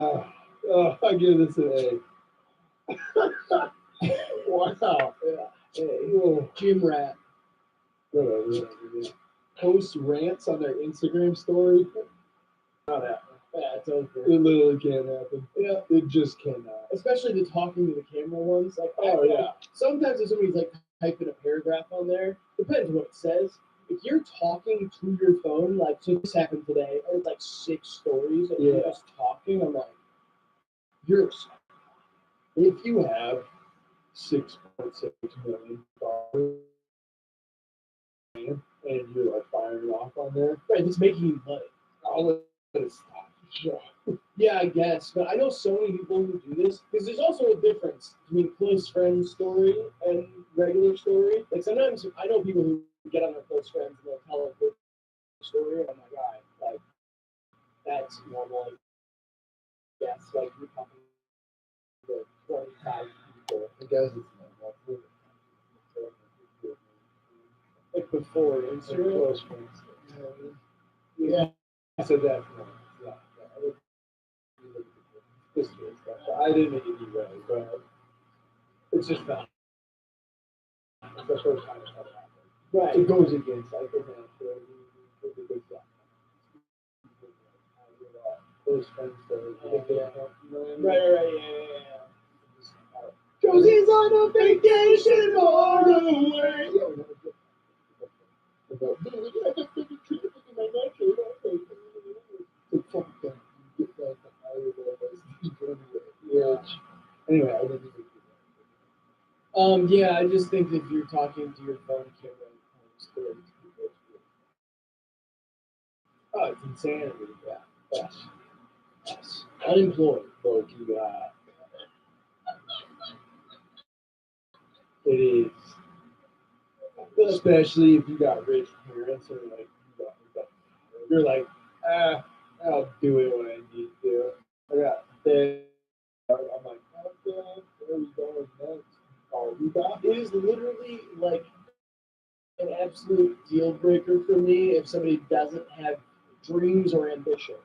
I give this an A. Wow. Yeah. Gym rat. Whatever. Yeah. Post rants on their Instagram story. Not happening. Yeah, it's over. It literally can't happen. Yeah. It just cannot. Especially the talking to the camera ones. Like, Oh, yeah. Sometimes if somebody's like typing a paragraph on there, depends what it says. If you're talking to your phone, like, so this happened today, I had like 6 stories, and you're just talking, I'm like, you're a If you have 6.6 million followers and you're like firing off on there, right, it's making you money. I'll let it stop. Yeah, I guess. But I know so many people who do this because there's also a difference between close friend story and regular story. Like sometimes I know people who get on their close friends and they'll tell a quick story, and I'm like, all right, like that's normal. Yes, like you're talking to 25 people. I guess it's not. Like before Instagram. Close friends. Yeah. I said that. Yeah. History and stuff. So I didn't make it either, but it's just not. It's the first time it's ever happened. Right. It goes against like the natural. Close friends story. Right, yeah. Josie's on a vacation far away. Anyway, I didn't Yeah, I just think if you're talking to your phone camera and stories, oh, it's insanity. Yeah. Yes. yes. Unemployed. Look, it is. Especially if you got rich parents or like you're like, I'll do it when I need to. I got dead. I'm like, okay, where are we going next? Oh, we got It is literally like an absolute deal breaker for me if somebody doesn't have dreams or ambition.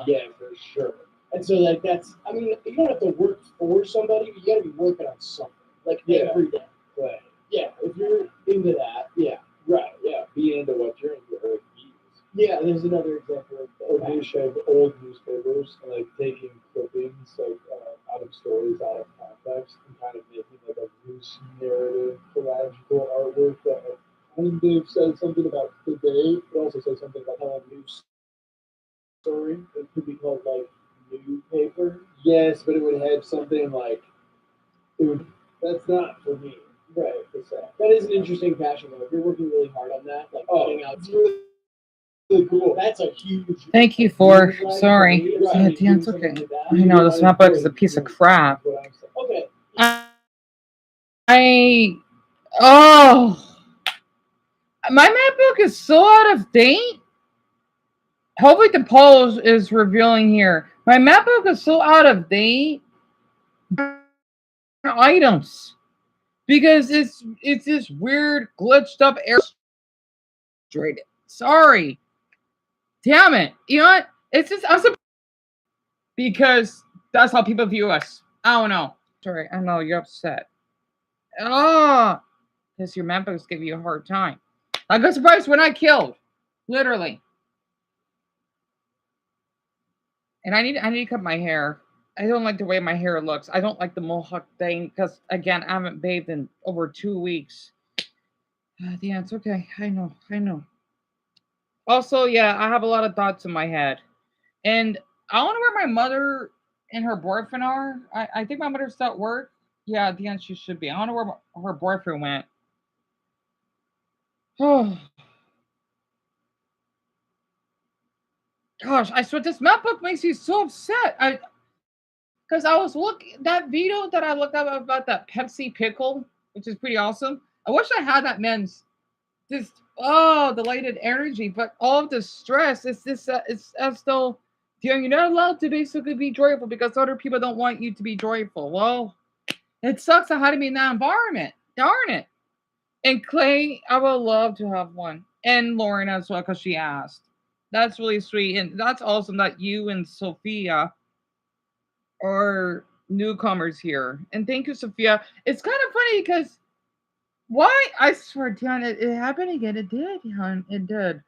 yeah, for sure. And so like that's I mean, you don't have to work for somebody, but you gotta be working on something. Like every day. Right. Yeah, if you're into that, Yeah. Right. Yeah. Be into what you're into. Or yeah, there's another example of old newspapers and like taking clippings like out of stories out of context and kind of making like a loose narrative collagical artwork that like, kind of says something about the day, but also says something about how a news story. It could be called like new paper. Yes, but it would have something like it would. That's not for me. Right. That is an interesting passion though. If you're working really hard on that, like putting out really cool. That's a huge. Thank you for. Sorry. Yeah, it's okay. I know this MacBook is a piece of crap. Okay. I oh, my MacBook is so out of date. Hopefully, the poll is revealing here. My MacBook is so out of date. Items because it's this weird glitched up air. Sorry. Damn it. You know what? It's just because that's how people view us. I don't know. Sorry, I know you're upset. Oh, because your members give you a hard time. I got surprised when I killed. Literally. And I need to cut my hair. I don't like the way my hair looks. I don't like the mohawk thing because again, I haven't bathed in over 2 weeks. Yeah, it's okay. I know. Also, yeah, I have a lot of thoughts in my head. And I wonder where my mother and her boyfriend are. I think my mother's still at work. Yeah, at the end she should be. I don't know where her boyfriend went. Oh, gosh, I swear this MacBook makes me so upset. Because I was looking that video that I looked up about that Pepsi pickle, which is pretty awesome. I wish I had that man's just delighted energy, but all of the stress is this. It's as though you're not allowed to basically be joyful because other people don't want you to be joyful. Well, it sucks. I had to be in that environment. Darn it. And Clay, I would love to have one, and Lauren as well because she asked. That's really sweet, and that's awesome that you and Sophia our newcomers here. And thank you, Sophia. It's kind of funny because why? I swear, Dion, it happened again. It did, Dion. It did.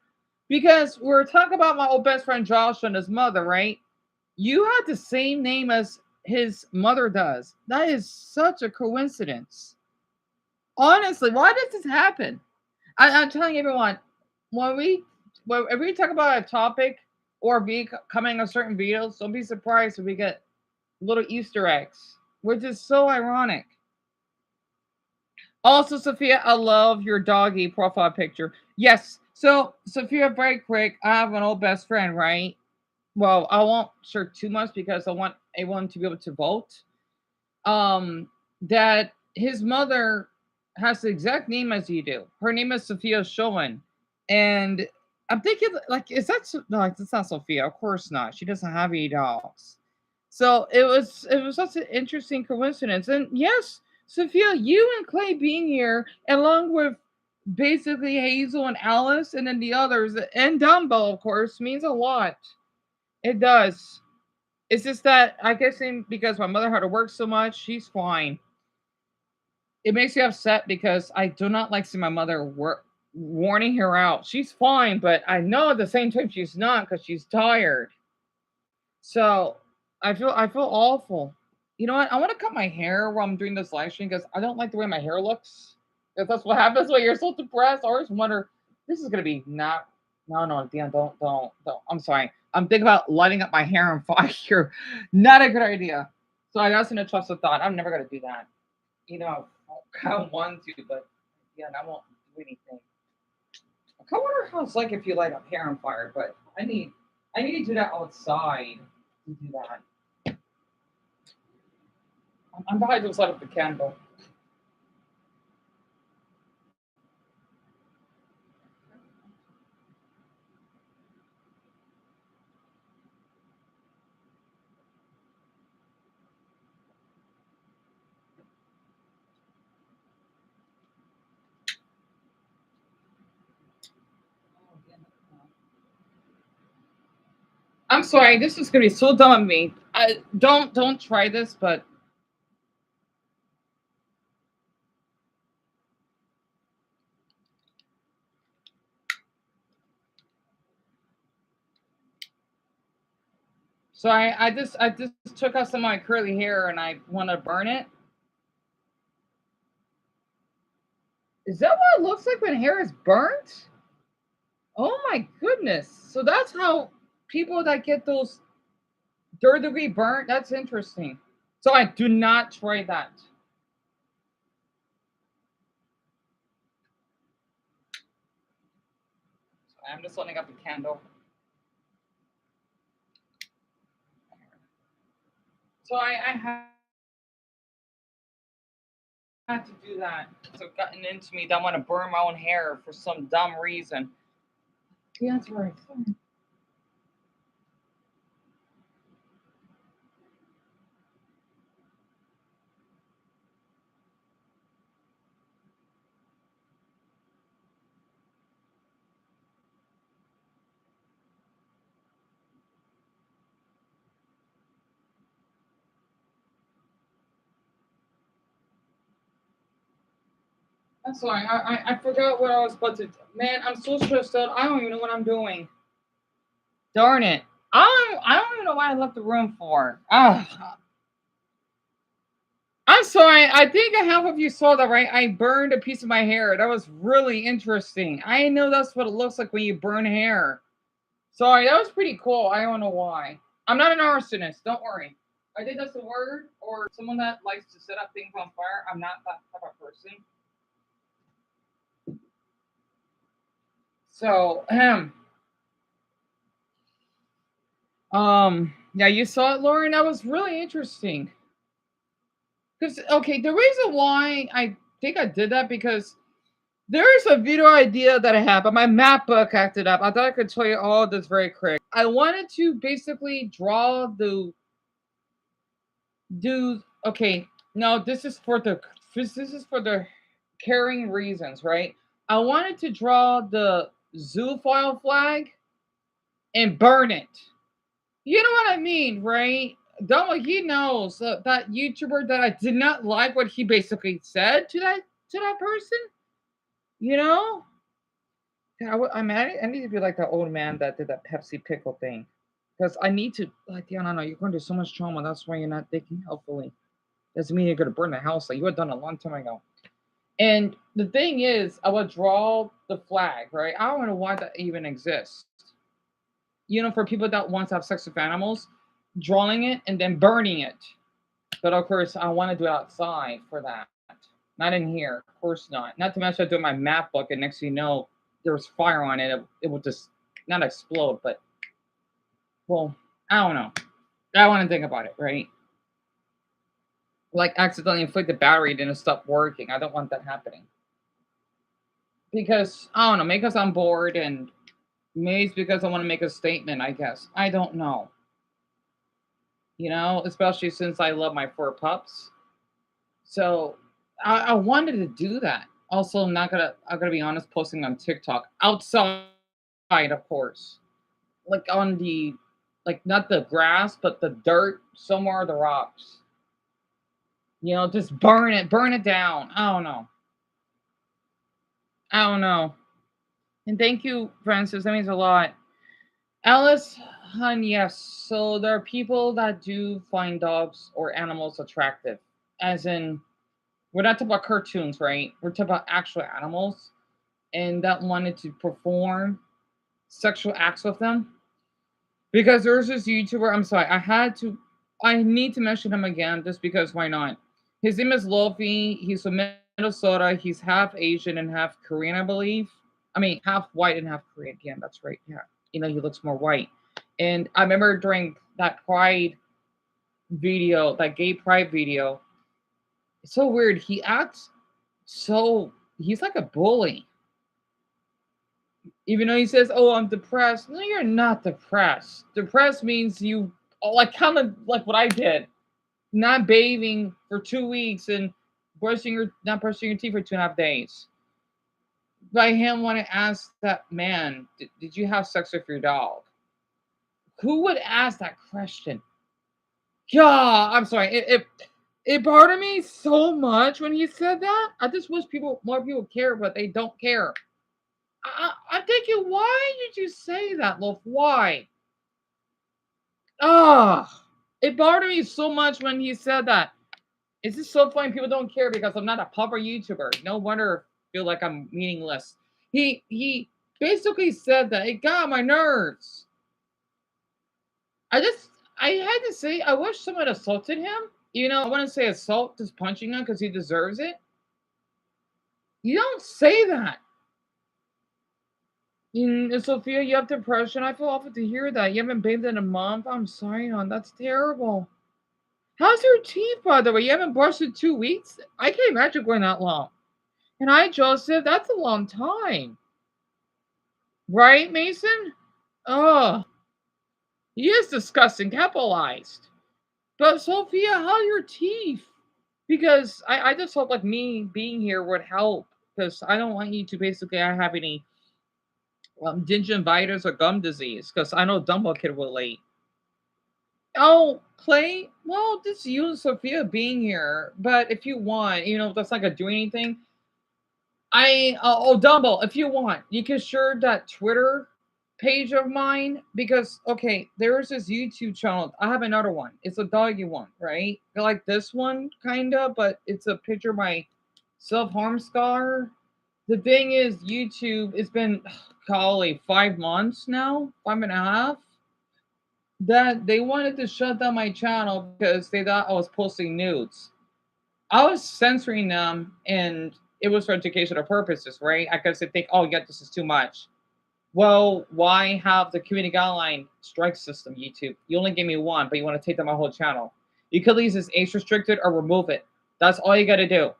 Because we're talking about my old best friend Josh and his mother, right? You had the same name as his mother does. That is such a coincidence. Honestly, why does this happen? I'm telling everyone, when we if we talk about a topic or becoming a certain videos, don't be surprised if we get little Easter eggs, which is so ironic. Also, Sophia, I love your doggy profile picture. Yes. So, Sophia, very quick. I have an old best friend, right? Well, I won't share too much because I want everyone to be able to vote. Um, that his mother has the exact name as you do. Her name is Sophia Schoen, and I'm thinking, like, is that no? It's not Sophia. Of course not. She doesn't have any dogs. So it was such an interesting coincidence. And yes, Sophia, you and Clay being here, along with basically Hazel and Alice, and then the others, and Dumbo, of course, means a lot. It does. It's just that I guess because my mother had to work so much, she's fine. It makes me upset because I do not like seeing my mother work, warning her out. She's fine, but I know at the same time she's not because she's tired. So I feel awful. You know what? I want to cut my hair while I'm doing this live stream because I don't like the way my hair looks. If that's what happens when you're so depressed, I always wonder, this is gonna be not. No, no, Dan, don't. I'm sorry. I'm thinking about lighting up my hair on fire. Not a good idea. So I just gonna trust the thought. I'm never gonna do that. You know, I kind of want to, but yeah, I won't do anything. I kind of wonder how it's like if you light up hair on fire, but I need to do that outside to do that. I'm probably just light up the candle. I'm sorry, this is gonna be so dumb of me. I don't try this, but so I just took out some of my curly hair and I want to burn it. Is that what it looks like when hair is burnt? Oh my goodness! So that's how people that get those third degree burnt. That's interesting. So I do not try that. I'm just lighting up the candle. So I had to do that. So it gotten into me that I want to burn my own hair for some dumb reason. Yeah, that's right. I'm sorry. I forgot what I was about to. Man, I'm so stressed out. I don't even know what I'm doing. Darn it. I don't even know why I left the room for. Ah, I'm sorry. I think half of you saw that, right? I burned a piece of my hair. That was really interesting. I know that's what it looks like when you burn hair. Sorry, that was pretty cool. I don't know why. I'm not an arsonist. Don't worry. I think that's the word, or someone that likes to set up things on fire. I'm not that type of person. So, yeah, you saw it, Lauren. That was really interesting. Because okay, the reason why I think I did that because there is a video idea that I have, but my MacBook acted up. I thought I could tell you all this very quick. I wanted to basically draw the do. Okay, no, this is for the caring reasons, right? I wanted to draw the zoophile flag and burn it. You know what I mean, right? Donald, he knows that YouTuber that I did not like what he basically said to that person. You know, yeah, I mean, I need to be like that old man that did that Pepsi pickle thing, because I need to like, yeah, no, you're going through so much trauma. That's why you're not thinking healthfully. Doesn't mean you're going to burn the house like you had done a long time ago. And the thing is, I would draw the flag, right? I don't know why that even exists. For people that want to have sex with animals, drawing it and then burning it. But of course, I want to do it outside for that. Not in here. Of course not. Not to mention, I do my MacBook, and next thing you know, there's fire on it. It will just not explode, but well, I don't know. I want to think about it, right? Like accidentally inflict the battery, then it stopped working. I don't want that happening because I don't know. Maybe because I'm bored, and maybe it's because I want to make a statement. I guess I don't know. Especially since I love my four pups. So I wanted to do that. Also, I'm gonna be honest, posting on TikTok outside, of course, like on the like not the grass, but the dirt somewhere, the rocks. Just burn it down. I don't know. I don't know. And thank you, Francis. That means a lot. Alice, hun, yes. So there are people that do find dogs or animals attractive, as in we're not talking about cartoons, right? We're talking about actual animals and that wanted to perform sexual acts with them. Because there's this YouTuber, I'm sorry, I need to mention him again just because why not? His name is Lofi. He's from Minnesota. He's half Asian and half Korean, I believe. I mean, half white and half Korean. Again, that's right. Yeah. He looks more white. And I remember during that Pride video, that gay Pride video, it's so weird. He acts he's like a bully. Even though he says, "Oh, I'm depressed." No, you're not depressed. Depressed means you like kind of like what I did, not bathing for 2 weeks and not brushing your teeth for 2.5 days. By him want to ask that man, did you have sex with your dog? Who would ask that question? Yeah, I'm sorry. It bothered me so much when he said that. I just wish more people care, but they don't care. I'm thinking, why did you say that, Wolf? Why? Ah, it bothered me so much when he said that. It's just so funny. People don't care because I'm not a proper YouTuber. No wonder I feel like I'm meaningless. He basically said that it got on my nerves. I had to say I wish someone assaulted him. I wouldn't say assault, just punching him because he deserves it. You don't say that. Sophia, you have depression. I feel awful to hear that. You haven't bathed in a month. I'm sorry, hon. That's terrible. How's your teeth, by the way? You haven't brushed in 2 weeks? I can't imagine going that long. And hi, Joseph. That's a long time. Right, Mason? Oh, he is disgusting, capitalized. But Sophia, how are your teeth? Because I just felt like me being here would help. Because I don't want you to basically have any gingivitis or gum disease. Because I know Dumbo could relate. Oh, Clay? Well, just you and Sophia being here. But if you want, that's not gonna do anything. Dumbo, if you want, you can share that Twitter page of mine because okay, there's this YouTube channel. I have another one. It's a doggy one, right? Like this one, kinda, but it's a picture of my self-harm scar. The thing is, YouTube, it's been golly 5 months now, 5.5 that they wanted to shut down my channel because they thought I was posting nudes. I was censoring them and it was for educational purposes, right? I guess they think, oh, yeah, this is too much. Well, why have the community guideline strike system, YouTube? You only gave me one, but you want to take down my whole channel. You could leave this age restricted or remove it. That's all you got to do.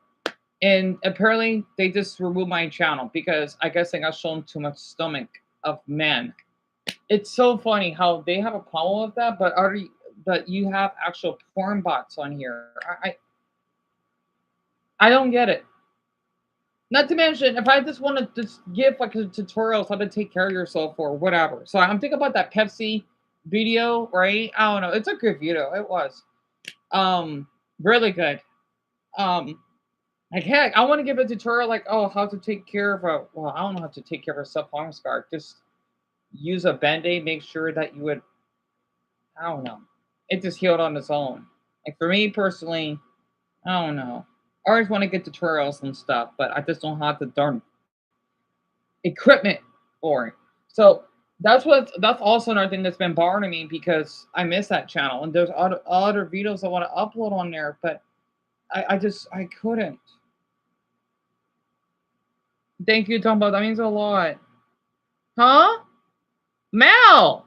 And apparently, they just removed my channel because I guess I got shown too much stomach of men. It's so funny how they have a problem with that, but you have actual porn bots on here. I don't get it. Not to mention, if I just want to just give like a tutorials how to take care of yourself or whatever. So I'm thinking about that Pepsi video, right? I don't know. It's a good video. It was really good. Um, like heck, I want to give a tutorial like, oh, how to take care of a well, I don't know how to take care of a self-harm scar. Just use a band-aid, make sure that you would I don't know. It just healed on its own. Like for me personally, I don't know. I always want to get tutorials and stuff, but I just don't have the darn equipment for it. So that's also another thing that's been bothering me because I miss that channel and there's other videos I want to upload on there, but I couldn't. Thank you, Dumbo. That means a lot. Huh? Mel!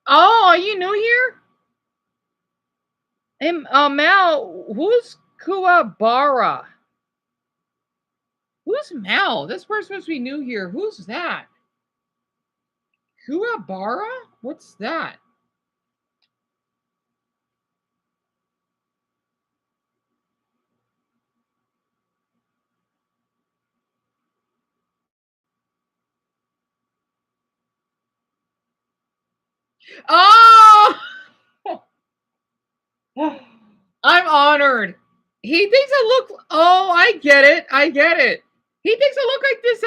Oh, are you new here? Hey, Mel, who's Kuwabara? Who's Mel? This person must be new here. Who's that? Kuwabara? What's that? Oh! I'm honored. He thinks I look. Oh, I get it. I get it. He thinks I look like this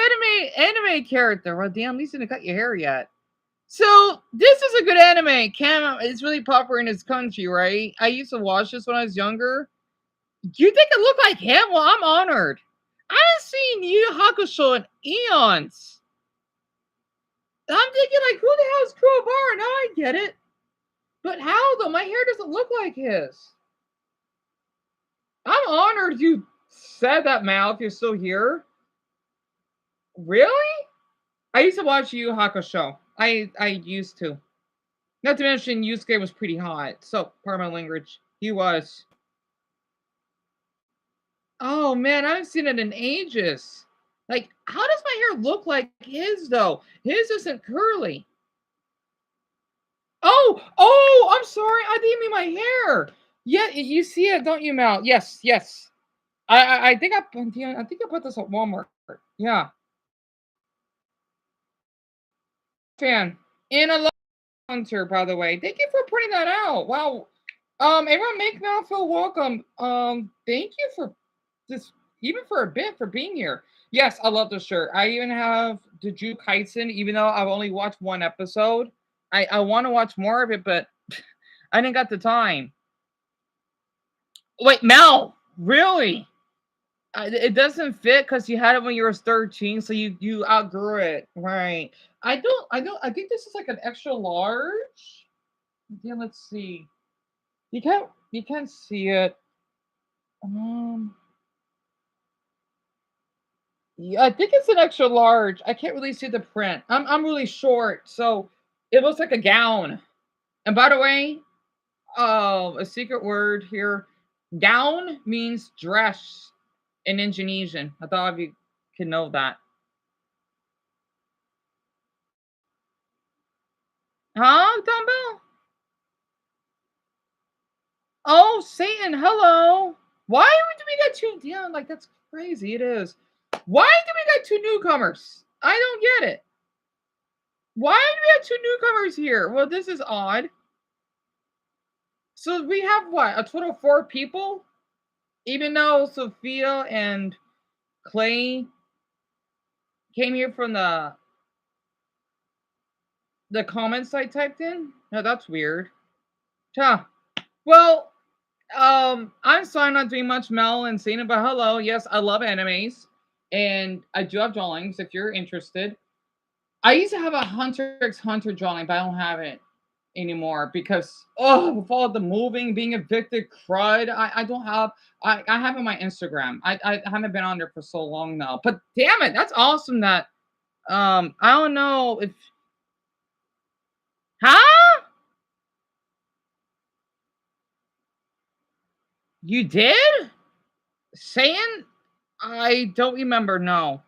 anime character. Well, damn, at least you didn't cut your hair yet. So this is a good anime. Cam, it's really popular in his country, right? I used to watch this when I was younger. You think I look like him? Well, I'm honored. I haven't seen Yu Yu Hakusho in eons. I'm thinking like, who the hell is Kuwabara? Now I get it. But how though? My hair doesn't look like his. I'm honored you said that, Mal, if you're still here. Really? I used to watch Yu Yu Hakusho. I used to. Not to mention Yusuke was pretty hot. So, pardon my language. He was. Oh man, I haven't seen it in ages. Like, how does my hair look like his though? His isn't curly. Oh, I'm sorry. I didn't mean my hair. Yeah, you see it, don't you, Mal? Yes, yes. I think I put this at Walmart. Yeah. Fan. And I love Hunter, by the way. Thank you for putting that out. Wow. Everyone make Mal feel welcome. Thank you for this even for a bit for being here. Yes, I love the shirt. I even have Jujutsu Kaisen, even though I've only watched one episode. I want to watch more of it, but I didn't got the time. Wait, Mel, really? It doesn't fit because you had it when you were 13, so you outgrew it, right? I think this is like an extra large. Yeah, let's see. You can't see it. Um, yeah, I think it's an extra large. I can't really see the print. I'm really short, so it looks like a gown. And by the way, a secret word here. Gown means dress in Indonesian. I thought you could know that. Huh, Dumbbell? Oh, Satan, hello. Why do we got two? Yeah, like that's crazy. It is. Why do we got two newcomers? I don't get it. Why do we have two newcomers here? Well, this is odd. So we have what? A total of 4 people? Even though Sophia and Clay came here from the comments I typed in? No, that's weird. Huh. Well, I'm sorry I'm not doing much Mel and Cena, but hello. Yes, I love animes. And I do have drawings if you're interested. I used to have a Hunter x Hunter drawing, but I don't have it anymore because with all the moving, being evicted, crud. I don't have I have it on my Instagram. I haven't been on there for so long now. But damn it, that's awesome that I don't know if huh? You did? Saying I don't remember, no.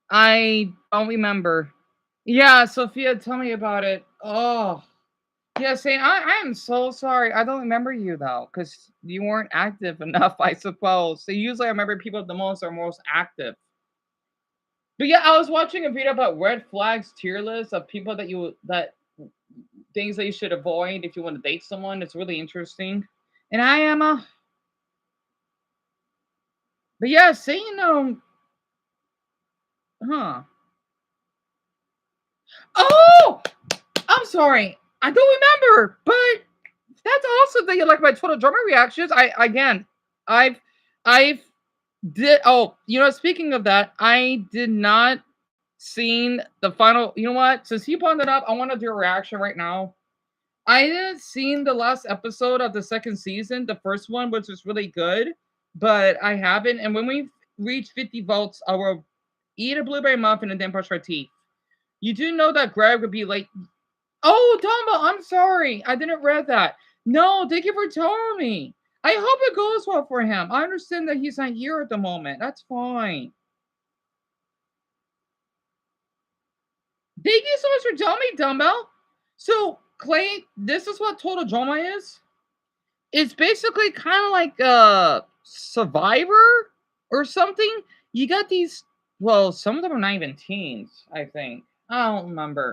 I don't remember. Yeah, Sophia, tell me about it. Oh, yeah, saying I am so sorry. I don't remember you though, because you weren't active enough, I suppose. So usually I remember people the most are most active. But yeah, I was watching a video about red flags tier list of people that things that you should avoid if you want to date someone. It's really interesting. And I am but yeah, saying huh. Oh, I'm sorry. I don't remember, but that's also the like my total drama reactions. I've I've did speaking of that, I did not seen the final. You know what? Since he brought it up, I want to do a reaction right now. I didn't seen the last episode of the second season, the first one, which was really good, but I haven't. And when we reach 50 votes, I will eat a blueberry muffin and then brush our teeth. You do know that Greg would be like, oh, Dumbo, I'm sorry. I didn't read that. No, thank you for telling me. I hope it goes well for him. I understand that he's not here at the moment. That's fine. Thank you so much for telling me, Dumbbell. So, Clay, this is what total drama is. It's basically kind of like a Survivor or something. You got these, well, some of them are not even teens, I think. I don't remember.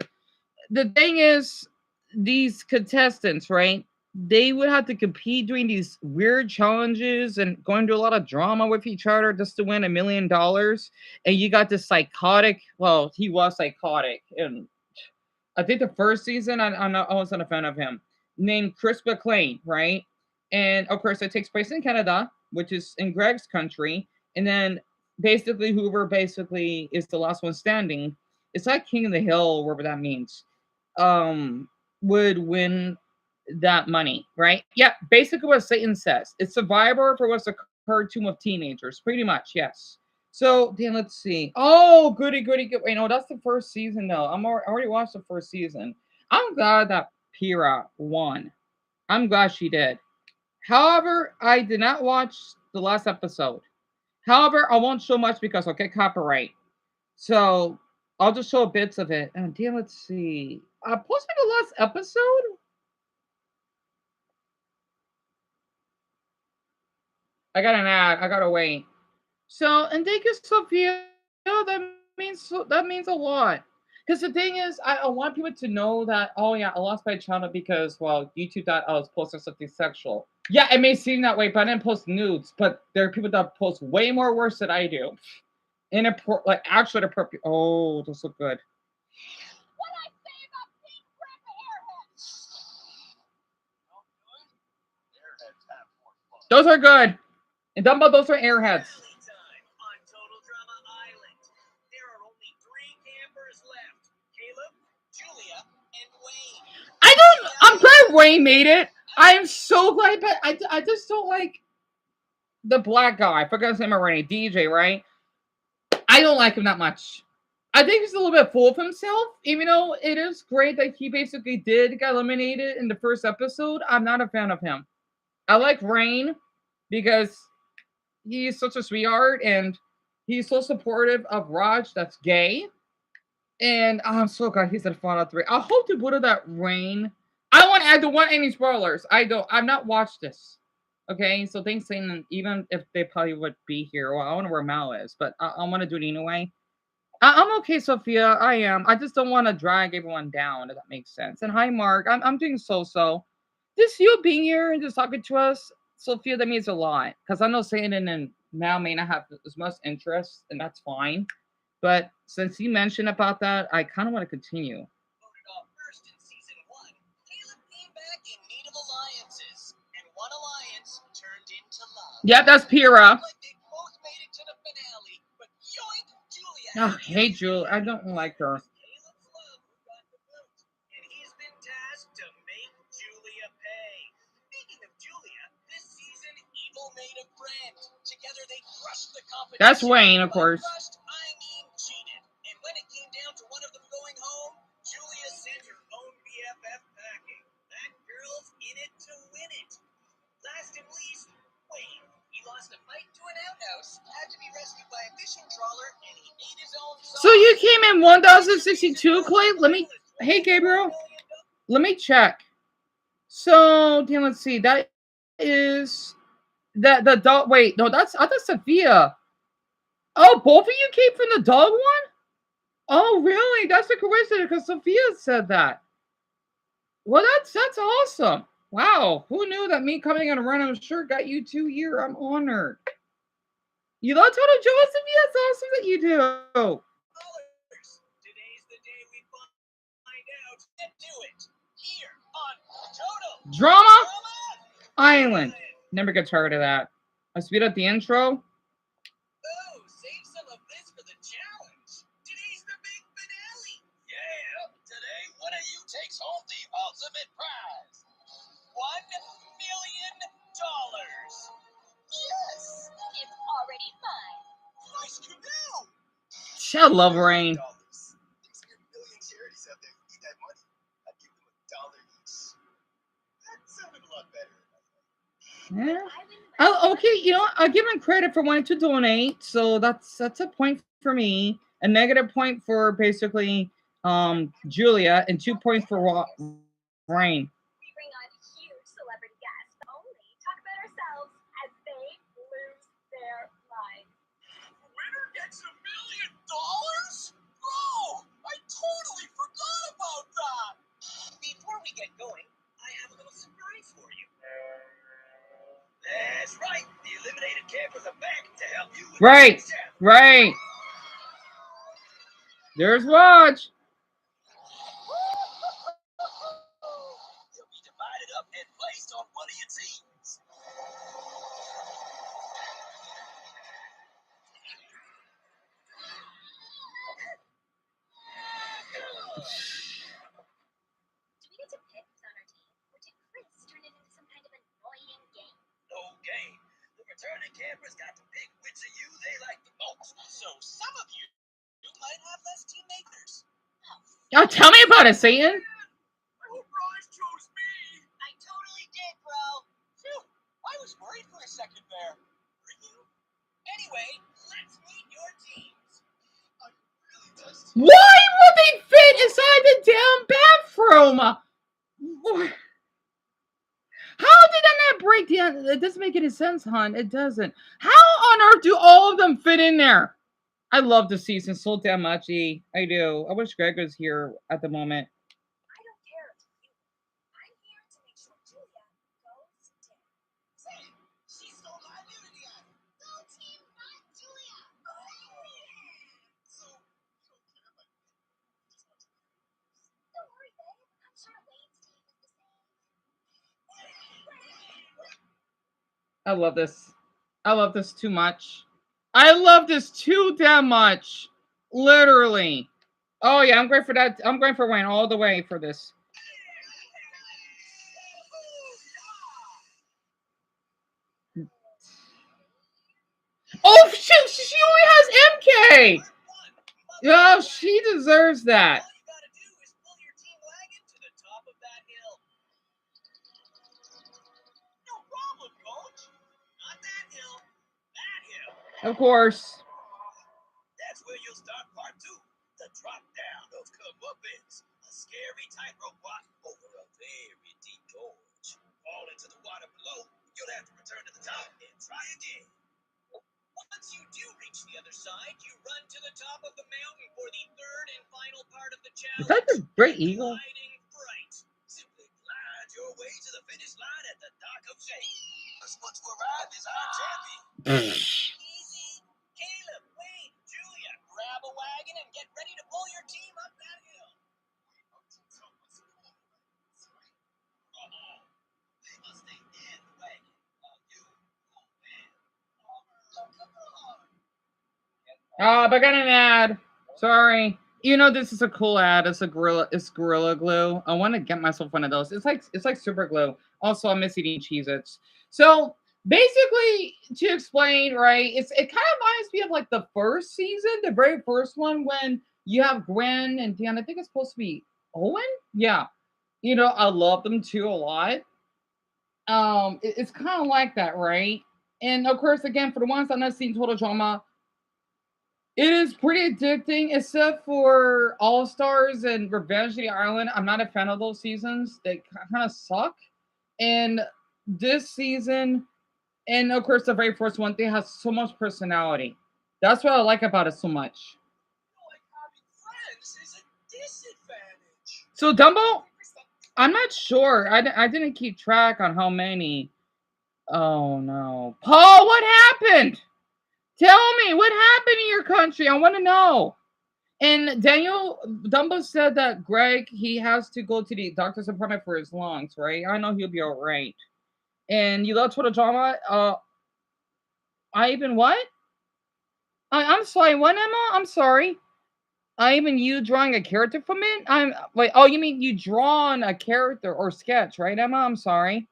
The thing is, these contestants, right? They would have to compete doing these weird challenges and going through a lot of drama with each other just to win $1 million. And you got this psychotic, well, he was psychotic. And I think the first season, I wasn't a fan of him, named Chris McLean, right? And of course, it takes place in Canada, which is in Greg's country. And then basically, whoever basically is the last one standing, it's like King of the Hill, whatever that means, would win that money, right? Yeah, basically what Satan says. It's Survivor for what's occurred to of teenagers, pretty much, yes. So then let's see. Oh, goody, goody, good. Wait, no, that's the first season though. I already watched the first season. I'm glad that Pira won. I'm glad she did. However, I did not watch the last episode. However, I won't show much because I'll get copyright. So I'll just show bits of it. And damn, let's see. I posted the last episode. I got an ad. I gotta wait. So, and thank you, Sophia. That means a lot. Because the thing is, I want people to know that. Oh yeah, I lost my channel because YouTube thought I was posting something sexual. Yeah, it may seem that way, but I didn't post nudes. But there are people that post way more worse than I do. Like actually appropriate. Oh, those look good. What I say about pink airheads? Those are good. And Dumbo, those are airheads. I'm glad Wayne made it. I am so glad, but I just don't like the black guy. I forgot his name already. DJ, right? I don't like him that much. I think he's a little bit full of himself, even though it is great that he basically did get eliminated in the first episode. I'm not a fan of him. I like Rain because he's such a sweetheart and he's so supportive of Raj that's gay. And I'm so glad he's in Fallout 3. I hope to put it that Rain. I don't want any spoilers. I've not watched this. Okay, so thanks, Satan. Even if they probably would be here, well, I don't know where Mal is, but I want to do it anyway. I'm okay, Sophia. I am. I just don't want to drag everyone down, if that makes sense. And hi, Mark. I'm doing so. Just you being here and just talking to us, Sophia, that means a lot. Because I know Satan and Mal may not have as much interest, and that's fine. But since you mentioned about that, I kind of want to continue. Yeah, that's Pira. Oh, hey, Julie. I don't like her. That's Wayne, of course. So you came in 1062, Clay? Hey, Gabriel. Let me check. So, damn, let's see. That is the dog. Wait, no, that's Sophia. Oh, both of you came from the dog one? Oh, really? That's a coincidence because Sophia said that. Well, that's awesome. Wow, who knew that me coming in a random shirt got you 2 year? I'm honored. You love Total Joseph? That's awesome that you do. Today's the day we find out and do it here on Total Drama Island. Never get tired of that. I speed up the intro. Oh, save some of this for the challenge. Today's the big finale. Yeah, today one of you takes home the ultimate prize. $1 million. Yes, it's already mine. Nice canoe. I love rain. There's a million charities out there who need that money. I'd give them $1 each. That sounded a lot better. Yeah. Oh, okay. You know, I'll give him credit for wanting to donate, so that's a point for me. A negative point for basically Julia, and 2 points for Rain. We bring on huge celebrity guests, but only talk about ourselves as they lose their lives. Winner gets $1 million? Bro, I totally forgot about that. Before we get going, I have a little surprise for you. That's right. The eliminated campers are back to help you with Right, the challenge. right. There's Watch. You'll be divided up and placed on one of your teams. Do we get to pick who's on our team, or did Chris turn it into some kind of annoying game? No game. The returning campers got to pick which of you they like the most. So some of you might have less teammates. Oh, tell me about it, Satan. I hope Raj chose me. I totally did, bro. Phew, I was worried for a second there. Were you? Anyway, let's meet your teams. I'm really testing. Why would they fit inside the damn bathroom? How did that not break down? It doesn't make any sense, hon. It doesn't. How on earth do all of them fit in there? I love the season so damn much. I do. I wish Greg was here at the moment. I don't care if you. I'm here to make sure Julia goes down. Say, she stole my immunity item. Go team, not Julia. So, you don't care if I win. You just want to win. Don't worry, babe. I'm sure Lane's team is the same. I love this. I love this too much. I love this too damn much. Literally. Oh yeah, I'm going for that. I'm going for Wayne all the way for this. Oh shoot, she only has MK. Oh, she deserves that. All you gotta do is pull your team wagon to the top of that hill. No problem, coach. Not that hill. That hill. Of course. That's where you'll start part 2. The drop down of comeuppance. A scary tightrope walk over a very deep gorge. Fall into the water below. You'll have to return to the top and try again. Once you do reach the other side, you run to the top of the mountain for the third and final part of the challenge. Is that the Great Eagle? Gliding fright. Simply glide your way to the finish line at the dock of shame. First one to arrive is our champion. Easy. Caleb, Wayne, Julia, grab a wagon and get ready to pull your team up that hill. They must stay in the wagon while you go in. Oh, but I got an ad. Sorry. You know this is a cool ad. It's Gorilla Glue. I want to get myself one of those. It's like super glue. Also, I miss eating Cheez-Its. So basically, to explain, right? It kind of reminds me of like the first season, the very first one, when you have Gwen and Dan. I think it's supposed to be Owen. Yeah. You know, I love them too a lot. It's kind of like that, right? And of course, again, for the ones that have not seen Total Drama, it is pretty addicting, except for All Stars and Revenge of the Island. I'm not a fan of those seasons. They kind of suck. And this season, and of course, the very first one, they have so much personality. That's what I like about it so much. Like having friends. So Dumbo, I'm not sure. I didn't keep track on how many. Oh no, Paul, what happened? Tell me what happened in your country. I want to know. And Daniel Dumbo said that Greg he has to go to the doctor's appointment for his lungs, right? I know he'll be all right. And you love total drama. I even what? I'm sorry. What, Emma? I'm sorry. I even you drawing a character from it. I'm wait. Oh, you mean you drawn a character or sketch, right, Emma? I'm sorry.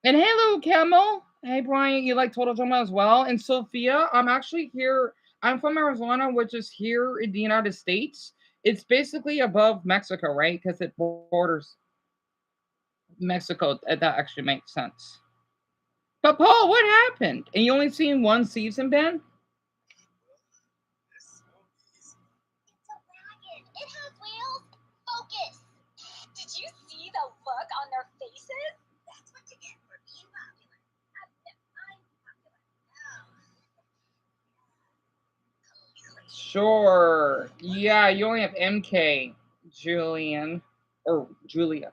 And hey, little Camel. Hey, Brian, you like Total Drama as well? And Sophia, I'm actually here. I'm from Arizona, which is here in the United States. It's basically above Mexico, right? Because it borders Mexico. That actually makes sense. But Paul, what happened? And you only seen one season, Ben? It's a wagon. It has wheels. Focus. Did you see the look on their faces? That's what you get for being popular. I'm popular. Oh. Sure. Yeah, you only have MK, Julian, or Julia.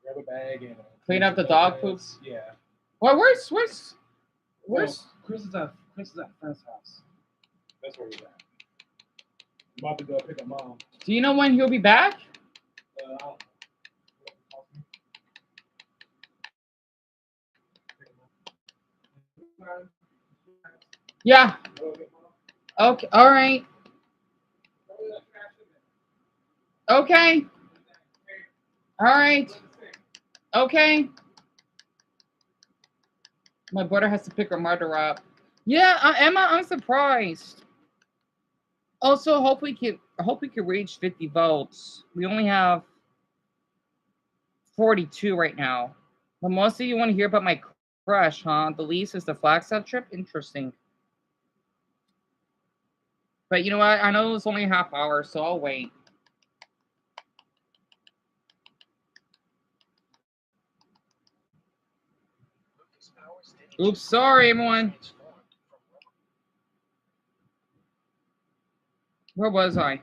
Grab a bag and Clean up the dog poops. Yeah. Well, where's Chris is at friend's house. That's where he's at. I'm about to go pick up mom. Do you know when he'll be back? I don't know. Yeah. Okay. All right. Okay. All right. Okay. My brother has to pick her mother up. Yeah, Emma, I'm surprised. Also, hope we can reach 50 votes. We only have 42 right now. But most of you want to hear about my crush, huh? The least is the Flagstaff trip. Interesting. But you know what? I know it's only a half hour, so I'll wait. Oops, sorry, everyone. Where was I?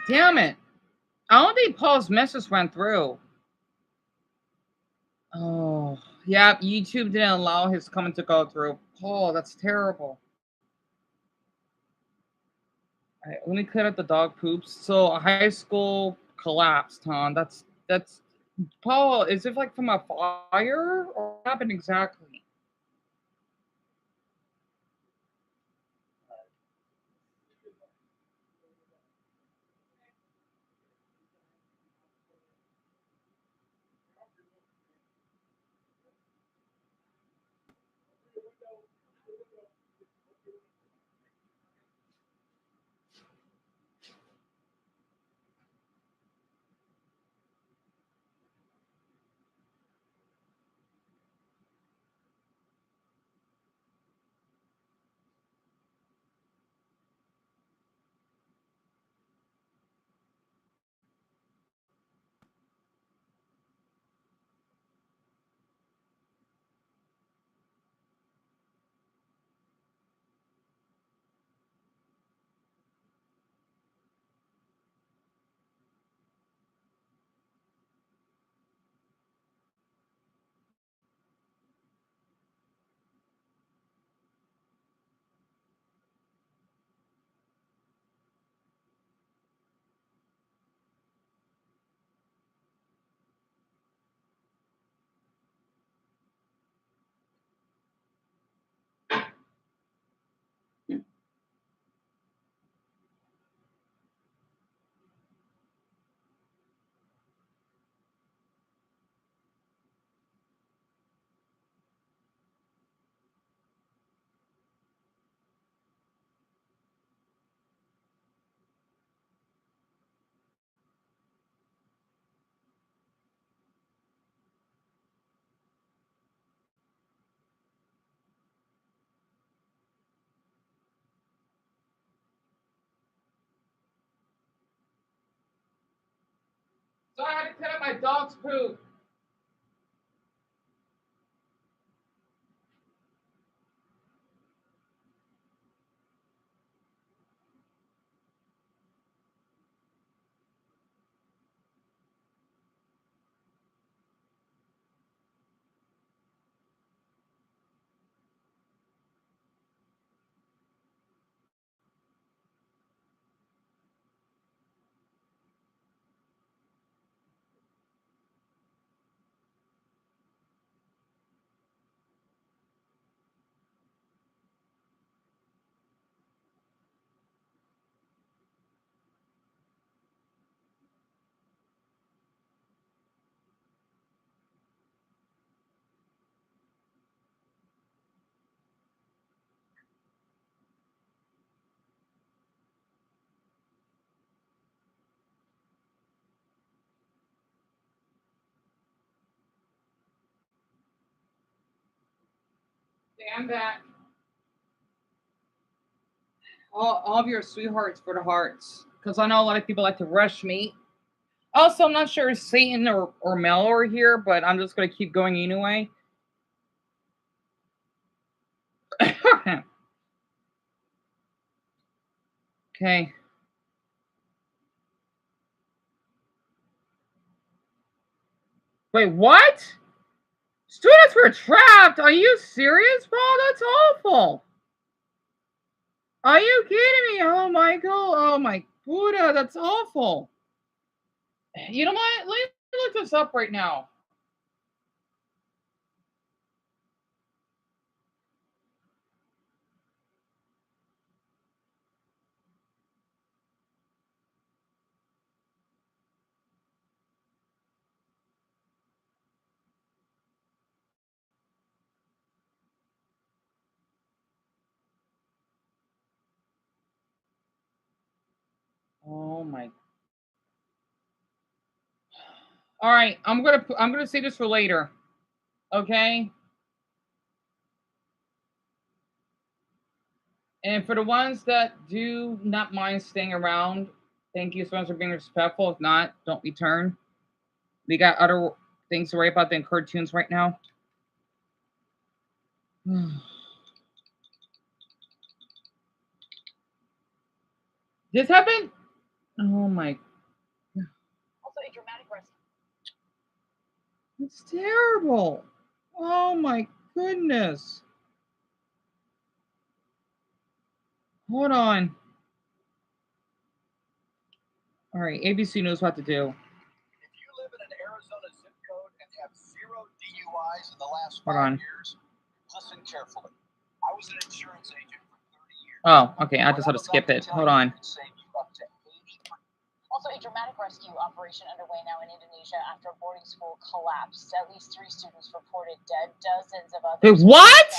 Damn it. I don't think Paul's message went through. Oh, yeah, YouTube didn't allow his comment to go through. Paul, that's terrible. All right, let me clear up the dog poops. So a high school collapsed, huh? That's Paul, is it like from a fire or what happened exactly? So I had to clean up my dog's poop. I'm back. All of your sweethearts for the hearts. Because I know a lot of people like to rush me. Also, I'm not sure if Satan or Mel are here, but I'm just going to keep going anyway. Okay. Wait, what? Students were trapped. Are you serious, bro? That's awful. Are you kidding me? Oh my god. Oh my Buddha. That's awful. You know what? Let me look this up right now. Oh my. All right, I'm gonna say this for later. Okay. And for the ones that do not mind staying around, thank you so much for being respectful. If not, don't return. We got other things to worry about than cartoons right now. This happened? Oh my. Also, a dramatic rescue. It's terrible. Oh my goodness. Hold on. All right, ABC knows what to do. If you live in an Arizona zip code and have 0 DUIs in the last Hold 5 on. years, listen carefully. I was an insurance agent for 30 years. Oh, okay. I just had to skip it. Hold on. Also, a dramatic rescue operation underway now in Indonesia after a boarding school collapsed. At least 3 students reported dead. Dozens of others. Wait, what?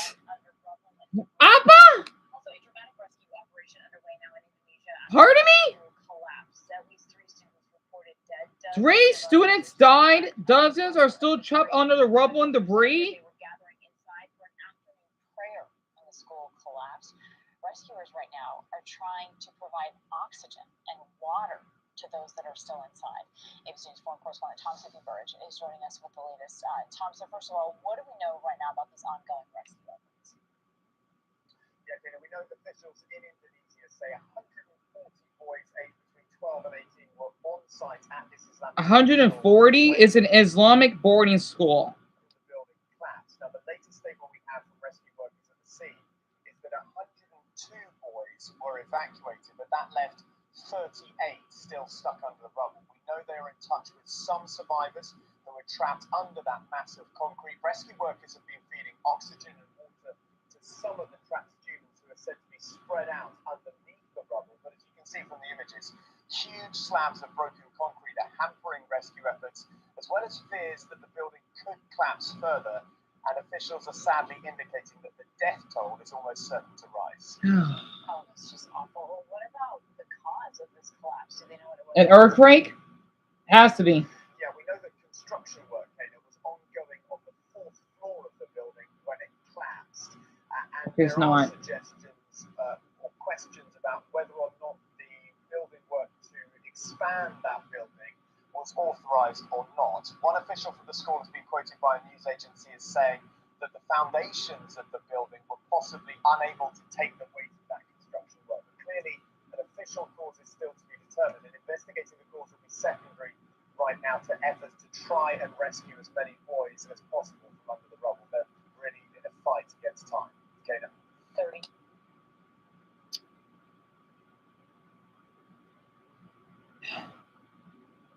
Appa? Also, a dramatic rescue operation underway now in Indonesia after Pardon me? collapsed. At least 3 students reported dead. 3 students died. Dozens are still trapped under the rubble and debris. They were gathering inside for an afternoon prayer when the school collapsed. Rescuers right now are trying to provide oxygen and water to those that are still inside. ABC News foreign correspondent Tom Burridge is joining us with the latest. Tom, so first of all, what do we know right now about these ongoing rescue efforts? Yeah, Dana, we know that officials in Indonesia say 140 boys aged between 12 and 18 were on site at this Islamic 140 is an Islamic boarding school. The building collapsed. Now, the latest statement we have from rescue workers at the scene is that 102 boys were evacuated, but that left 38 still stuck under the rubble. We know they are in touch with some survivors who were trapped under that massive concrete. Rescue workers have been feeding oxygen and water to some of the trapped students who are said to be spread out underneath the rubble. But as you can see from the images, huge slabs of broken concrete are hampering rescue efforts, as well as fears that the building could collapse further. And officials are sadly indicating that the death toll is almost certain to rise. Oh, that's just awful. What about the cause of this collapse? Do they know what it was? An earthquake? Has to be. Yeah, we know that construction work, Kayla, was ongoing on the 4th floor of the building when it collapsed. And It's there are not. suggestions or questions about whether or not the building work to expand that building will schools authorised or not. One official for the school has been quoted by a news agency as saying that the foundations of the building were possibly unable to take the weight of that construction work. But clearly, an official cause is still to be determined, and investigating the cause will be secondary right now to efforts to try and rescue as many boys as possible from under the rubble. They're really in a fight against time. Okay, now. 30.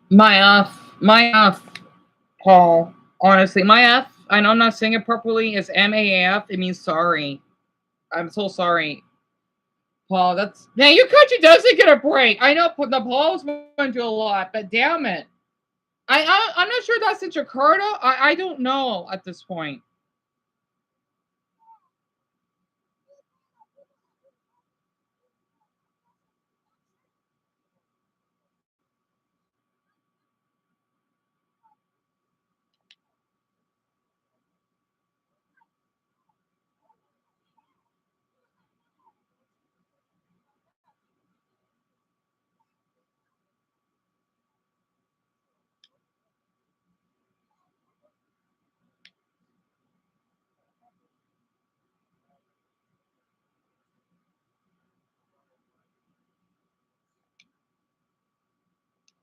My F, Paul. Honestly, my F, I know I'm not saying it properly, is MAF. It means sorry. I'm so sorry. Paul, that's... Man, your country doesn't get a break. I know the Paul's going to a lot, but damn it. I'm not sure that's in Jakarta. I don't know at this point.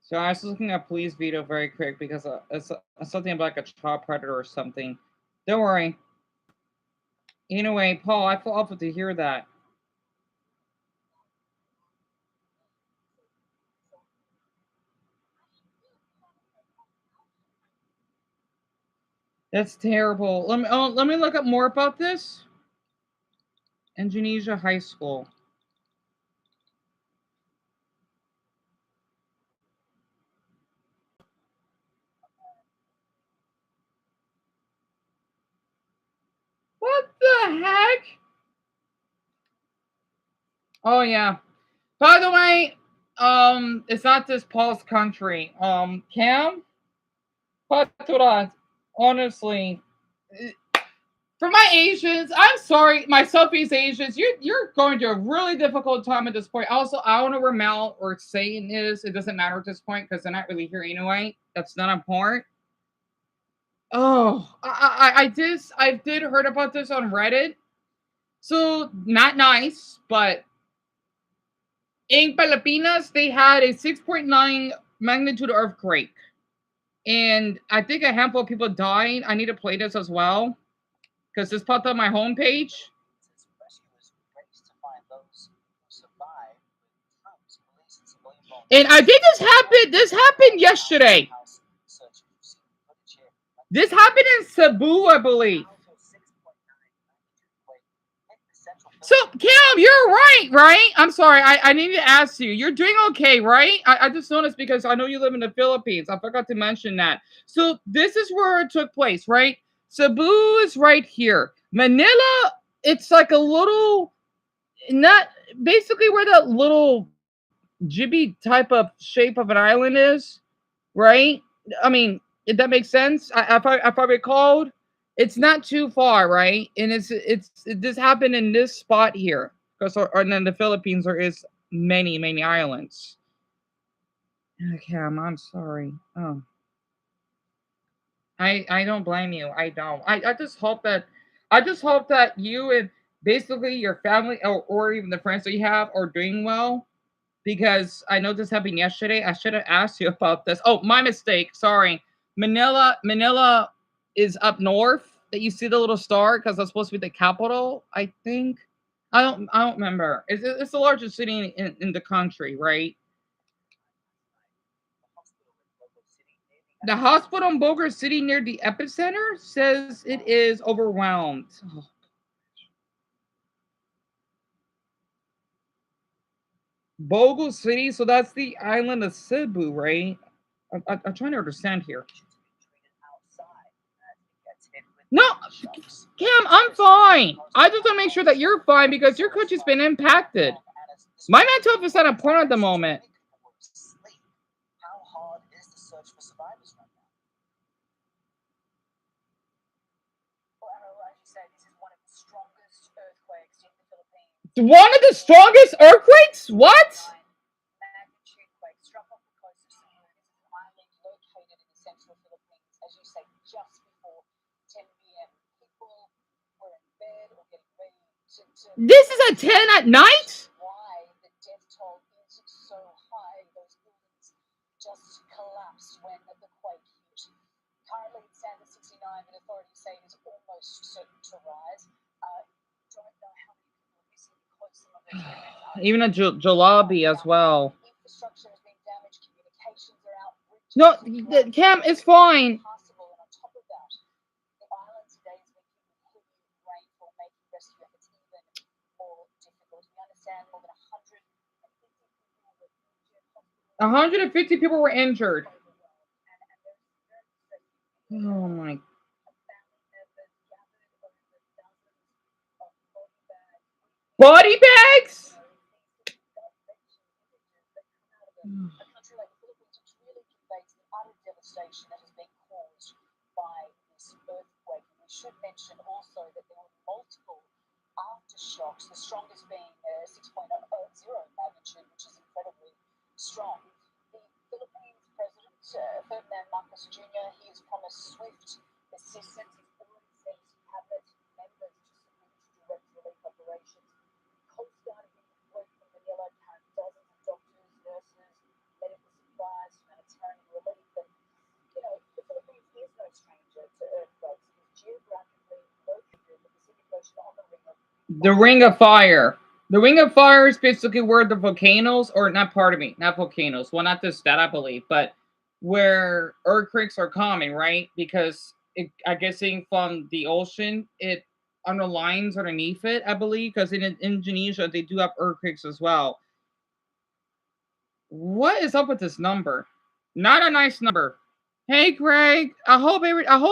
So I was looking at police video very quick because it's something about like a child predator or something. Don't worry. Anyway, Paul, I feel awful to hear that. That's terrible. Let me look up more about this. Indonesia High School. What the heck? Oh yeah. By the way, it's not this Paul's country. Cam, Paturat, honestly, for my Asians, I'm sorry, my Southeast Asians, you're going to a really difficult time at this point. Also, I don't know where Mel or Satan is. It doesn't matter at this point because they're not really here anyway. That's not important. Oh, I did heard about this on Reddit. So not nice, but in Filipinas they had a 6.9 magnitude earthquake, and I think a handful of people died. I need to play this as well because this popped up my homepage. And I think this happened. This happened yesterday. This happened in Cebu, I believe. So, Cam, you're right? I'm sorry. I need to ask you. You're doing okay, right? I just noticed because I know you live in the Philippines. I forgot to mention that. So, this is where it took place, right? Cebu is right here. Manila, it's like a little, not basically where that little jibby type of shape of an island is, right? I mean, if that makes sense. If I recalled, it's not too far, right? And this happened in this spot here, because and then the Philippines there is many islands. Okay, I'm sorry. Oh, I don't blame you. I don't. I just hope that you and basically your family or even the friends that you have are doing well. Because I know this happened yesterday. I should have asked you about this. Oh, my mistake. Sorry. Manila is up north. That you see the little star because that's supposed to be the capital. I think. I don't remember. It's the largest city in the country, right? The hospital in Boulder City near the epicenter says it is overwhelmed. Oh. Bogle City, so that's the island of Cebu, right? I'm trying to understand here. No, Cam, I'm fine. I just want to make sure that you're fine because your country's been impacted. My mental health is not important at the moment. One of the strongest earthquakes? What? This is at 10 at night? Why the death toll is so high. Those buildings just collapsed when the quake hit. Currently, it stands at 69, but authorities say it is almost certain to rise. Don't know how many people are missing because some of those buildings are Even a Jalabi as well. infrastructure has been damaged, communications are out. No, the Cam is fine. Possible, and on top of that, the island today has been hit with heavy rainfall, making rescue efforts even more difficult. We understand more than 150 people were injured. Oh my. Body bags? a country like the Philippines, which really conveys the utter devastation that has been caused by this earthquake. And we should mention also that there were multiple aftershocks, the strongest being 6.0 magnitude, which is incredibly strong. The Philippines president, Ferdinand Marcos Jr., he has promised swift assistance. He's already sent cabinet members to support direct relief operations. Coast Guard have been deployed from Manila, carrying dozens of doctors, nurses, medical supplies, humanitarian relief. And, you know, the Philippines is no stranger to earthquakes. It's geographically located in the Pacific Ocean on the Ring of Fire. The Ring of Fire is basically where the volcanoes, or not volcanoes. Well, not just that, I believe, but where earthquakes are common, right? Because I guessing from the ocean, it underlines underneath it, I believe, because in Indonesia, they do have earthquakes as well. What is up with this number? Not a nice number. Hey, Greg. I hope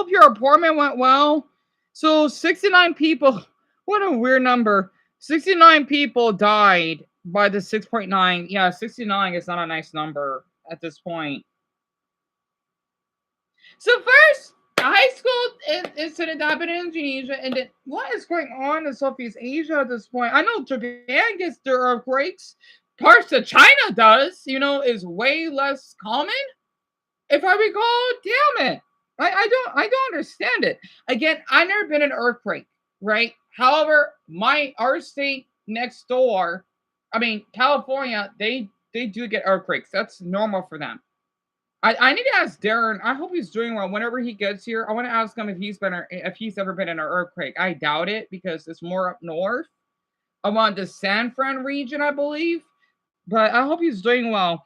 your appointment went well. So 69 people. What a weird number. 69 people died by the 6.9. Yeah, 69 is not a nice number at this point. So first, a high school incident happened in Indonesia, and then what is going on in Southeast Asia at this point? I know Japan gets their earthquakes. Parts of China does, is way less common. If I recall, damn it. I don't understand it. Again, I've never been in an earthquake, right? However, our state next door, California, they do get earthquakes. That's normal for them. I need to ask Darren. I hope he's doing well. Whenever he gets here, I want to ask him if he's ever been in an earthquake. I doubt it because it's more up north, around the San Fran region, I believe. But I hope he's doing well.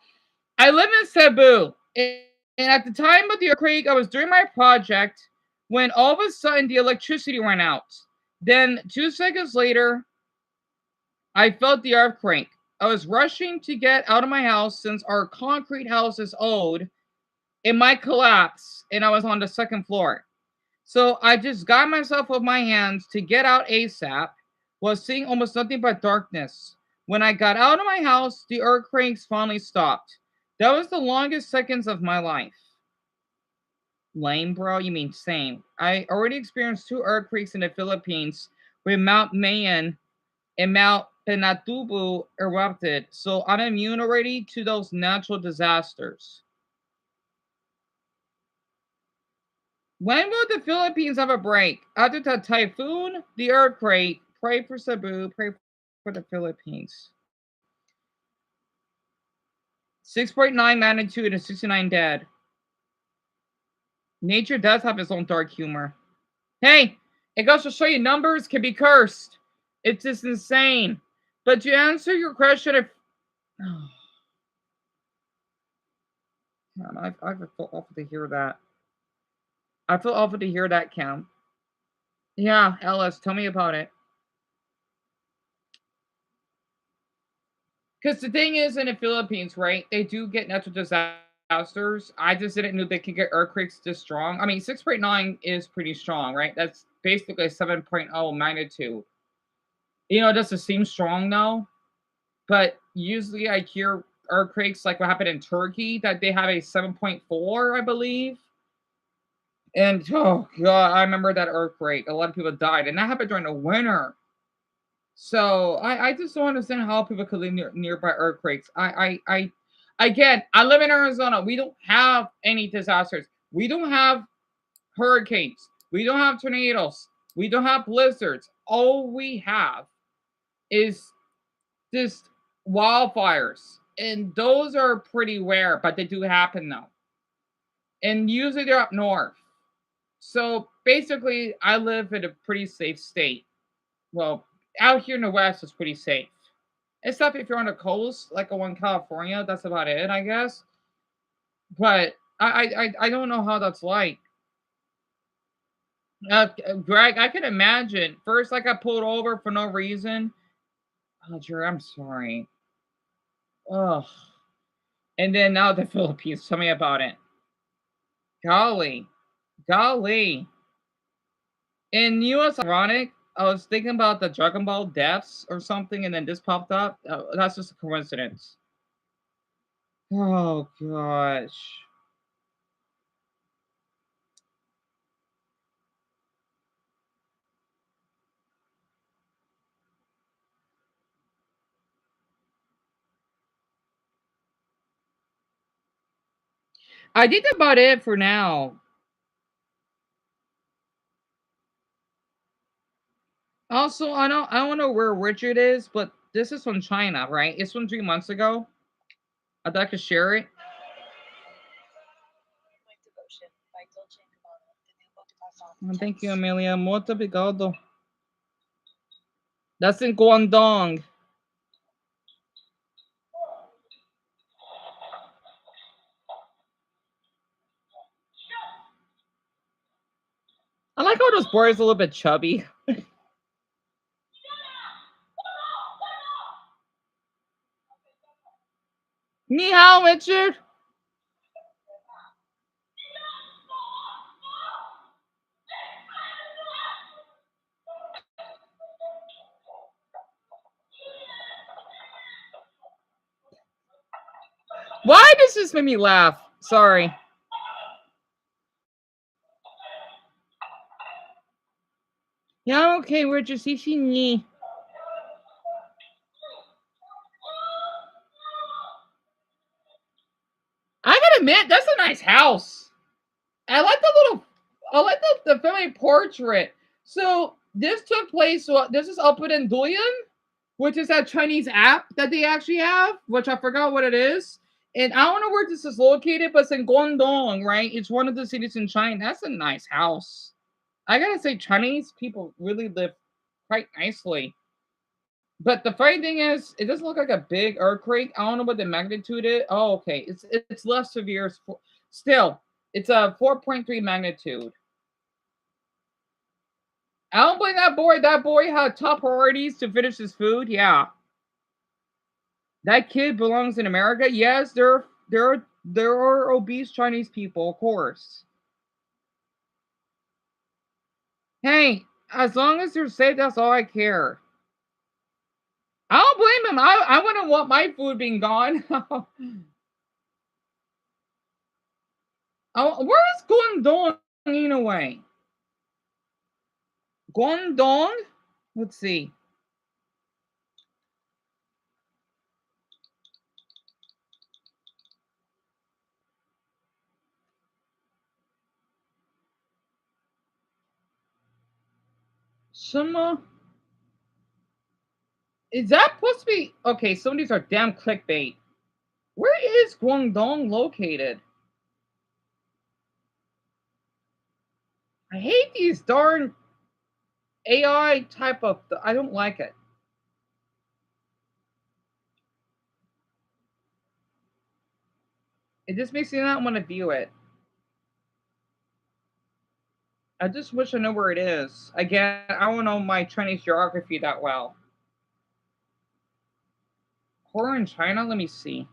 I live in Cebu, and at the time of the earthquake, I was doing my project when all of a sudden the electricity went out. Then 2 seconds later, I felt the earthquake. I was rushing to get out of my house since our concrete house is old. It might collapse, and I was on the second floor. So I just got myself with my hands to get out ASAP, was seeing almost nothing but darkness. When I got out of my house, the earthquakes finally stopped. That was the longest seconds of my life. Lame, bro? You mean same. I already experienced 2 earthquakes in the Philippines with Mount Mayon and Mount Pinatubo erupted, so I'm immune already to those natural disasters. When will the Philippines have a break? After the typhoon, the earthquake, pray for Cebu, pray for the Philippines. 6.9 magnitude and 69 dead. Nature does have its own dark humor. Hey, it goes to show you numbers can be cursed. It's just insane. But to answer your question, if I feel awful to hear that. I feel awful to hear that, Cam. Yeah, Ellis, tell me about it. Because the thing is, in the Philippines, right, they do get natural disasters. I just didn't know they could get earthquakes this strong. 6.9 is pretty strong, right? That's basically a 7.0 magnitude. It doesn't seem strong now, but usually I hear earthquakes like what happened in Turkey, that they have a 7.4, I believe. And oh god, I remember that earthquake. A lot of people died, and that happened during the winter. So I just don't understand how people could live nearby earthquakes. Again, I live in Arizona. We don't have any disasters. We don't have hurricanes. We don't have tornadoes. We don't have blizzards. All we have is just wildfires. And those are pretty rare, but they do happen though. And usually they're up north. So basically, I live in a pretty safe state. Well, out here in the west is pretty safe. Except if you're on the coast, like in California, that's about it, I guess. But I don't know how that's like. Greg, I can imagine. First, like I pulled over for no reason. Oh, Jerry, I'm sorry. Ugh. And then now the Philippines. Tell me about it. Golly. Golly. And you know what's ironic? I was thinking about the Dragon Ball deaths or something, and then this popped up. That's just a coincidence. Oh, gosh. I think about it for now. Also, I don't know where Richard is, but this is from China, right? It's from 3 months ago. I'd like to share it. Thank you, Amelia. Muito obrigado. That's in Guangdong. I like how this boy is a little bit chubby. Ni hao, Richard. Why does this make me laugh? Sorry. Yeah, okay, we're just me. I gotta admit, that's a nice house. I like the family portrait. So this took place. So this is open in Douyin, which is that Chinese app that they actually have, which I forgot what it is. And I don't know where this is located, but it's in Guangdong, right? It's one of the cities in China. That's a nice house. I gotta say, Chinese people really live quite nicely. But the funny thing is, it doesn't look like a big earthquake. I don't know what the magnitude is. Oh, okay. It's less severe. Still, it's a 4.3 magnitude. I don't blame that boy. That boy had top priorities to finish his food. Yeah. That kid belongs in America. Yes, there are obese Chinese people, of course. Hey, as long as they're safe, that's all I care. I don't blame him. I wouldn't want my food being gone. Where is Guangdong anyway? Guangdong? Let's see. Some is that supposed to be okay? Some of these are damn clickbait. Where is Guangdong located? I hate these darn AI type of. I don't like it. It just makes me not want to view it. I just wish I know where it is. Again, I don't know my Chinese geography that well. Horror in China? Let me see.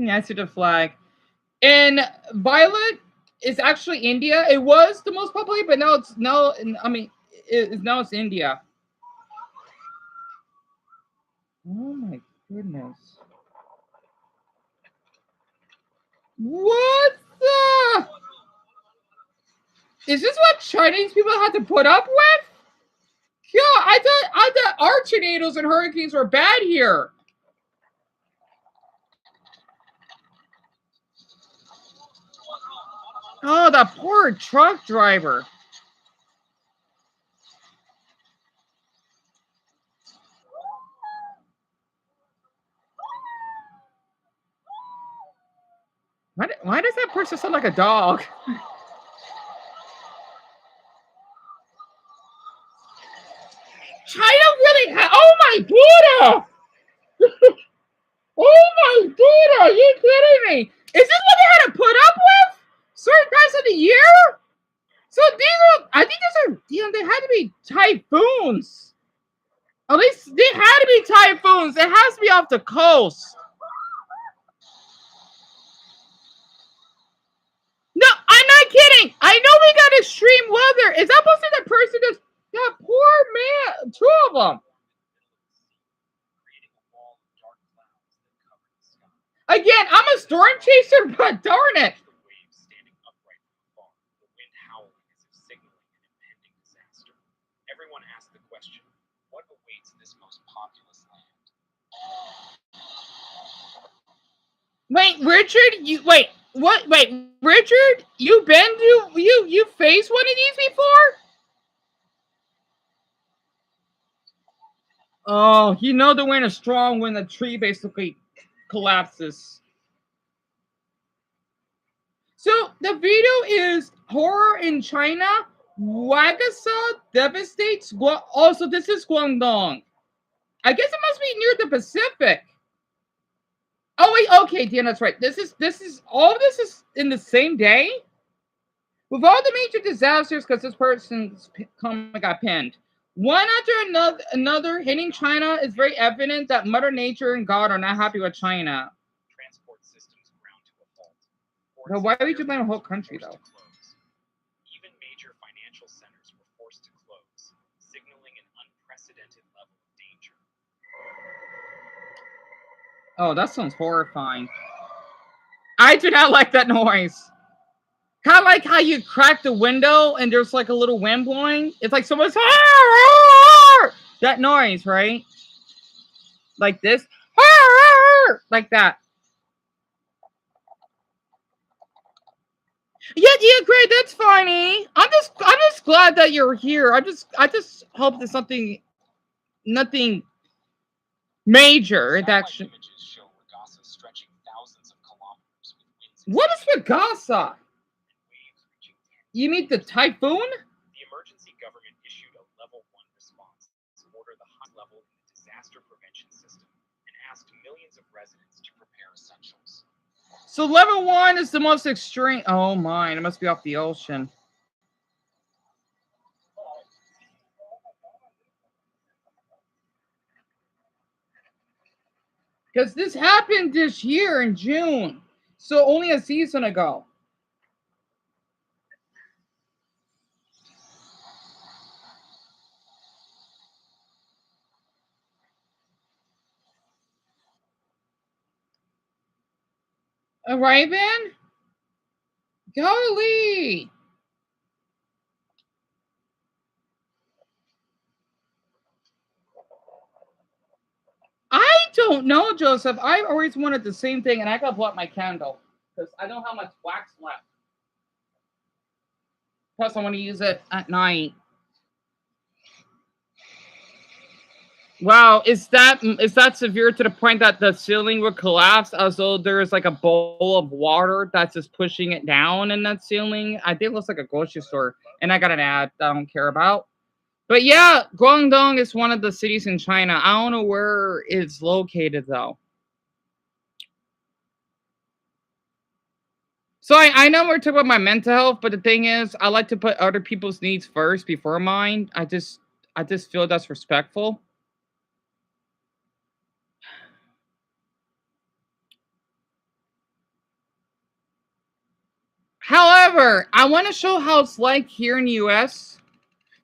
I see the flag. And Violet is actually India. It was the most popular, but now it's now. I mean, now it's India. Oh my goodness! What the? Is this what Chinese people have to put up with? Yeah, I thought our tornadoes and hurricanes were bad here. Oh, that poor truck driver. Why does that person sound like a dog? China really oh my Buddha! Oh my Buddha! Are you kidding me? Is this what they had to put up with? Certain times of the year? So these are, I think these are, you know, they had to be typhoons. At least they had to be typhoons. It has to be off the coast. No, I'm not kidding. I know we got extreme weather. Is that supposed to be the person that's that poor man? Two of them. Again, I'm a storm chaser, but darn it. Everyone asked the question, what awaits this most populous land? Wait, Richard, wait, Richard, you faced one of these before? Oh, you know the wind is strong when the tree basically collapses. So the video is horror in China. Wagasa devastates. Also, this is Guangdong. I guess it must be near the Pacific. Oh wait, okay, Dan, that's right. This is all of this is in the same day. With all the major disasters, because this person's comment got pinned, one after another hitting China, is very evident that Mother Nature and God are not happy with China. Transport systems ground to a halt. But why would you blame a whole country though? Even major financial centers were forced to close, signaling an unprecedented level of danger. Oh, that sounds horrifying. I do not like that noise. Kind of like how you crack the window and there's like a little wind blowing. It's like someone's that noise, right? Like this, like that. Yeah, great. That's funny. I'm just glad that you're here. I just hope there's nothing major. That should. What is Pegasa? You mean the typhoon? The emergency government issued a level 1 response to order the high level in the disaster prevention system and asked millions of residents to prepare essentials. So level 1 is the most extreme. Oh my, it must be off the ocean. Because this happened this year in June. So only a season ago. Arriving? Golly! I don't know, Joseph. I always wanted the same thing, and I gotta blow up my candle because I don't have much wax left. Plus, I want to use it at night. Wow, is that severe to the point that the ceiling would collapse as though there's like a bowl of water that's just pushing it down in that ceiling? I think it looks like a grocery store, and I got an ad that I don't care about. But yeah, Guangdong is one of the cities in China. I don't know where it's located though. So I know we're talking about my mental health, but the thing is, I like to put other people's needs first before mine. I just feel that's respectful. However, I want to show how it's like here in the US.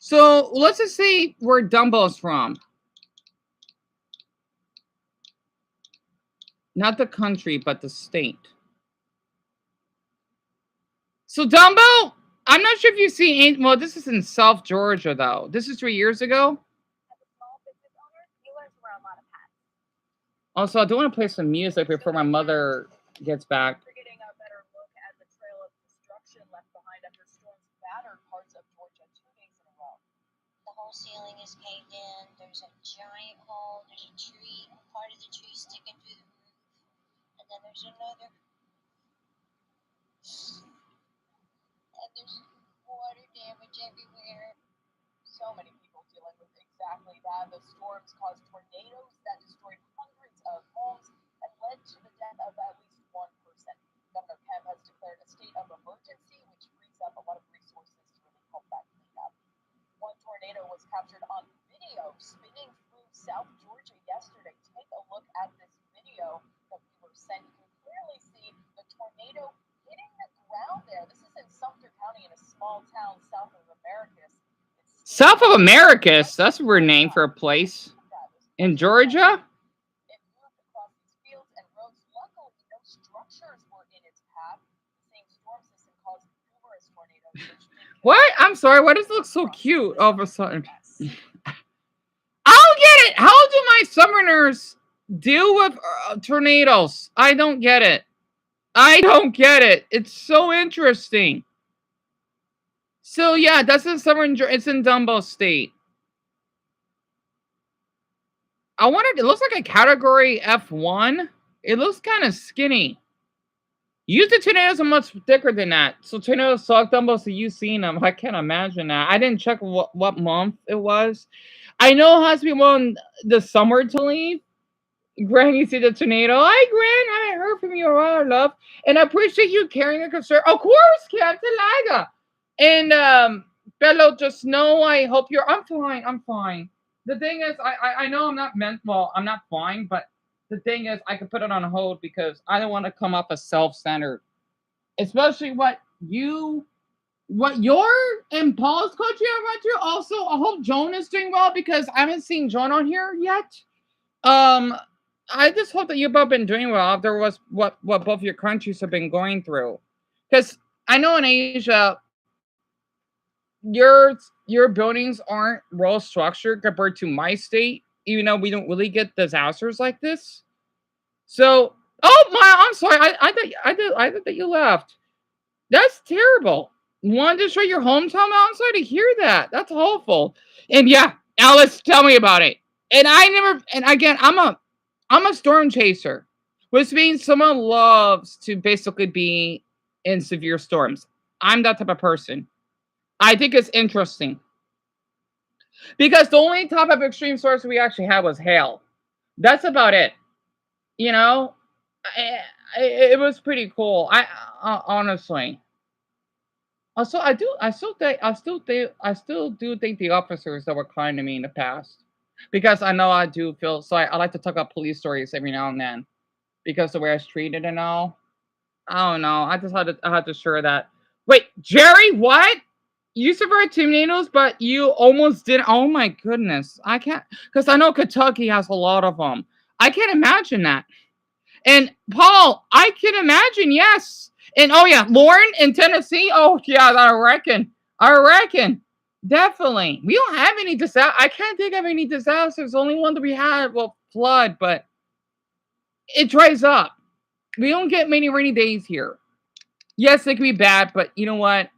So let's just say where Dumbo's from. Not the country, but the state. So Dumbo, I'm not sure if you've seen, well, this is in South Georgia, though. This is 3 years ago. Also, I do want to play some music before my mother gets back. We're getting a better look at the trail of destruction left behind after storms battered parts of Georgia 2 days in a row. The whole ceiling is caved in. There's a giant hole. There's a tree, part of the tree sticking through the roof. And then there's another. And there's water damage everywhere. So many people dealing with exactly that. The storms caused tornadoes that destroyed hundreds of homes and led to the death of at least one person. Governor Kemp has declared a state of emergency, which frees up a lot of resources to really help that cleanup. One tornado was captured on video spinning through South Georgia yesterday. Take a look at this video that we were sent. You can clearly see the tornado hitting the ground there. This is in Sumter County in a small town south of Americus. South of Americus. That's a weird name for a place. In Georgia? It moved across these fields and roads. Luckily, no structures were in its path. The same storm system caused numerous tornadoes. What? I'm sorry. Why does it look so cute all of a sudden? I don't get it. How do my Southerners deal with tornadoes? I don't get it. I don't get it. It's so interesting. So yeah, that's in Southern. It's in Dumbo State. I wanted. It looks like a category F1. It looks kind of skinny. Usually tornadoes are much thicker than that. So tornadoes suck, Dumbo. So you've seen them. I can't imagine that. I didn't check what month it was. I know it has to be one the summer to leave. Gran, you see the tornado. Hi, Gran. I haven't heard from you in a while, love. And I appreciate you carrying a concern. Of course, Captain Laga. And Bello, just know I hope you're. I'm fine. I'm fine. The thing is, I know I'm not meant. Well, I'm not fine, but the thing is, I could put it on hold because I don't want to come off as self-centered, especially what your and Paul's country I went to. Also, I hope Joan is doing well because I haven't seen Joan on here yet. I just hope that you've both been doing well after what both your countries have been going through. Because I know in Asia, your buildings aren't well structured compared to my state, even though we don't really get disasters like this. So, oh my, I'm sorry. I thought that you left. That's terrible. Want to show your hometown? I'm sorry to hear that. That's awful. And yeah, Alice, tell me about it. And I never. And again, I'm a storm chaser, which means someone loves to basically be in severe storms. I'm that type of person. I think it's interesting because the only type of extreme storms we actually had was hail. That's about it. You know, it was pretty cool. Honestly. Also, I still do think the officers that were kind to me in the past, because I know I do feel so. I like to talk about police stories every now and then, because the way I was treated and all. I don't know. I had to share that. Wait, Jerry, what? You survived tornadoes, but you almost did. Oh my goodness, I can't because I know Kentucky has a lot of them. I can't imagine that. And Paul, I can imagine, yes. And oh yeah, Lauren in Tennessee. Oh yeah, I reckon. Definitely. We don't have any disaster. I can't think of any disasters. The only one that we had, well, flood, but it dries up. We don't get many rainy days here. Yes, it can be bad, but you know what?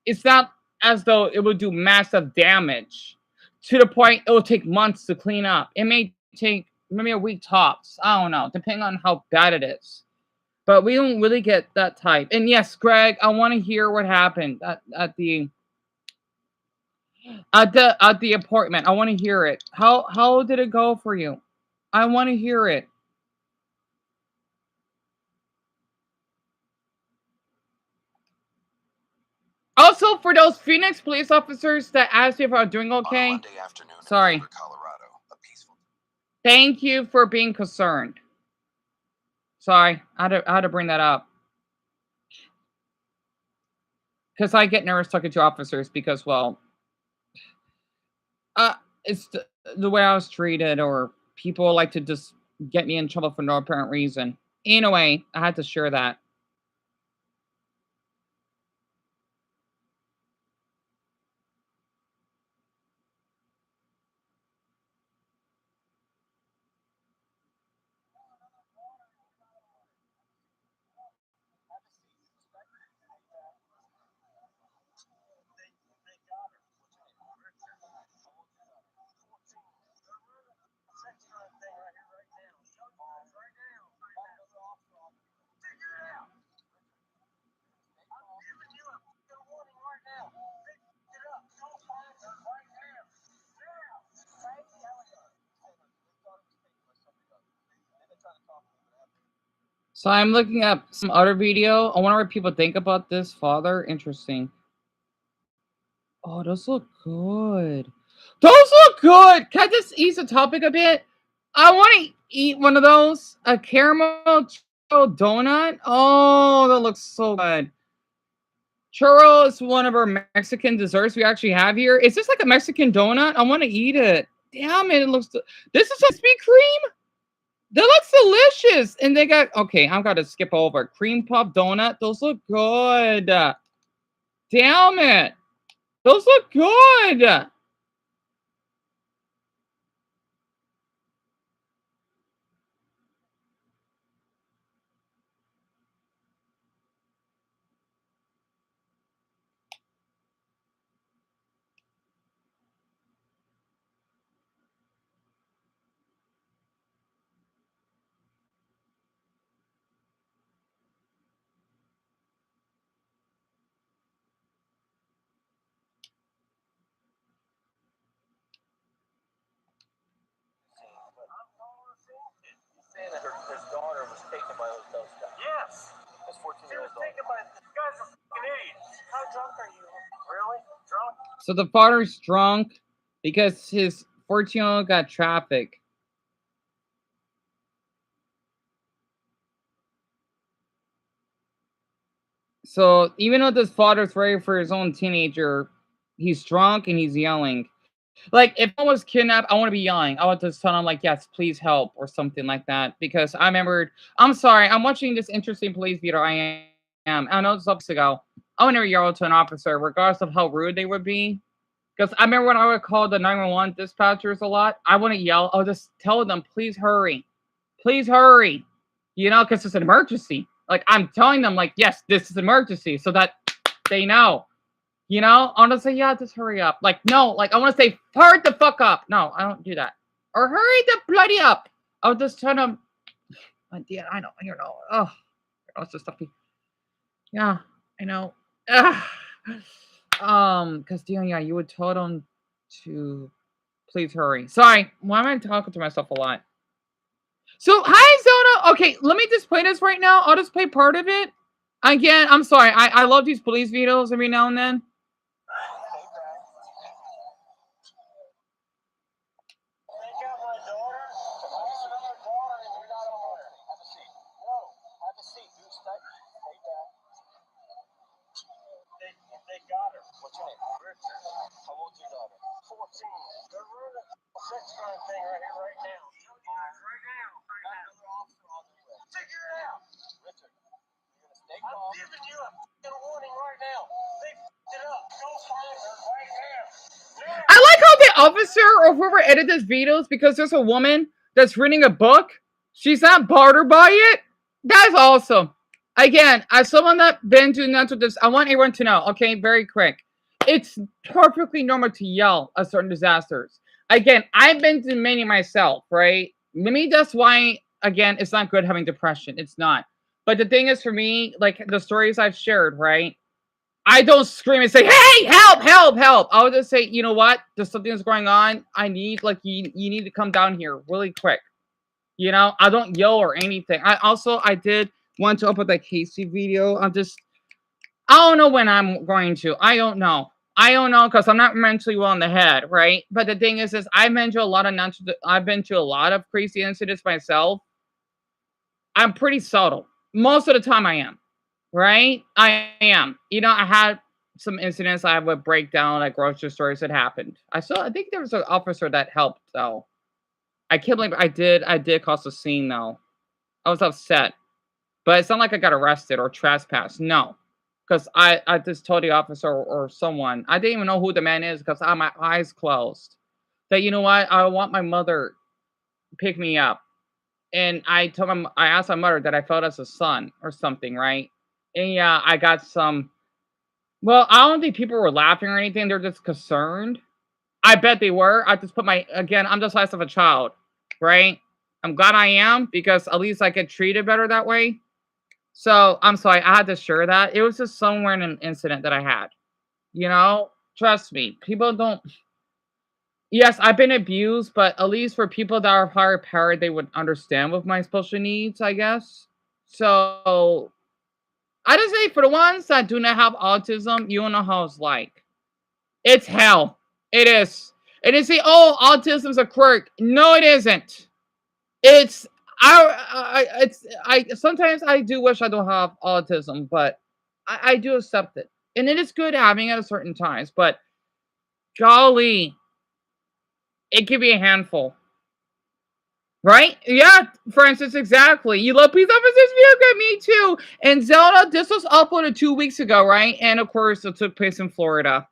It's not as though it would do massive damage to the point it will take months to clean up. It may take maybe a week tops. I don't know, depending on how bad it is. But we don't really get that type. And yes, Greg, I want to hear what happened at the apartment. I want to hear it. How did it go for you? I want to hear it. Also, for those Phoenix police officers that asked me if I was doing okay, sorry. Colorado, a peaceful. Thank you for being concerned. Sorry, I had to bring that up. Because I get nervous talking to officers because, well, it's the way I was treated, or people like to just get me in trouble for no apparent reason. Anyway, I had to share that. So I'm looking up some other video. I wonder what people think about this father. Interesting. Oh, those look good. Those look good. Can I just ease the topic a bit? I want to eat one of those. A caramel churro donut. Oh, that looks so good. Churro is one of our Mexican desserts we actually have here. Is this like a Mexican donut? I want to eat it. Damn it, it looks. This is a sweet cream. That looks delicious. And they got, okay, I've got to skip over. Cream puff donut. Those look good. Damn it. Those look good. Saying that his daughter was taken by those guys. Yes. His 14-year-old daughter. Taken by the guys are fucking idiots. How drunk are you? Really? Drunk? So the father's drunk because his 14-year-old got trafficked. So even though this father's ready for his own teenager, he's drunk and he's yelling. Like, if I was kidnapped, I want to be yelling. I would just tell him, like, yes, please help, or something like that. Because I remembered, I'm sorry, I'm watching this interesting police video. I am. I know this weeks ago. I would never yell to an officer, regardless of how rude they would be. Because I remember when I would call the 911 dispatchers a lot, I wouldn't yell. I'll just tell them, please hurry. Please hurry. You know, because it's an emergency. Like, I'm telling them, like, yes, this is an emergency, so that they know. You know, I want to say, yeah, just hurry up. Like, no, like, I want to say, hurry the fuck up. No, I don't do that. Or hurry the bloody up. I'll just tell them, yeah, I know, you know. Oh, it's just stuffy. Yeah, I know. Because, yeah, you would tell them to please hurry. Sorry, why am I talking to myself a lot? So, hi, Zona. Okay, let me just play this right now. I'll just play part of it. Again, I'm sorry. I love these police videos every now and then. They got her. What's your name? Richard. How old's your daughter? 14. They're running a sex crime thing right here, right now. Right now. Another officer on the way. Figure it out. Richard, you're going to stay calm. I'm giving you a warning right now. They f***ed it up. Go find her right now. I like how the officer or whoever edited this videos, because there's a woman that's reading a book. She's not bothered by it. That's awesome. Again, as someone that's been doing that with this, I want everyone to know, okay, very quick. It's perfectly normal to yell at certain disasters. Again, I've been to many myself, right? Maybe that's why, again, it's not good having depression. It's not. But the thing is, for me, like the stories I've shared, right? I don't scream and say, hey, help, help, help. I'll just say, you know what? There's something that's going on. I need, like, you need to come down here really quick. You know, I don't yell or anything. I did want to upload that Casey video. I don't know when I'm going to. I don't know because I'm not mentally well in the head, right? But the thing is I've been to a lot of crazy incidents myself. I'm pretty subtle. Most of the time I am, right? I am. You know, I had some incidents I would break down at grocery stores that happened. I think there was an officer that helped though. I can't believe I did cause a scene though. I was upset. But it's not like I got arrested or trespassed. No. Because I just told the officer or someone, I didn't even know who the man is because I had my eyes closed. That, you know what, I want my mother to pick me up. And I asked my mother that I felt as a son or something, right? And yeah, I got some, well, I don't think people were laughing or anything. They're just concerned. I bet they were. I'm just the size of a child, right? I'm glad I am because at least I get treated better that way. So I'm sorry, I had to share that. It was just somewhere in an incident that I had. You know, trust me, people don't. Yes, I've been abused, but at least for people that are higher powered, they would understand with my special needs, I guess. So I just say for the ones that do not have autism, you don't know how it's like. It's hell. It is. And they say, oh, autism's a quirk. No, it isn't. It's I sometimes I do wish I don't have autism, but I do accept it. And it is good having it at certain times, but golly, it can be a handful. Right? Yeah, Francis, exactly. You love Peace Officers video game, me too. And Zelda, this was uploaded 2 weeks ago, right? And of course, it took place in Florida.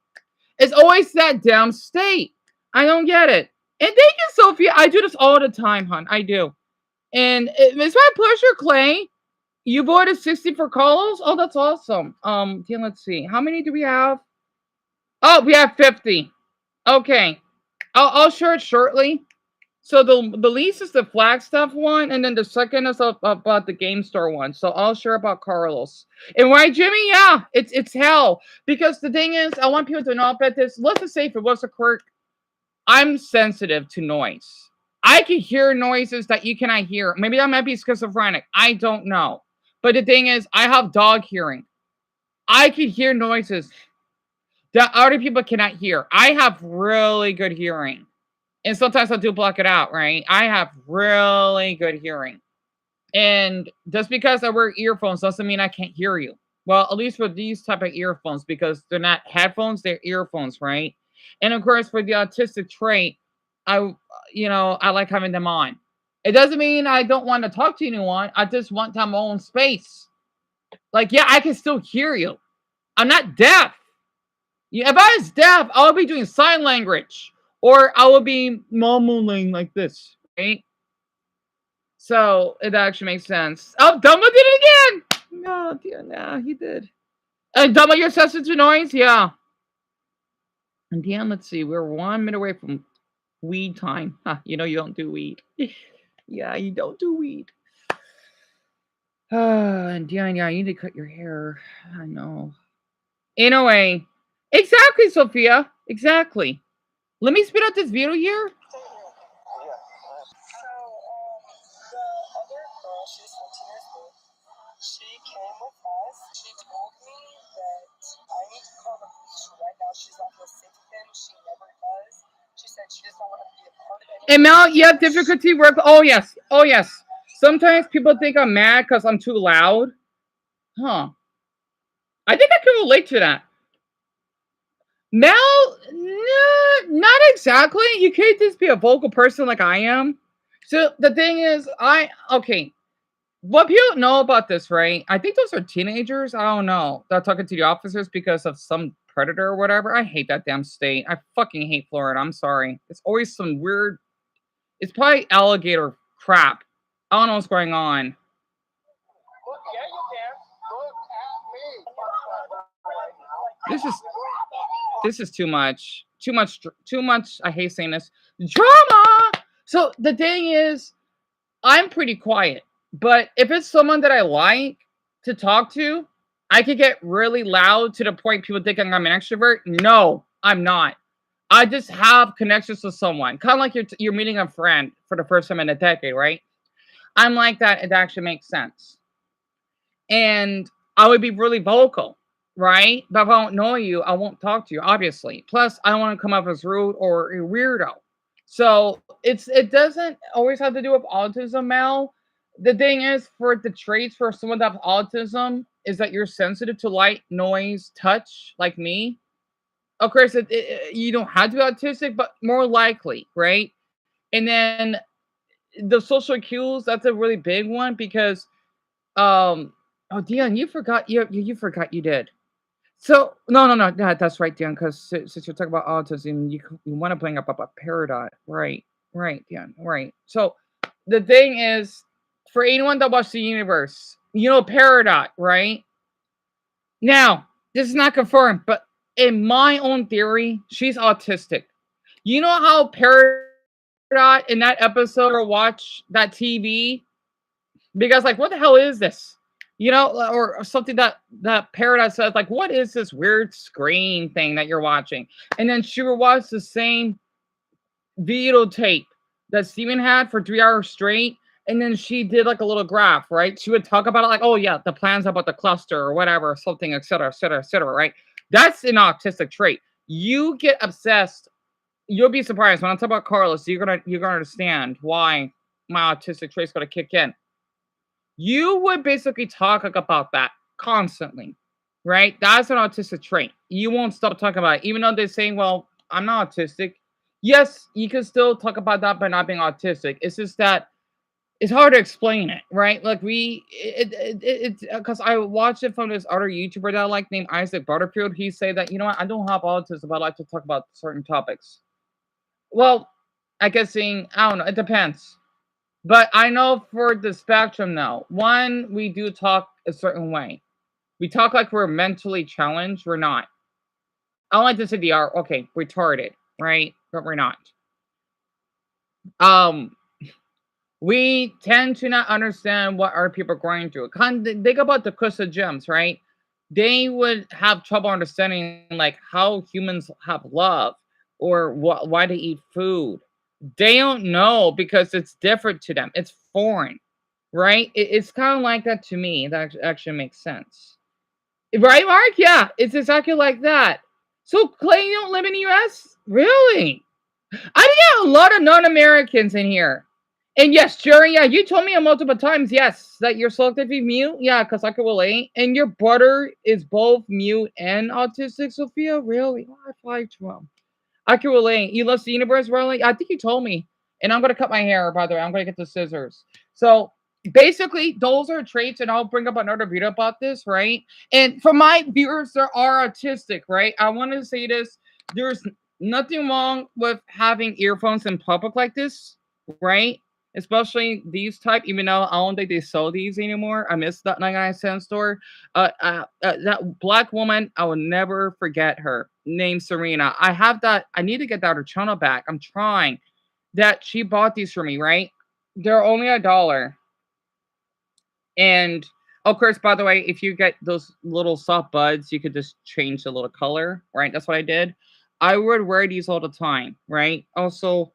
It's always that damn state. I don't get it. And thank you, Sophia. I do this all the time, hon. I do. And it's my pleasure, Clay. You voted 60 for Carlos? Oh, that's awesome. Yeah, let's see. How many do we have? Oh, we have 50. Okay. I'll share it shortly. So the least is the Flagstaff one, and then the second is about the Game Store one. So I'll share about Carlos. And why, Jimmy? Yeah, it's hell. Because the thing is, I want people to know about this. Let's just say if it was a quirk, I'm sensitive to noise. I can hear noises that you cannot hear. Maybe I might be schizophrenic. I don't know. But the thing is, I have dog hearing. I can hear noises that other people cannot hear. I have really good hearing. And sometimes I do block it out, right? I have really good hearing. And just because I wear earphones doesn't mean I can't hear you. Well, at least for these type of earphones, because they're not headphones, they're earphones, right? And of course, for the autistic trait, I like having them on. It doesn't mean I don't want to talk to anyone. I just want to have my own space. Like, yeah, I can still hear you. I'm not deaf. If I was deaf, I would be doing sign language. Or I would be mumbling like this, right? So it actually makes sense. Oh, Dumbo did it again! No, dear, no, he did. Dumbo, you're sensitive to noise? Yeah. And Dan, let's see, we're 1 minute away from weed time. Huh, you don't do weed. Yeah, you don't do weed. And Dan, yeah, you need to cut your hair. I know. Anyway, exactly, Sophia. Exactly. Let me spit out this video here. She came with us. She told me that I need to call the police right now. She's not going to sit with him. She never does. She said she doesn't want to be a part of it. And Mel, you have difficulty work. Oh yes. Oh yes. Sometimes people think I'm mad because I'm too loud. Huh. I think I can relate to that. Mel, not exactly. You can't just be a vocal person like I am. So the thing is, okay. What people know about this, right? I think those are teenagers. I don't know. They're talking to the officers because of some predator or whatever. I hate that damn state. I fucking hate Florida. I'm sorry. It's always some weird. It's probably alligator crap. I don't know what's going on. Look, yeah, you can. Look at me. This is too much. Too much. I hate saying this. Drama. So the thing is, I'm pretty quiet. But if it's someone that I like to talk to, I could get really loud to the point people think I'm an extrovert. No, I'm not. I just have connections with someone. Kind of like you're meeting a friend for the first time in a decade, right? I'm like that. It actually makes sense. And I would be really vocal, right? But if I don't know you, I won't talk to you, obviously. Plus, I don't want to come off as rude or a weirdo. So it doesn't always have to do with autism, Mel. The thing is, for the traits for someone that has autism is that you're sensitive to light, noise, touch, like me. Of course, you don't have to be autistic, but more likely, right? And then the social cues, that's a really big one because, oh, Dion, you forgot you forgot you did. So no, that's right, Dion. Because since you're talking about autism, you want to bring up a paradigm, right, Dion, right. So the thing is, for anyone that watched the universe, Peridot, right? Now, this is not confirmed, but in my own theory, she's autistic. You know how Peridot in that episode or watch that TV? Because like, what the hell is this? Or something that Peridot says, like, what is this weird screen thing that you're watching? And then she would watch the same videotape that Steven had for 3 hours straight. And then she did like a little graph, right? She would talk about it like, oh yeah, the plans about the cluster or whatever, something, etc., etc., etc., right? That's an autistic trait. You get obsessed. You'll be surprised when I talk about Carlos. You're gonna understand why my autistic trait's gonna kick in. You would basically talk about that constantly, right? That's an autistic trait. You won't stop talking about it, even though they're saying, "Well, I'm not autistic." Yes, you can still talk about that by not being autistic. It's just that it's hard to explain it, right? Like it's because I watched it from this other YouTuber that I like named Isaac Butterfield. He said that, you know what, I don't have autism, but I like to talk about certain topics. Well, I guess saying, I don't know, it depends. But I know for the spectrum now, one, we do talk a certain way. We talk like we're mentally challenged. We're not. I don't like to say the are okay, retarded, right? But we're not. Um, we tend to not understand what our people are going through. Think about the Crystal Gems, right? They would have trouble understanding like how humans have love or why they eat food. They don't know because it's different to them. It's foreign, right? It's kind of like that to me. That actually makes sense, right, Mark? Yeah, it's exactly like that. So Clay, you don't live in the U.S. Really? I think I have a lot of non-Americans in here. And yes, Jerry, yeah, you told me multiple times, yes, that you're selectively mute. Yeah, because I could relate. And your brother is both mute and autistic, Sophia? Really? Oh, I like him. I can relate. You love the universe, really? I think you told me. And I'm going to cut my hair, by the way. I'm going to get the scissors. So basically, those are traits, and I'll bring up another video about this, right? And for my viewers that are autistic, right? I want to say this. There's nothing wrong with having earphones in public like this, right? Especially these type, even though I don't think they sell these anymore. I miss that 99-cent store. That black woman, I will never forget her. Named Serena. I have that. I need to get that her channel back. I'm trying. That she bought these for me, right? They're only $1. And of course, by the way, if you get those little soft buds, you could just change the little color, right? That's what I did. I would wear these all the time, right? Also,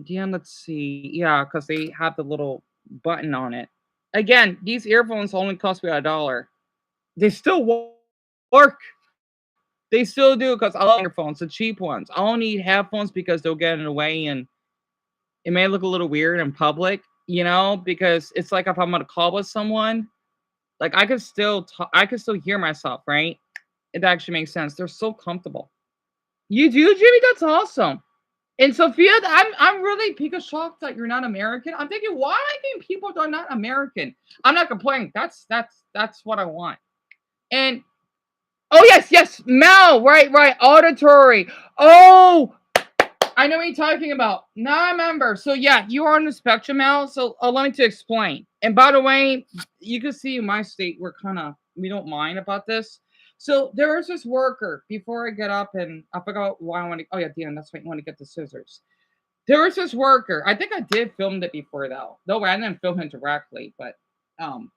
yeah, let's see. Yeah, because they have the little button on it. Again, these earphones only cost me $1. They still work. They still do because I love earphones, the cheap ones. I don't need headphones because they'll get in the way and it may look a little weird in public, because it's like if I'm on a call with someone, like I could still talk, I could still hear myself, right? It actually makes sense. They're so comfortable. You do, Jimmy? That's awesome. And Sophia, I'm really pika shocked that you're not American. I'm thinking, why am I thinking people are not American? I'm not complaining. That's what I want. And oh yes, Mel, right, auditory. Oh, I know what you're talking about. Now I remember. So yeah, you are on the spectrum, Mel. So allow me to explain. And by the way, you can see in my state we don't mind about this. So there was this worker before I get up, and I forgot why I want to. Oh yeah, Dan, that's right. You want to get the scissors. There was this worker. I think I did film it before though. No, I didn't film him directly, but um,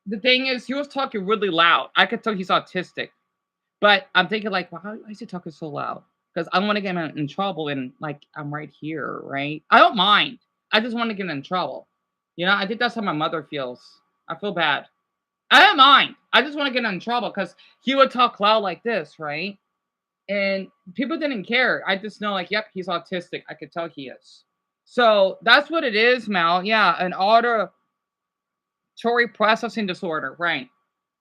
the thing is, he was talking really loud. I could tell he's autistic. But I'm thinking like, well, why is he talking so loud? Because I don't want to get him in trouble, and like I'm right here, right? I don't mind. I just want to get in trouble. I think that's how my mother feels. I feel bad. I don't mind. I just want to get in trouble because he would talk loud like this, right? And people didn't care. I just know, like, yep, he's autistic. I could tell he is. So that's what it is, Mel. Yeah, an auditory processing disorder, right?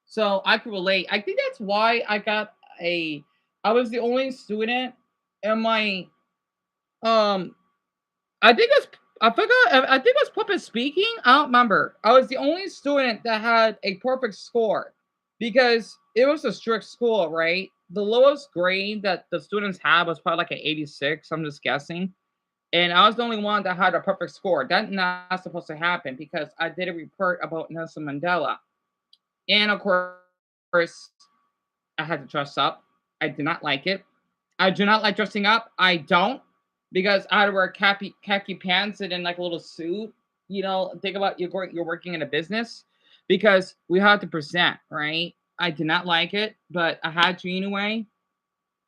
So I could relate. I think that's why I was the only student in my um I think it's I forgot I think it was public speaking. I don't remember. I was the only student that had a perfect score because it was a strict school, right? The lowest grade that the students had was probably like an 86, I'm just guessing. And I was the only one that had a perfect score. That's not supposed to happen because I did a report about Nelson Mandela. And of course, I had to dress up. I did not like it. I do not like dressing up. I don't because I had to wear khaki pants and then like a little suit. Think about you're working in a business because we had to present, right? I did not like it, but I had to anyway.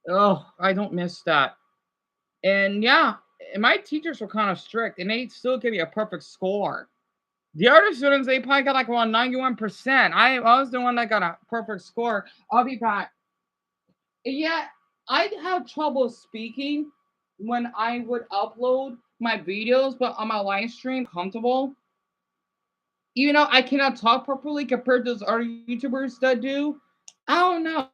Oh, I don't miss that. And yeah, and my teachers were kind of strict, and they still give me a perfect score. The other students, they probably got like around 91%. I was the one that got a perfect score. I'll be back. Yeah, I'd have trouble speaking when I would upload my videos, but on my live stream, comfortable. You know, I cannot talk properly compared to those other YouTubers that do. I don't know.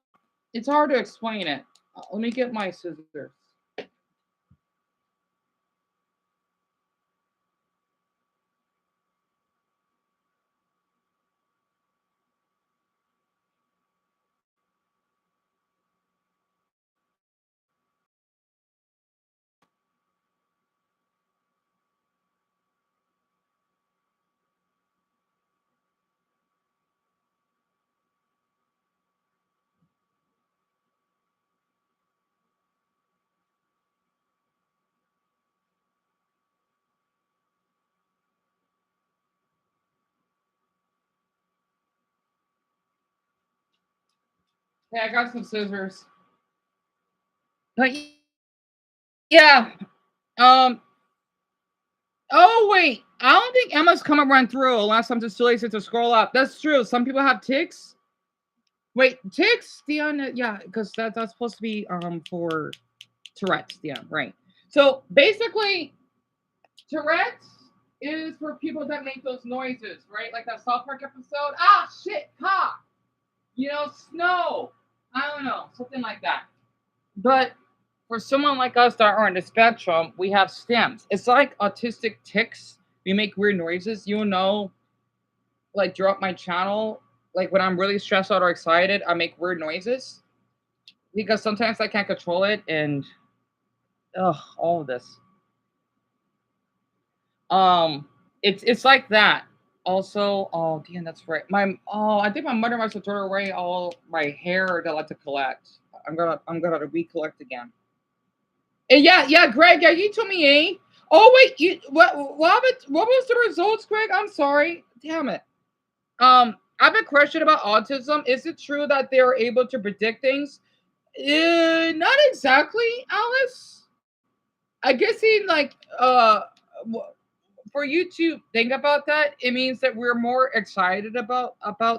It's hard to explain it. Let me get my scissors. Hey, I got some scissors. But yeah. Um. Oh wait, I don't think Emma's coming run through unless I'm just too lazy to scroll up. That's true. Some people have ticks. Wait, ticks? Dion, yeah, because that's supposed to be for Tourette's. Yeah, right. So basically, Tourette's is for people that make those noises, right? Like that South Park episode. Ah, shit, ha! You know, snow. I don't know, something like that. But for someone like us that are on the spectrum, we have stems. It's like autistic ticks. We make weird noises. You know, like throughout my channel, like when I'm really stressed out or excited, I make weird noises because sometimes I can't control it, and all of this. It's like that. Also, oh damn, that's right. I think my mother must have thrown away all my hair that I like to collect. I'm gonna recollect again. Yeah, Greg. Yeah, you told me, eh? Oh wait, what was the results, Greg? I'm sorry. Damn it. I have a question about autism. Is it true that they are able to predict things? Not exactly, Alice. I guess for you to think about that, it means that we're more excited about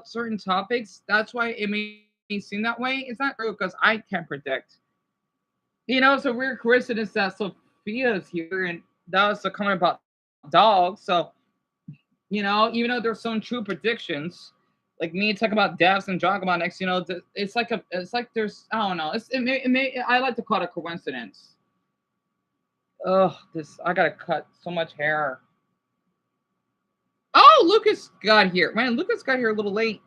certain topics. That's why it may seem that way. It's not true because I can't predict. You know, it's a weird coincidence that Sophia's here, and that was a comment about dogs. So, you know, even though there's some true predictions, like me talking about deaths and talking about next, you know, it's like there's, I don't know, I like to call it a coincidence. Oh, I gotta cut so much hair. Oh, Lucas got here. Man, Lucas got here a little late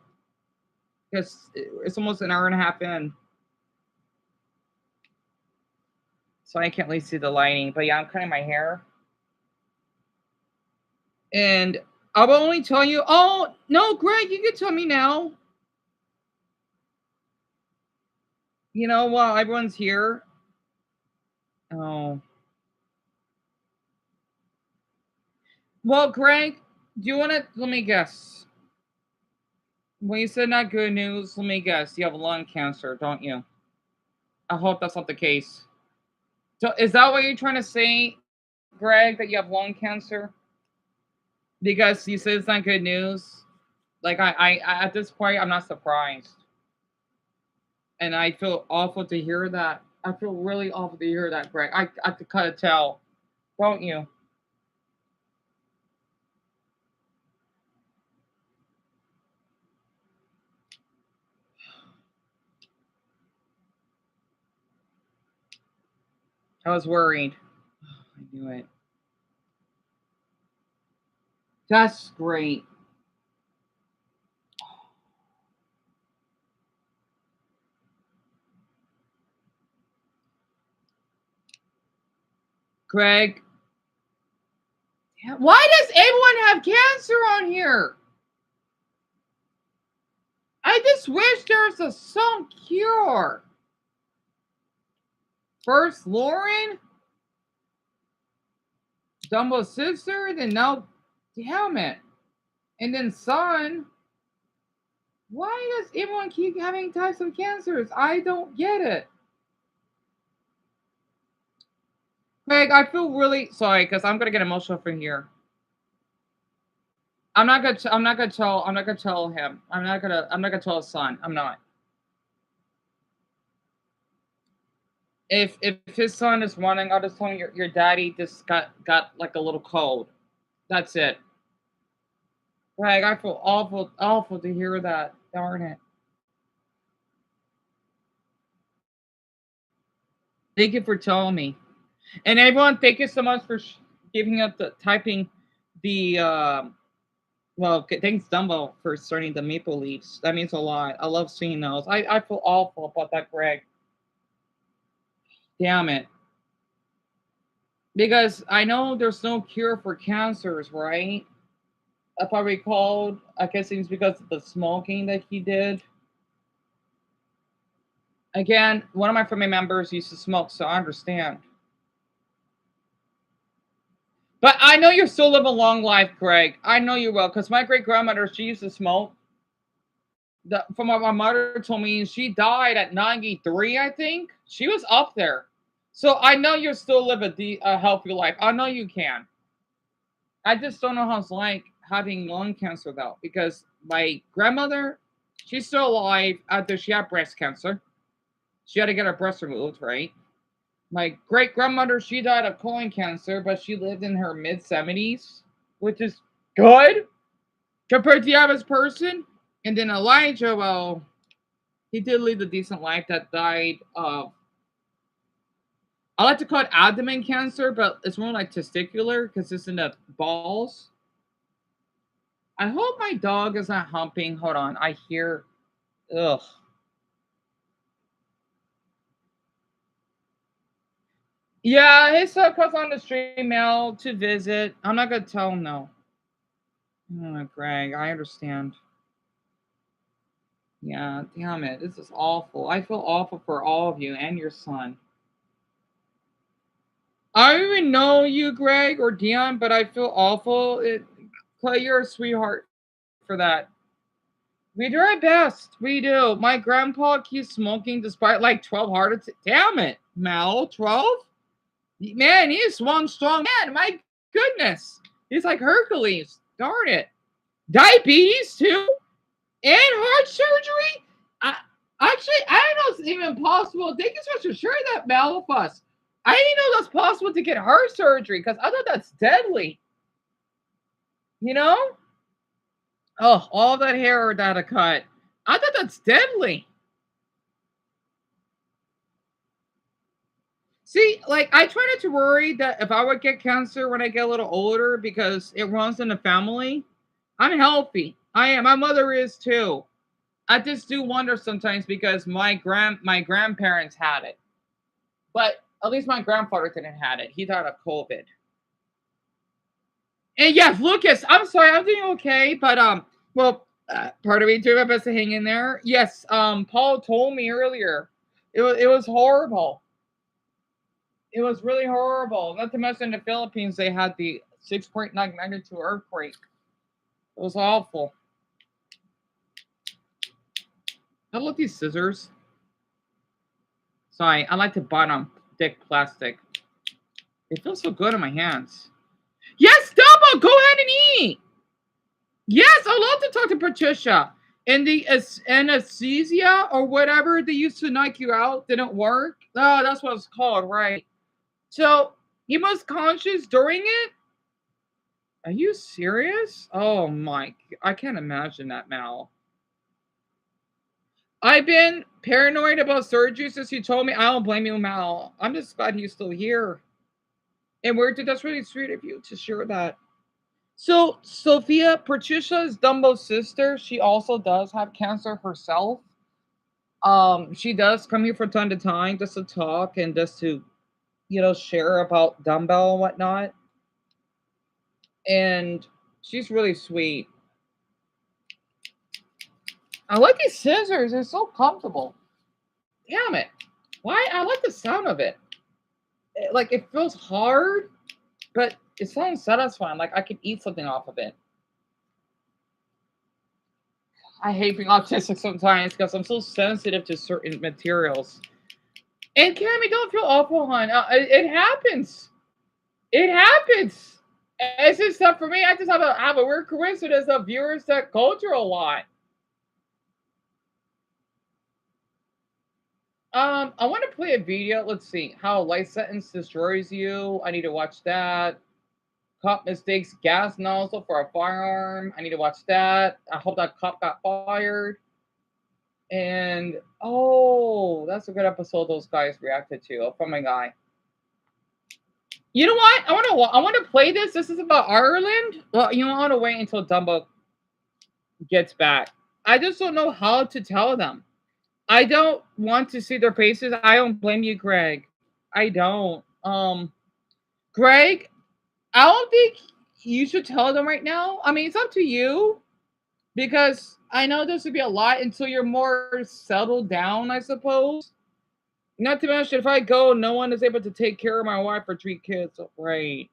because it's almost an hour and a half in. So I can't really see the lighting. But yeah, I'm cutting my hair. And I will only tell you, oh, no, Greg, you can tell me now. You know, while everyone's here. Oh. Well, Greg, do you want to, let me guess. When you said not good news, let me guess. You have lung cancer, don't you? I hope that's not the case. So is that what you're trying to say, Greg, that you have lung cancer? Because you said it's not good news. Like I at this point, I'm not surprised, and I feel awful to hear that. I feel really awful to hear that, Greg. I could kind of tell, don't you? I was worried. I knew it. That's great. Greg, why does everyone have cancer on here? I just wish there was some cure. First Lauren, Dumbo's sister, then now, damn it. And then son. Why does everyone keep having types of cancers? I don't get it. Greg, I feel really sorry because I'm going to get emotional from here. I'm not gonna tell him. I'm not gonna tell his son. I'm not. If his son is wanting, I'll just tell him your daddy just got like a little cold. That's it. Greg, I feel awful to hear that. Darn it. Thank you for telling me. And everyone, thank you so much for giving up the typing the well, thanks Dumbo for starting the maple leaves. That means a lot. I love seeing those. I feel awful about that, Greg. Damn it. Because I know there's no cure for cancers, right? If I recall, I guess it's because of the smoking that he did. Again, one of my family members used to smoke, so I understand. But I know you still live a long life, Greg. I know you will, because my great grandmother, she used to smoke. From what my mother told me, she died at 93, I think. She was up there. So I know you still live a healthy life. I know you can. I just don't know how it's like having lung cancer, though, because my grandmother, she's still alive after she had breast cancer. She had to get her breast removed, right? My great grandmother, she died of colon cancer, but she lived in her mid 70s, which is good compared to the average person. And then Elijah, well, he did lead a decent life that died of, I like to call it abdomen cancer, but it's more like testicular because it's in the balls. I hope my dog is not humping. Hold on. I hear, ugh. Yeah, his son comes on the stream now to visit. I'm not going to tell him no. Oh, Greg, I understand. Yeah, damn it. This is awful. I feel awful for all of you and your son. I don't even know you, Greg or Dion, but I feel awful. Clay, you're a sweetheart for that. We do our best. We do. My grandpa keeps smoking despite like 12 heart attacks. Damn it, Mal, 12? Man, he's one strong man. My goodness. He's like Hercules. Darn it. Diabetes, too? And heart surgery? Actually, I don't know if it's even possible. Thank you so much for sharing that, Mal, with us. I didn't know that's possible to get heart surgery because I thought that's deadly. You know? Oh, all that hair that I cut. I thought that's deadly. See, like, I try not to worry that if I would get cancer when I get a little older because it runs in the family. I'm healthy. I am. My mother is too. I just do wonder sometimes because my grandparents had it. But at least my grandfather didn't have it. He died of COVID. And yes, Lucas, I'm sorry, I'm doing okay, but well, part of me doing my best to hang in there. Yes, Paul told me earlier, it was horrible. It was really horrible. Not to mention in the Philippines, they had the 6.9 magnitude earthquake. It was awful. I love these scissors. Sorry, I like to bottom thick plastic. It feels so good in my hands. Yes, Double, go ahead and eat. Yes, I'd love to talk to Patricia. And the anesthesia or whatever they used to knock you out didn't work. Oh, that's what it's called, right? So he was conscious during it? Are you serious? Oh my, I can't imagine that, Mal. I've been paranoid about surgery since you told me. I don't blame you, Mal. I'm just glad he's still here. And that's really sweet of you to share that. So, Sophia, Patricia is Dumbo's sister. She also does have cancer herself. She does come here from time to time just to talk and just to, share about Dumbo and whatnot. And she's really sweet. I like these scissors. They're so comfortable. Damn it. Why? I like the sound of it. It feels hard, but it sounds satisfying. Like I could eat something off of it. I hate being autistic sometimes because I'm so sensitive to certain materials. And Cammy, don't feel awful, hon. It happens. It happens. It's just stuff for me. I just have a weird coincidence of viewers that culture a lot. I want to play a video. Let's see how a life sentence destroys you. I need to watch that. Cop mistakes gas nozzle for a firearm. I need to watch that. I hope that cop got fired. And oh, that's a good episode those guys reacted to from my guy. You know what? I want to play this. This is about Ireland. Well, you know, I want to wait until Dumbo gets back. I just don't know how to tell them. I don't want to see their faces. I don't blame you, Greg. I don't. Greg, I don't think you should tell them right now. I mean, it's up to you because I know this would be a lot until you're more settled down, I suppose. Not to mention, if I go, no one is able to take care of my wife or 3 kids. Right.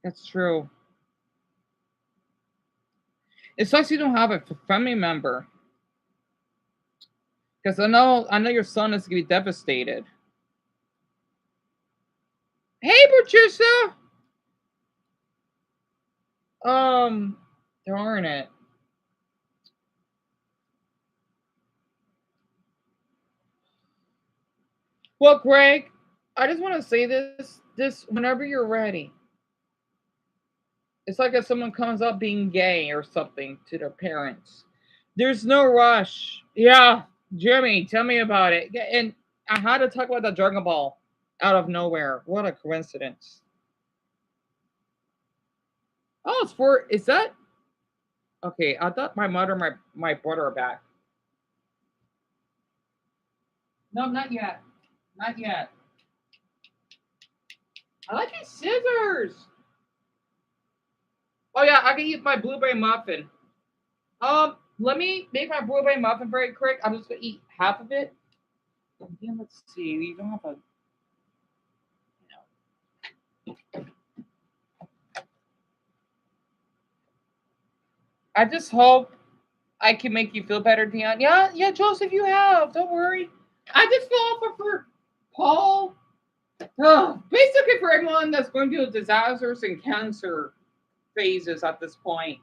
That's true. It sucks you don't have a family member. Because I know your son is gonna be devastated. Hey, Patricia. Darn it. Well, Greg, I just want to say this whenever you're ready. It's like if someone comes up being gay or something to their parents. There's no rush. Yeah, Jimmy, tell me about it. And I had to talk about the Dragon Ball out of nowhere. What a coincidence. Oh, it's for, is that? Okay, I thought my mother and my brother are back. No, not yet. Not yet. I like these scissors. Oh yeah, I can eat my blueberry muffin. Let me make my blueberry muffin very quick. I'm just gonna eat half of it. Again, let's see. We don't have a. I just hope I can make you feel better, Dion. Yeah, yeah, Joseph, you have. Don't worry. I just feel for Paul. Basically, for everyone that's going through disasters and cancer phases at this point.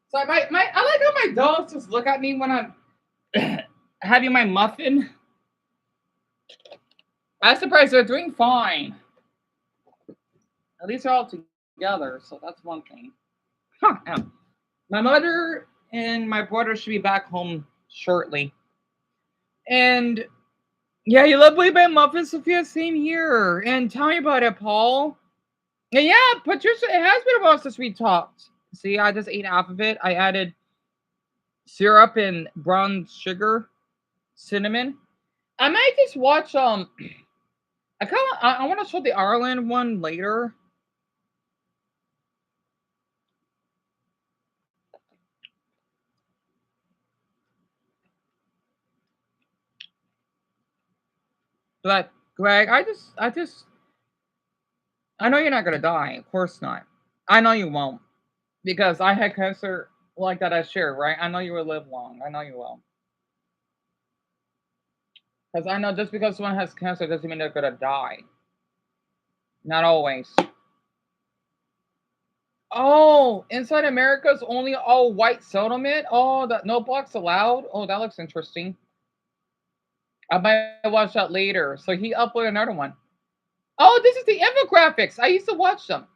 So I like how my dogs just look at me when I'm having my muffin. I'm surprised they're doing fine. At least they're all together, so that's one thing. Huh. Yeah. My mother and my brother should be back home shortly. And Yeah, you love Blueberry Muffin, Sophia? Same here. And tell me about it, Paul. And yeah, Patricia, it has been a while since we talked. See, I just ate half of it. I added syrup and brown sugar, cinnamon. I might just watch I want to show the Ireland one later. But Greg, I know you're not gonna die. Of course not. I know you won't because I had cancer like that. I shared, right? I know you will live long. I know you will. Because I know just because someone has cancer doesn't mean they're gonna die. Not always. Oh, inside America's only all white settlement. Oh, that no blacks allowed. Oh, that looks interesting. I might watch that later. So he uploaded another one. Oh, this is the infographics. I used to watch them.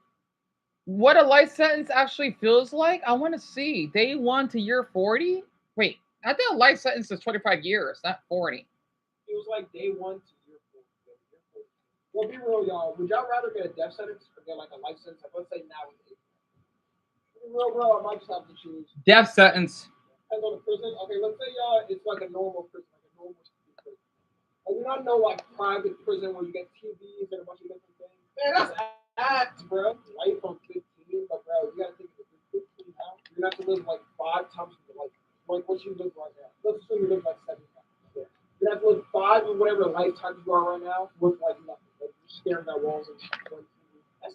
What a life sentence actually feels like. I want to see day 1 to year 40. Wait, I think a life sentence is 25 years, not 40. It was like day 1 to year 40. Well, be real, y'all. Would y'all rather get a death sentence or get like a life sentence? Like, let's say nowadays. Be real, bro. I might just have to choose. Death sentence. Depends on the prison. Okay, let's say it's like a normal prison, like a normal prison. Like, you not know like private prison where you get TVs and a bunch of different things. Man, that's act, bro. Life on 15, but bro, you gotta think of it. 15 now. You're gonna have to live like 5 times like what you live right now. Let's assume you live like 7 times. Yeah. You're gonna have to live 5 or whatever lifetimes you are right now with like nothing. Like you're staring at walls and shit. That's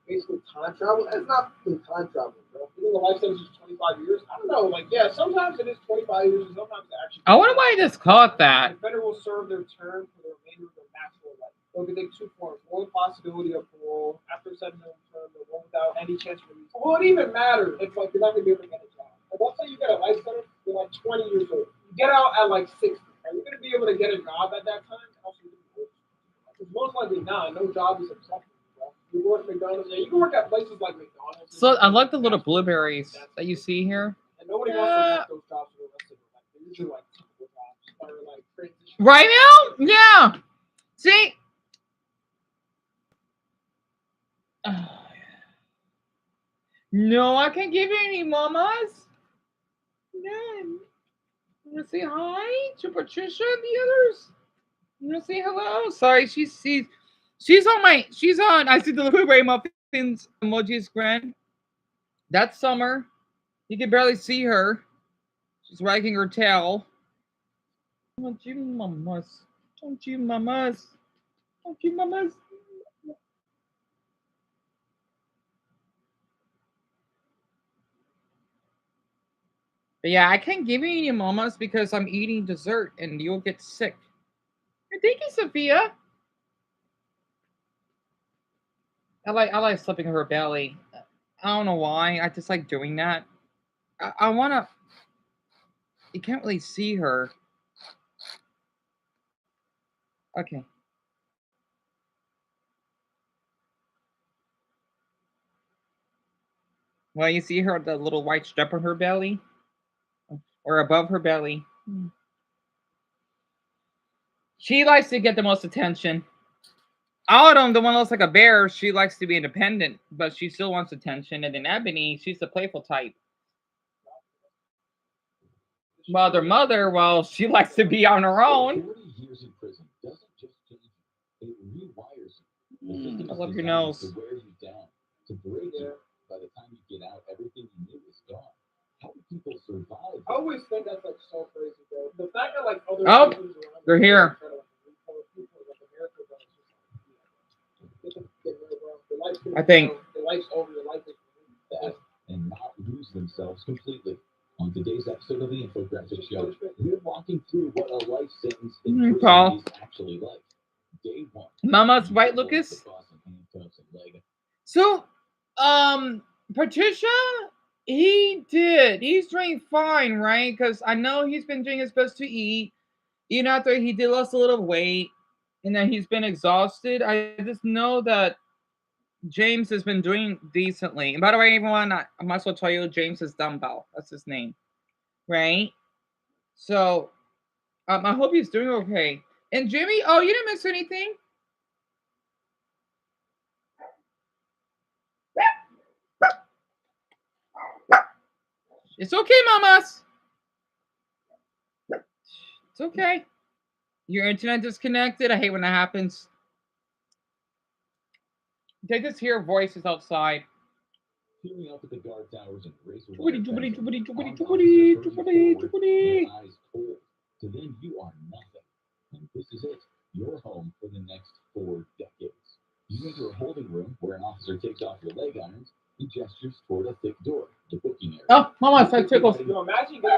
basically time travel. It's not really time travel, bro. You think the life sentence is 25 years? I don't know. Like, yeah, sometimes it is 25 years, and sometimes it actually. I wonder why I just caught that. The offender will serve their term for the remainder of their natural life. So they take 2 forms: one with possibility of parole after serving their term, the one without any chance of release. Well, it even matters if like you're not gonna be able to get a job. Like, let's say you get a life sentence, you're like 20 years old. You get out at like 60. Are you gonna be able to get a job at that time? And also, it's most likely not. No job is acceptable. You work at McDonald's. Yeah, you can work at places like McDonald's. So I like the little blueberries that you see here. And nobody wants to work those jobs for the rest of their life. They're usually like typical jobs or like transition. Right now? Yeah. See? No, I can't give you any mamas. None. You wanna say hi to Patricia and the others? You wanna say hello? Sorry, she's on I see the blueberry muffins emojis grand. That's Summer. You can barely see her. She's wagging her tail. Don't you mamas. Don't you mamas. Don't you mamas. But yeah, I can't give you any mamas because I'm eating dessert and you'll get sick. Thank you, Sophia. I like slipping her belly. I don't know why. I just like doing that. I wanna. You can't really see her. Okay. Well, you see her the little white strap on her belly, or above her belly. She likes to get the most attention. Autumn, the one that looks like a bear, she likes to be independent, but she still wants attention. And then Ebony, she's the playful type. While their mother, well, she likes to be on her own. 40 years in prison doesn't just change you, it rewires you. I love your nose. To wear you down, to break you. By the time you get out, everything you knew is gone. How do people survive? I always think that's like so crazy, bro. The fact that like other Oh, they're here. I think the life's over. The life is that and not lose themselves completely. On today's episode of the Infographics Show, we're walking through what a life sentence in prison is actually like. Day 1. Mama's right, Lucas. So, Patricia, he's doing fine, right? Because I know he's been doing his best to eat. Even after he did lost a little weight, and then he's been exhausted. I just know that James has been doing decently. And by the way, everyone, I might as well tell you James is Dumbbell. That's his name, right? So, I hope he's doing okay. And Jimmy, oh, you didn't miss anything. It's okay, mamas. It's okay. Your internet disconnected. I hate when that happens. They just hear voices outside. Peering up at the guard towers and razor Joobity, wire joobity, fencing, joobity, joobity, armed joobity, officers joobity, urge you forward, joobity. their eyes cold. To them, you are nothing. And this is it. Your home for the next 4 decades. You enter a holding room where an officer takes off your leg irons and gestures toward a thick door, the booking area. Oh, mama, it's like tickles. You know, imagine getting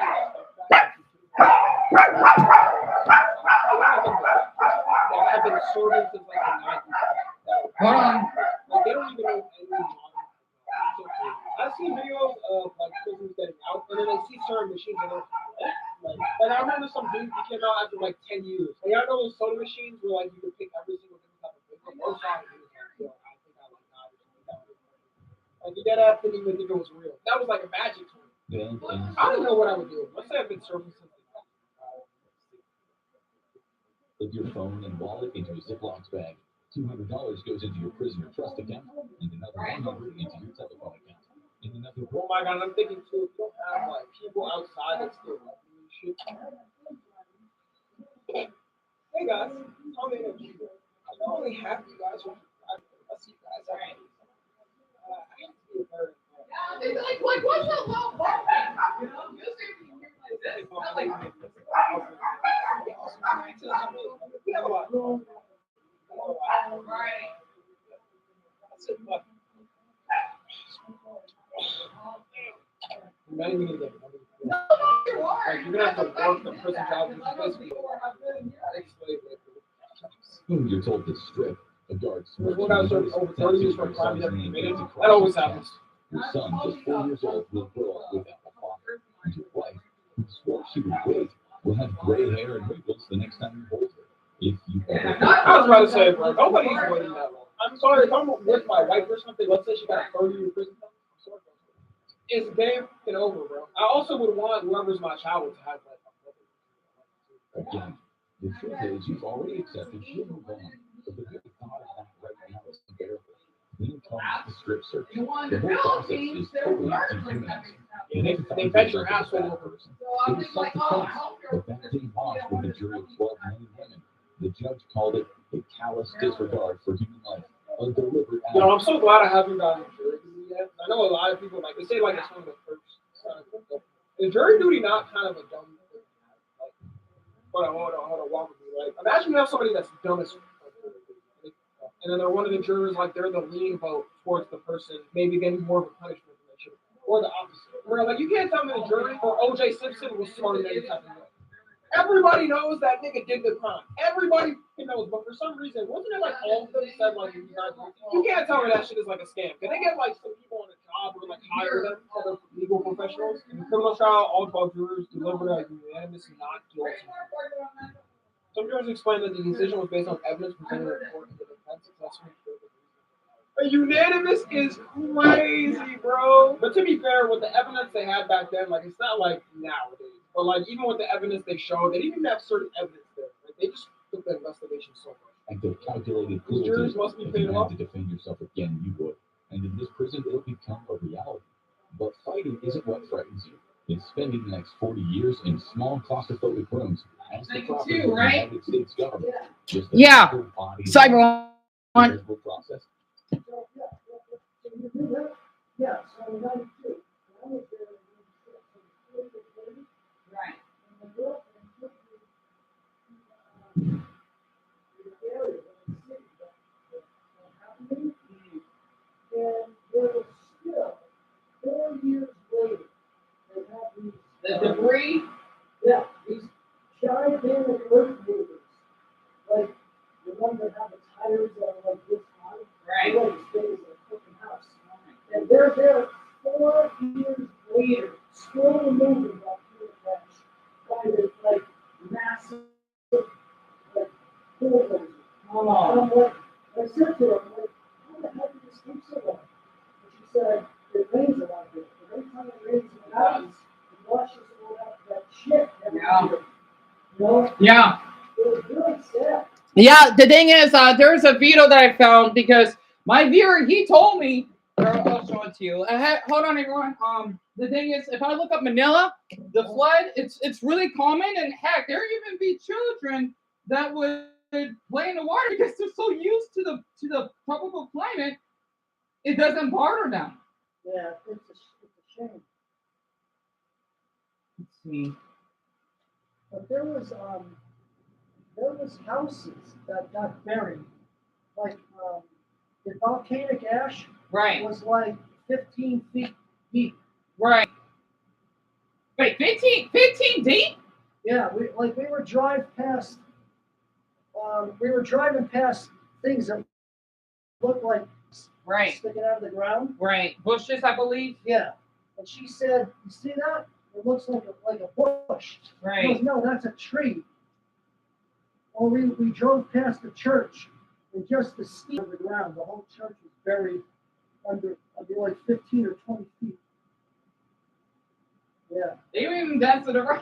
I've been serving since like the 90s. Hold on. Like, they don't even know any. I've seen videos of like prisoners getting out, and then they see certain machines, and they're like I remember some dude who came out after like 10 years. Like, I know those soda machines where like you could pick every single different type of thing. Like, those guys, he was like, yo, I think I like died or something like that. Like, you dead ass didn't even think it was real. That was like a magic to me. I don't know what I would do. Let's say I've been serving since like that. Put your phone and wallet into a Ziploc bag. $200 goes into your prisoner trust account, and another $100 into your telephone account. And another. Oh my god, I'm thinking too, if you don't have like people outside that still love you and shit. Hey guys, how many of you? I'm not only happy you guys are. I see you guys. I have to be a parent. They'd be like, what's that little ball? You know, you'll see if you hear like this. Not like We have a lot. right. That's it. What? You're not even gonna get money. Like, you're gonna have to work the prison job, which is basically slave labor. You're told to strip. A guard There's smirks one guy served over 30 years for a crime he never committed. That always happens. Your son, just 4 years old, will grow up without a father. And your wife, who swore she would wait, will have gray hair and wrinkles the next time you hold her. If you ever. I was about to say, bro, nobody's waiting that long. I'm sorry, if I'm with my wife or something, let's say she got a 30-year prison time, I'm sorry, it's game and over, bro. I also would want whoever's my child to have like a brother. Again, the truth is you've already accepted she'll move on, but the very thought of that right now is unbearable. Then comes the strip search. The whole process is totally dehumanizing. They bet your asshole over. It was self-defense, but that didn't wash with a jury of 12 men and women. The judge called it a callous disregard for human life, a deliberate act. You know, I'm so glad I haven't gotten jury duty yet. I know a lot of people like they say like it's one of the first. Is jury duty not kind of a dumb thing? Like, hold on, walk with me. Like, imagine you have somebody that's dumb as and then they're one of the jurors, like they're the lean vote towards the person, maybe getting more of a punishment than they should, or the opposite. Where like you can't tell me the jury or O.J. Simpson was smart in any type of way. Everybody knows that nigga did the crime. Everybody knows, but for some reason, wasn't it like all of them said like you can't tell me that shit is like a scam? Can they get like some people on a job or like hire them other legal professionals in the criminal trial? All 12 jurors delivered a unanimous not guilty. Some jurors explained that the decision was based on evidence presented in court and the defense successfully proved the reason. A unanimous is crazy, bro. But to be fair, with the evidence they had back then, like it's not like nowadays. But like even with the evidence they showed, they didn't even have certain evidence there. Like, they just took the investigation so much. And the calculated cruelty, jurors must be if paid you had off. to defend yourself again, you would. And in this prison, it'll become a reality. But fighting isn't what frightens you. It's spending the next 40 years in small claustrophobic rooms as the property of the United States government. Just a simple body Cyber one. process. Yeah, so 92. Right. And there was still 4 years later, they have these. The debris. Yeah, these gigantic earthmovers, like the ones that have the tires that are like this high. Right. They're like as big as a fucking house. And they're there 4 years later, still moving up to the bench by this like massive like bulldozer. And I'm like, I said to her, I'm like, how the hell did this take so long? And she said, it rains a lot here. But every time it rains in the mountains, it washes all that shit every year. You know? Yeah. It was really sad. Yeah, the thing is, there's a video that I found because my viewer, he told me, I'll show it to you. Hold on, everyone. The thing is, if I look up Manila, the flood, it's really common, and heck, there even be children that would play in the water because they're so used to the tropical climate, it doesn't bother them. Yeah, it's a shame. Let's see. But there was houses that got buried. Like the volcanic ash Right, was like 15 feet deep. right. Wait, 15 deep? Yeah, we were driving past things that looked like Right, sticking out of the ground. right. Bushes, I believe. Yeah, and she said, "You see that? It looks like a bush." Right. He goes, "No, that's a tree." Well, we drove past the church, and just the steep of the ground, the whole church was buried under like 15 or 20 feet. Yeah. They don't even dance it right.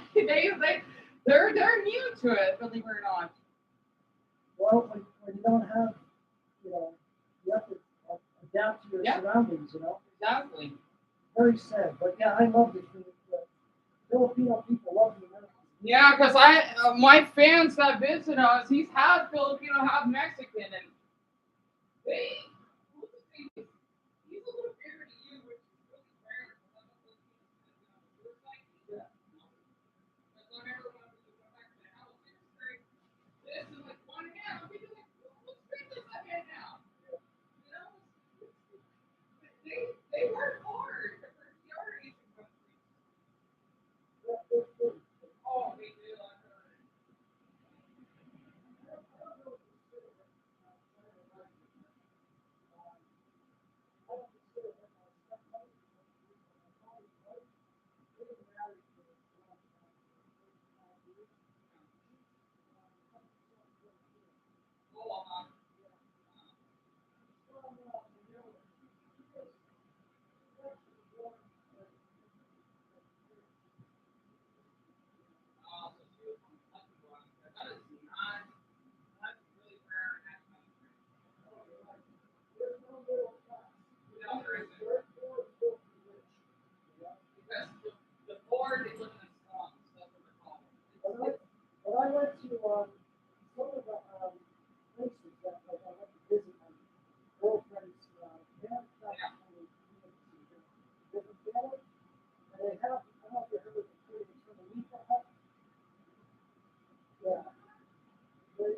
They're new to it, believe it or not. Well, when you don't have, you have to adapt to your surroundings, Exactly. Very sad, but yeah, I love the Filipino people love the Americans. Yeah, because my fans that visit us, he's half Filipino, half Mexican, and he's a little bigger than you, which is really rare. Yeah. But whenever we go back to the house, it's very, this is like one hand. I'm thinking like, what's big this hand now? You know, they work hard compared to the other Asian countries. Oh, they do. I heard. Oh, so she was from Kentucky. That is not. That's really rare in that country. No, there isn't. Because the poor, they live in the slums. That's what they're called. But I went to some of the places that I went to visit my girlfriend's parents. Yeah. Different family, and they have, I don't know if you heard of the place, it's from the Nika Hut. Yeah. They,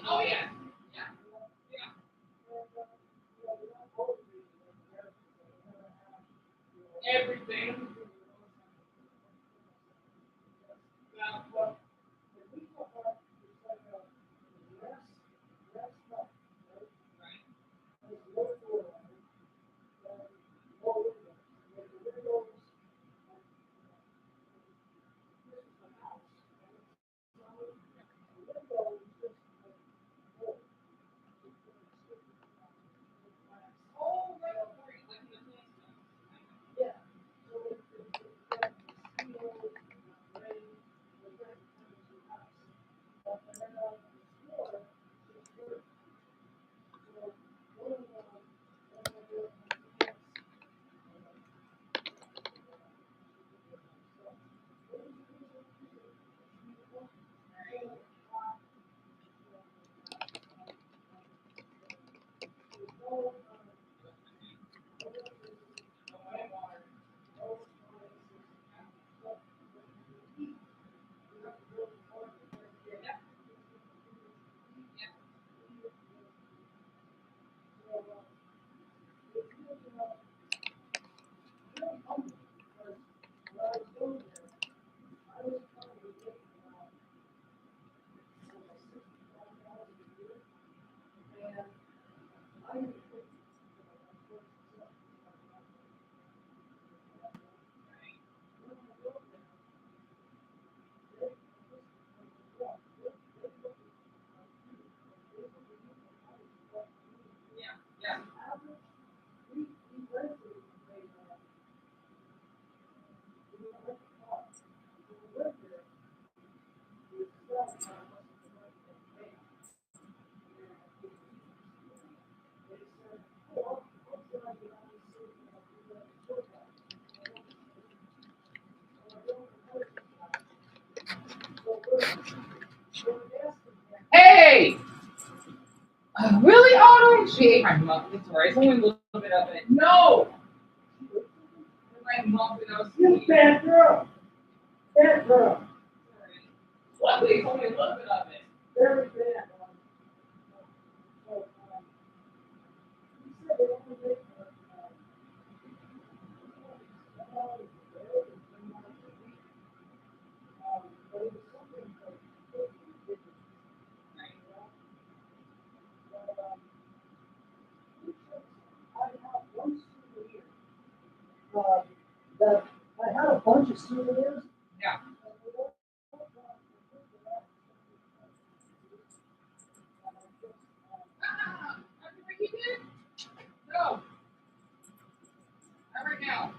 Oh yeah. Yeah. Yeah. Everything. Yeah. Oh, right. Like the actually ate my muffin. It's alright. It's only a little bit of it. No! My muffin. I was You bad girl. Bad girl. Luckily, it's only a little bit of it. Very bad. So, you said they only make but it was something like I have one souvenir. That I had a bunch of souvenirs. Yeah. What you did? No. Not right now.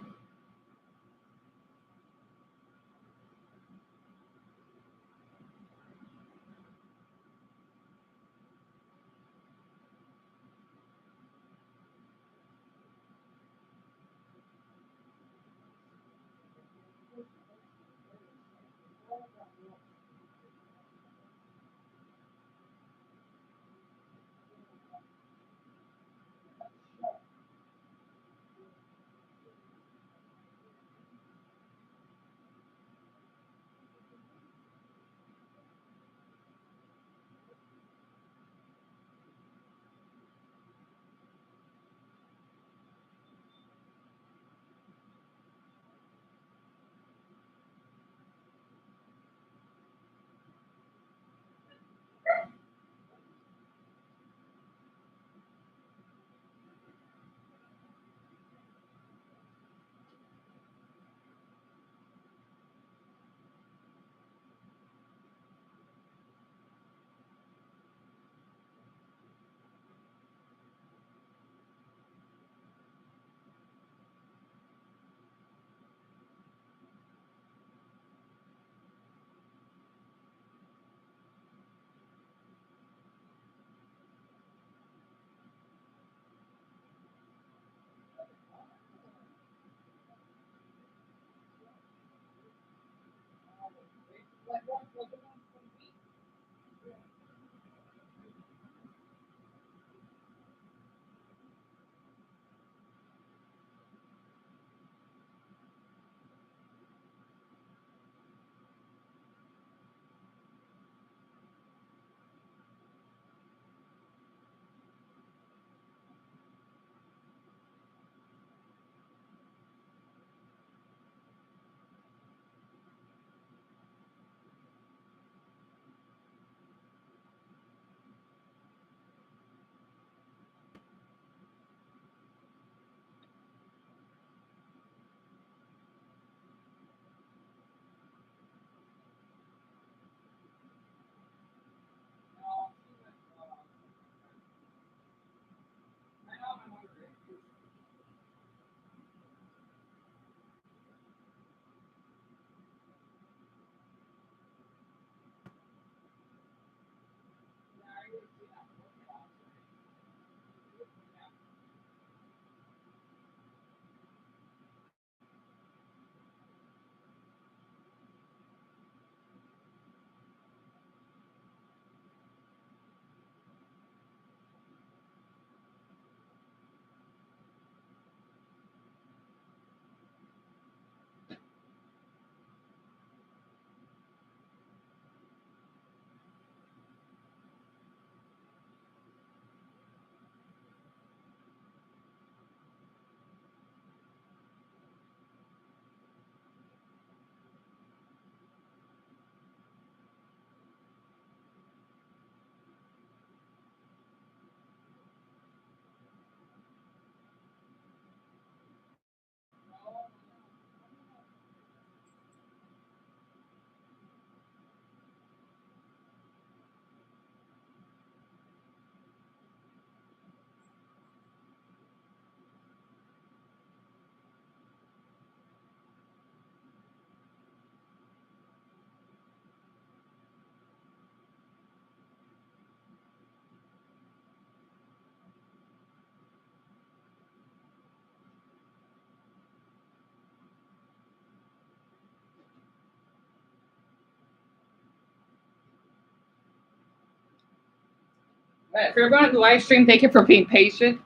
For everyone on the live stream, thank you for being patient.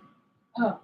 Oh.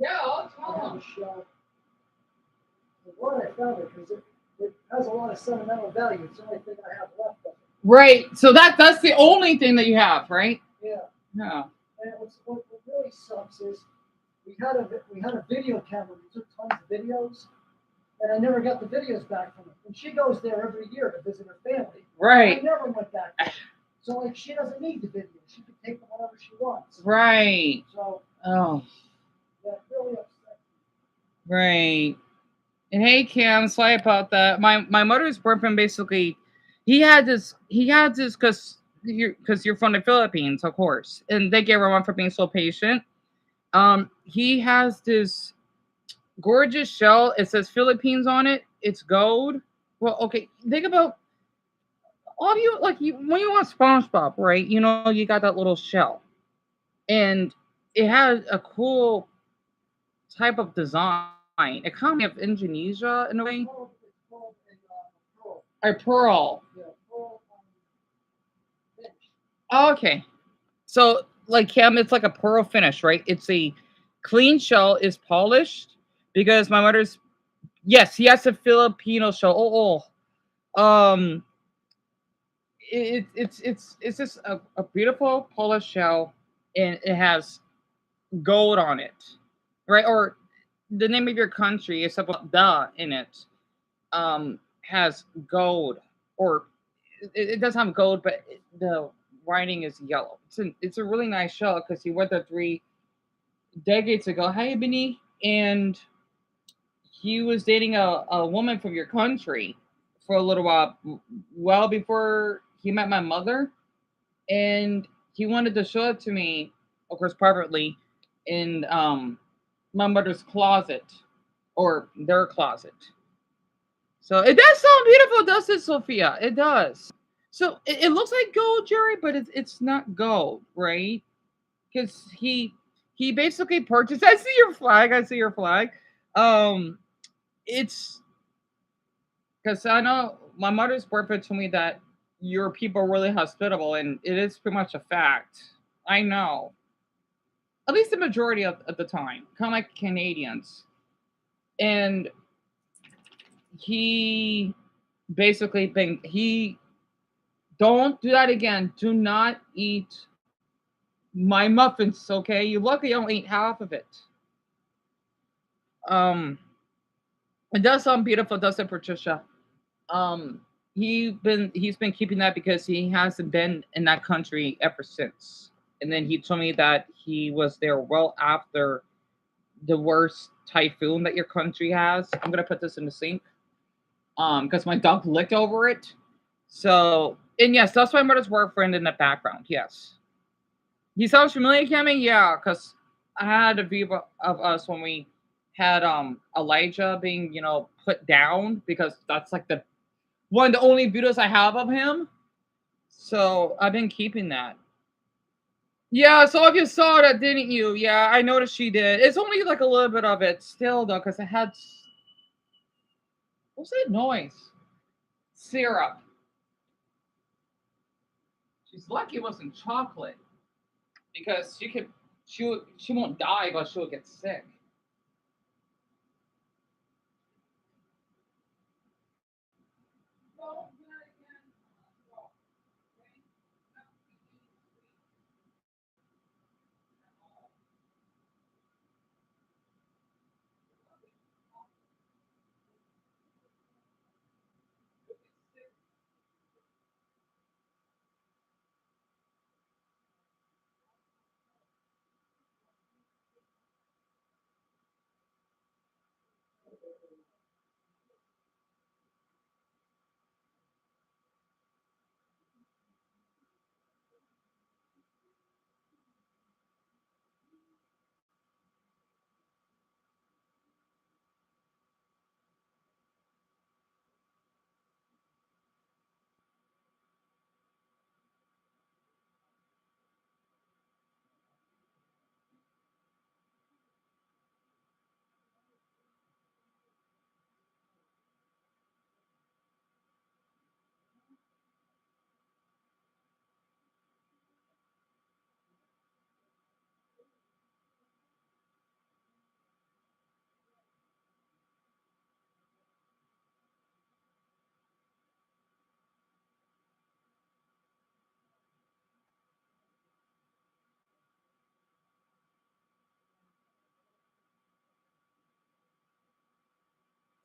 Yeah, I'll tell him. What I found it because it has a lot of sentimental value. It's the only thing I have left of it. Right. So that's the only thing that you have, right? Yeah. Yeah. And what really sucks is we had a video camera. We took tons of videos, and I never got the videos back from her. And she goes there every year to visit her family. I Right. never went back there. So like she doesn't need the video. She can take them whenever she wants. Right. So Oh. that really upset me. Right. And hey, Cam, sorry about that. My mother's boyfriend basically, he had this because you're from the Philippines, of course, and they gave him one for being so patient. He has this gorgeous shell. It says Philippines on it. It's gold. Well, okay. Think about all of you like you when you want SpongeBob, right? You know, you got that little shell, and it has a cool type of design. It kind of Indonesia in a way. It's called a pearl. A pearl. Yeah, pearl finish. Oh, okay. So, like Cam, it's like a pearl finish, right? It's a clean shell, is polished because my mother's. Yes, he has a Filipino shell. Um, it's just a beautiful polished shell, and it has gold on it, right? Or the name of your country is about the in it. Has gold, or it does have gold, but the writing is yellow. It's a really nice shell because he went there 3 decades ago. Hi, Ebony, and he was dating a woman from your country for a little while, well before he met my mother, and he wanted to show it to me, of course, privately, in my mother's closet or their closet. So it does sound beautiful, does it, Sophia? It does. So it looks like gold, Jerry, but it's not gold, right? Because he basically purchased. I see your flag. I see your flag. Um, it's because I know my mother's boyfriend told me that your people are really hospitable, and it is pretty much a fact. I know, at least the majority of the time, kind of like Canadians. And he basically think he don't do that again. Do not eat my muffins, okay? You lucky I don't eat half of it. Um, it does sound beautiful, doesn't it, Patricia? Um, he's been keeping that because he hasn't been in that country ever since. And then he told me that he was there well after the worst typhoon that your country has. I'm gonna put this in the sink. Because my dog licked over it. So, and yes, that's my mother's boyfriend in the background. Yes. He sounds familiar, Cammy? Yeah, because I had a view of us when we had Elijah being, put down because that's like the one of the only videos I have of him. So I've been keeping that. Yeah, so if you saw that, didn't you? Yeah, I noticed she did. It's only like a little bit of it still though, because I had what's that noise? Syrup. She's lucky it wasn't chocolate because she won't die, but she'll get sick.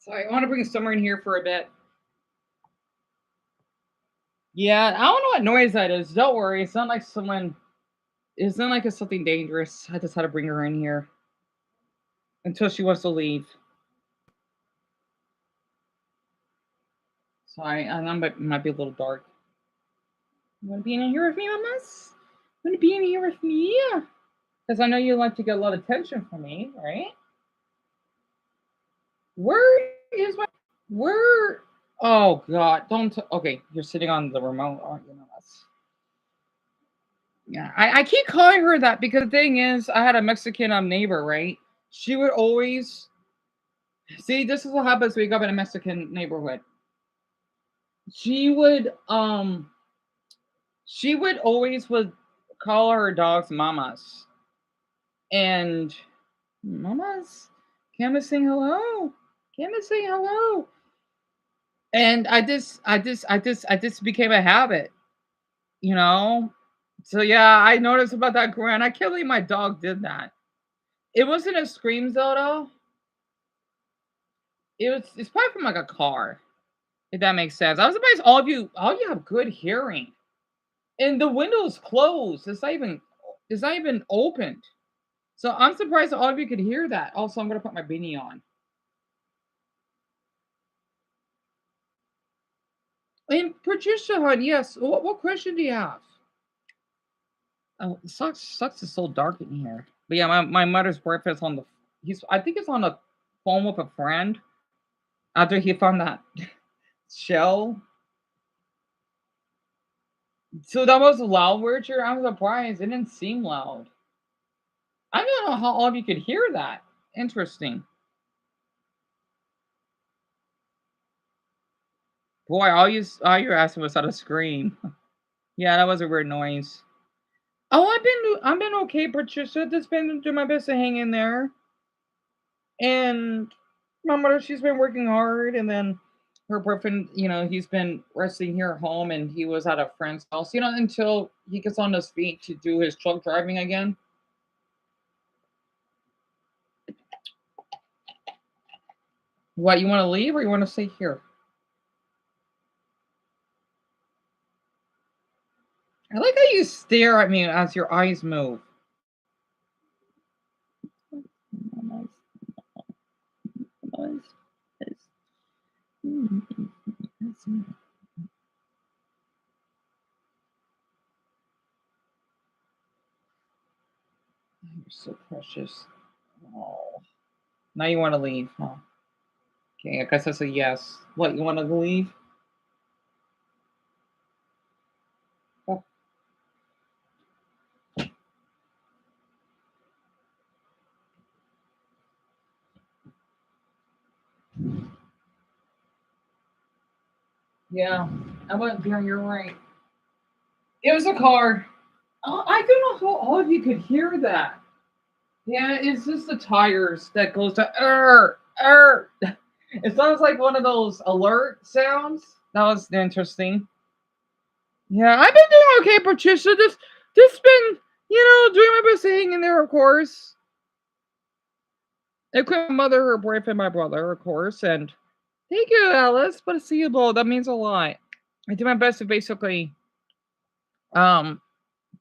Sorry, I want to bring Summer in here for a bit. Yeah, I don't know what noise that is. Don't worry, it's not like someone. It's not like it's something dangerous. I just had to bring her in here until she wants to leave. Sorry, I know it might be a little dark. You want to be in here with me, mamas? You want to be in here with me? Because I know you like to get a lot of attention from me, right? Where is my? Where? Oh God! Don't. Okay, you're sitting on the remote, aren't you, mamas? Yeah, I keep calling her that because the thing is, I had a Mexican neighbor, right? She would always see. This is what happens when you go up in a Mexican neighborhood. She would she would always call her dogs mamas and mamas. Come and say hello. Come and say hello. And I just became a habit, you know. So yeah, I noticed about that grand. I can't believe my dog did that. It wasn't a scream though. It's probably from like a car, if that makes sense. I was surprised all you have good hearing. And the window's closed. It's not even opened. So I'm surprised all of you could hear that. Also, I'm gonna put my beanie on. And Patricia, hon, yes. What question do you have? Oh, sucks is so dark in here. But yeah, my mother's boyfriend's on the. I think it's on the phone with a friend after he found that shell. So that was loud, Richard. I'm surprised. It didn't seem loud. I don't know how all of you could hear that. Interesting. Boy, all you're asking was how to scream. Yeah, that was a weird noise. Oh, I've been okay, Patricia. Just been doing my best to hang in there. And my mother, she's been working hard, and then her boyfriend, he's been resting here at home, and he was at a friend's house, until he gets on his feet to do his truck driving again. What, you want to leave or you want to stay here? I like how you stare at me as your eyes move. You're so precious. Oh. Now you want to leave, huh? Okay, I guess that's a yes. What, you want to leave? Oh. Yeah, I went there. You're right. It was a car. Oh, I don't know how all of you could hear that. Yeah, it's just the tires that goes to It sounds like one of those alert sounds. That was interesting. Yeah, I've been doing okay, Patricia. Just been, doing my best to hang in there, of course. Including my mother, her boyfriend, my brother, of course, and thank you, Alice. But to see you both, that means a lot. I do my best to basically um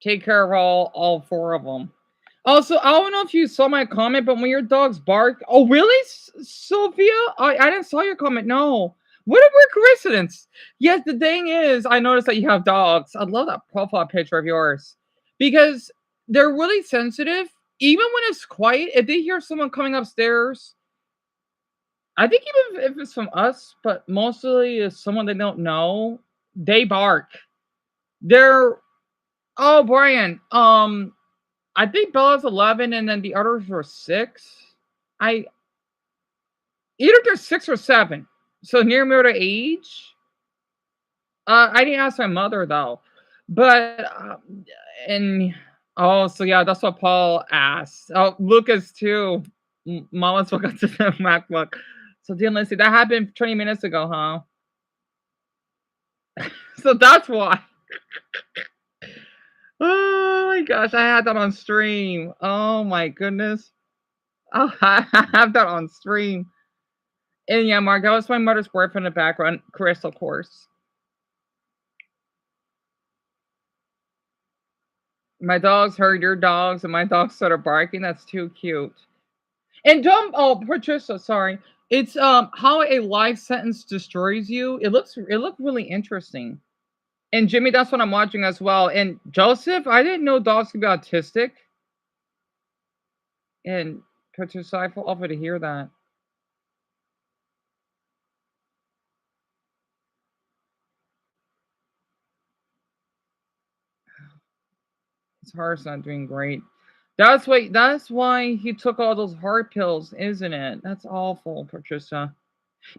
take care of all four of them. Also, I don't know if you saw my comment, but when your dogs bark, oh really, Sophia? I didn't saw your comment. No, what a weird coincidence. Yes, the thing is, I noticed that you have dogs. I love that profile picture of yours because they're really sensitive. Even when it's quiet, if they hear someone coming upstairs, I think even if it's from us, but mostly it's someone they don't know, they bark. They're Oh, Brian. I think Bella's 11, and then the others were 6. I Either they're 6 or 7, so near me to age. I didn't ask my mother though, but and oh, so yeah, that's what Paul asked. Oh, Lucas too. Mama spoke up to the MacBook. So dear Lindsay, that happened 20 minutes ago, huh? So that's why. Oh my gosh, I had that on stream. Oh my goodness. Oh, I have that on stream. And yeah, Mark, that was my mother's boyfriend in the background. Chris, of course. My dogs heard your dogs, and my dogs started barking. That's too cute. And Patricia, sorry. It's how a life sentence destroys you. It looked really interesting. And Jimmy, that's what I'm watching as well. And Joseph, I didn't know dogs could be autistic. And Patricia, I feel awful to hear that. His heart's not doing great. That's why he took all those heart pills, isn't it? That's awful, Patricia.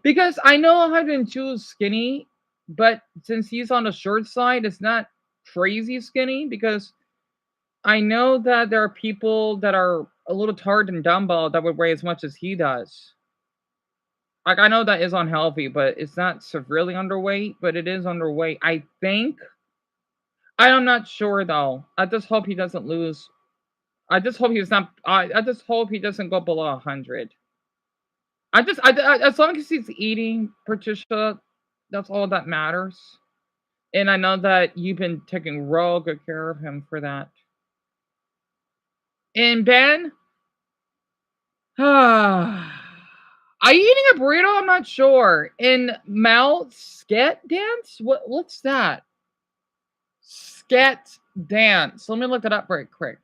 Because I know how to choose skinny, but since he's on the short side, it's not crazy skinny because I know that there are people that are a little taller than Dumbo that would weigh as much as he does. Like I know that is unhealthy, but it's not severely underweight, but it is underweight. I think. I'm not sure though. I just hope he doesn't lose. I just hope he's not. I just hope he doesn't go below 100. As long as he's eating, Patricia, that's all that matters. And I know that you've been taking real good care of him for that. And Ben, are you eating a burrito? I'm not sure. And Mel, sket dance? What's that? Sket dance. Let me look it up very quick.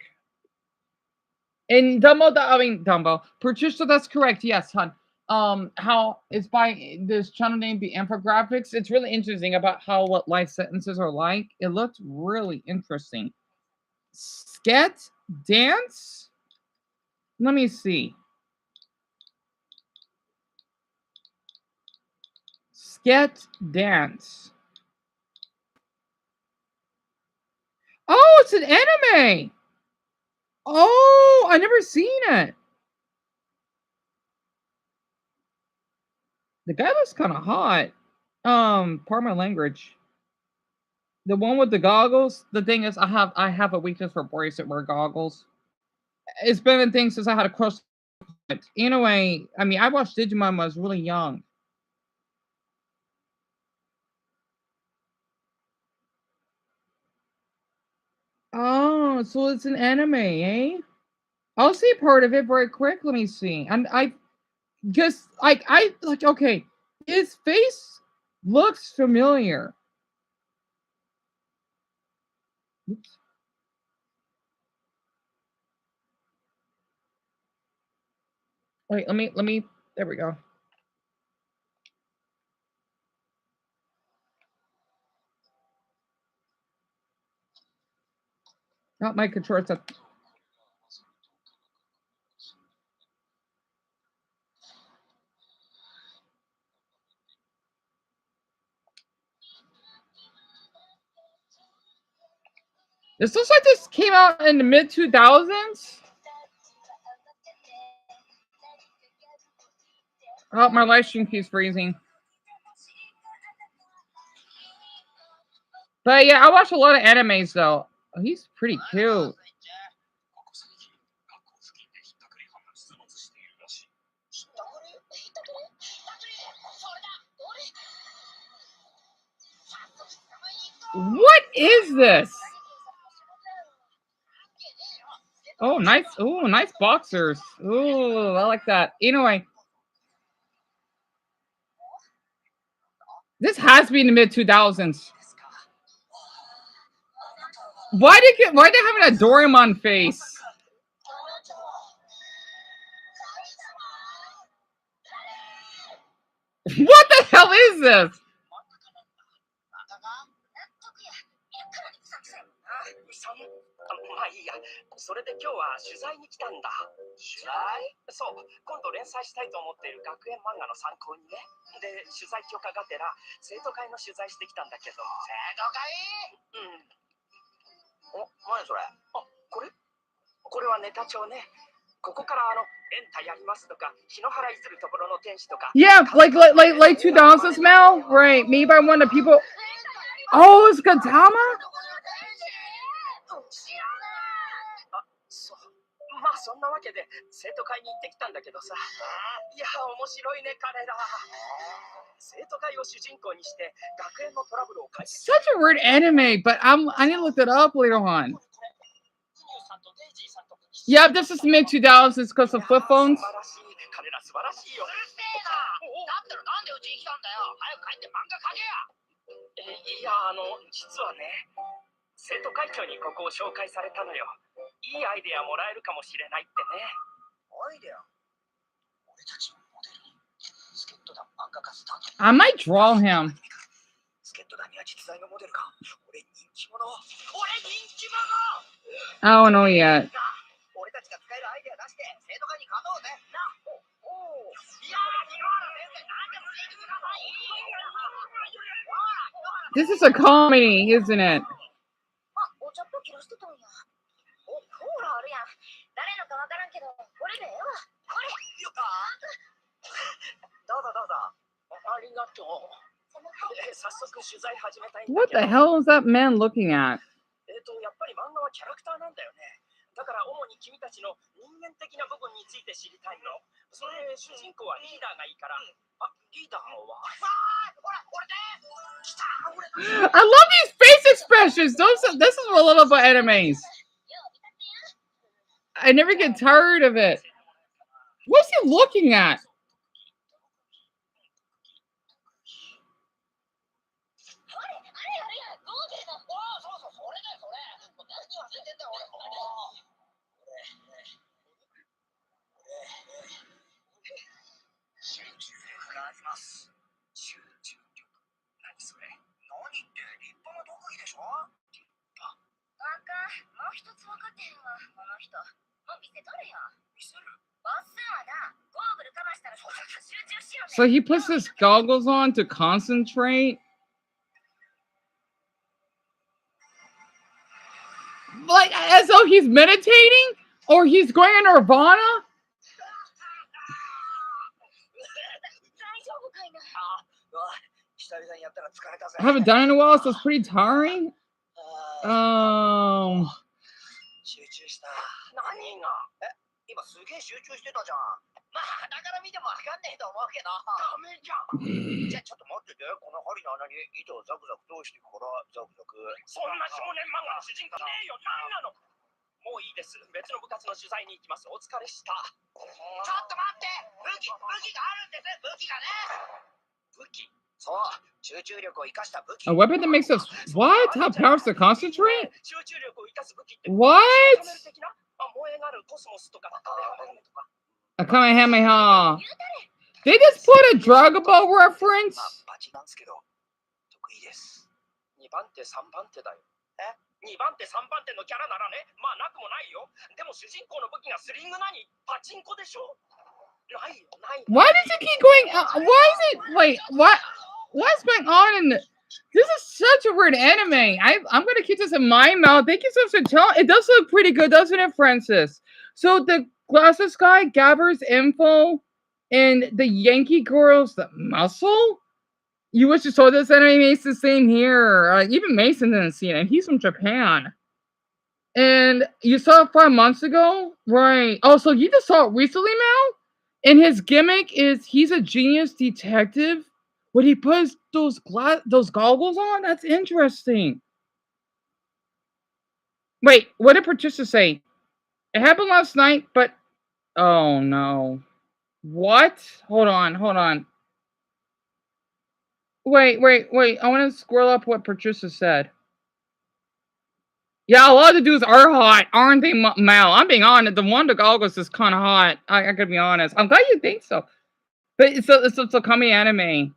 And Dumbo. Patricia, that's correct. Yes, hon. How it's by this channel name, the infographics. It's really interesting about what life sentences are like. It looked really interesting. Sket dance? Let me see. Sket dance. Oh, it's an anime. Oh, I never seen it. The guy looks kind of hot. Pardon my language. The one with the goggles. The thing is, I have a weakness for boys that wear goggles. It's been a thing since I had a crush. Anyway, I mean, I watched Digimon when I was really young. Oh, so it's an anime, eh? I'll see part of it very quick. Let me see. And I just okay, his face looks familiar. Oops. Wait, let me there we go. Not my controller. This looks like this came out in the mid 2000s. Oh, my live stream keeps freezing. But yeah, I watch a lot of animes though. Oh, he's pretty cute. What is this? Oh, nice. Oh, nice boxers. Oh, I like that. Anyway, this has to be in the mid 2000s. Why they having a Doraemon face? What the hell is this? Yeah, like 2000s Mel, right? Made by one of the people. Oh, it's Gintama. まあそんなわけで生徒会に行ってきたんだけどさ。いや面白いね彼ら。生徒会を主人公にして学園のトラブルを解決。 Such a weird anime, but I need to look it up later on. Yep, this is mid 2000s because of flip phones. 素晴らしい。彼ら素晴らしいよ。うるせえな。だったらなんでうちに来たんだよ。早く帰って漫画描けや。いや実はね、生徒会長にここを紹介されたのよ。いいアイデアもらえるかもしれないってね。アイデア？俺たちのモデルに助っ人だ漫画家スタート。 I might draw him. 助っ人だには実在のモデルか。俺人気者。俺人気者。 I don't know yet. 俺たちが使えるアイデア出して生徒会に勝とうぜ。な。おお。いやー、井ノ原先生、なんでも聞いてください。 This is a comedy, isn't it? お茶っぽ切らしてたんや。お、ほらあるやん。誰のかわからんけど、これでええわ。これ。よか。どうぞどうぞ。ありがとう。早速取材始めたいんだ What けど。 the hell is that man looking at? やっぱり漫画はキャラクターなんだよね。だから主に君たちの人間的な部分について知りたいの。それ主人公はリーダーがいいから。あ、リーダーは。ほら、俺で。来た、俺。 I love these face expressions. This is a little bit animes. I never get tired of it. What's he looking at? So he puts his goggles on to concentrate. Like as though he's meditating or he's going in nirvana. I haven't done it in a while, so it's pretty tiring. 今すげえ集中してたじゃん。まあだから見てもわかんねえと思うけど。ダメじゃん。じゃあちょっと待ってて。この針の穴に糸をザクザク通してからザクザク。そんな少年漫画の主人公ねえよ。なんなの。もういいです。別の部活の取材に行きます。お疲れした。ちょっと待って。武器があるんです。武器がね。武器。そう。集中力を生かした武器。 A weapon that makes us what? How powers to concentrate? 集中力を生かす武器って。 What? 燃え上がるコスモスとか。 A Kamehameha. They just put a Dragon Ball reference? 2番手3番手だよ。2番手3番手のキャラならね、まあなくもないよ。でも主人公の武器がスリング何？パチンコでしょ？ないよ、ない。 Why does it keep going? Why is it? Wait, what's going on in this? This is such a weird anime. I'm gonna keep this in my mouth. Thank you so much for telling. It does look pretty good, doesn't it, Francis? So the glasses guy gathers info, and the Yankee girls, the muscle. You wish you saw this anime. It's the same here. Even Mason didn't see it, and he's from Japan. And you saw it 5 months ago, right? Oh, so you just saw it recently, Mal? And his gimmick is he's a genius detective. When he puts those goggles on, that's interesting. Wait, what did Patricia say? It happened last night, but oh no. What? Hold on. Wait. I want to scroll up what Patricia said. Yeah, a lot of the dudes are hot, aren't they, Mal? I'm being honest. The one with the goggles is kind of hot. I gotta be honest. I'm glad you think so. But it's a comedy anime.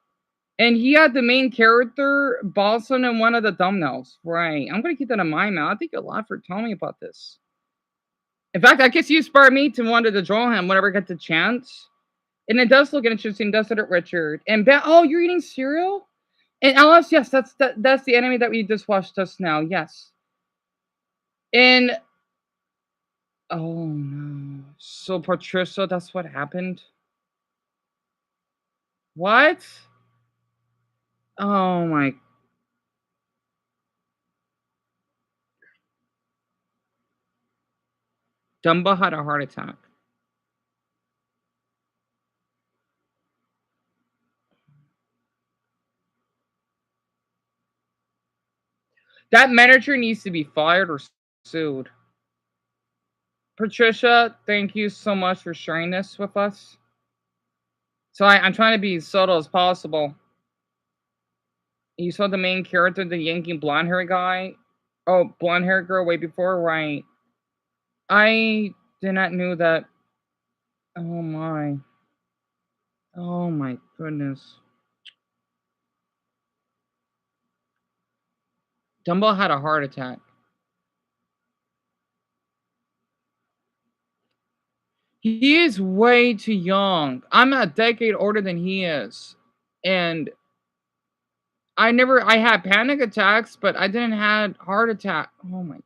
And he had the main character, Boston, and one of the thumbnails. Right. I'm gonna keep that in mind, Mal. I think a lot for telling me about this. In fact, I guess you inspired me to want to draw him whenever I get the chance. And it does look interesting, doesn't it, Richard? And oh, you're eating cereal? And Alice, yes, that's the anime that we just watched just now. Yes. And oh no. So Patricia, that's what happened. What? Oh my. Dumba had a heart attack. That manager needs to be fired or sued. Patricia, thank you so much for sharing this with us. So I'm trying to be as subtle as possible. You saw the main character, the Yankee blonde hair guy? Oh, blonde hair girl way before? Right. I did not know that. Oh my. Oh my goodness. Dumbo had a heart attack. He is way too young. I'm a decade older than he is. And I had panic attacks, but I didn't have heart attack. Oh my goodness.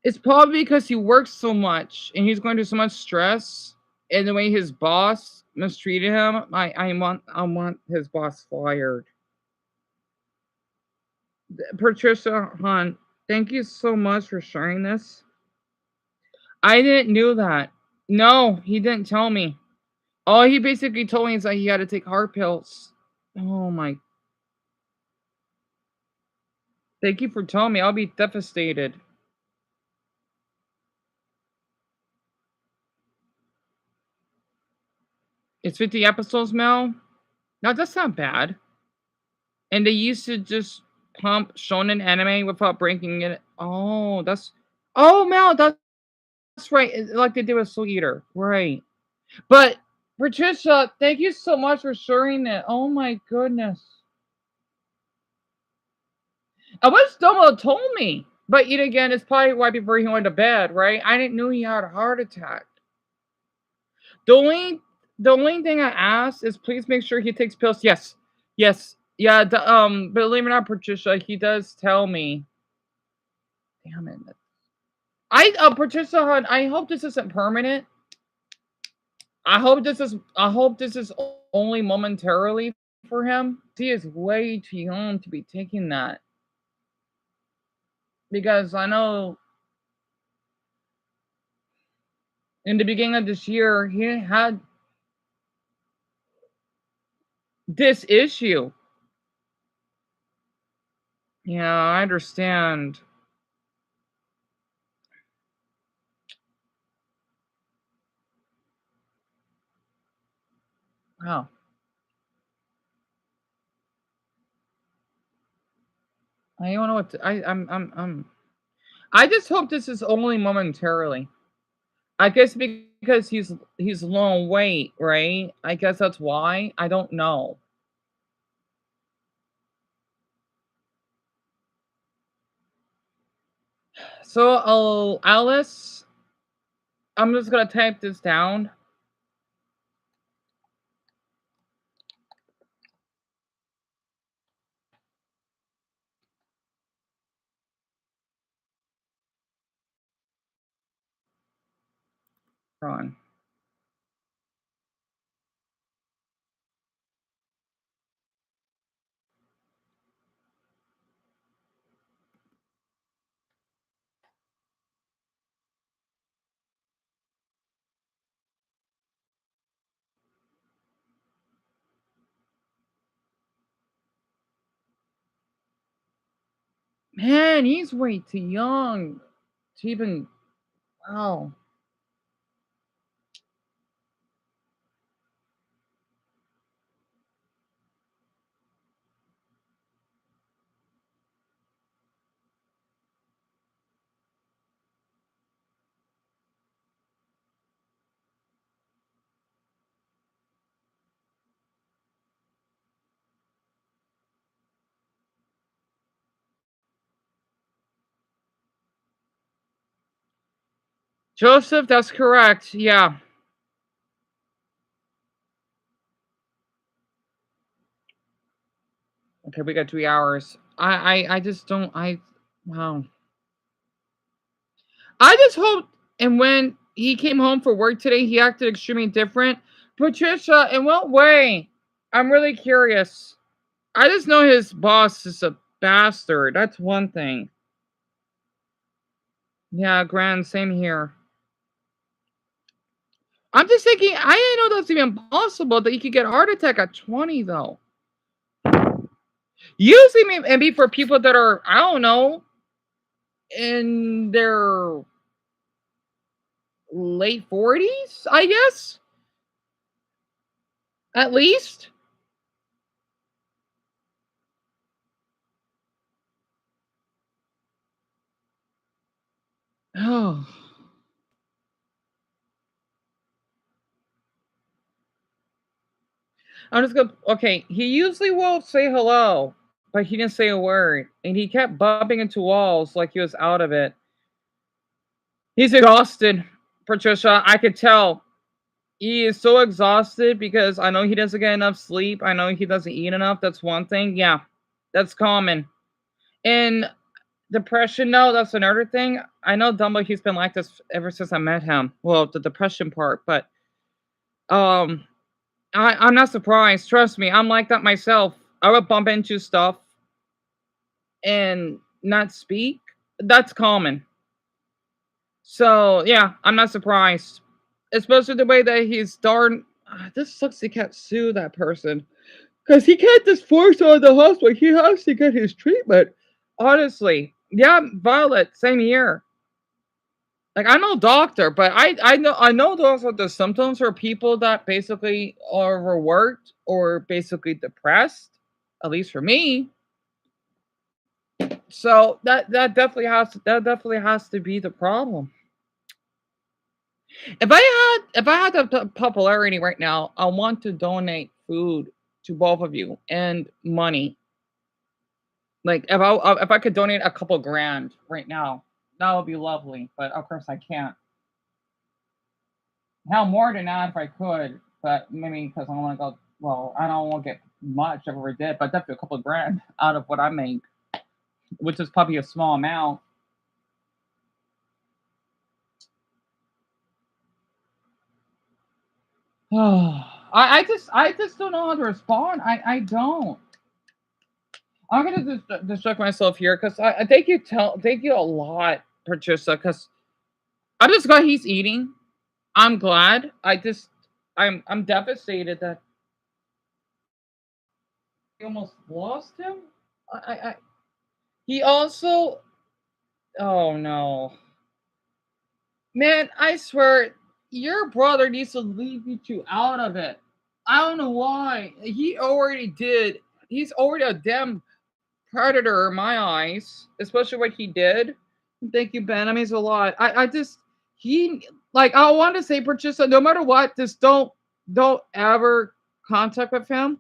It's probably because he works so much and he's going through so much stress and the way his boss mistreated him. I want his boss fired. Patricia Hunt, thank you so much for sharing this. I didn't know that. No, he didn't tell me. All he basically told me is that he had to take heart pills. Oh my. Thank you for telling me. I'll be devastated. It's 50 episodes, Mel? Now, that's not bad. And they used to just pump shonen anime without breaking it. Oh, that's... Oh, Mel, that's right. Like they did with Soul Eater. Right. But, Patricia, thank you so much for sharing it. Oh my goodness. I wish Domo told me. But yet again, it's probably right before he went to bed, right? I didn't know he had a heart attack. The only thing I ask is please make sure he takes pills. Yes. Yes. Yeah, believe it or not, Patricia, he does tell me. Damn it. Patricia Hunt, I hope this isn't permanent. I hope this is only momentarily for him. He is way too young to be taking that. Because I know in the beginning of this year, he had this issue. Yeah, I understand. Wow. I don't know what to, I just hope this is only momentarily. I guess because he's long weight, right? I guess that's why. I don't know. So, Alice, I'm just gonna type this down. On. Man, he's way too young to even. Wow. Joseph, that's correct. Yeah. Okay, we got 3 hours. I just don't. Wow. I just hope. And when he came home for work today, he acted extremely different. Patricia, in what way? I'm really curious. I just know his boss is a bastard. That's one thing. Yeah, grand, same here. I'm just thinking, I didn't know that's even possible that you could get a heart attack at 20, though. Usually, maybe for people that are, I don't know, in their late 40s, I guess, at least. Oh. I'm just gonna, okay, he usually will say hello, but he didn't say a word. And he kept bumping into walls like he was out of it. He's exhausted, Patricia. I could tell. He is so exhausted because I know he doesn't get enough sleep. I know he doesn't eat enough. That's one thing. Yeah, that's common. And depression, no, that's another thing. I know Dumbo, he's been like this ever since I met him. Well, the depression part, but um I'm not surprised. Trust me, I'm like that myself. I would bump into stuff and not speak. That's common. So yeah, I'm not surprised. Especially the way that he's darn. This sucks. He can't sue that person because he can't just force on the hospital. He has to get his treatment. Honestly, yeah, Violet, same here. Like I know doctor, but I know those are the symptoms for people that basically are overworked or basically depressed. At least for me. So that definitely has to be the problem. If I had the popularity right now, I want to donate food to both of you and money. Like if I could donate a couple grand right now, that would be lovely. But of course I can't. Hell, more than that if I could, but maybe because I don't want to go. Well, I don't want to get much if I ever did, but definitely a couple of grand out of what I make, which is probably a small amount. I just don't know how to respond. I don't. I'm gonna distract myself here because I thank you a lot, Patricia. Because I'm just glad he's eating. I'm glad. I'm devastated that I almost lost him. He also, oh no, man! I swear, your brother needs to leave you two out of it. I don't know why. He already did. He's already a damn predator in my eyes, especially what he did. Thank you, Ben. That means a lot. I just he like I want to say, Patricia, no matter what, just don't ever contact with him.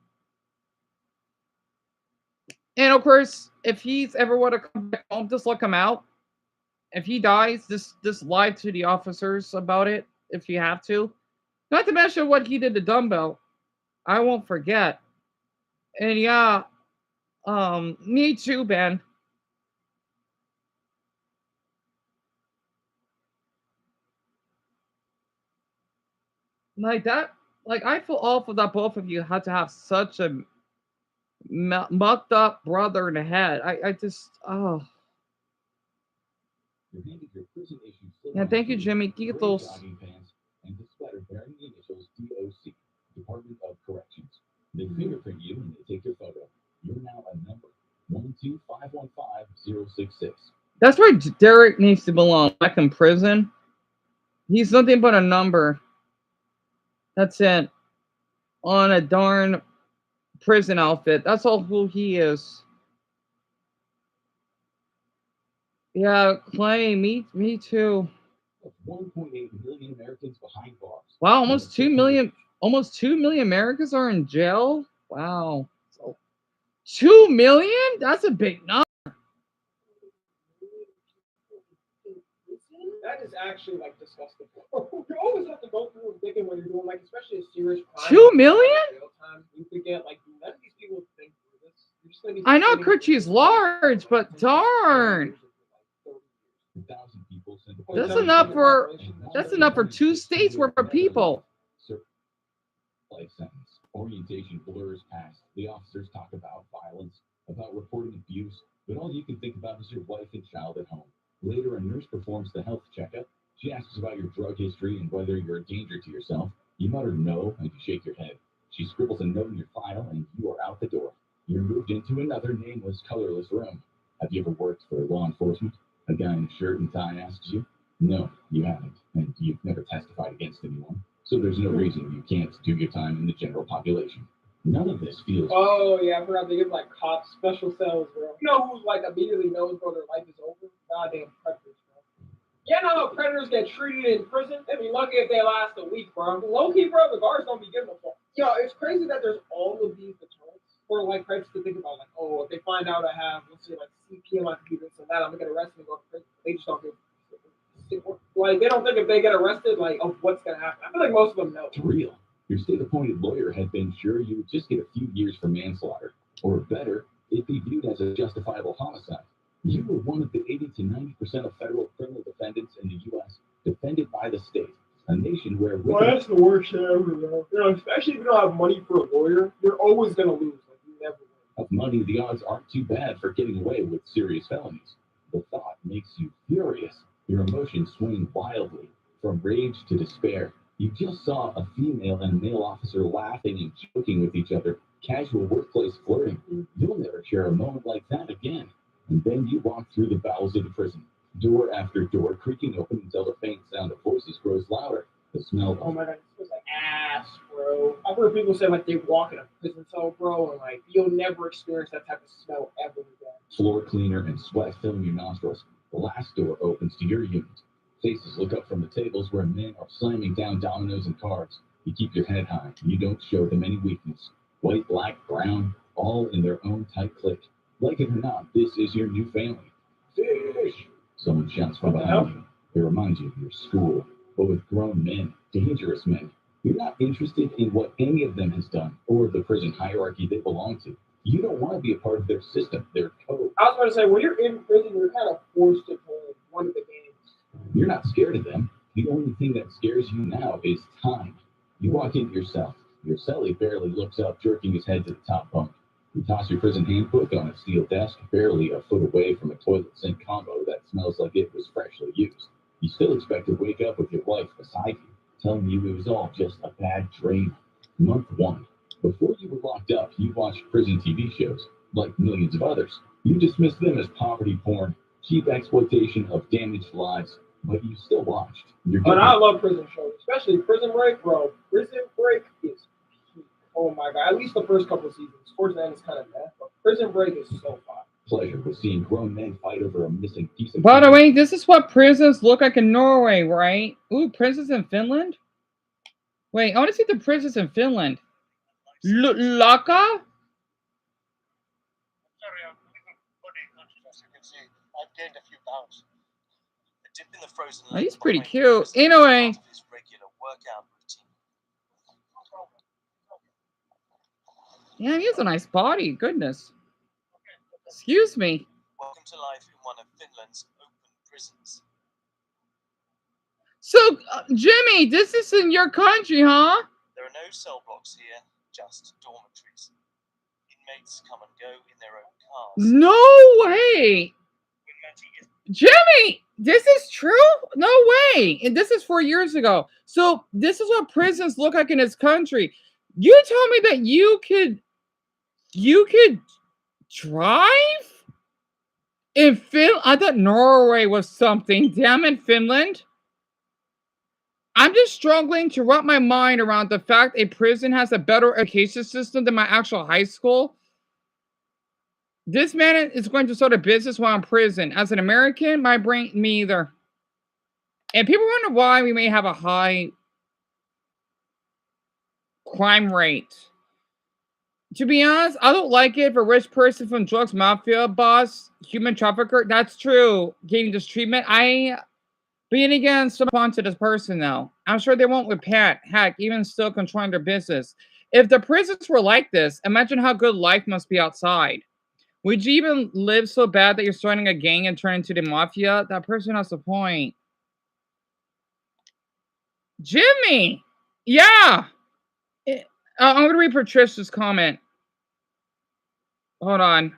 And of course, if he's ever want to come back home, just look him out. If he dies, just lie to the officers about it if you have to. Not to mention what he did to Dumbo. I won't forget. And yeah, me too, Ben. Like that, like I feel awful that both of you had to have such a mucked up brother in the head. I just, oh. Your handicare prison issued Yeah, full-on thank you, food, Jimmy. gray Quitos. jogging pants, and the sweater bearing the initials DOC, Department of Corrections. They fingerprint you and they take your photo. You're now a number 12515-066. That's where Derek needs to belong. Back in prison. He's nothing but a number. That's it. On a darn prison outfit. That's all who he is. Yeah, Clay, me too. That's 1.8 million Americans behind bars. Wow, More almost than 2 million. Almost 2 million Americans are in jail. Wow. So 2 million? That's a big number. That is actually like disgusting. You always have to go through thinking when you're doing like especially a serious crime. 2 million? Jail time, you forget like none of these people think through this. You're just gonna be I know Critchy's large, but darn. 1,000 people sent That's enough for two states worth of people. Life sentence. Orientation blurs past. The officers talk about violence, about reporting abuse, but all you can think about is your wife and child at home. Later, a nurse performs the health checkup. She asks about your drug history and whether you're a danger to yourself. You mutter no and you shake your head. She scribbles a note in your file and you are out the door. You're moved into another nameless, colorless room. Have you ever worked for law enforcement? A guy in a shirt and tie asks you. No, you haven't, and you've never testified against anyone. So there's no reason you can't do your time in the general population. None of this feels. Oh yeah, I forgot they give like cops special cells, bro. You know who like immediately knows, bro, their life is over? Goddamn predators, bro. Yeah, no, predators get treated in prison. They'd be lucky if they last a week, bro. Low key, bro, the guards don't be giving a fuck. Yo, it's crazy that there's all of these deterrents for like predators to think about. Like, oh, if they find out I have, let's say, like CP, I could do this and that, I'm gonna get arrested and go to prison. They just don't give. Like, they don't think if they get arrested, like, of what's gonna happen. I feel like most of them know. It's real. Your state-appointed lawyer had been sure you would just get a few years for manslaughter, or better, it'd be viewed as a justifiable homicide. You were one of the 80 to 90% of federal criminal defendants in the U.S. defended by the state, a nation where... Well, that's the worst shit ever, though. You know, especially if you don't have money for a lawyer, you're always gonna lose. Like, you never win. Of money, the odds aren't too bad for getting away with serious felonies. The thought makes you furious. Your emotions swing wildly, from rage to despair. You just saw a female and a male officer laughing and joking with each other, casual workplace flirting. You'll never share a moment like that again. And then you walk through the bowels of the prison, door after door creaking open until the faint sound of voices grows louder. The smell of... Oh my god, it smells like ass, bro. I've heard people say like they walk in a prison cell, bro, and like you'll never experience that type of smell ever again. Floor cleaner and sweat filling your nostrils. The last door opens to your unit. Faces look up from the tables where men are slamming down dominoes and cards. You keep your head high. You don't show them any weakness. White, black, brown, all in their own tight clique. Like it or not, this is your new family. Fish! Someone shouts from behind you. It reminds you of your school, but with grown men, dangerous men. You're not interested in what any of them has done or the prison hierarchy they belong to. You don't want to be a part of their system, their code. I was going to say, when you're in prison, you're kind of forced to play one of the games. You're not scared of them. The only thing that scares you now is time. You walk into your cell. Your cellie barely looks up, jerking his head to the top bunk. You toss your prison handbook on a steel desk, barely a foot away from a toilet sink combo that smells like it was freshly used. You still expect to wake up with your wife beside you, telling you it was all just a bad dream. Month 1. Before you were locked up, you watched prison TV shows, like millions of others. You dismissed them as poverty porn, cheap exploitation of damaged lives, but you still watched. But I love prison shows, especially Prison Break, bro. Prison Break is peak. Oh my god, at least the first couple of seasons. Towards the end, it's kind of meh, but Prison Break is so fun. Pleasure with seeing grown men fight over a missing piece of... By the way, this is what prisons look like in Norway, right? Ooh, prisons in Finland? Wait, I want to see the prisons in Finland. Laka? Sorry, I'm a little body conscious, as you can see. I've gained a few pounds. A dip in the frozen Oh, he's pretty cute. Anyway. Regular workout routine. Yeah, he has a nice body. Goodness. Excuse me. Welcome to life in one of Finland's open prisons. So, Jimmy, this is in your country, huh? There are no cell blocks here, just dormitories. Inmates come and go in their own cars. No way. Jimmy, this is true? No way. And this is 4 years ago. So this is what prisons look like in this country. You told me that you could drive in Finland. I thought Norway was something. Damn it, Finland. I'm just struggling to wrap my mind around the fact a prison has a better education system than my actual high school. This man is going to start a business while in prison. As an American, my brain, me either. And people wonder why we may have a high crime rate. To be honest, I don't like it for a rich person from drugs mafia boss, human trafficker. That's true. Getting this treatment. Being again, so on to this person though. I'm sure they won't repent. Heck, even still controlling their business. If the prisons were like this, imagine how good life must be outside. Would you even live so bad that you're starting a gang and turn into the mafia? That person has a point. Jimmy! Yeah! I'm going to read Patricia's comment. Hold on.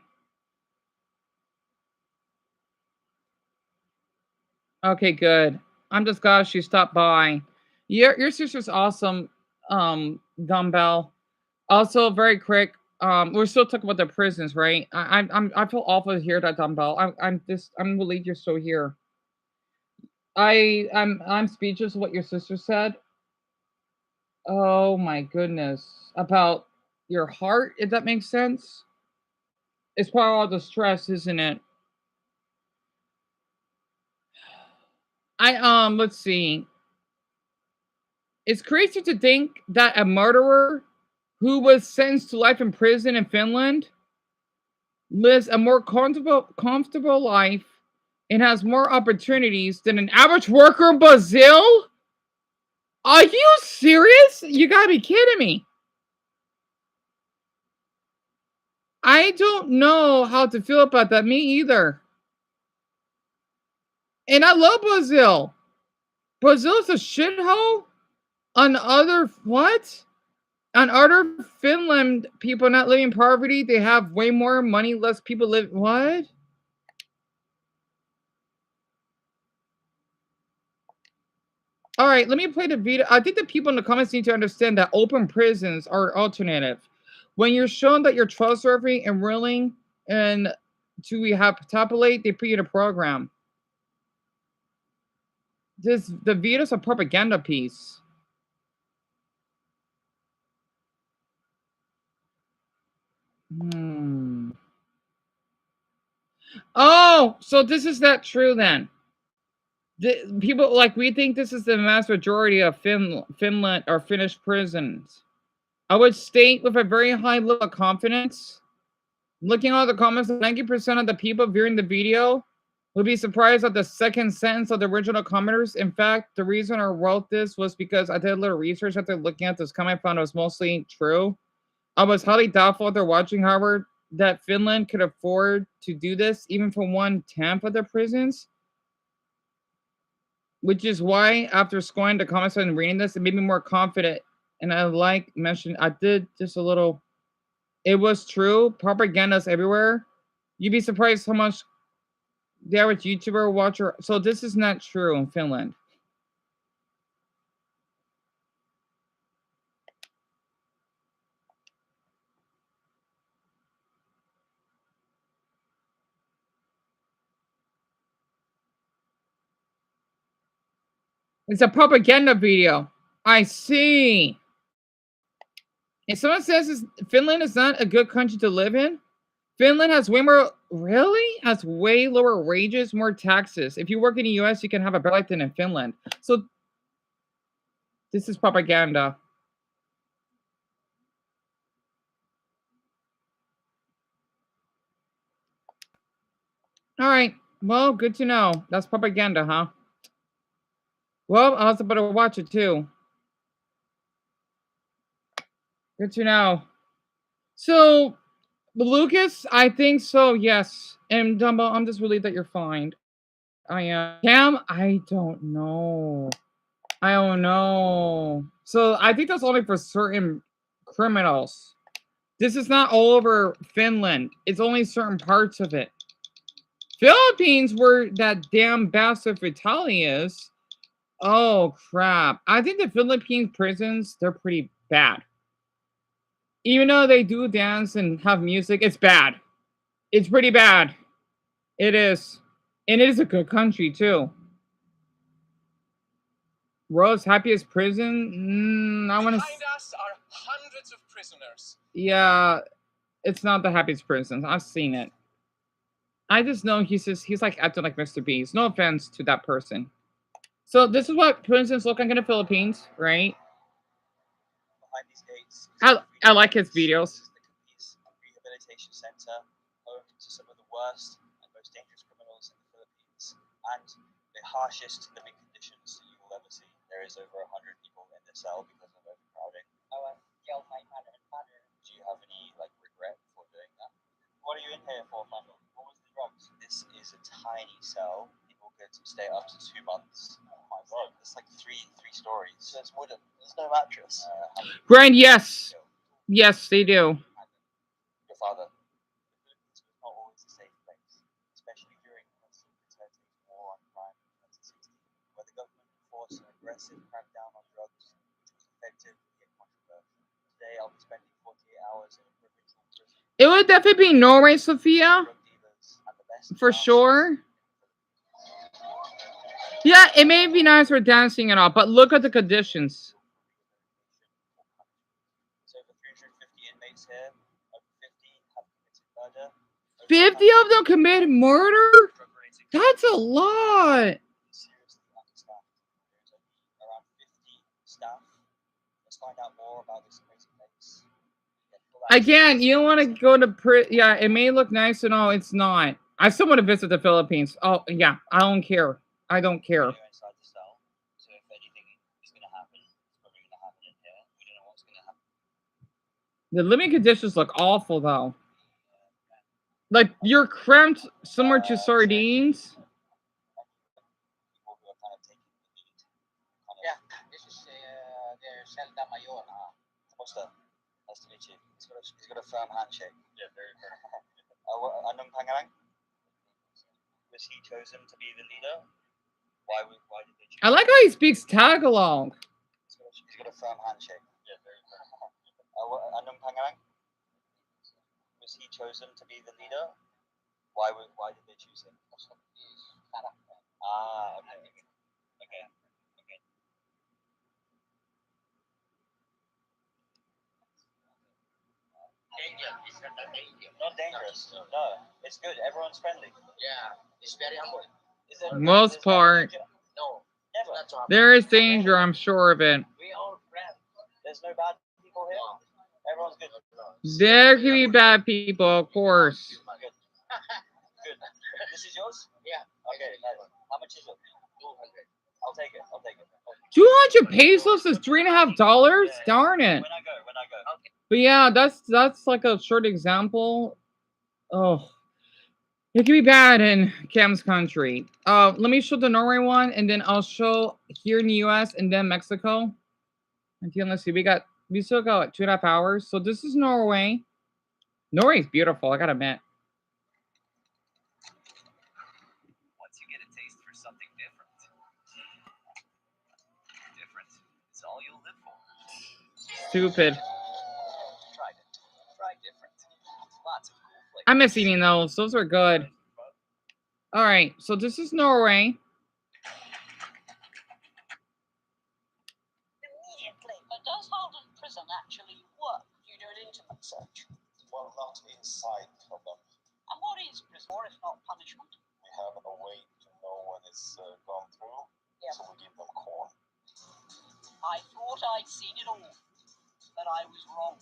Okay, good. I'm just glad she stopped by. Your sister's awesome, Dumbbell. Also, very quick. We're still talking about the prisons, right? I feel awful to hear that, Dumbbell. I'm relieved you're still here. I'm speechless with what your sister said. Oh my goodness. About your heart, if that makes sense. It's probably all the stress, isn't it? Let's see. It's crazy to think that a murderer who was sentenced to life in prison in Finland lives a more comfortable life and has more opportunities than an average worker in Brazil? Are you serious? You gotta be kidding me. I don't know how to feel about that. Me either. And I love Brazil. Brazil's a shithole. On other what? On other Finland people not living in poverty, they have way more money, less people live. What? All right, let me play the video. I think the people in the comments need to understand that open prisons are alternative. When you're shown that you're trustworthy and willing and to rehabilitate, they put you in a program. The video's a propaganda piece. Oh, so this is not true then. People like we think this is the mass majority of Finland or Finnish prisons. I would state with a very high level of confidence, looking at all the comments, 90% of the people viewing the video would be surprised at the second sentence of the original commenters. In fact, the reason I wrote this was because I did a little research after looking at this comment, found it was mostly true. I was highly doubtful after watching, however, that Finland could afford to do this, even for 1/10 of their prisons. Which is why, after scoring the comments and reading this, it made me more confident. And I mentioned, I did just a little. It was true. Propaganda's everywhere. You'd be surprised how much the average YouTuber watcher. So this is not true in Finland. It's a propaganda video. I see. And someone says Finland is not a good country to live in. Finland has has way lower wages, more taxes. If you work in the US, you can have a better life than in Finland. So this is propaganda. All right. Well, good to know. That's propaganda, huh? Well, I was about to watch it too. Good to know. So, Lucas, I think so, yes. And Dumbo, I'm just relieved that you're fine. I am. Cam, I don't know. I don't know. So, I think that's only for certain criminals. This is not all over Finland. It's only certain parts of it. Philippines, where that damn bastard Vitali is. Oh, crap. I think the Philippine prisons, they're pretty bad. Even though they do dance and have music, it's bad. It's pretty bad. It is. And it is a good country, too. World's happiest prison? I want to... Behind us are hundreds of prisoners. Yeah, it's not the happiest prison. I've seen it. I just know he's like acting like Mr. Beast. No offense to that person. So this is what prisons look like in the Philippines, right? I like his videos. Rehabilitation center, home to some of the worst and most dangerous criminals in the Philippines, and the harshest living conditions that you will ever see. There is over 100 people in the cell because of overcrowding. Oh, I killed my mother and father. Do you have any regret for doing that? What are you in here for, Michael? What was the drugs? This is a tiny cell. People could stay up to 2 months. Oh my god, it's like three stories. So it's wooden. There's no mattress. Brian, yes. Yes, they do. Your father. The Philippines was not always a safe place, especially during war on crime. massive crackdown on drugs, which was effective yet controversial. Today, I'll be spending 48 hours in a provincial prison. It would definitely be Norway, Sophia, Drug dealers and the best for dancers sure. Yeah, it may be nice for dancing and all, but look at the conditions. So over 350 inmates here, over 50 have committed murder. 50 of them committed murder? That's a lot. Seriously understaffed. There's only around 50 staff. Let's find out more about this crazy place. Again, you don't want to go to yeah, it may look nice and all, it's not. I still want to visit the Philippines. Oh, yeah, I don't care. I don't care. Inside the cell, so if anything is going to happen, it's probably going to happen in here. We don't know what's going to happen. The living conditions look awful, though. Like, you're cramped similar to sardines. People who are kind of taking the lead. Yeah, this is their Celda Mayor. What's that? Nice to meet you. He's got a firm handshake. Yeah, very firm. Anong pangalan? Was he chosen to be the leader? Why did they choose I like how he speaks Tagalog. He's got a firm handshake. Yeah, very firm. Anong pangalan? Was he chosen to be the leader? Why did they choose him? Ah, okay. Okay. Danger. It's not that danger. Not dangerous. No, it's good. Everyone's friendly. Yeah, it's very humble. Is it? Most part. No, Never. not so humble. There is danger, I'm sure of it. We all friends. There's no bad people here. Everyone's good. There can be bad people, of course. Good. Good. This is yours? Yeah. Okay. Nice. How much is it? 200. I'll take it. 200 pesos is $3.50? Darn it. When I go. Okay. But yeah, that's like a short example. Oh, it can be bad in Cam's country. Let me show the Norway one, and then I'll show here in the US and then Mexico. And then let's see, we still got 2.5 hours. So this is Norway. Norway's beautiful, I gotta admit. Once you get a taste for something different is all you'll live for. Stupid. Try different. Lots of cool flavors. I miss eating those. Those are good. All right, so this is Norway. Immediately, but does Holden Prison actually work? You do an intimate search. Well, not inside of them. And what is prison, or if not punishment? We have a way to know when it's gone through, so we give them corn. I thought I'd seen it all, but I was wrong.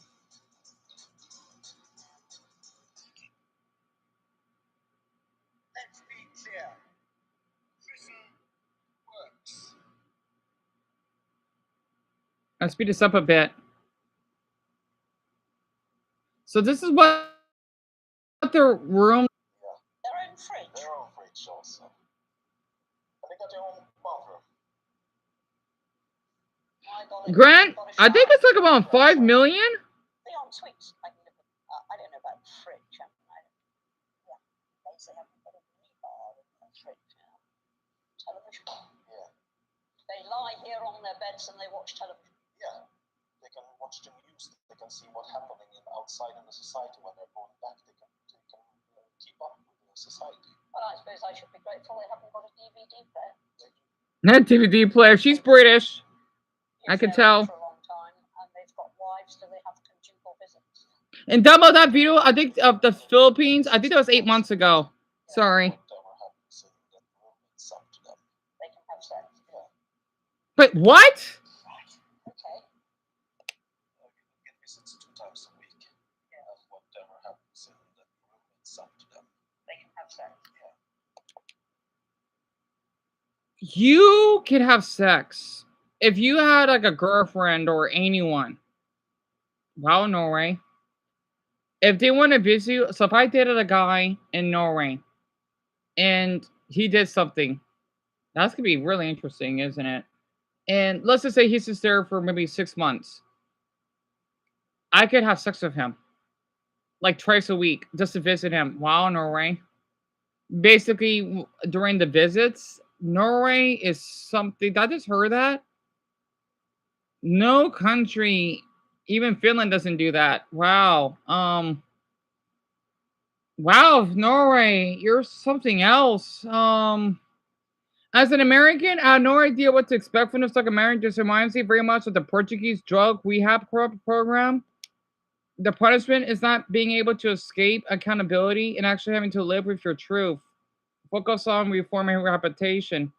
Let's be clear. Prison works. I'll speed this up a bit. So this is what their room. Their own fridge. Their own fridge also. And they got their own bathroom. Grant, I think it's like about 5 million. The en-suites. I don't know about the fridge. They say have got a minibar in the fridge now. Television. Yeah. They lie here on their beds and they watch television. Yeah. They can watch the news. They can see what's happening outside in the society when they're going back. They can keep up with the society. Well, I suppose I should be grateful they haven't got a DVD player. Not DVD player. She's British. I can tell. For a long time, and they've got wives, do they have conjugal visits? And download that video, I think, of the Philippines. I think that was 8 months ago. Sorry. They can have sex. But what? Okay. Get visits 2 times a week. Yeah. Whatever happens in that room, it's up to them. They can have sex. Yeah. You can have sex. If you had like a girlfriend or anyone, wow, Norway. If they want to visit you, so if I dated a guy in Norway and he did something, that's gonna be really interesting, isn't it? And let's just say he's just there for maybe 6 months. I could have sex with him like twice a week just to visit him. Wow, Norway. Basically, during the visits, Norway is something. I just heard that. No country, even Finland doesn't do that. Wow. Wow, Norway, you're something else. As an American, I had no idea what to expect from this documentary. This reminds me very much of the Portuguese drug rehab program. The punishment is not being able to escape accountability and actually having to live with your truth. Focus on reforming reputation.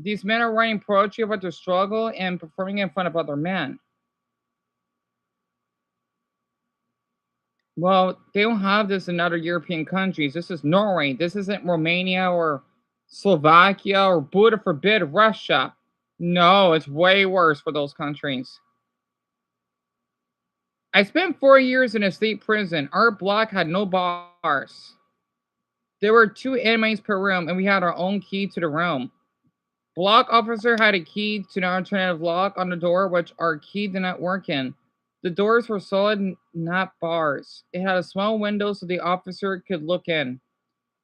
These men are writing poetry about their struggle and performing in front of other men. Well, they don't have this in other European countries. This is Norway. This isn't Romania or Slovakia or, Buddha forbid, Russia. No, it's way worse for those countries. I spent 4 years in a state prison. Our block had no bars. There were 2 inmates per room, and we had our own key to the room. Block officer had a key to the alternative lock on the door, which our key did not work in. The doors were solid, not bars. It had a small window so the officer could look in.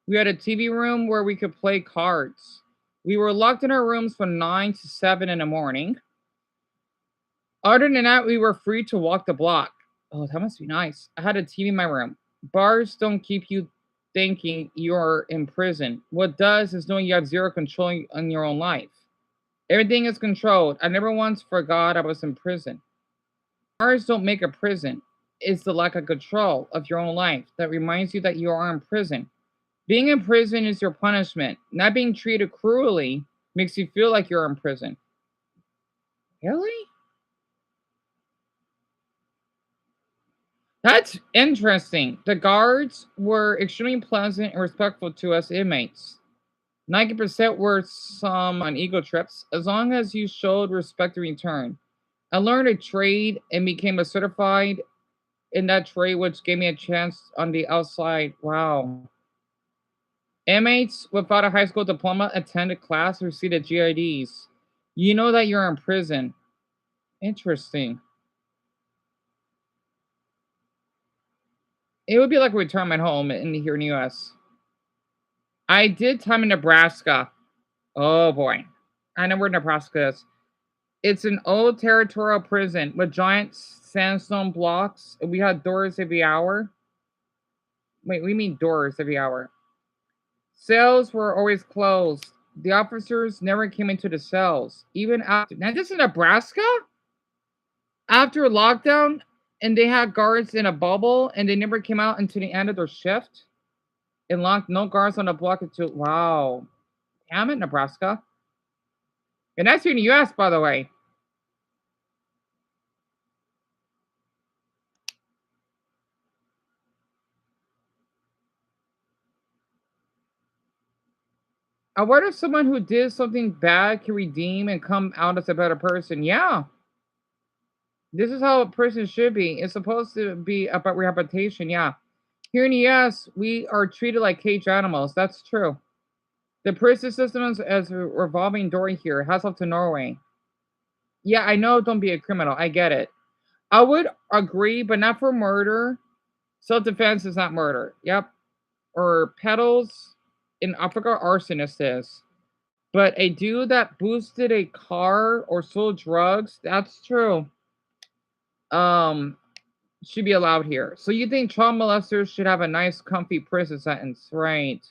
We had a TV room where we could play cards. We were locked in our rooms from 9 to 7 in the morning. Other than that, we were free to walk the block. Oh, that must be nice. I had a TV in my room. Bars don't keep you thinking you're in prison. What does is knowing you have zero control on your own life. Everything is controlled. I never once forgot I was in prison. Bars don't make a prison. It's the lack of control of your own life that reminds you that you are in prison. Being in prison is your punishment. Not being treated cruelly makes you feel like you're in prison. Really? That's interesting. The guards were extremely pleasant and respectful to us inmates. 90% were some on ego trips, as long as you showed respect in return. I learned a trade and became a certified in that trade, which gave me a chance on the outside. Wow. Inmates without a high school diploma attended class, received GIDs. You know that you're in prison. Interesting. It would be like a retirement home here in the US. I did time in Nebraska. Oh boy. I know where Nebraska is. It's an old territorial prison with giant sandstone blocks. We had doors every hour. Wait, we mean doors every hour. Cells were always closed. The officers never came into the cells. Even after. Now, this is Nebraska? After lockdown, and they had guards in a bubble, and they never came out until the end of their shift. And locked no guards on the block until. Wow. Damn it, Nebraska. And that's here in the US, by the way. I wonder if someone who did something bad can redeem and come out as a better person. Yeah. This is how a person should be. It's supposed to be about rehabilitation. Yeah. Here in the US, we are treated like cage animals. That's true. The prison system is as a revolving door here. Hats off to Norway. Yeah, I know don't be a criminal. I get it. I would agree, but not for murder. Self-defense is not murder. Yep. Or pedals in Africa, arsonist is. But a dude that boosted a car or sold drugs, that's true. Um, should be allowed here. So you think child molesters should have a nice, comfy prison sentence, right?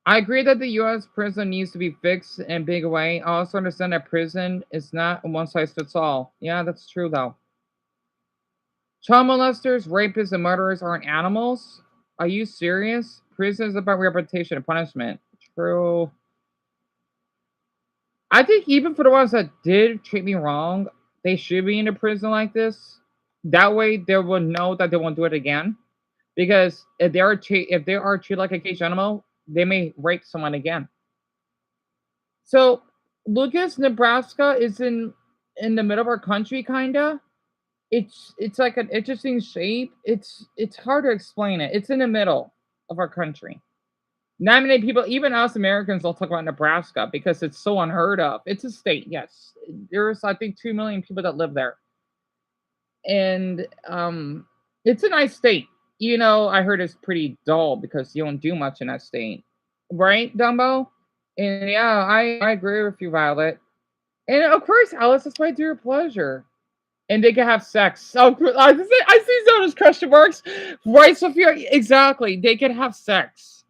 I agree that the U.S. prison needs to be fixed in a big way. I also understand that prison is not a one size fits all. Yeah, that's true though. Child molesters, rapists, and murderers aren't animals. Are you serious? Prison is about rehabilitation and punishment. True. I think even for the ones that did treat me wrong, they should be in a prison like this. That way, they will know that they won't do it again. Because if they are treated like a caged animal, they may rape someone again. So, Lucas, Nebraska is in the middle of our country, kinda. It's like an interesting shape. It's hard to explain it. It's in the middle of our country. Not many people, even us Americans, don't talk about Nebraska because it's so unheard of. It's a state, yes. There's I think 2 million people that live there, and it's a nice state. You know, I heard it's pretty dull because you don't do much in that state, right, Dumbo? And yeah, I agree with you, Violet. And of course, Alice, it's right to your pleasure. And they can have sex. Oh, I see those question marks. Right, Sophia? Exactly. They can have sex.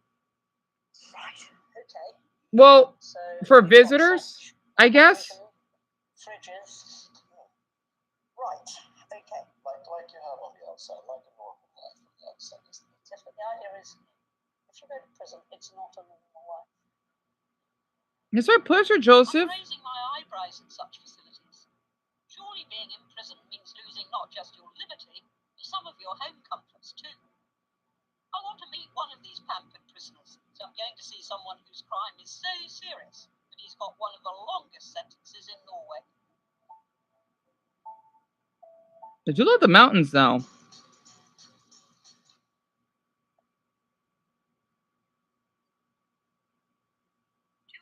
Right. Okay. Well, So for you've got visitors, such I guess. fridges. Right. Okay. Like you have on the outside, like a normal life on the outside, isn't it? Yes, but the idea is, if you go to prison, it's not a normal life. It's our pleasure, I'm Joseph. raising my eyebrows at such facilities. Surely being in prison means losing not just your liberty, but some of your home comforts too. I want to meet one of these pampered prisoners, so I'm going to see someone whose crime is so serious that he's got one of the longest sentences in Norway. Did you love the mountains, though? 2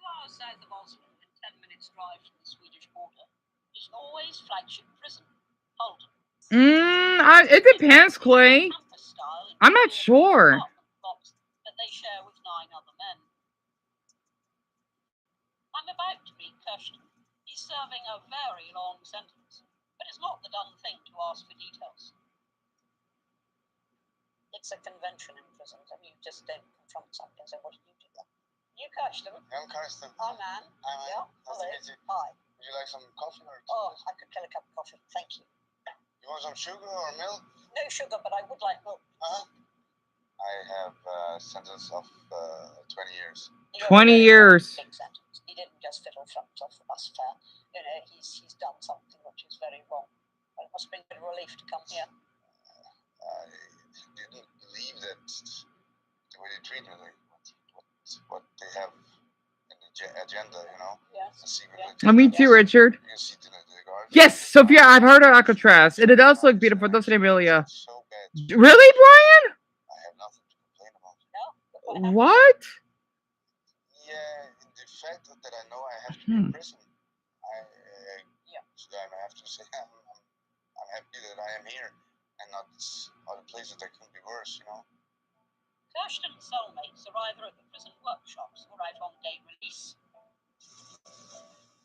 hours south of Oslo and 10 minutes drive from the Swedish border is Norway's flagship prison, Halden. It depends, Clay. I'm not sure. That they share with 9 other men. I'm about to meet Kirsten. He's serving a very long sentence, but it's not the done thing to ask for details. It's a convention in prisons, and you just don't confront somebody and say, "What did you do there?" You Kirsten. I'm Karsten. I'm Anne. Yeah. Nice to meet you. Hi. Would you like some coffee or tea? Oh, I could kill a cup of coffee. Thank you. You want some sugar or milk? No sugar, but I would like milk. I have a sentence of 20 years. 20 years. Big sentence. He didn't just fiddle thumbs off us fair. You know, he's done something which is very wrong. But it must bring good relief to come here. I didn't believe that the way they treat me, like what they have in the agenda, you know. Yes. Me too, Richard. You can see the guards. Yes, Sophia, I've heard of Alcatraz, and it does look beautiful, doesn't it, Amelia? So bad. Really, Brian? I have nothing to complain about. No. What? Yeah, the fact that I know I have to be in prison, I have to say I'm happy that I am here and not other places that could be worse, you know. Kirsten's cellmates are either at the prison workshops or out on day release.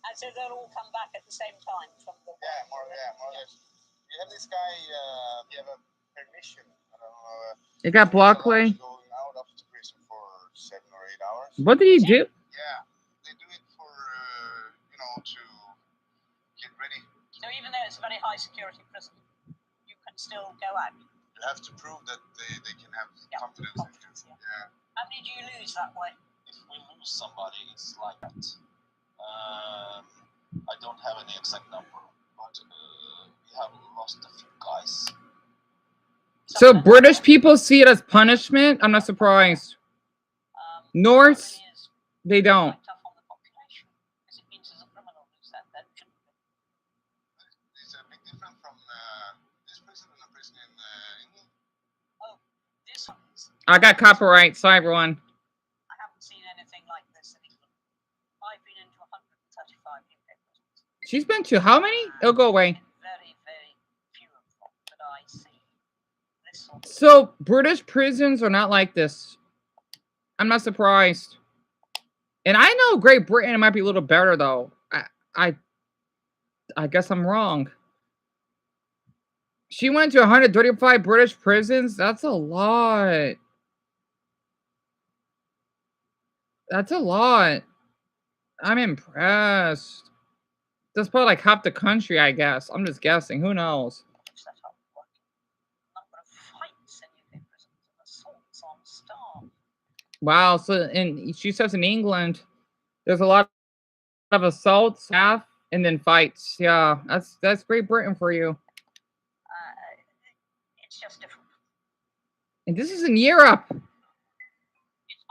And so they'll all come back at the same time from the more or less. You have this guy, you have a permission. I don't know. It got blocked, Clay. Going out of the prison for 7 or 8 hours. What did he do? Yeah, they do it for to get ready. So even though it's a very high security prison, you can still go out. You have to prove that they can have confidence in you. Yeah. How many do you lose that way? If we lose somebody, it's like that. I don't have any exact number, but we have lost a few guys. So British people see it as punishment? I'm not surprised. Norse, they don't. It's a big difference from this prison and the prison in England. Oh, this one is. I got copyright. Sorry, everyone. I haven't seen anything like this in England. I've been into 135 UK prisons. She's been to how many? It'll go away. Very, very few of them that I see. So British prisons are not like this. I'm not surprised. And I know Great Britain might be a little better though. I guess I'm wrong. She went to 135 British prisons. That's a lot. That's a lot. I'm impressed. That's probably like half the country, I guess. I'm just guessing. Who knows? Wow. So, and she says in England, there's a lot of assaults, staff, and then fights. Yeah, that's Great Britain for you. It's just different. And this is in Europe.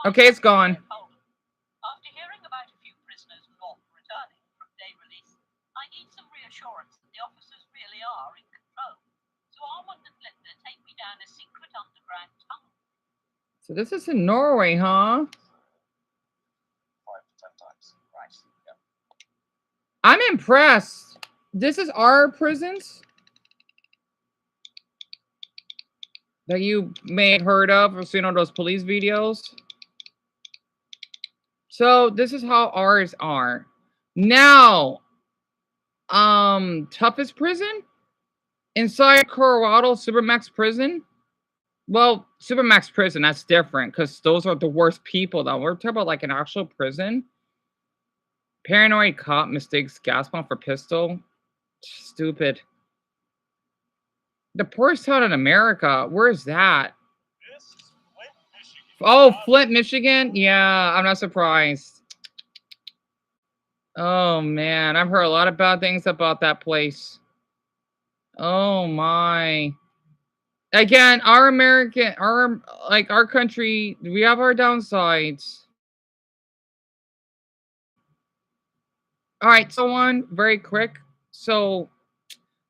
Okay, it's gone. After hearing about a few prisoners not returning from day release, I need some reassurance that the officers really are in control. So Armand and Linda take me down a secret underground tunnel. So this is in Norway, huh? 5 to 10 times. Right. Yeah. I'm impressed. This is our prisons that you may have heard of or seen on those police videos. So this is how ours are. Now, Toughest prison inside Colorado Supermax prison. Well, Supermax prison, that's different because those are the worst people. Though we're talking about like an actual prison. Paranoid cop mistakes gas bomb for pistol. Stupid. The poorest town in America. Where is that? Oh, Flint, Michigan. Yeah, I'm not surprised. Oh man, I've heard a lot of bad things about that place. Oh my. Again, our country, we have our downsides. All right, so one very quick. So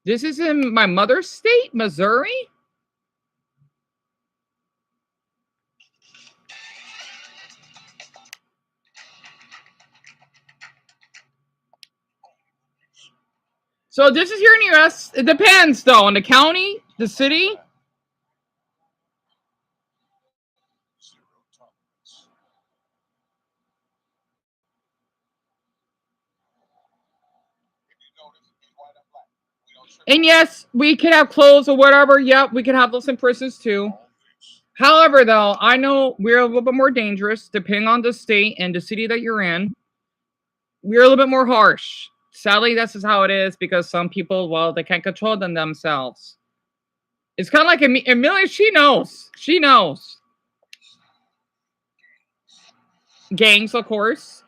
this is in my mother's state, Missouri. So this is here in the U.S. It depends, though, on the county, the city. And yes, we can have clothes or whatever. Yep, we can have those in prisons too. However, though, I know we're a little bit more dangerous depending on the state and the city that you're in. We're a little bit more harsh. Sadly, this is how it is because some people, well, they can't control them themselves. It's kind of like Amelia. She knows. She knows. Gangs, of course.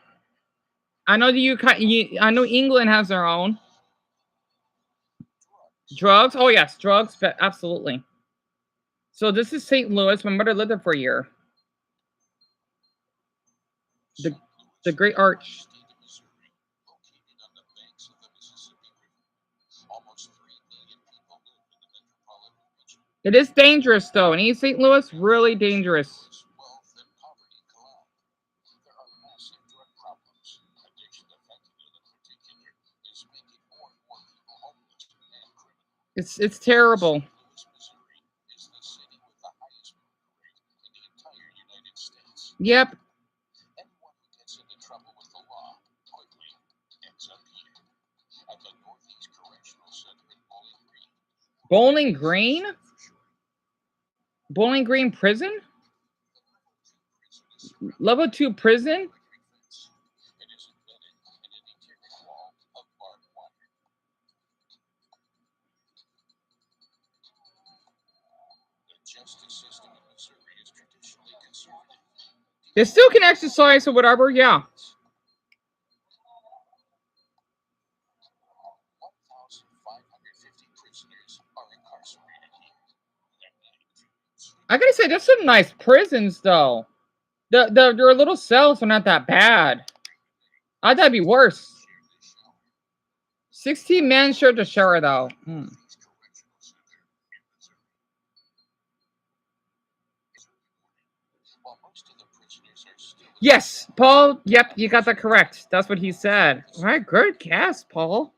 I know I know England has their own. Drugs. Oh yes, drugs. But absolutely. So this is St. Louis. My mother lived there for a year. The Great Arch. It is dangerous though, and East St. Louis really dangerous. It's terrible. Yep. Bowling Green? Bowling Green prison? Level 2 prison? They still can exercise or whatever, yeah. I gotta say, there's some nice prisons though. Their little cells are not that bad. I thought it'd be worse. 16 men shared the shower though. Yes, Paul. Yep, you got that correct. That's what he said. All right, good guess, Paul.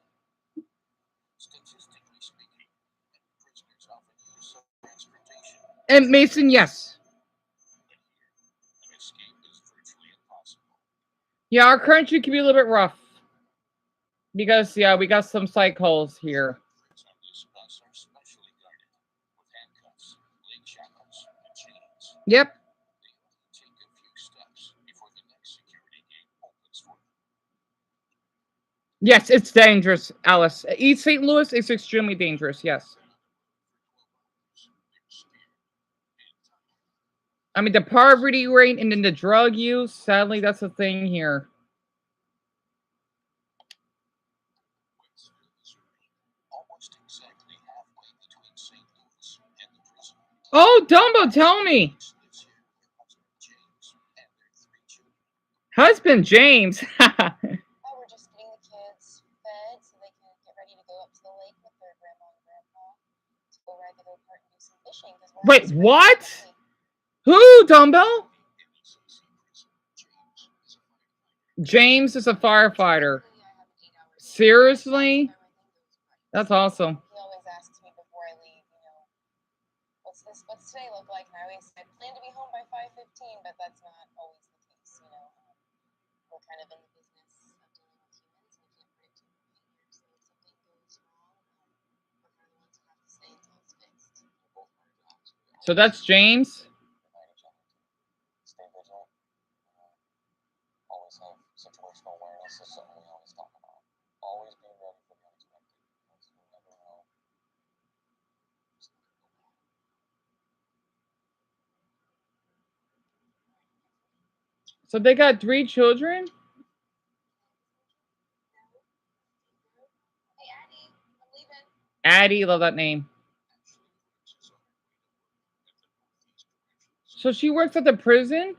And Mason, yes. Yeah, our country can be a little bit rough. Because, yeah, we got some psych holes here. Yep. Yes, it's dangerous, Alice. East St. Louis is extremely dangerous, yes. I mean, the poverty rate and then the drug use, sadly, that's the thing here. Oh, Dumbo, tell me. Husband James. We're just getting the kids fed so they can get ready to go up to the lake with their grandma and grandpa to go ride the go-kart and do some fishing. Wait, what? Who, Dumbo? James is a firefighter. Seriously? That's awesome. He always asks me before I leave, you know, what's today look like? And I always say, I plan to be home by 5:15, but that's not always the case, you know. We're kind of in the business of dealing with humans. We can't predict human behavior, so So that's James. Stay vigilant. Always have situational awareness is something we always talk about. Always being ready for the unexpected. Because you never know. So they got 3 children? Addie, love that name. So she works at the prison?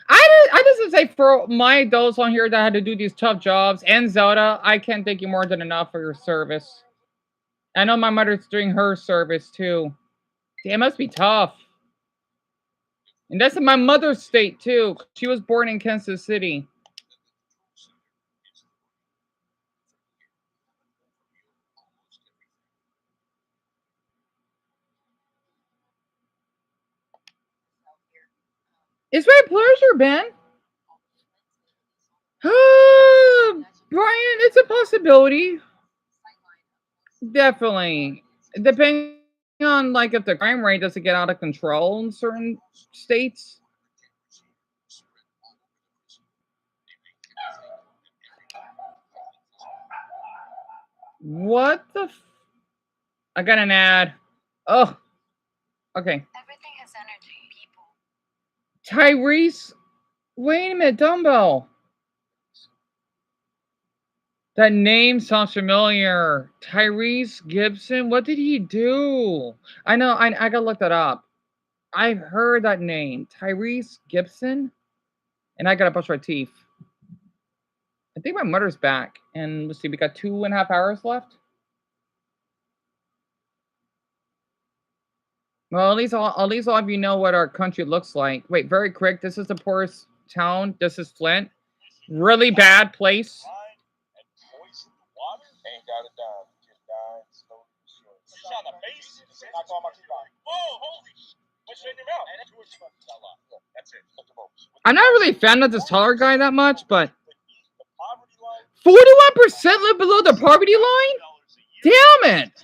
I just say for my adults on here that had to do these tough jobs, and Zelda, I can't thank you more than enough for your service. I know my mother's doing her service too. It must be tough. And that's in my mother's state too. She was born in Kansas City. It's my pleasure, Ben. Brian, it's a possibility. Definitely. Depending on like if the crime rate doesn't get out of control in certain states. What the I got an ad. Oh. Okay. Everything has energy, people. Tyrese. Wait a minute, Dumbo. That name sounds familiar. Tyrese Gibson. What did he do? I know. I gotta look that up. I've heard that name. Tyrese Gibson. And I gotta brush my teeth. I think my mother's back. And let's see, we got 2.5 hours left. Well, at least all of you know what our country looks like. Wait, very quick. This is the poorest town. This is Flint. Really bad place. Ain't got it down. Just die slowly. She's on the base. Not on my key line. Whoa, holy shit. What's in your mouth? That's it. I'm not really a fan of this taller guy that much, but 41% live below the poverty line? Damn it.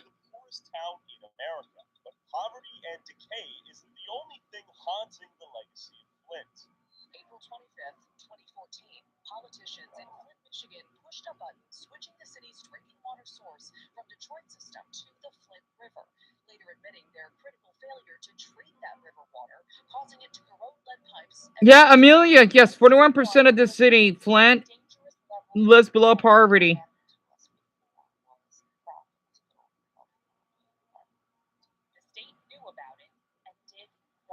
Town in America, but poverty and decay isn't the only thing haunting the legacy of Flint. April 25th, 2014, politicians in Flint, Michigan pushed a button switching the city's drinking water source from Detroit system to the Flint River, later admitting their critical failure to treat that river water, causing it to corrode lead pipes. Yeah, Amelia, yes, 41% of the city, Flint, lives below poverty.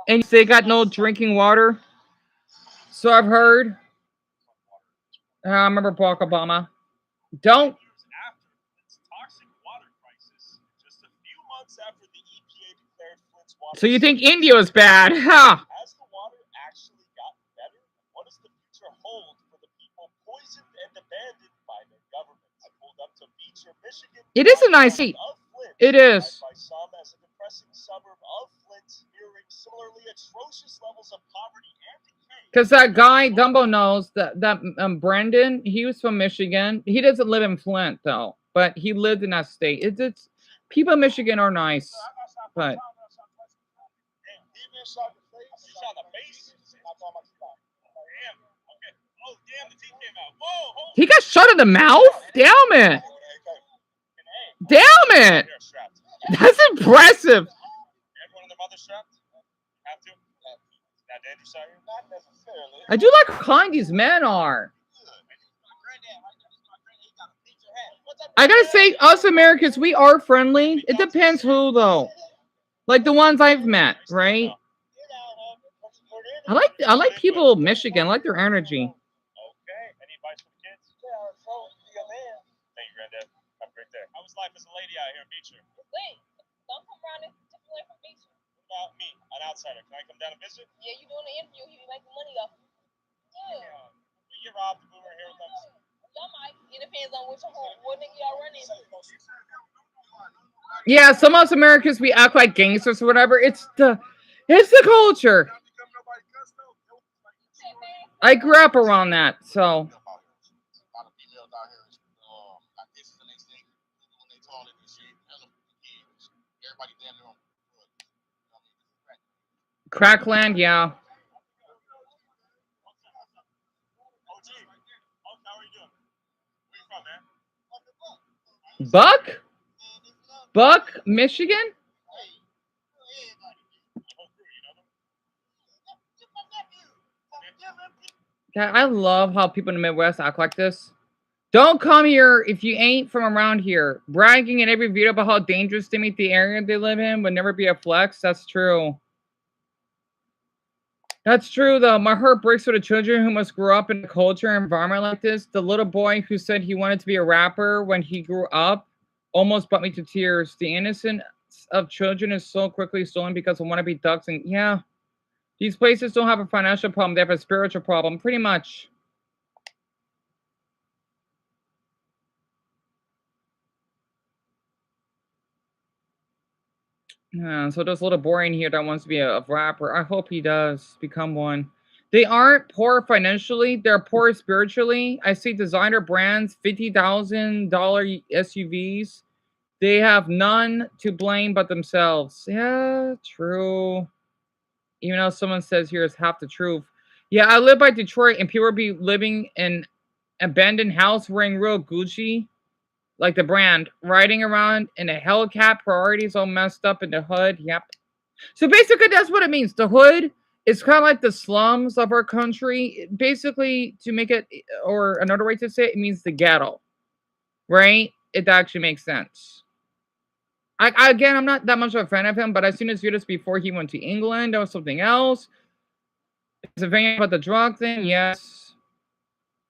And they got no drinking water. So I've heard. I remember Barack Obama. Don't. So you think India is bad? Huh. Has the water actually gotten better? What does the future hold for the people poisoned and abandoned by their government? I pulled up to Beecher, Michigan. It is a nice seat. It is. By some as a depressing suburb of Flint, mirroring similarly atrocious levels of poverty and decay. Because that guy Dumbo knows that Brendan, he was from Michigan. He doesn't live in Flint though, but he lived in that state. It's people in Michigan are nice, but. He got shot in the mouth? Damn it. Damn it. That's impressive. I do like how kind these men are. I gotta say, us Americans, we are friendly. It depends who, though. Like the ones I've met, right? I like people of Michigan. I like their energy. Okay. Any advice for the kids? Yeah, so your man. Thank you, Granddad. Have a great day. How was life as a lady out here in Beecher? Wait, don't come around and different from Beecher. What about me, an outsider? Can I come down and visit? Yeah, you doing the interview, you be making money off. Yeah. We get robbed if we were here with us. Y'all might. It depends on what nigga y'all run into. Yeah, some of us Americans, we act like gangsters or whatever. It's the culture. I grew up around that, so. Crackland, yeah. Buck? Buck, Michigan? Yeah, I love how people in the Midwest act like this. Don't come here if you ain't from around here. Bragging in every video about how dangerous they make the area they live in would never be a flex. That's true. That's true, though. My heart breaks for the children who must grow up in a culture and environment like this. The little boy who said he wanted to be a rapper when he grew up almost brought me to tears. The innocence of children is so quickly stolen because they want to be ducks. And yeah, these places don't have a financial problem. They have a spiritual problem, pretty much. Yeah, so there's a little boy in here that wants to be a rapper. I hope he does become one. They aren't poor financially, they're poor spiritually. I see designer brands, $50,000 SUVs. They have none to blame but themselves. Yeah, true. Even though someone says here's half the truth. Yeah, I live by Detroit and people be living in abandoned house wearing real Gucci, like the brand, riding around in a Hellcat, priorities all messed up in the hood. Yep. So basically, that's what it means. The hood is kind of like the slums of our country. Basically, to make it, or another way to say it, it means the ghetto, right? It actually makes sense. Again, I'm not that much of a fan of him, but I've seen his videos before he went to England. That was something else. It's a thing about the drug thing, yes.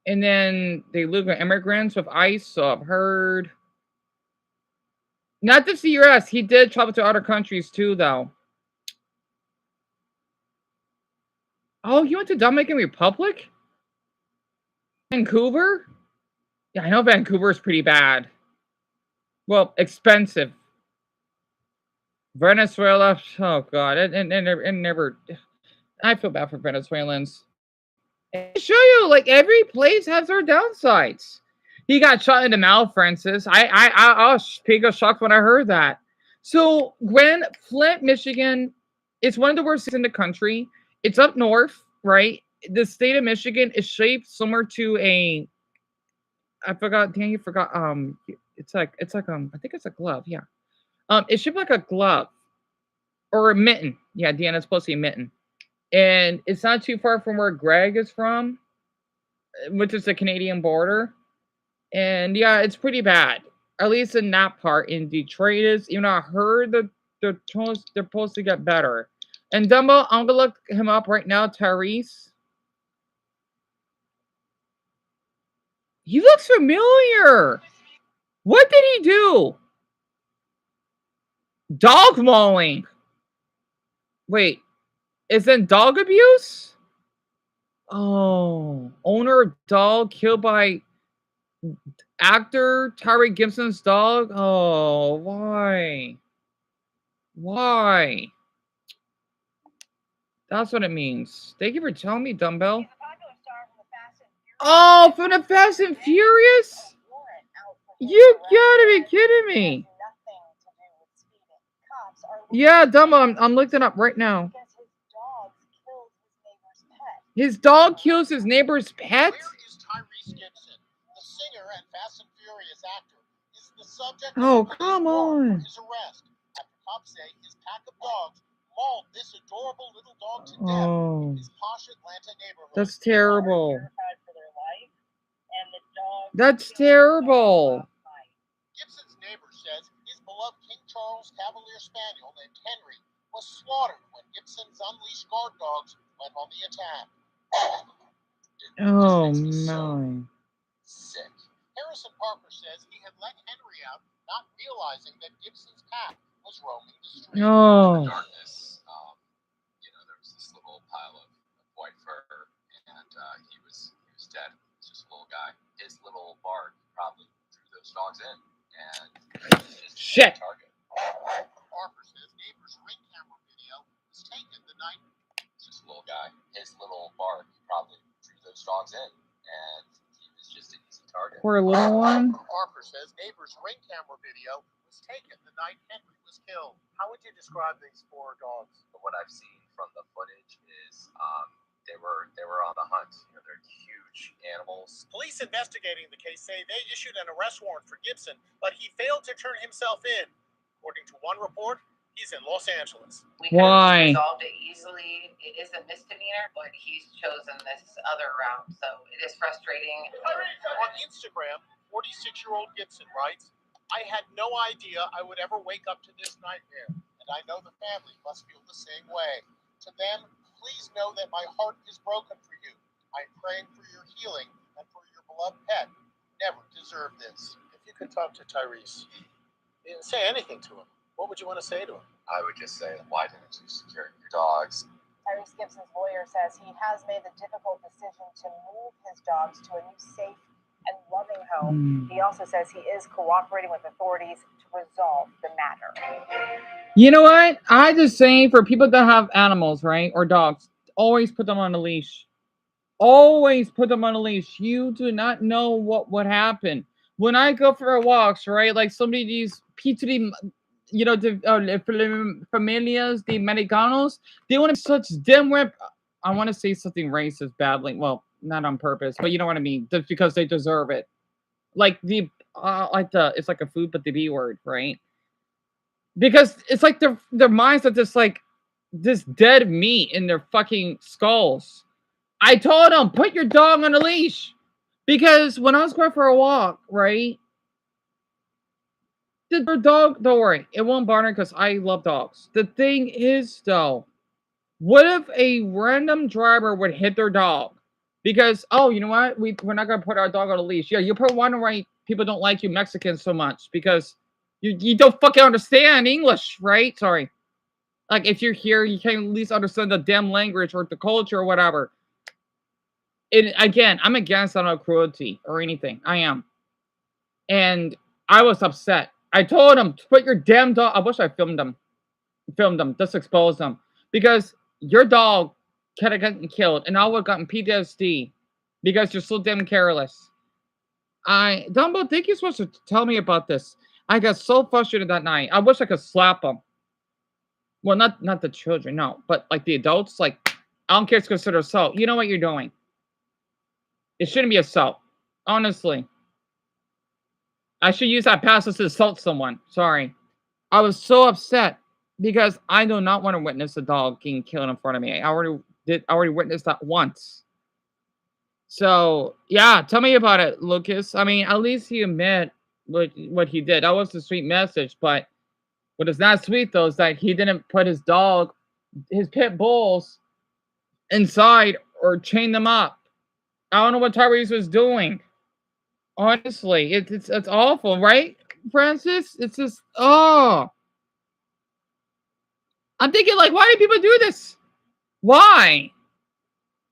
And then they live with immigrants with ICE, so I've heard. Not just the US, he did travel to other countries too, though. Oh, he went to Dominican Republic? Vancouver? Yeah, I know Vancouver is pretty bad. Well, expensive. Venezuela, oh god, it never. I feel bad for Venezuelans. I show you, like every place has their downsides. He got shot in the mouth, Francis. I was shocked when I heard that. So, Grand Flint, Michigan, it's one of the worst cities in the country. It's up north, right? The state of Michigan is shaped similar to a. I forgot. Dang, you forgot. It's like I think it's a glove. Yeah. It's shaped like a glove or a mitten. Yeah, Deanna, it's supposed to be a mitten, and it's not too far from where Greg is from, which is the Canadian border. And yeah, it's pretty bad. At least in that part. In Detroit is, I heard that they're supposed to get better. And Dumbo, I'm gonna look him up right now. Tyrese. He looks familiar. What did he do? Dog mauling. Wait, is it dog abuse? Oh, owner of dog killed by actor Tyree Gibson's dog. Oh, why? Why? That's what it means. Thank you for telling me, Dumbbell. Oh, from the Fast and Furious? You gotta be kidding me. Yeah, Dumbo, I'm looking it up right now. His dog kills his neighbor's pet? Where is Tyrese Gibson? The singer and Fast and Furious actor is the subject Oh, of a come police warrant on. for his arrest after cops say his pack of dogs mauled this adorable little dog to death Oh, in his posh Atlanta neighborhood. that's terrible. That's terrible. Gibson's neighbor says his beloved King Charles Cavalier Spaniel named Henry was slaughtered when Gibson's unleashed guard dogs went on the attack. Oh, my. Sick. Harrison Parker says he had let Henry out, not realizing that Gibson's pack was roaming the street. Oh. In the darkness, there was this little pile of white fur, and he was dead. He was just a little guy. His little bark probably drew those dogs in, and Shit. Target. Parker says neighbor's ring camera video was taken the night. Just a little guy. His little bark probably drew those dogs in, and he was just an easy target. Poor little one. Parker says neighbor's ring camera video was taken the night Henry was killed. How would you describe these four dogs? But what I've seen from the footage is they were on the hunt. You know, they're huge animals. Police investigating the case say they issued an arrest warrant for Gibson, but he failed to turn himself in. According to one report, he's in Los Angeles. We could Why? have resolved it easily. It is a misdemeanor, but he's chosen this other route, so it is frustrating. On Instagram, 46-year-old Gibson writes, I had no idea I would ever wake up to this nightmare, and I know the family must feel the same way. To them, please know that my heart is broken for you. I'm praying for your healing and for your beloved pet. Never deserve this. If you could talk to Tyrese, say anything to him, what would you want to say to him? I would just say, why didn't you secure your dogs? Tyrese Gibson's lawyer says he has made the difficult decision to move his dogs to a new safe and loving home. He also says he is cooperating with authorities to resolve the matter. You know what? I just saying for people that have animals, right, or dogs, always put them on a leash. Always put them on a leash. You do not know what would happen. When I go for a walks, right, like somebody these P2D, you know, the familias, the Americanos, they want to be such dimwit. I want to say something racist badly. Well, not on purpose, but you know what I mean. Just because they deserve it. Like it's like a food, but the B word, right? Because it's like their minds are just like this dead meat in their fucking skulls. I told them, put your dog on a leash. Because when I was going for a walk, right? The dog, don't worry, it won't bother because I love dogs. The thing is, though, what if a random driver would hit their dog? Because, oh, you know what? We're not going to put our dog on a leash. Yeah, you're probably wondering why people don't like you Mexicans so much. Because you don't fucking understand English, right? Sorry. Like, if you're here, you can at least understand the damn language or the culture or whatever. Again, I'm against cruelty or anything. I am. And I was upset. I told him, put your damn dog. I wish I filmed them. Just expose them. Because your dog could have gotten killed. And I would have gotten PTSD. Because you're so damn careless. Dumbo, thank you so much for telling me about this. I got so frustrated that night. I wish I could slap them. Well, not the children, no. But like the adults, like, I don't care if it's considered assault. You know what you're doing. It shouldn't be assault. Honestly. I should use that passage to assault someone. Sorry. I was so upset because I do not want to witness a dog getting killed in front of me. I already witnessed that once. So, yeah, tell me about it, Lucas. I mean, at least he admit what he did. That was a sweet message, but what is not sweet, though, is that he didn't put his dog, his pit bulls, inside or chain them up. I don't know what Tyrese was doing. Honestly, it's awful, right, Francis? It's just, oh. I'm thinking, like, why do people do this? Why?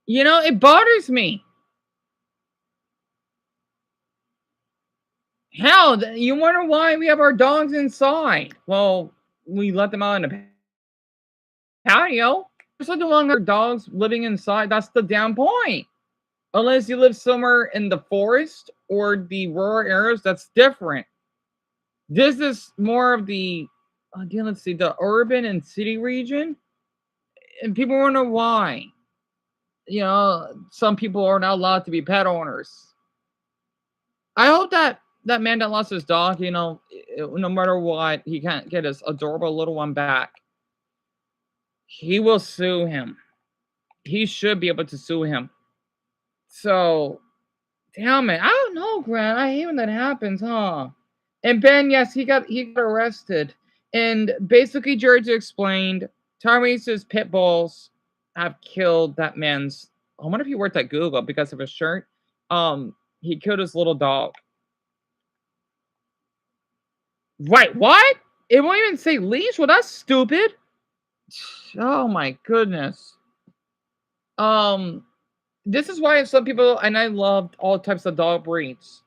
You know, it bothers me. Hell, you wonder why we have our dogs inside. Well, we let them out in the patio. There's nothing wrong with dogs living inside. That's the damn point. Unless you live somewhere in the forest or the rural areas, that's different. This is more of the, again, let's see, the urban and city region. And people wonder why. You know, some people are not allowed to be pet owners. I hope that man that lost his dog, you know, no matter what, he can't get his adorable little one back. He will sue him. He should be able to sue him. So, damn it. I don't know, Grant. I hate when that happens, huh? And Ben, yes, he got arrested. And basically, George explained Tyrese's pit bulls have killed that man's. I wonder if he worked at Google because of his shirt. He killed his little dog. Right, what? It won't even say leash? Well, that's stupid. Oh my goodness. This is why some people, and I love all types of dog breeds.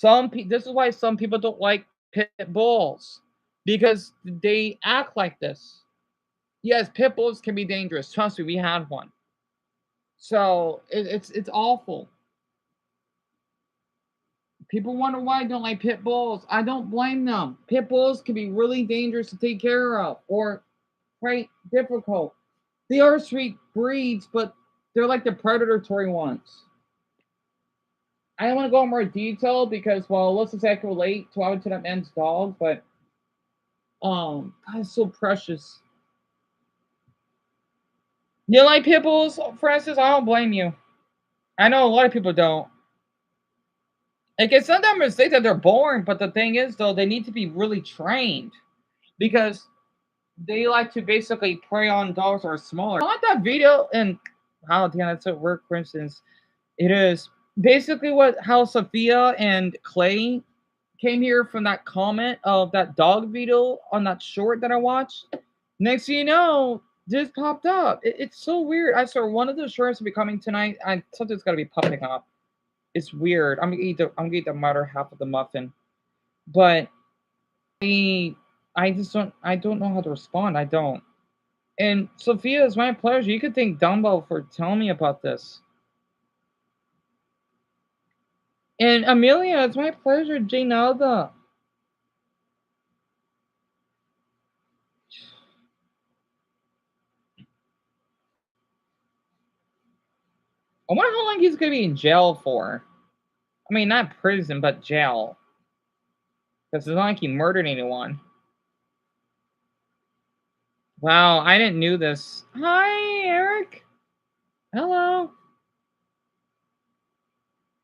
This is why some people don't like pit bulls because they act like this. Yes, pit bulls can be dangerous. Trust me, we had one. So it's awful. People wonder why I don't like pit bulls. I don't blame them. Pit bulls can be really dangerous to take care of or quite difficult. They are sweet breeds, but they're like the predatory ones. I don't want to go in more detail because, well, let's just say I can relate to how to that man's dog, but God, it's so precious. You like pit bulls, Francis? I don't blame you. I know a lot of people don't. Like, it's not that mistake that they're boring, but the thing is, though, they need to be really trained because they like to basically prey on dogs that are smaller. I want that video, and how that's at work, for instance. It is basically how Sophia and Clay came here from that comment of that dog video on that short that I watched. Next thing you know, this popped up. It's so weird. I saw one of the shorts will be coming tonight. Something's got to be popping up. It's weird. I'm gonna eat the other half of the muffin, but I just don't know how to respond. I don't. And Sophia, it's my pleasure. You could thank Dumbo for telling me about this. And Amelia, it's my pleasure. Janelda. I wonder how long he's gonna be in jail for. I mean, not prison, but jail. Because it's not like he murdered anyone. Wow, I didn't know this. Hi, Eric. Hello.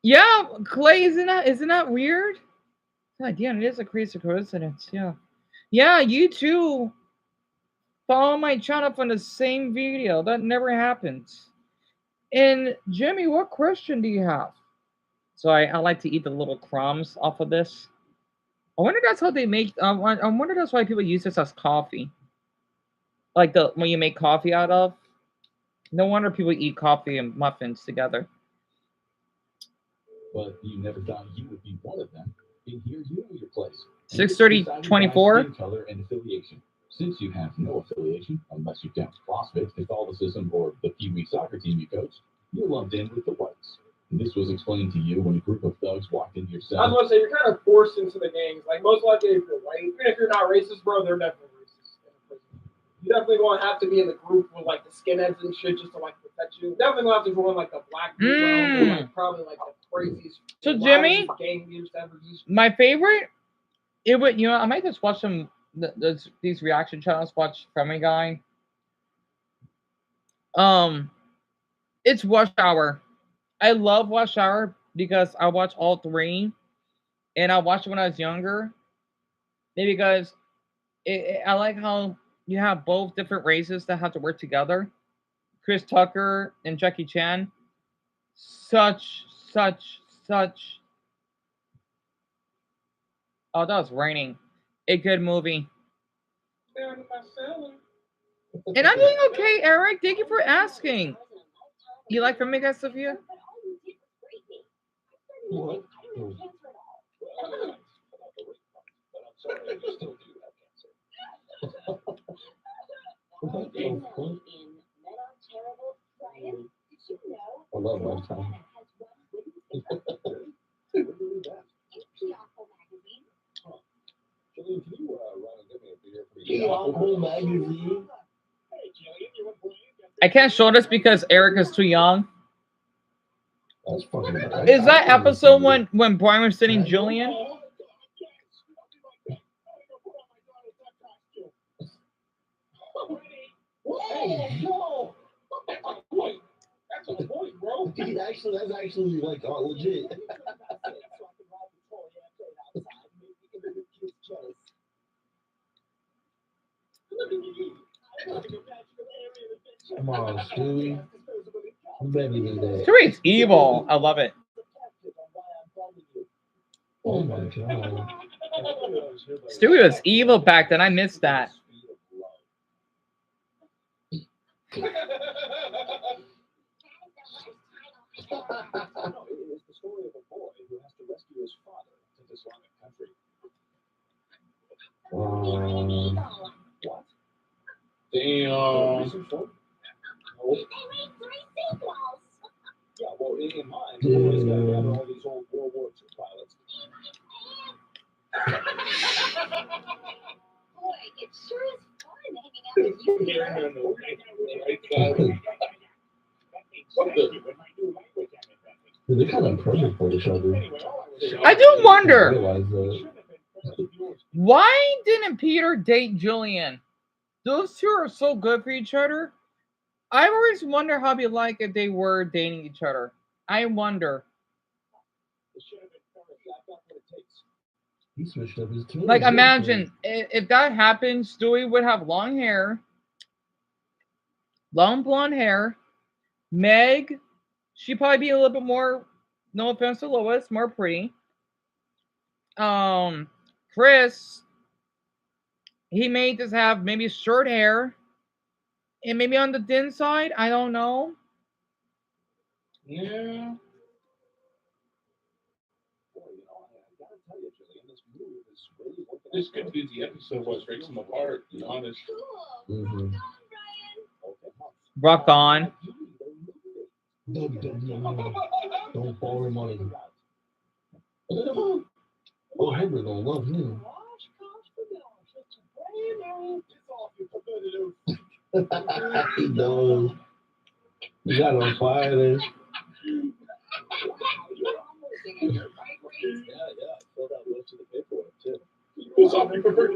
Yeah, Clay, isn't that weird? God damn, it is a crazy coincidence. Yeah. Yeah, you too. Follow my channel on the same video. That never happens. And Jimmy, what question do you have? So I like to eat the little crumbs off of this. I wonder that's how they make. I wonder that's why people use this as coffee. Like when you make coffee out of. No wonder people eat coffee and muffins together. But you never thought you would be one of them. And here you know your place. 630-24. Color and affiliation. Since you have no affiliation, unless you count CrossFit, Catholicism, or the Pee Wee soccer team you coach, you're lumped in with the whites. And this was explained to you when a group of thugs walked into your cell. I was going to say, you're kind of forced into the gangs. Like, most likely, if you're white, even if you're not racist, bro, they're definitely racist in prison. You definitely going to have to be in the group with, like, the skinheads and shit just to, like, protect you. Definitely going to have to join, like, the black group, bro, or, like, probably, like, the craziest. So, Jimmy, gang ever. My favorite, I might just watch some, these reaction channels, watch Family Guy. It's Rush Hour. I love Rush Hour because I watch all three, and I watched it when I was younger. Maybe because I like how you have both different races that have to work together. Chris Tucker and Jackie Chan. Such. Oh, that was raining. A good movie. And I'm doing okay, Eric. Thank you for asking. You like Family Guy, Sophia? What? I love my time. I can't show this because Eric is too young. That's funny. Is that episode when Brian was sitting Julian? Hey, no! That's a point, bro. That's actually like legit. Come on, Stewie. I'm better than that. Stewie's evil. I love it. Oh my god. Stewie was evil back then. I missed that. It's the story of a boy who has to rescue his father to the Islamic country. What? Damn. Yeah, well, in mine, the boy's got to gather all these old World War II pilots. Boy, it sure is fun hanging out with you. They're kind of perfect for each other. I do wonder, Realize that. why didn't Peter date Julian? Those two are so good for each other. I always wonder how it'd be like if they were dating each other. I wonder. He switched up his tune. Like, imagine if that happened, Stewie would have long hair, long blonde hair. Meg, she'd probably be a little bit more, no offense to Lois, more pretty. Chris, he may just have maybe short hair, and maybe on the thin side. I don't know. Yeah. This could be the episode what breaks them apart, to be honest. Mm-hmm. Rock on. Don't borrow money. Oh, Henry gonna love him. He does. You got on fire there. Yeah. Filled out most of the paperwork too. Who's on paperwork?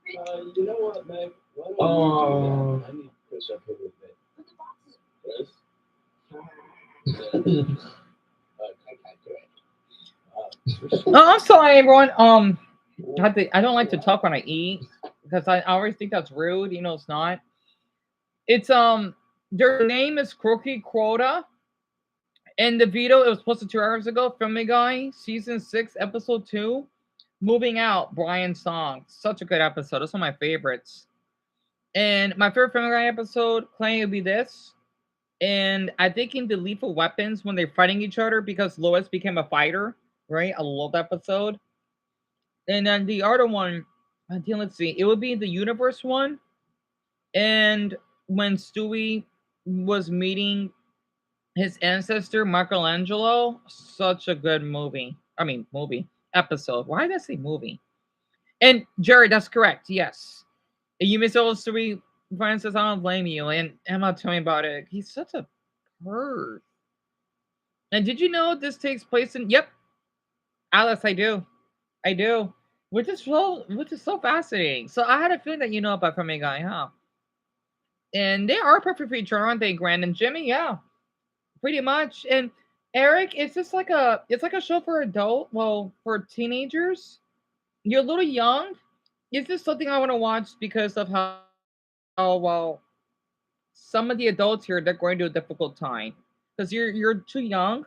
Hey guys, You know what, Meg? Why don't you do that? I need Chris up here with me. Chris? Oh, I'm sorry, everyone. I don't like to talk when I eat because I always think that's rude. You know, it's not. It's their name is Crookie Quota. And the video, it was posted 2 hours ago. Family Guy, season 6, episode 2. Moving Out, Brian's song. Such a good episode. It's one of my favorites. And my favorite Family Guy episode, claiming would be this. And I think in the Lethal Weapons, when they're fighting each other because Lois became a fighter, right? I love that episode. And then the other one, let's see, it would be the Universe one. And when Stewie was meeting his ancestor, Michelangelo, such a good movie. Episode. Why did I say movie? And Jerry, that's correct. Yes. And you miss those three, Francis, I don't blame you. And Emma, tell me about it. He's such a perv. And did you know this takes place in? Yep, Alice, I do. Which is so fascinating. So I had a feeling that you know about Family Guy, huh? And they are perfect for each other, aren't they, Grant and Jimmy? Yeah. Pretty much. And Eric, it's just like a show for for teenagers. You're a little young. Is this something I want to watch because of how some of the adults here, they're going to a difficult time because you're too young.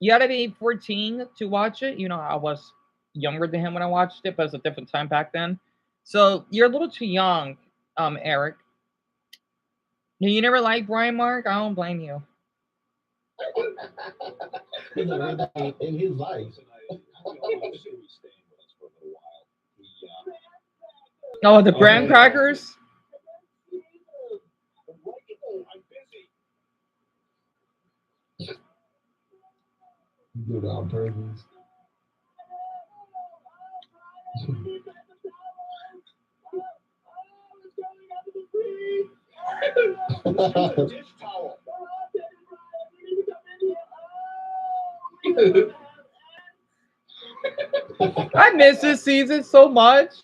You gotta be 14 to watch it. You know, I was younger than him when I watched it, but it's a different time back then. So you're a little too young, Eric. You never liked Brian Mark? I don't blame you. In his life. Oh, the graham crackers? Do it on purpose. I miss this season so much.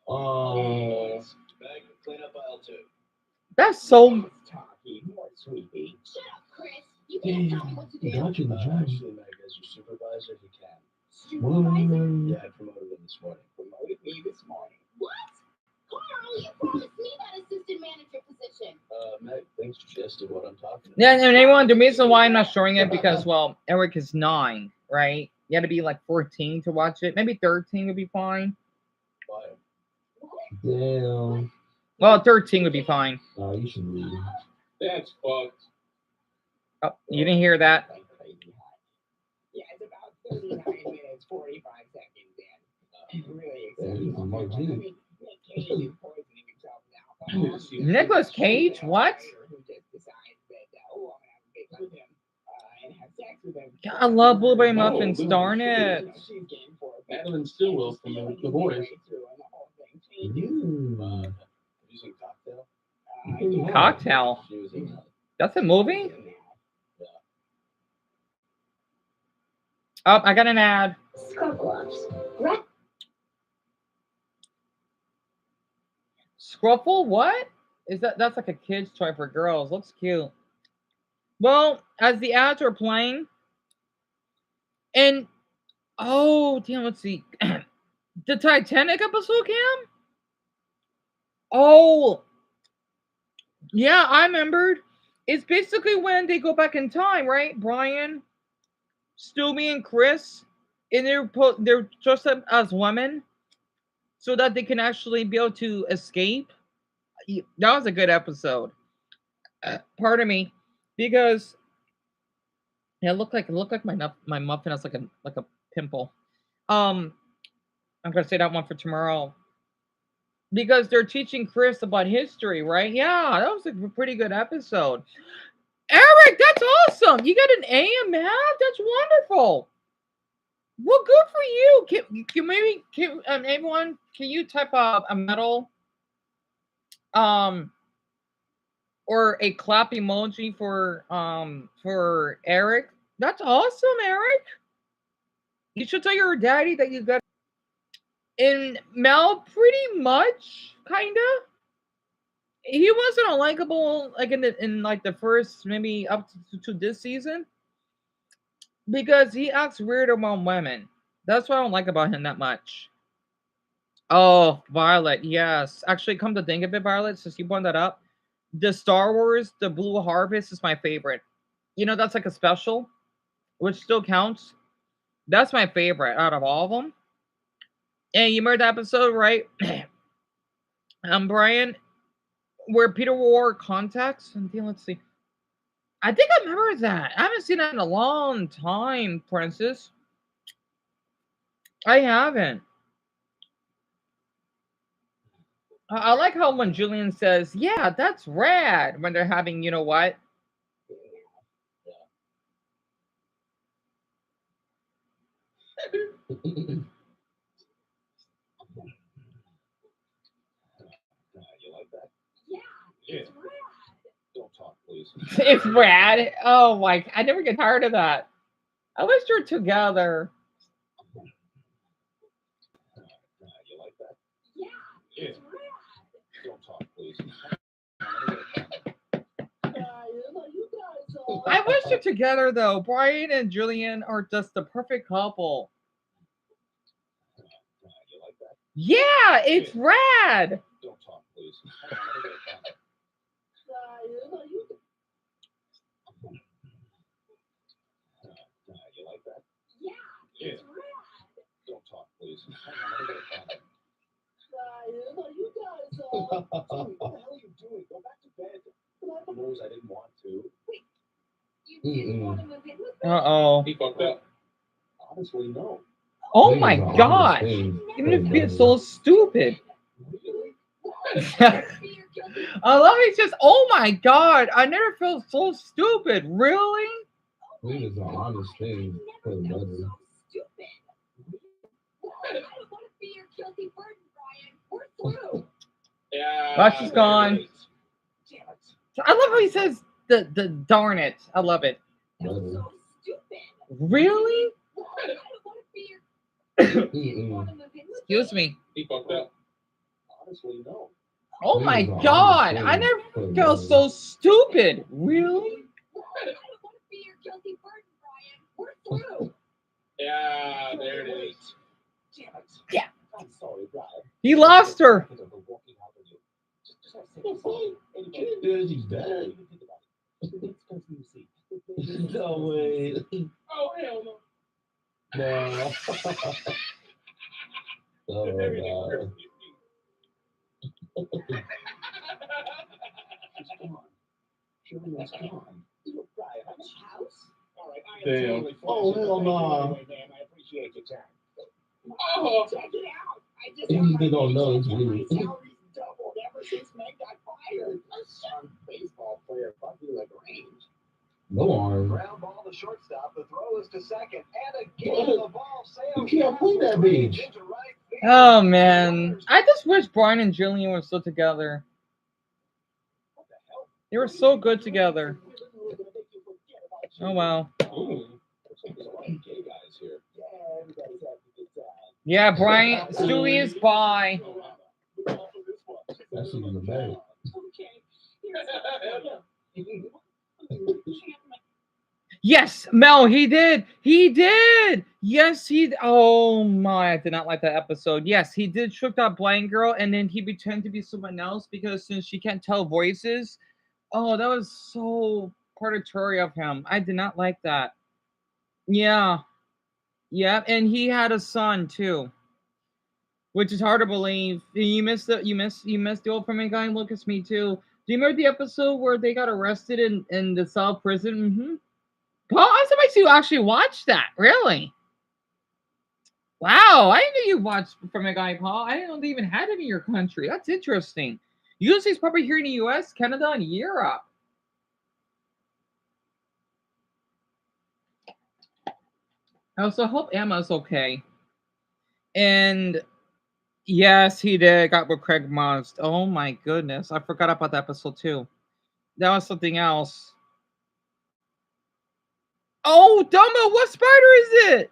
Oh, clean up aisle 2. That's so. Sweetie. Shut up, Chris. You can't tell me what to do. Actually, Meg, as your supervisor, he can. Supervisor? Yeah, I promoted him this morning. Promoted me this morning. What? Carl, you promised me that assistant manager position. Meg, thanks just to what I'm talking about. Yeah, and everyone, the reason why I'm not showing it because, well, Eric is 9, right? You had to be like 14 to watch it. Maybe 13 would be fine. Why? Damn. Well, 13 would be fine. Oh, you should read. That's fucked. Oh, you didn't hear that? Yeah, it's about 39 minutes, 45 seconds in. I'm really excited. I mean, Nick Cage is poisoning himself now. Nicolas Cage? What? Who just decides that, I'm going to have a big with him and have sex with him. God, I love Blueberry Muffins, darn it. She's game for it. Madeline Stillwell from The Boys. Using cocktail. Cocktail. That's a movie? Oh, I got an ad. Scruffle? What? Is that's like a kid's toy for girls. Looks cute. Well, as the ads are playing, and oh damn, let's see. The Titanic episode, Cam? Oh, yeah, I remembered. It's basically when they go back in time, right? Brian, Stewie, and Chris, and they're dressed up as women so that they can actually be able to escape. That was a good episode. Pardon me, because it looked like my muffin has like a pimple. I'm gonna say that one for tomorrow because they're teaching Chris about history, right? Yeah, that was a pretty good episode. Eric, that's awesome. You got an A in math. That's wonderful. Well, good for you. Can everyone, can you type a medal or a clap emoji for Eric? That's awesome, Eric. You should tell your daddy that you got. And Mel, pretty much, kinda. He wasn't unlikable like in like the first maybe up to this season because he acts weird around women. That's what I don't like about him that much. Oh, Violet, yes. Actually, come to think of it, Violet, since you brought that up, the Star Wars, the Blue Harvest is my favorite. You know, that's like a special, which still counts. That's my favorite out of all of them. And you remember that episode, right? Brian, where Peter wore contacts. And let's see. I think I remember that. I haven't seen that in a long time, Princess. I haven't. I like how when Julian says, "Yeah, that's rad," when they're having, you know what? You like that? Yeah, it's rad. Don't talk, please. It's rad. Oh my! I never get tired of that. I wish they're together. You like that? Yeah, it's rad. Don't talk, please. I wish they're together though. Brian and Julian are just the perfect couple. You like that? Yeah, it's rad. Don't talk, please. You like that? Yeah, it's rad. Don't talk, please. What the hell are you doing? Go back to bed. Knows I didn't want to. Wait, you didn't want to move in with me? Uh-oh. He fucked up. Honestly, no. Oh my gosh. Even if it's so stupid. I love it. Just, oh my god. I never felt so stupid. Really? Clean is an honest thing for the brother. I don't want to be your guilty burden, Brian. We're through. Yeah. That's just gone. I love how he says the darn it. I love it. So stupid. Really? I don't want to be your Excuse me. He fucked up. Honestly, no. Oh my god. I never felt so stupid. Really? I don't want to be your guilty burden, Brian. We're through. Yeah, there it is. Yeah. I'm sorry, Brian. He lost her. He's dead. No way. Oh, hell no. No. Oh, God. She's gone. You're right. On the house? All right, I Damn. am totally Oh, hell no. man. I appreciate your time. Oh, check it out. I just They don't know it's weird. my salary's doubled ever since Meg got fired. A son baseball player fucking like range. Go on. Ground ball to shortstop. The throw is to second. And again, the ball sails. You can't play that bitch. into right field. Oh man, I just wish Brian and Jillian were still together. They were so good together. Oh wow. Ooh, looks like there's a lot of gay guys here. Yeah, Brian, Stewie is bi. That's even better. Yes, Mel, he did. He did. Yes, he. Oh my, I did not like that episode. Yes, he did trick that blind girl, and then he pretended to be someone else because since she can't tell voices. Oh, that was so predatory of him. I did not like that. Yeah, yeah, and he had a son too, which is hard to believe. You missed the old Family Guy. Look, it's me too. Do you remember the episode where they got arrested in the South prison? Mm-hmm. Paul, I'm surprised you actually watched that. Really? Wow, I didn't know you watched Family Guy, Paul. I didn't know they even had it in your country. That's interesting. Usually it's probably here in the U.S., Canada, and Europe. I also hope Emma's okay. And yes, he did. Got with Craig Most. Oh my goodness. I forgot about that episode too. That was something else. Oh, Dumbo, what spider is it?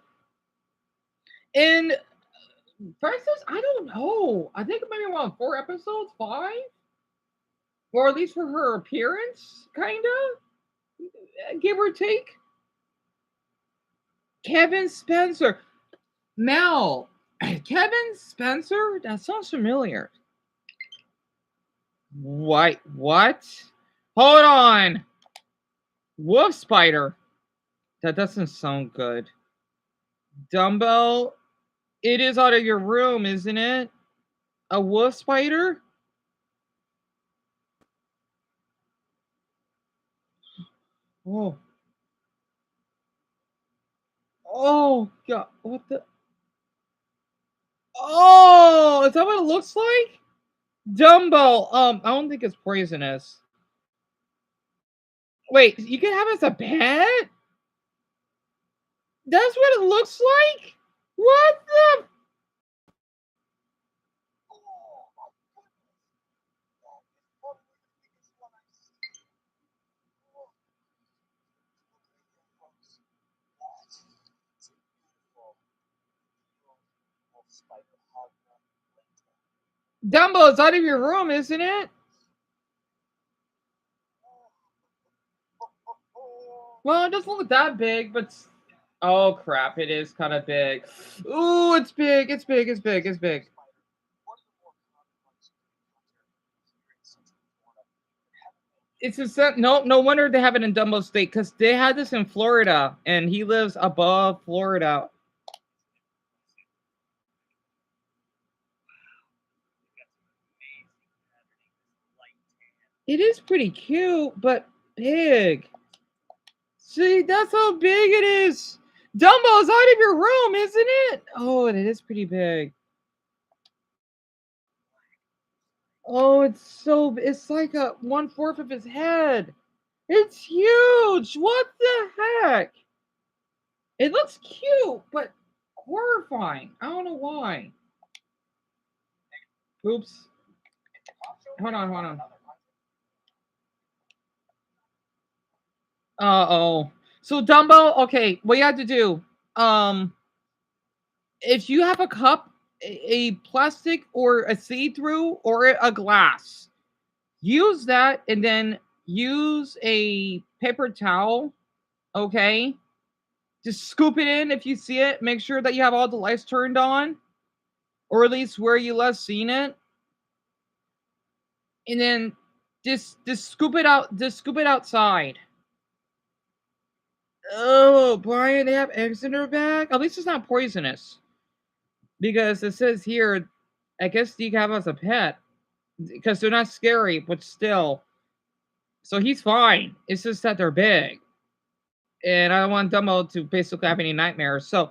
And Francis, I don't know. I think maybe around 4 episodes, 5? Or at least for her appearance, kinda. Give or take. Kevin Spencer. Mel. Kevin Spencer? That sounds familiar. What? Hold on. Wolf spider. That doesn't sound good. Dumbo. It is out of your room, isn't it? A wolf spider? Oh. Oh god. What the Oh, is that what it looks like? Dumbo. I don't think it's poisonous. Wait, you can have it as a pet? That's what it looks like? What the? Dumbo, it's out of your room, isn't it? Well, it doesn't look that big, but oh crap, it is kind of big. Ooh, it's big. It's big. It's big. It's big. It's a no wonder they have it in Dumbo State because they had this in Florida, and he lives above Florida. It is pretty cute, but big. See, that's how big it is. Dumbo's out of your room, isn't it? Oh, and it is pretty big. Oh, it's like a 1/4 of his head. It's huge. What the heck? It looks cute, but horrifying. I don't know why. Oops. Hold on. Uh-oh. So Dumbo, okay, what you have to do, if you have a cup, a plastic or a see-through or a glass, use that and then use a paper towel, okay? Just scoop it in if you see it. Make sure that you have all the lights turned on, or at least where you last seen it. And then just scoop it out. Just scoop it outside. Oh, Brian, they have eggs in their bag. At least it's not poisonous, because it says here, I guess you can have as a pet because they're not scary, but still. So he's fine. It's just that they're big, and I don't want Dumbo to basically have any nightmares. So,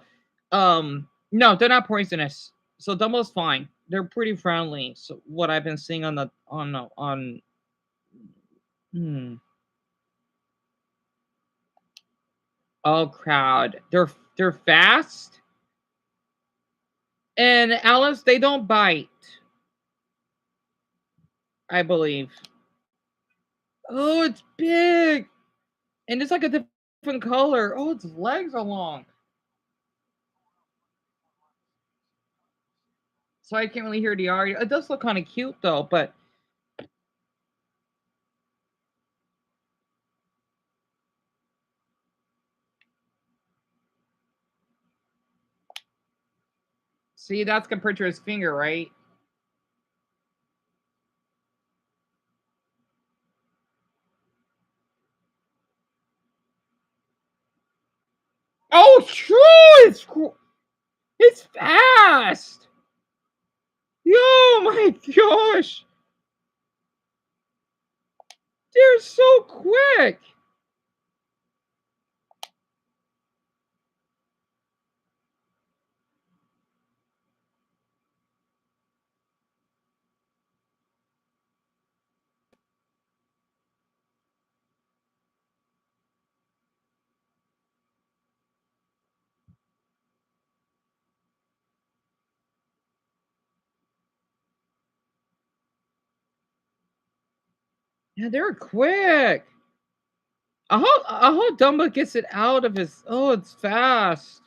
no, they're not poisonous. So Dumbo's fine. They're pretty friendly. So what I've been seeing on. Hmm. Oh, crowd. They're fast. And Alice, they don't bite. I believe. Oh, it's big. And it's like a different color. Oh, its legs are long. So I can't really hear the audio. It does look kind of cute though, but see, that's compared to his finger, right? Oh, true! It's fast! Yo, my gosh! They're so quick! Yeah, they're quick. I hope Dumbo gets it out of his. Oh, it's fast.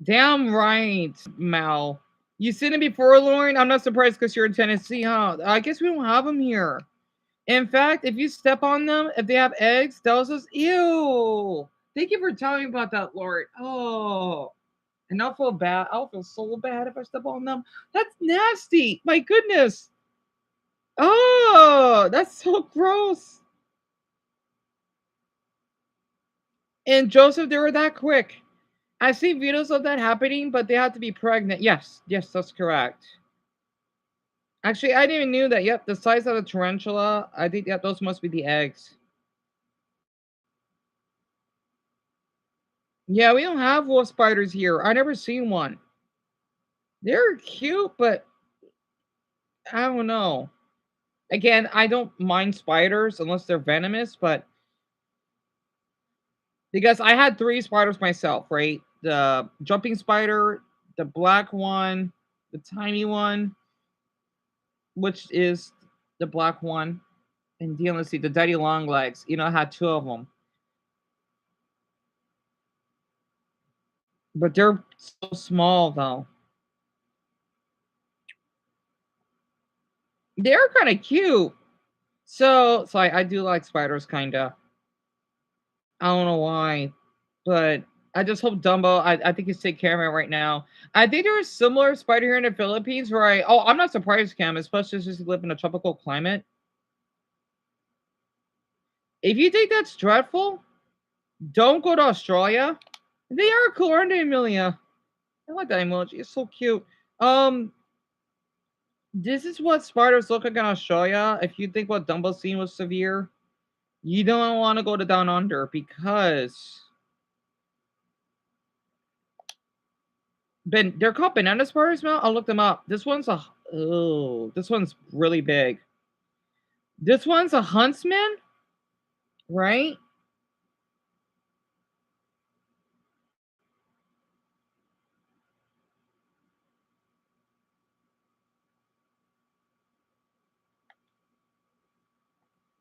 Damn right, Mal. You seen it before, Lauren? I'm not surprised because you're in Tennessee, huh? I guess we don't have them here. In fact, if you step on them, if they have eggs, they'll just ew. Thank you for telling me about that, Lord. Oh, and I'll feel bad. I'll feel so bad if I step on them. That's nasty. My goodness. Oh, that's so gross. And Joseph, they were that quick. I've seen videos of that happening, but they have to be pregnant. Yes, that's correct. Actually, I didn't even knew that. Yep, the size of a tarantula. I think that those must be the eggs. Yeah, we don't have wolf spiders here. I never seen one. They're cute, but I don't know. Again, I don't mind spiders unless they're venomous, but because I had 3 spiders myself, right? The jumping spider, the black one, the tiny one, which is the black one, and let's see, the daddy long legs. I had 2 of them. But they're so small though. They're kind of cute. So I do like spiders, kinda. I don't know why, but I just hope Dumbo. I think he's taking care of it right now. I think there is similar spider here in the Philippines where I'm not surprised, Cam, especially since you live in a tropical climate. If you think that's dreadful, don't go to Australia. They are cool, aren't they, Amelia? I like that emoji. It's so cute. This is what spiders look like in Australia. If you think what Dumbo's scene was severe, you don't want to go to down under because they're called banana spiders now. I'll look them up. This one's really big. This one's a huntsman, right?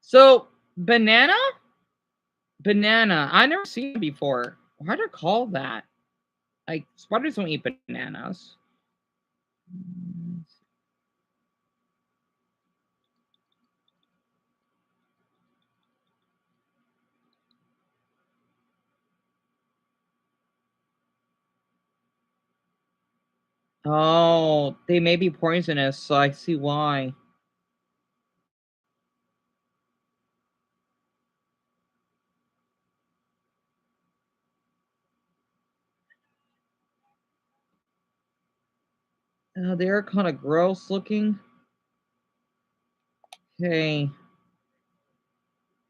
So banana. I never seen it before. Why do they call that? Like spiders don't eat bananas. Oh, they may be poisonous, so I see why. They're kind of gross looking. Okay.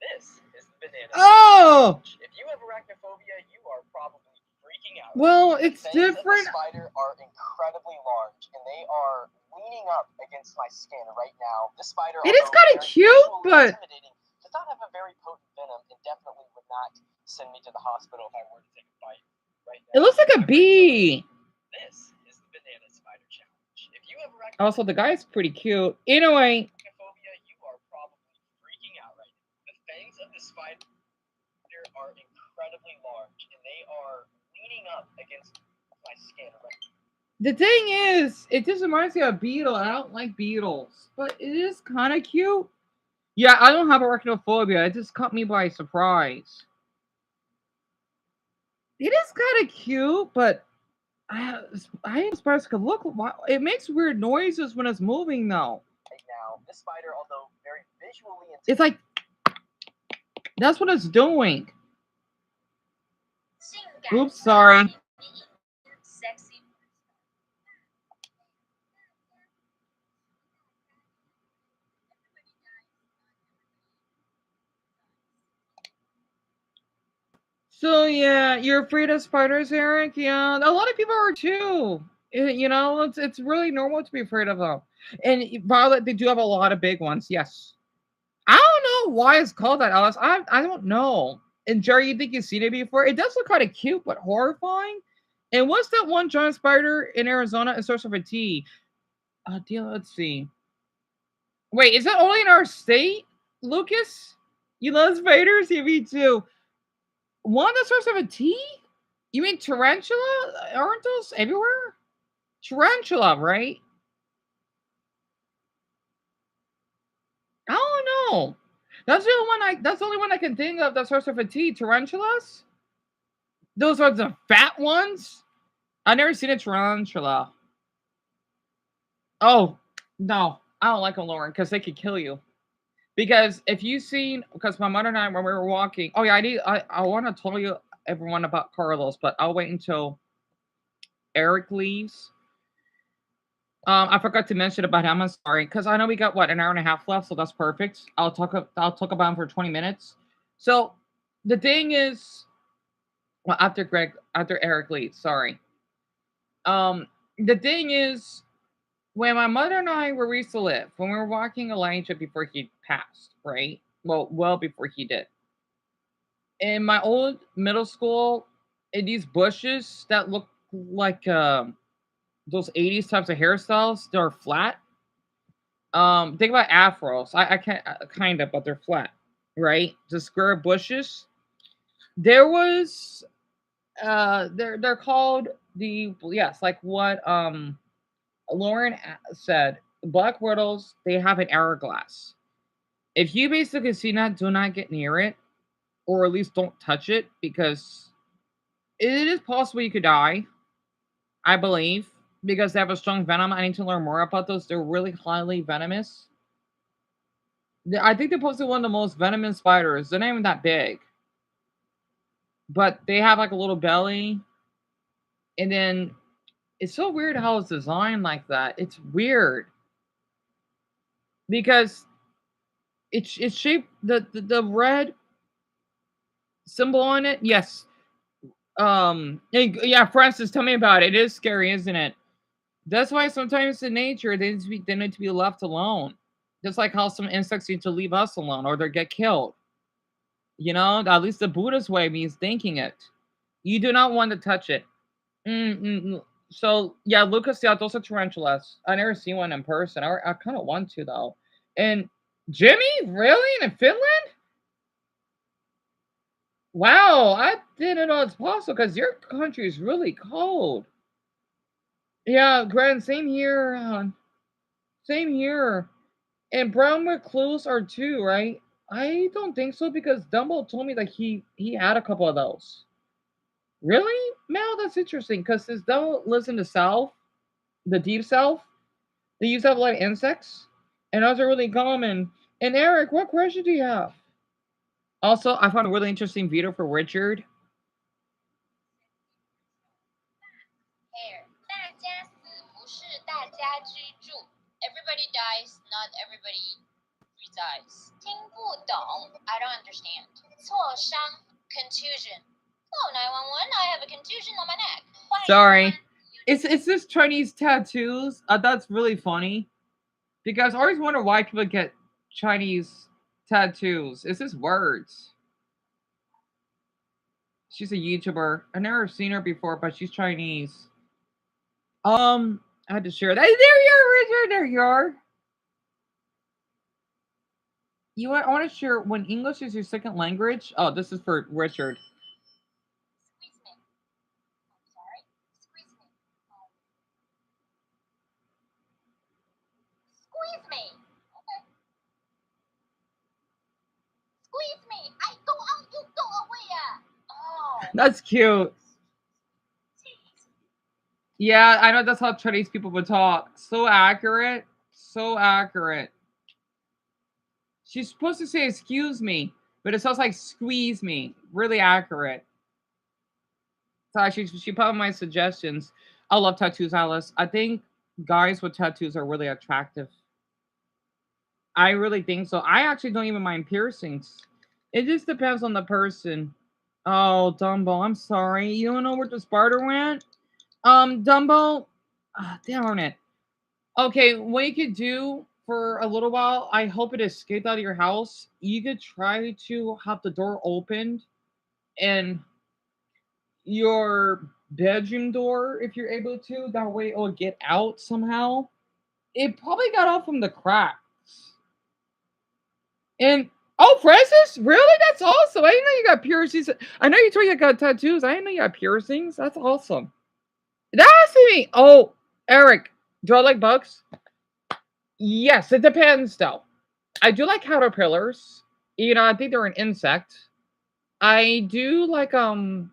This is the banana. Oh! If you have arachnophobia, you are probably freaking out. Well, it's The fangs different. of the spider are incredibly large, and they are leaning up against my skin right now. This spider, It is kind of cute, but intimidating, does not have a very potent venom, and definitely would not send me to the hospital if I were to take a bite right It now. looks like a bee. This is the banana spider challenge. If you ever Also, the guy's pretty cute. Anyway, arachnophobia, you are probably freaking out right now. The fangs of the spider are incredibly large, and they are leaning up against my skin right now. the thing is, it just reminds me of a beetle. I don't like beetles, but it is kind of cute. Yeah, I don't have arachnophobia. It just caught me by surprise. It is kind of cute, but I am surprised. Cause look, it makes weird noises when it's moving, though. Right now, this spider, although very visually It's like that's what it's doing. Oops, sorry. Sexy. So yeah, you're afraid of spiders, Eric? Yeah, a lot of people are too. You know, it's really normal to be afraid of them. And Violet, they do have a lot of big ones. Yes. I don't know why it's called that, Alice. I don't know. And Jerry, you think you've seen it before? It does look kind of cute, but horrifying. And what's that one giant spider in Arizona? It starts with a T. Let's see. Wait, is that only in our state, Lucas? You love spiders? Yeah, me too. One that starts with a T? You mean tarantula? Aren't those everywhere? Tarantula, right? I don't know. That's the only one that's the only one I can think of that starts with a T. Tarantulas? Those are the fat ones? I've never seen a tarantula. Oh, no. I don't like them, Lauren, because they could kill you. Because if you've seen, because my mother and I, when we were walking, oh yeah, I want to tell you everyone about Carlos, but I'll wait until Eric leaves. I forgot to mention about him. I'm sorry, because I know we got what an hour and a half left, so that's perfect. I'll talk about him for 20 minutes. So the thing is, well, after Eric leaves, sorry. The thing is, when my mother and I were used to live, when we were walking Elijah before he passed, right? Well before he did. In my old middle school, in these bushes that look like those 80s types of hairstyles, they're flat. Think about afros. I can't kind of, but they're flat, right? The square bushes. There was they're called like what Lauren said, black widows, they have an hourglass. If you basically see that, do not get near it, or at least don't touch it, because it is possible you could die, I believe, because they have a strong venom. I need to learn more about those. They're really highly venomous. I think they're supposed one of the most venomous spiders. They're not even that big, but they have like a little belly, and then it's so weird how it's designed like that. It's weird because it's shaped the red symbol on it. Yes. Yeah, Francis, tell me about it. It is scary, isn't it? That's why sometimes in nature they need to be left alone. Just like how some insects need to leave us alone or they get killed. You know, at least the Buddhist way means thinking it. You do not want to touch it. So yeah, Lucas, yeah, those are tarantulas. I never seen one in person. I kind of want to though. And Jimmy, really in Finland? Wow, I didn't know it's possible because your country is really cold. Yeah, Grant, same here. Same here. And brown recluse are too, right? I don't think so because Dumbo told me that he had a couple of those. Really? Mel, that's interesting because since Dumbo lives in the south, the deep south, they used to have a lot of insects, and those are really common. And Eric, what question do you have? Also, I found a really interesting video for Richard. Everybody dies, not everybody resides. 听不懂 I don't understand. 挫伤 contusion. Oh, 911, I have a contusion on my neck. Sorry. It's this Chinese tattoos. That's really funny. Because I always wonder why people get Chinese tattoos. It's just words. She's a YouTuber. I've never seen her before, but she's Chinese. I had to share that. There you are, Richard. There you are. You want? I want to share when English is your second language. Oh, this is for Richard. Squeeze me. I'm sorry. Squeeze me. Squeeze me. Okay. Squeeze me. I go out, you go away. Oh. That's cute. Yeah, I know that's how Chinese people would talk. So accurate. So accurate. She's supposed to say excuse me, but it sounds like squeeze me. Really accurate. So she put on my suggestions. I love tattoos, Alice. I think guys with tattoos are really attractive. I really think so. I actually don't even mind piercings. It just depends on the person. Oh, Dumbo, I'm sorry. You don't know where the spider went? Dumbo, darn it. Okay, what you could do for a little while, I hope it escaped out of your house. You could try to have the door opened and your bedroom door if you're able to. That way it'll get out somehow. It probably got out from the cracks. And oh, Francis, really? That's awesome. I didn't know you got piercings. I know you told you got tattoos. I didn't know you got piercings. That's awesome. That's me. Oh, Eric, do I like bugs? Yes, it depends though. I do like caterpillars. You know, I think they're an insect. I do like I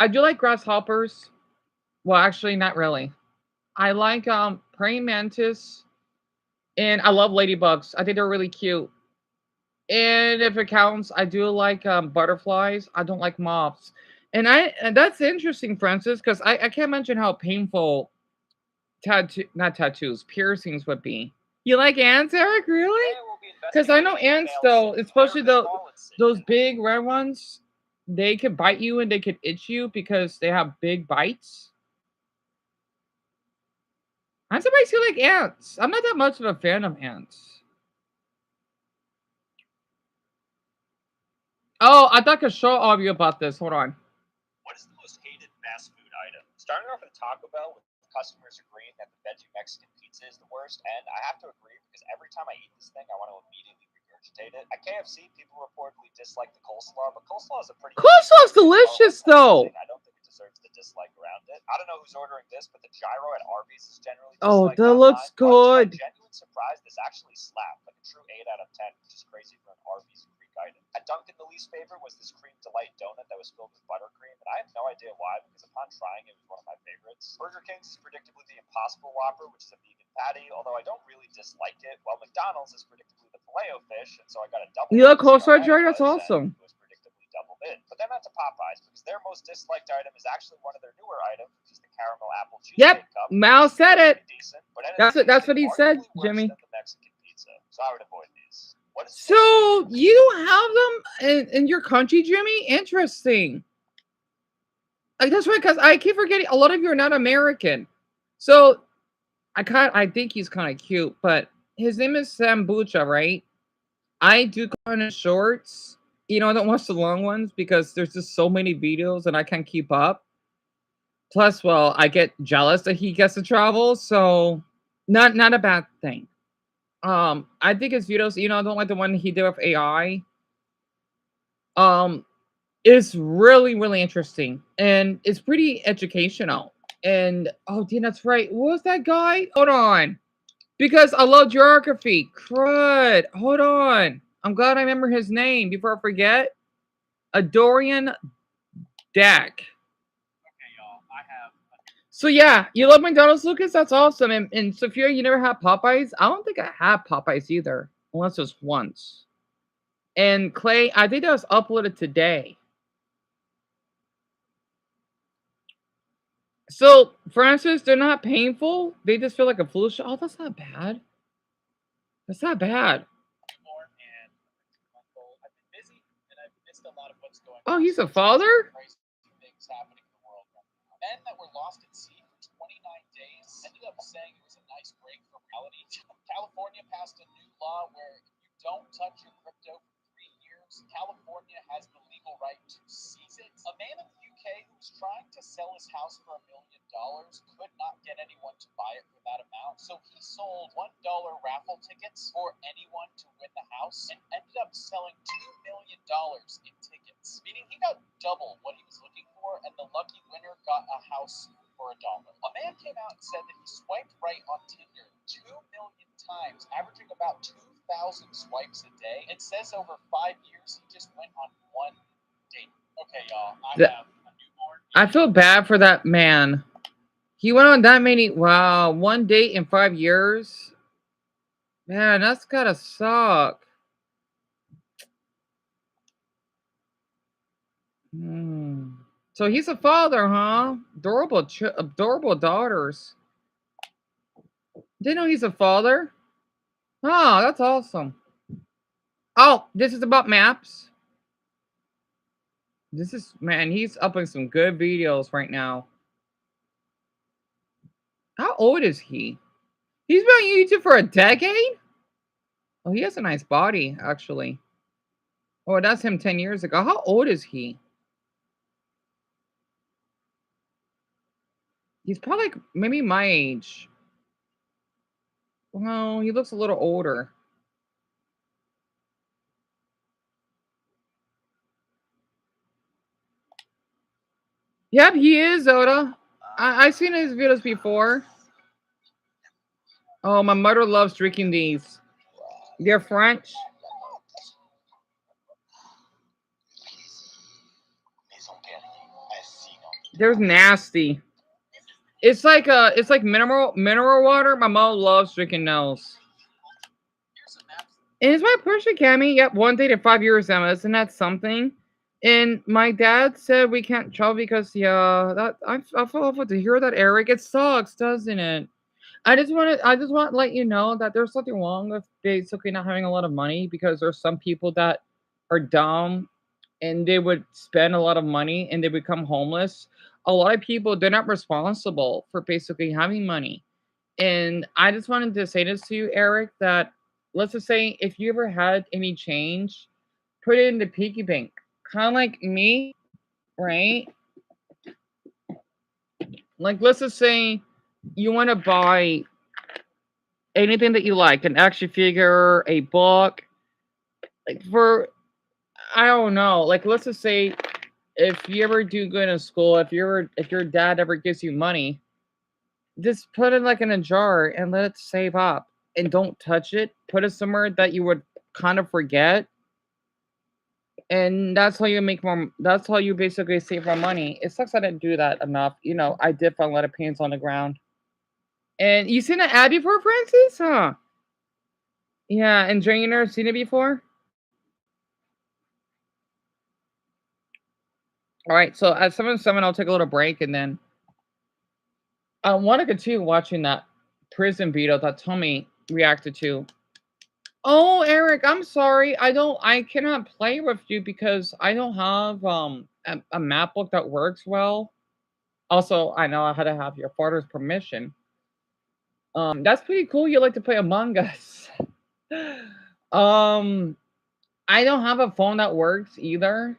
do like grasshoppers. Well, actually not really. I like praying mantis and I love ladybugs. I think they're really cute. And if it counts, I do like butterflies. I don't like moths. And that's interesting, Francis, because I can't mention how painful not tattoos, piercings would be. You like ants, Eric? Really? Because I know ants, though, especially those big red ones, they could bite you and they could itch you because they have big bites. I'm surprised you like ants. I'm not that much of a fan of ants. Oh, I thought I could show all of you about this. Hold on. What is the most hated fast food item? Starting off with Taco Bell, with customers agreeing that the veggie Mexican pizza is the worst, and I have to agree because every time I eat this thing, I want to immediately regurgitate it. At KFC, people reportedly dislike the coleslaw, but coleslaw is a pretty Coleslaw's delicious, though. I don't think it deserves the dislike around it. I don't know who's ordering this, but the gyro at Arby's is generally Oh, disliked that looks online. good. Genuine surprise, this actually slapped, like a true 8 out of 10, which is crazy for an Arby's Greek item. At Dunkin', the least favorite was this cream delight donut that was filled with buttercream, and I have no idea why, because upon trying it was one of my favorites. Burger King's is predictably the Impossible Whopper, which is a vegan patty, although I don't really dislike it, while McDonald's is predictably the Filet-O-Fish, and so I got a double. You like coleslaw, Jerry? That's awesome. It was predictably double bit. But then on to Popeyes, because their most disliked item is actually one of their newer items, which is the caramel apple cheesecake cup. Mal said it. Decent, That's what he said, Jimmy. The Mexican pizza, so I would avoid these. So you don't have them in your country, Jimmy? Interesting. Like that's right, because I keep forgetting a lot of you are not American. So I think he's kind of cute, but his name is Sambucha, right? I do kind of shorts. You know, I don't watch the long ones because there's just so many videos and I can't keep up. Plus, well, I get jealous that he gets to travel, so not a bad thing. I think his videos, you know, I don't like the one he did with AI. It's really, really interesting and it's pretty educational. And oh, yeah, that's right. What was that guy? Hold on. Because I love geography. Crud. Hold on. I'm glad I remember his name before I forget. Adorian Dak. So yeah, you love McDonald's, Lucas? That's awesome. And Sophia, you never had Popeyes? I don't think I had Popeyes either, unless it was once. And Clay, I think that was uploaded today. So, Francis, they're not painful. They just feel like a flu shot. Oh, that's not bad. That's not bad. Oh, he's a father? Men that were lost at sea for 29 days ended up saying it was a nice break from reality. California passed a new law where if you don't touch your crypto for 3 years, California has the legal right to seize it. A man in the UK who was trying to sell his house for $1 million could not get anyone to buy it for that amount, so he sold $1 raffle tickets for anyone to win the house and ended up selling $2 million in tickets, meaning he got double what he was looking for, and the lucky winner got a house for $1. A man came out and said that he swiped right on Tinder 2 million times, averaging about 2,000 swipes a day. It says over 5 years he just went on one date. Okay, y'all, I have a newborn. I feel bad for that man. He went on that many. Wow, one date in 5 years. Man, that's gotta suck. So he's a father, huh? Adorable daughters. Didn't know he's a father. Oh, that's awesome. Oh, this is about maps. This is, man, he's upping some good videos right now. How old is he? He's been on YouTube for a decade? Oh, he has a nice body, actually. Oh, that's him 10 years ago. How old is he? He's probably like maybe my age. Well, he looks a little older. Yep, he is, Oda. I've seen his videos before. Oh, my mother loves drinking these. They're French. They're nasty. It's like mineral water. My mom loves drinking those. And it's my portion, Cammy. Yep, one date in 5 years, Emma. Isn't that something? And my dad said we can't travel because that I feel awful to hear that, Eric. It sucks, doesn't it? I just want to let you know that there's nothing wrong with basically not having a lot of money, because there's some people that are dumb and they would spend a lot of money and they become homeless. A lot of people, they're not responsible for basically having money. And I just wanted to say this to you, Eric, that let's just say if you ever had any change, put it in the piggy bank. Kind of like me, right? Like, let's just say you want to buy anything that you like, an action figure, a book, like for, I don't know, like let's just say if you ever do good in school, if your dad ever gives you money, just put it like in a jar and let it save up and don't touch it. Put it somewhere that you would kind of forget. And that's how you make more. That's how you basically save more money. It sucks I didn't do that enough. You know, I did find a lot of paints on the ground. And you seen an ad before, Francis? Huh? Yeah, and Jane, you never seen it before? All right, so at 7:07, I'll take a little break, and then I want to continue watching that prison video that Tommy reacted to. Oh, Eric, I'm sorry. I cannot play with you because I don't have a MacBook that works well. Also, I know I had to have your father's permission. That's pretty cool. You like to play Among Us. I don't have a phone that works either.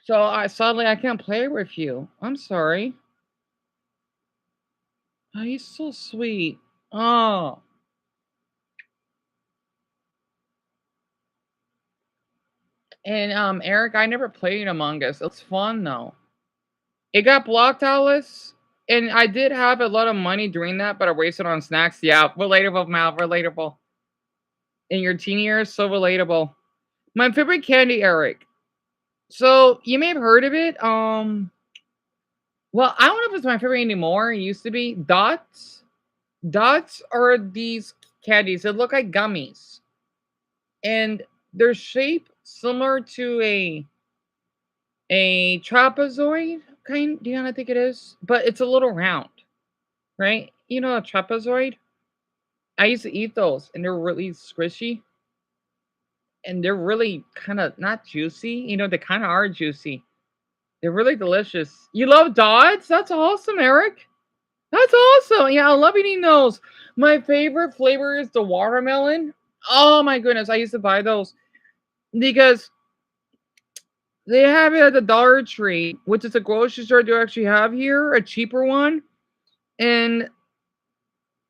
So sadly I can't play with you. I'm sorry. Oh, he's so sweet. Oh. And Eric, I never played Among Us. It's fun though. It got blocked, Alice. And I did have a lot of money doing that, but I wasted on snacks. Yeah, relatable, Mal, relatable. In your teen years, so relatable. My favorite candy, Eric. So you may have heard of it. Well, I don't know if it's my favorite anymore. It used to be Dots. Dots are these candies that look like gummies, and they're shaped similar to a trapezoid kind. Do you know what I think it is? But it's a little round, right? You know, a trapezoid. I used to eat those, and they're really squishy, and they're really kind of not juicy. You know, they kind of are juicy. They're really delicious. You love Dots? That's awesome, Eric. That's awesome. Yeah, I love eating those. My favorite flavor is the watermelon. Oh my goodness, I used to buy those because they have it at the Dollar Tree, which is a grocery store they actually have here, a cheaper one. And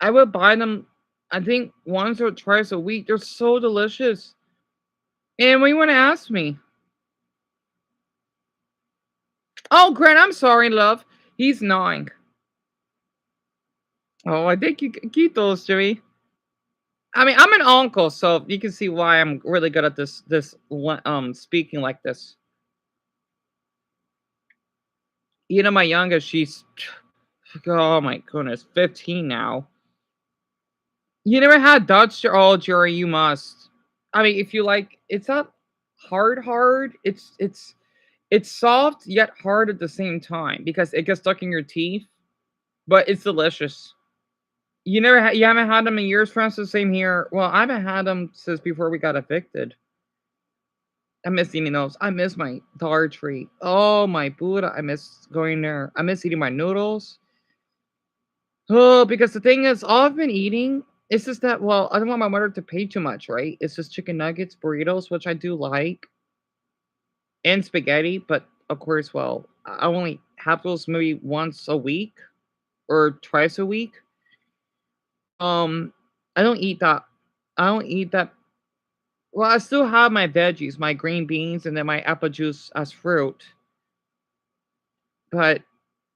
I would buy them, I think, once or twice a week. They're so delicious. And what do you want to ask me? Oh, Grant, I'm sorry, love. He's gnawing. Oh, I think you can keep those, Jimmy. I mean, I'm an uncle, so you can see why I'm really good at speaking like this. You know, my youngest, she's, oh my goodness, 15 now. You never had Dutch? Oh, Jerry, you must. I mean, if you like, it's not hard. It's soft yet hard at the same time because it gets stuck in your teeth, but it's delicious. You haven't had them in years, Francis. Same here. Well, I haven't had them since before we got evicted. I miss eating those. I miss my Dollar Tree. Oh my Buddha, I miss going there. I miss eating my noodles. Oh, because the thing is, all I've been eating is just that. Well, I don't want my mother to pay too much, right? It's just chicken nuggets, burritos, which I do like, and spaghetti. But of course, well, I only have those maybe once a week or twice a week. Um, I don't eat that. I don't eat that. Well, I still have my veggies, my green beans, and then my apple juice as fruit. But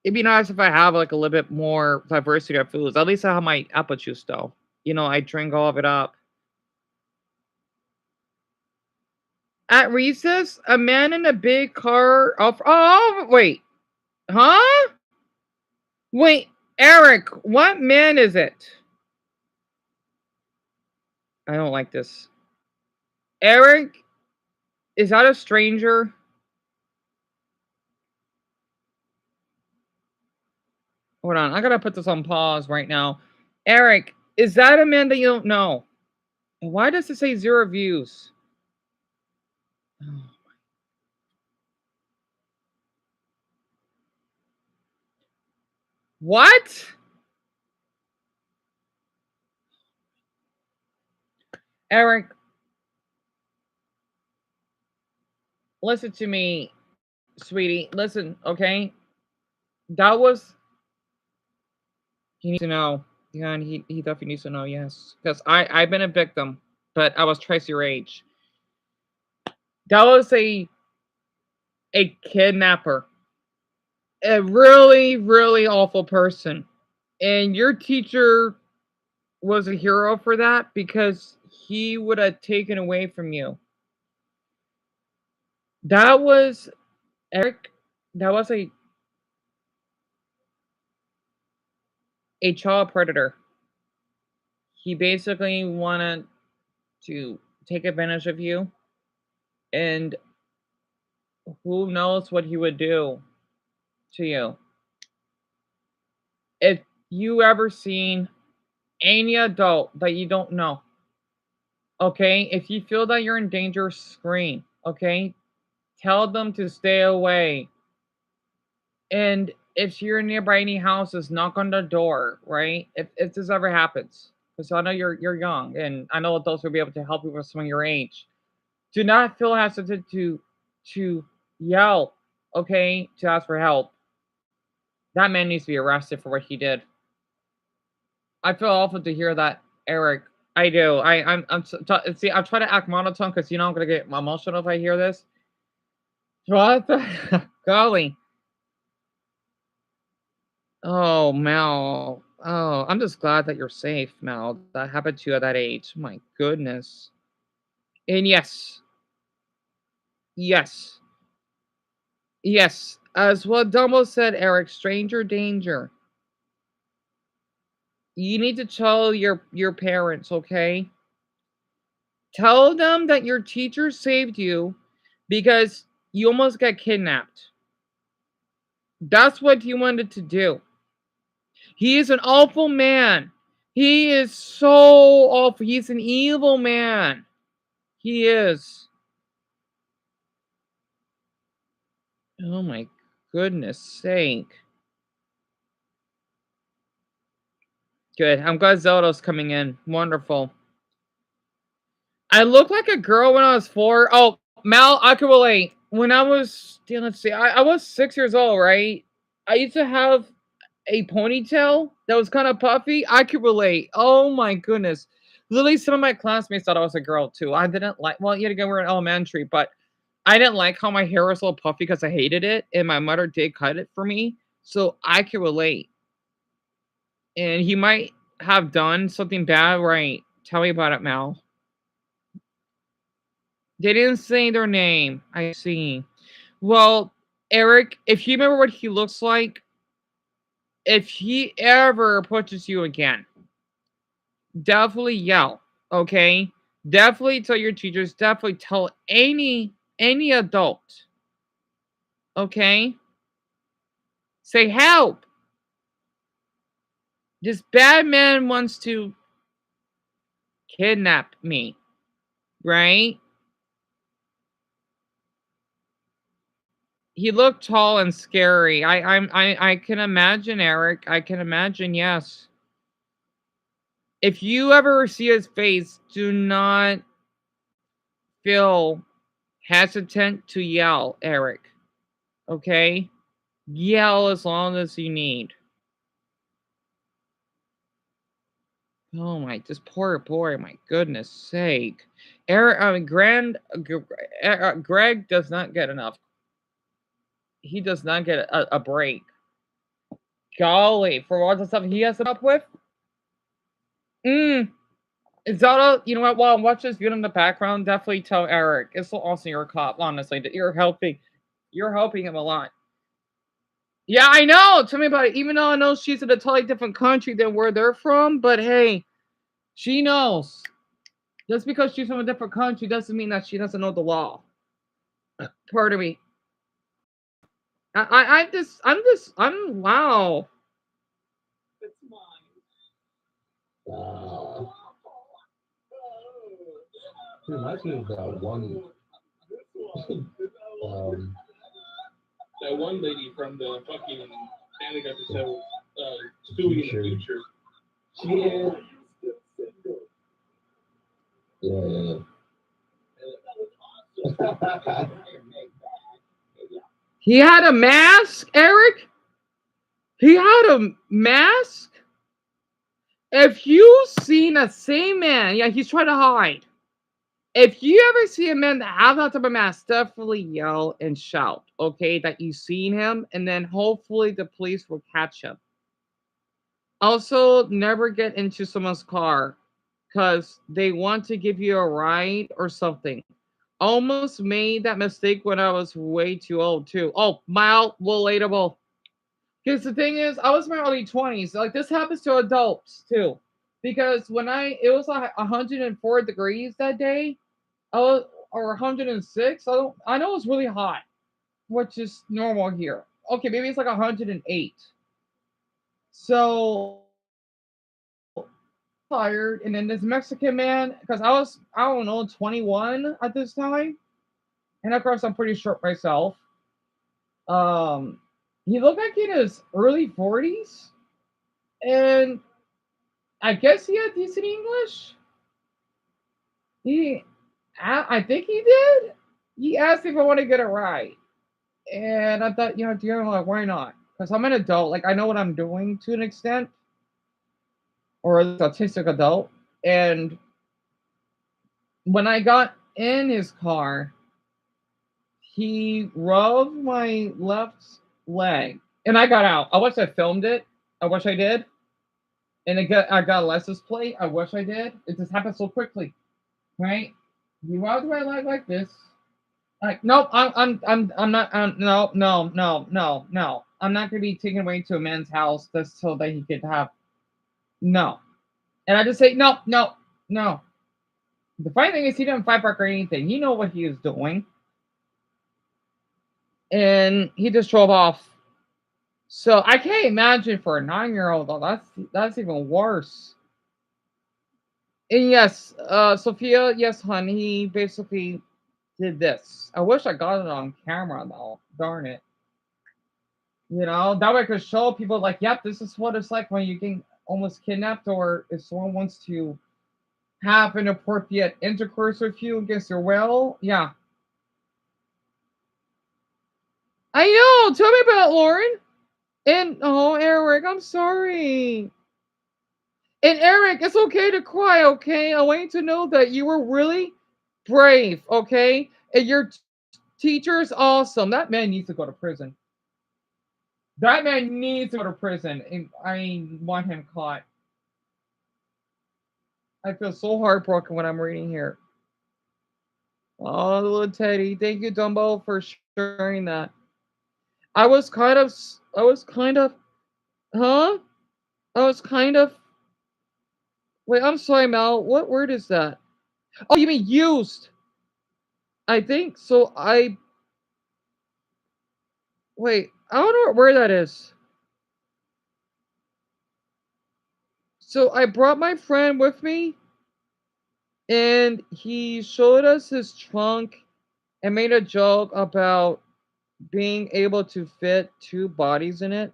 it'd be nice if I have like a little bit more diversity of foods. At least I have my apple juice though. I drink all of it up. At recess, a man in a big car. Oh, wait. Huh? Wait, Eric, what man is it? I don't like this. Eric, is that a stranger? Hold on, I gotta put this on pause right now. Eric, is that a man that you don't know? And why does it say 0 views? What? Eric, listen to me, sweetie. Listen, okay? That was. He needs to know. Yeah, and he definitely needs to know, yes. Because I've been a victim, but I was twice your age. That was a kidnapper. A really, really awful person. And your teacher was a hero for that because he would have taken away from you. That was Eric. That was a child predator. He basically wanted to take advantage of you, and who knows what he would do to you. If you ever seen any adult that you don't know, okay? If you feel that you're in danger, scream, okay? Tell them to stay away. And if you're nearby any houses, knock on the door, right? If this ever happens, because I know you're young, and I know adults will be able to help you with some of your age. Do not feel hesitant to yell, okay? To ask for help. That man needs to be arrested for what he did. I feel awful to hear that, Eric. I do. See. I'm trying to act monotone because I'm gonna get emotional if I hear this. What the golly? Oh, Mel. Oh, I'm just glad that you're safe, Mel. That happened to you at that age. My goodness. And yes, yes. As what Dumbo said, Eric, stranger danger. You need to tell your parents, okay? Tell them that your teacher saved you because you almost got kidnapped. That's what he wanted to do. He is an awful man. He is so awful. He's an evil man. He is. Oh my goodness sake. Good. I'm glad Zelda's coming in. Wonderful. I looked like a girl when I was 4. Oh, Mal, I can relate. When I was, let's see, I was 6 years old, right? I used to have a ponytail that was kind of puffy. I could relate. Oh my goodness. Literally, some of my classmates thought I was a girl too. I didn't like, well, yet again, we're in elementary, but I didn't like how my hair was so puffy because I hated it. And my mother did cut it for me. So I could relate. And he might have done something bad, right? Tell me about it, Mal. They didn't say their name. I see. Well, Eric, if you remember what he looks like, if he ever approaches you again, definitely yell. Okay? Definitely tell your teachers, definitely tell any adult. Okay? Say help. This bad man wants to kidnap me. Right? He looked tall and scary. I can imagine, Eric. I can imagine, yes. If you ever see his face, do not feel hesitant to yell, Eric. Okay? Yell as long as you need. Oh my, this poor boy, my goodness sake. Eric, I mean, Greg does not get enough. He does not get a break. Golly, for all the stuff he has to put up with. Zelda, you know what? While I'm watching this video in the background, definitely tell Eric. It's so awesome you're a cop, honestly. That you're helping him a lot. Yeah, I know. Tell me about it. Even though I know she's in a totally different country than where they're from, but hey, she knows. Just because she's from a different country doesn't mean that she doesn't know the law. Pardon me. I'm wow. It reminds me of that one. That one lady from the fucking Panic episode, Stewie in the future. Yeah. Yeah. He had a mask, Eric? He had a mask? If you've seen a same man, yeah, he's trying to hide. If you ever see a man that has that type of mask, definitely yell and shout, okay, that you've seen him, and then hopefully the police will catch him. Also, never get into someone's car because they want to give you a ride or something. Almost made that mistake when I was way too old, too. Oh, mild, relatable. Because the thing is, I was in my early 20s. Like, this happens to adults, too. Because it was like 104 degrees that day, or 106. I know it's really hot, which is normal here. Okay, maybe it's like 108. So tired, and then this Mexican man, because I don't know, 21 at this time, and of course I'm pretty short myself. Um, he looked like in his early 40s, and I guess he had decent English. I think he did. He asked if I want to get a ride, and I thought, dear, like, why not? Because I'm an adult, like I know what I'm doing to an extent, or an autistic adult, and when I got in his car, he rubbed my left leg, and I got out. I wish I filmed it. I wish I did. And I got a license plate. I wish I did. It just happened so quickly, right? He rubbed my leg like this. Like, nope. I'm not. No. I'm not gonna be taken away to a man's house just so that he could have. No. And I just say no. The funny thing is, he didn't fight back or anything. He knew what he was doing, and he just drove off. So I can't imagine for a 9-year-old though. That's even worse. And yes, Sophia, yes, honey, he basically did this. I wish I got it on camera though. Darn it. That way I could show people like, yep, this is what it's like when you get almost kidnapped, or if someone wants to have inappropriate intercourse with you against your will. Yeah. I know. Tell me about it, Lauren. And oh, Eric, I'm sorry. And Eric, it's okay to cry, okay? I want you to know that you were really brave, okay? And your teacher is awesome. That man needs to go to prison. That man needs to go to prison. And I want him caught. I feel so heartbroken when I'm reading here. Oh, little Teddy. Thank you, Dumbo, for sharing that. I was kind of, huh? I was kind of, wait, I'm sorry, Mel. What word is that? Oh, you mean used? I think so. Wait, I don't know where that is. So I brought my friend with me, and he showed us his trunk and made a joke about being able to fit two bodies in it.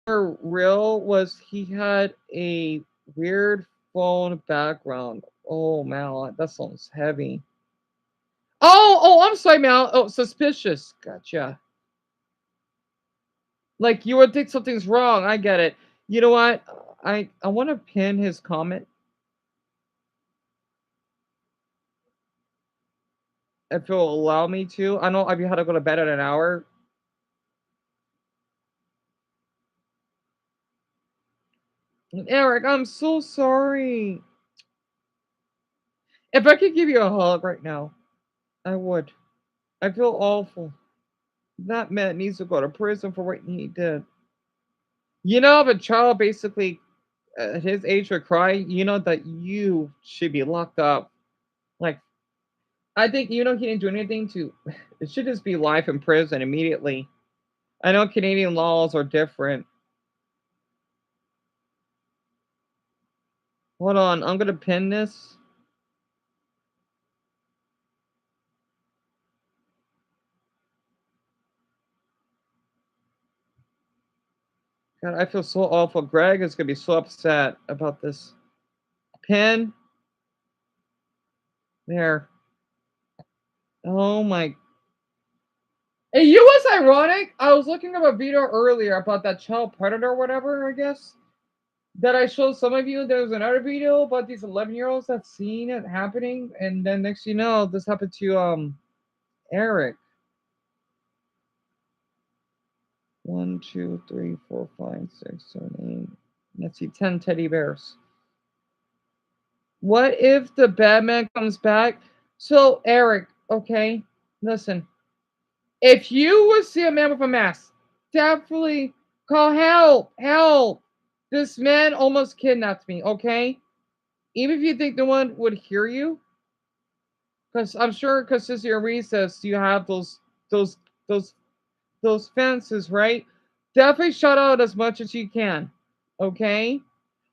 For real was he had a weird phone background. Oh man, that sounds heavy. Oh, I'm sorry, Mal. Oh, suspicious. Gotcha. Like you would think something's wrong. I get it. You know what? I want to pin his comment if it'll allow me to. I know I've had to go to bed at an hour. Eric, I'm so sorry. If I could give you a hug right now, I would. I feel awful. That man needs to go to prison for what he did. You know, if a child basically at his age would cry, you know that you should be locked up. Like, I think you know he didn't do anything to. It should just be life in prison immediately. I know Canadian laws are different. Hold on, I'm gonna pin this. God, I feel so awful. Greg is gonna be so upset about this. Pin. There. Oh my. Hey, you was ironic. I was looking up a video earlier about that child predator or whatever, I guess. That I showed some of you. There was another video about these 11-year-olds that seen it happening, and then next you know, this happened to Eric. 1, 2, 3, 4, 5, 6, 7, 8. Let's see, 10 teddy bears. What if the Batman comes back? So, Eric, okay, listen. If you would see a man with a mask, definitely call help, help. This man almost kidnapped me, okay? Even if you think no one would hear you, because I'm sure, because since you're recess, you have those, those, those fences, right? Definitely shout out as much as you can, okay?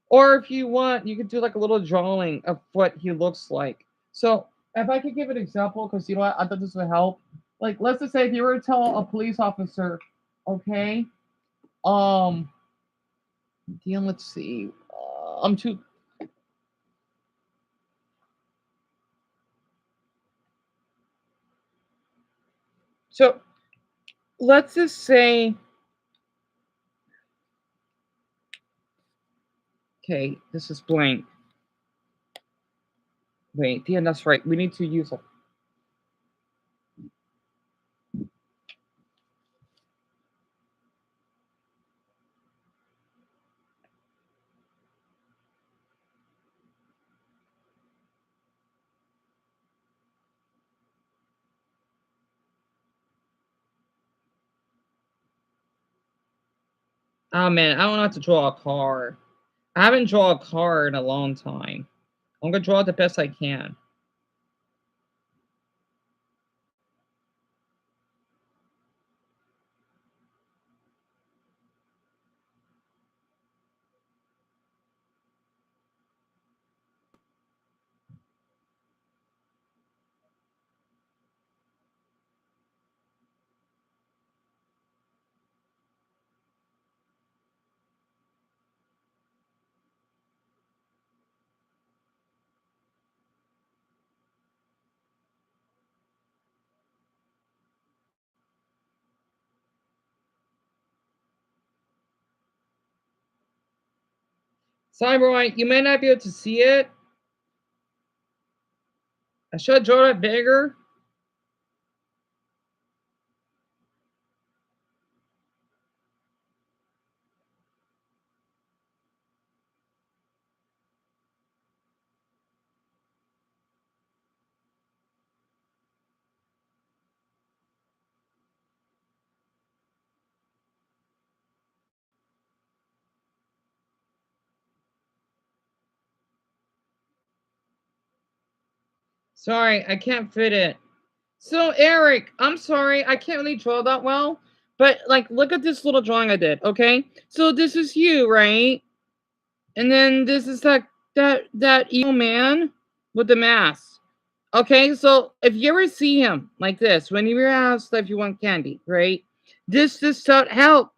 Or if you want, you could do like a little drawing of what he looks like. So if I could give an example, because you know what, I thought this would help. Like, let's just say if you were to tell a police officer, okay, let's see, I'm too. So let's just say, okay, this is blank. Wait, yeah, that's right. We need to use it. Oh man, I don't know how to draw a car. I haven't drawn a car in a long time. I'm gonna draw it the best I can. Cyberlight, you may not be able to see it. I should have drawn it bigger. Sorry, I can't fit it. So, Eric, I'm sorry, I can't really draw that well. But, like, look at this little drawing I did, okay? So, this is you, right? And then this is that evil man with the mask. Okay, so if you ever see him like this, when you ask if you want candy, right? This help.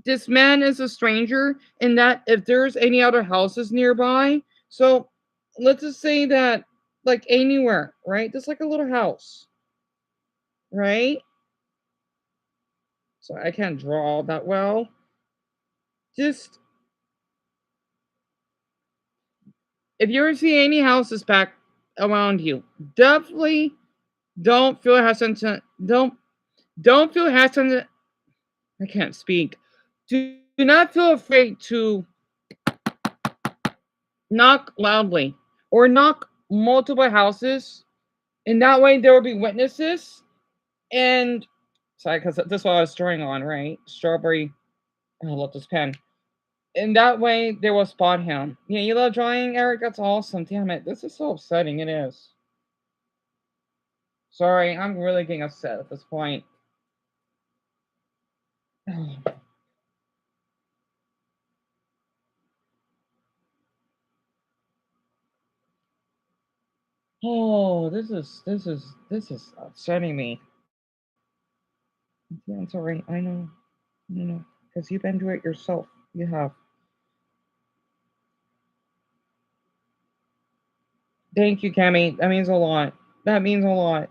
This man is a stranger, and that if there's any other houses nearby, so let's just say that like anywhere, right? Just like a little house, right? So I can't draw that well. Just if you ever see any houses back around you, definitely don't feel hesitant. Don't feel hesitant. I can't speak. Do not feel afraid to knock loudly or knock multiple houses. And that way there will be witnesses. And sorry, because this is what I was drawing on, right? Strawberry. I love this pen. And that way they will spot him. Yeah, you love drawing, Eric? That's awesome. Damn it. This is so upsetting. It is. Sorry, I'm really getting upset at this point. Oh, this is upsetting me. Yeah, it's alright. I know. Because you've been through it yourself. You have. Thank you, Cammy. That means a lot. That means a lot.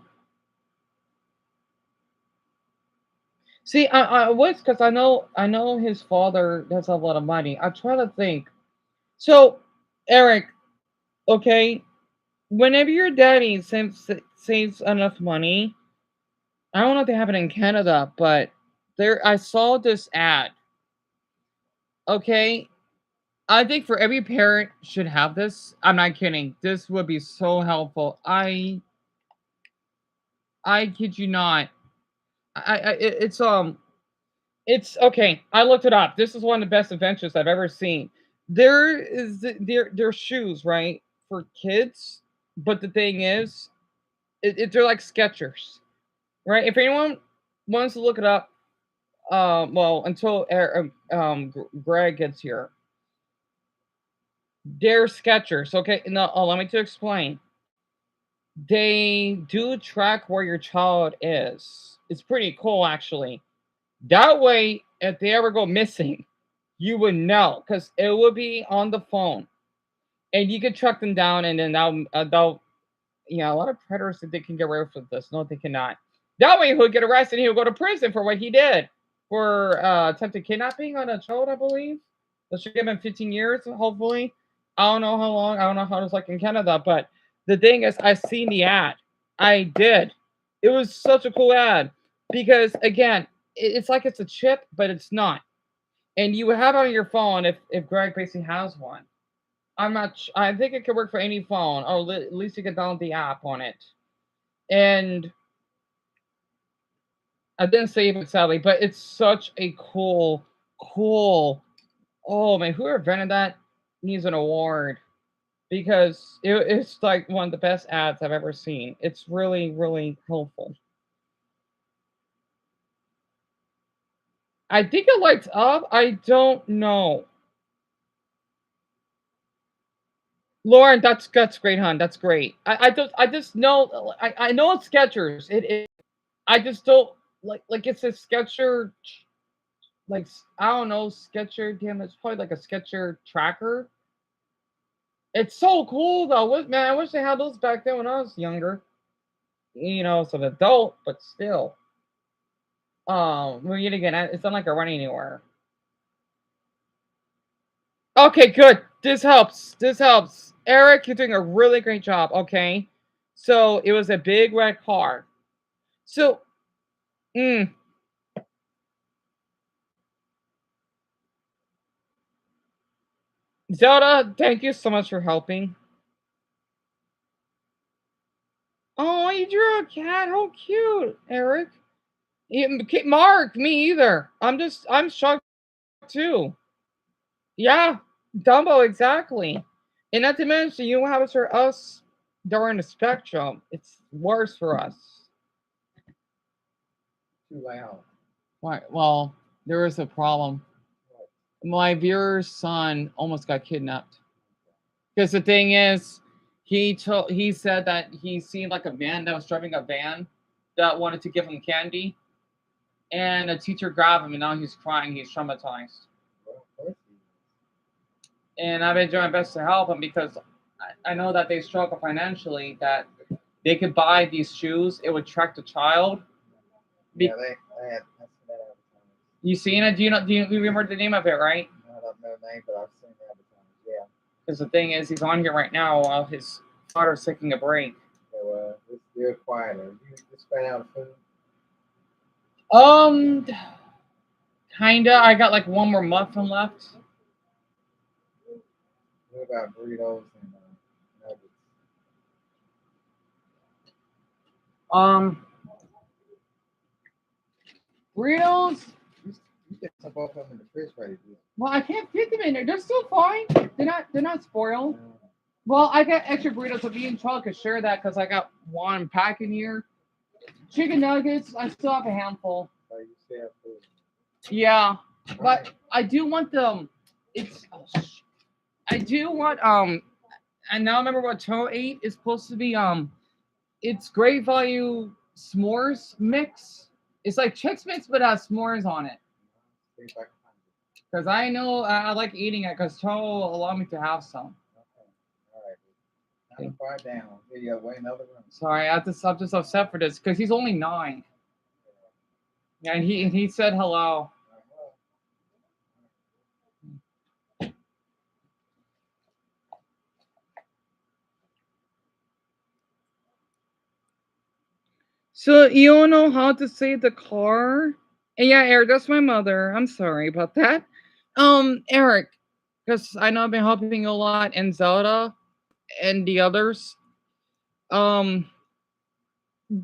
See, I was because I know his father does have a lot of money. I try to think. So, Eric, okay, whenever your daddy saves enough money, I don't know if they have it in Canada, but there I saw this ad. Okay, I think for every parent should have this. I'm not kidding. This would be so helpful. I kid you not. It's okay. I looked it up. This is one of the best adventures I've ever seen. There shoes, right, for kids, but the thing is, they're like Skechers, right? If anyone wants to look it up, well, until Greg gets here, they're Skechers. Okay, now let me to explain. They do track where your child is. It's pretty cool, actually. That way, if they ever go missing, you would know because it would be on the phone, and you could track them down, and then they'll a lot of predators think they can get away with this. No, they cannot. That way, he'll get arrested. And he'll go to prison for what he did for attempted kidnapping on a child, I believe. That should give him 15 years, hopefully. I don't know how long. I don't know how it's like in Canada, but the thing is, I seen the ad. I did. It was such a cool ad because again, it's like it's a chip, but it's not. And you would have it on your phone if Greg basically has one. I think it could work for any phone, or at least you can download the app on it. And I didn't save it sadly, but it's such a cool. Oh man, whoever invented that needs an award because it's like one of the best ads I've ever seen. It's really helpful. I think it lights up. I don't know. Lauren, that's great, hon. That's great. I just know I know it's Skechers. It I just don't like it's a Sketcher like I don't know Sketcher. Damn, it's probably like a Sketcher tracker. It's so cool though. Man, I wish they had those back then when I was younger. As an adult, but still. Well, yet again, it's not like I run anywhere. Okay, good. This helps. This helps. Eric, you're doing a really great job. Okay. So it was a big red car. So, Zelda, thank you so much for helping. Oh, you drew a cat. How cute, Eric. Mark, me either. I'm shocked too. Yeah, Dumbo, exactly. And not to mention, you know how it's for us during the spectrum. It's worse for us. Too loud. Right. Well, there is a problem. My viewer's son almost got kidnapped. Because the thing is, he said that he seen like a man that was driving a van that wanted to give him candy, and a teacher grabbed him, and now he's crying. He's traumatized. And I've been doing my best to help him because I know that they struggle financially. That they could buy these shoes, it would attract a child. Yeah, they had that advertisement. You seen it? Do you remember the name of it, right? I don't know the name, but I've seen the advertisement. Yeah. Because the thing is, he's on here right now while his father's taking a break. So you're quieter. You just ran out of food. Kinda. I got like one more muffin left. What about burritos and nuggets? Burritos. You get some both of them in the fridge ready. Well, I can't fit them in there. They're still fine. They're not spoiled. Well, I got extra burritos. If you and Charlie could share that, because I got one pack in here. Chicken nuggets. I still have a handful. So you still have food. Yeah, but I do want them. I do want and now I remember what Toe ate is supposed to be it's great value s'mores mix. It's like Chex Mix but has s'mores on it. Because I know I like eating it because Toe allowed me to have some. Okay. Quiet down. You gotta wait another room. Sorry, I'm just upset for this because he's only 9. Yeah, and he said hello. So you don't know how to say the car? And yeah, Eric, that's my mother. I'm sorry about that. Eric, because I know I've been helping you a lot, and Zelda and the others. Do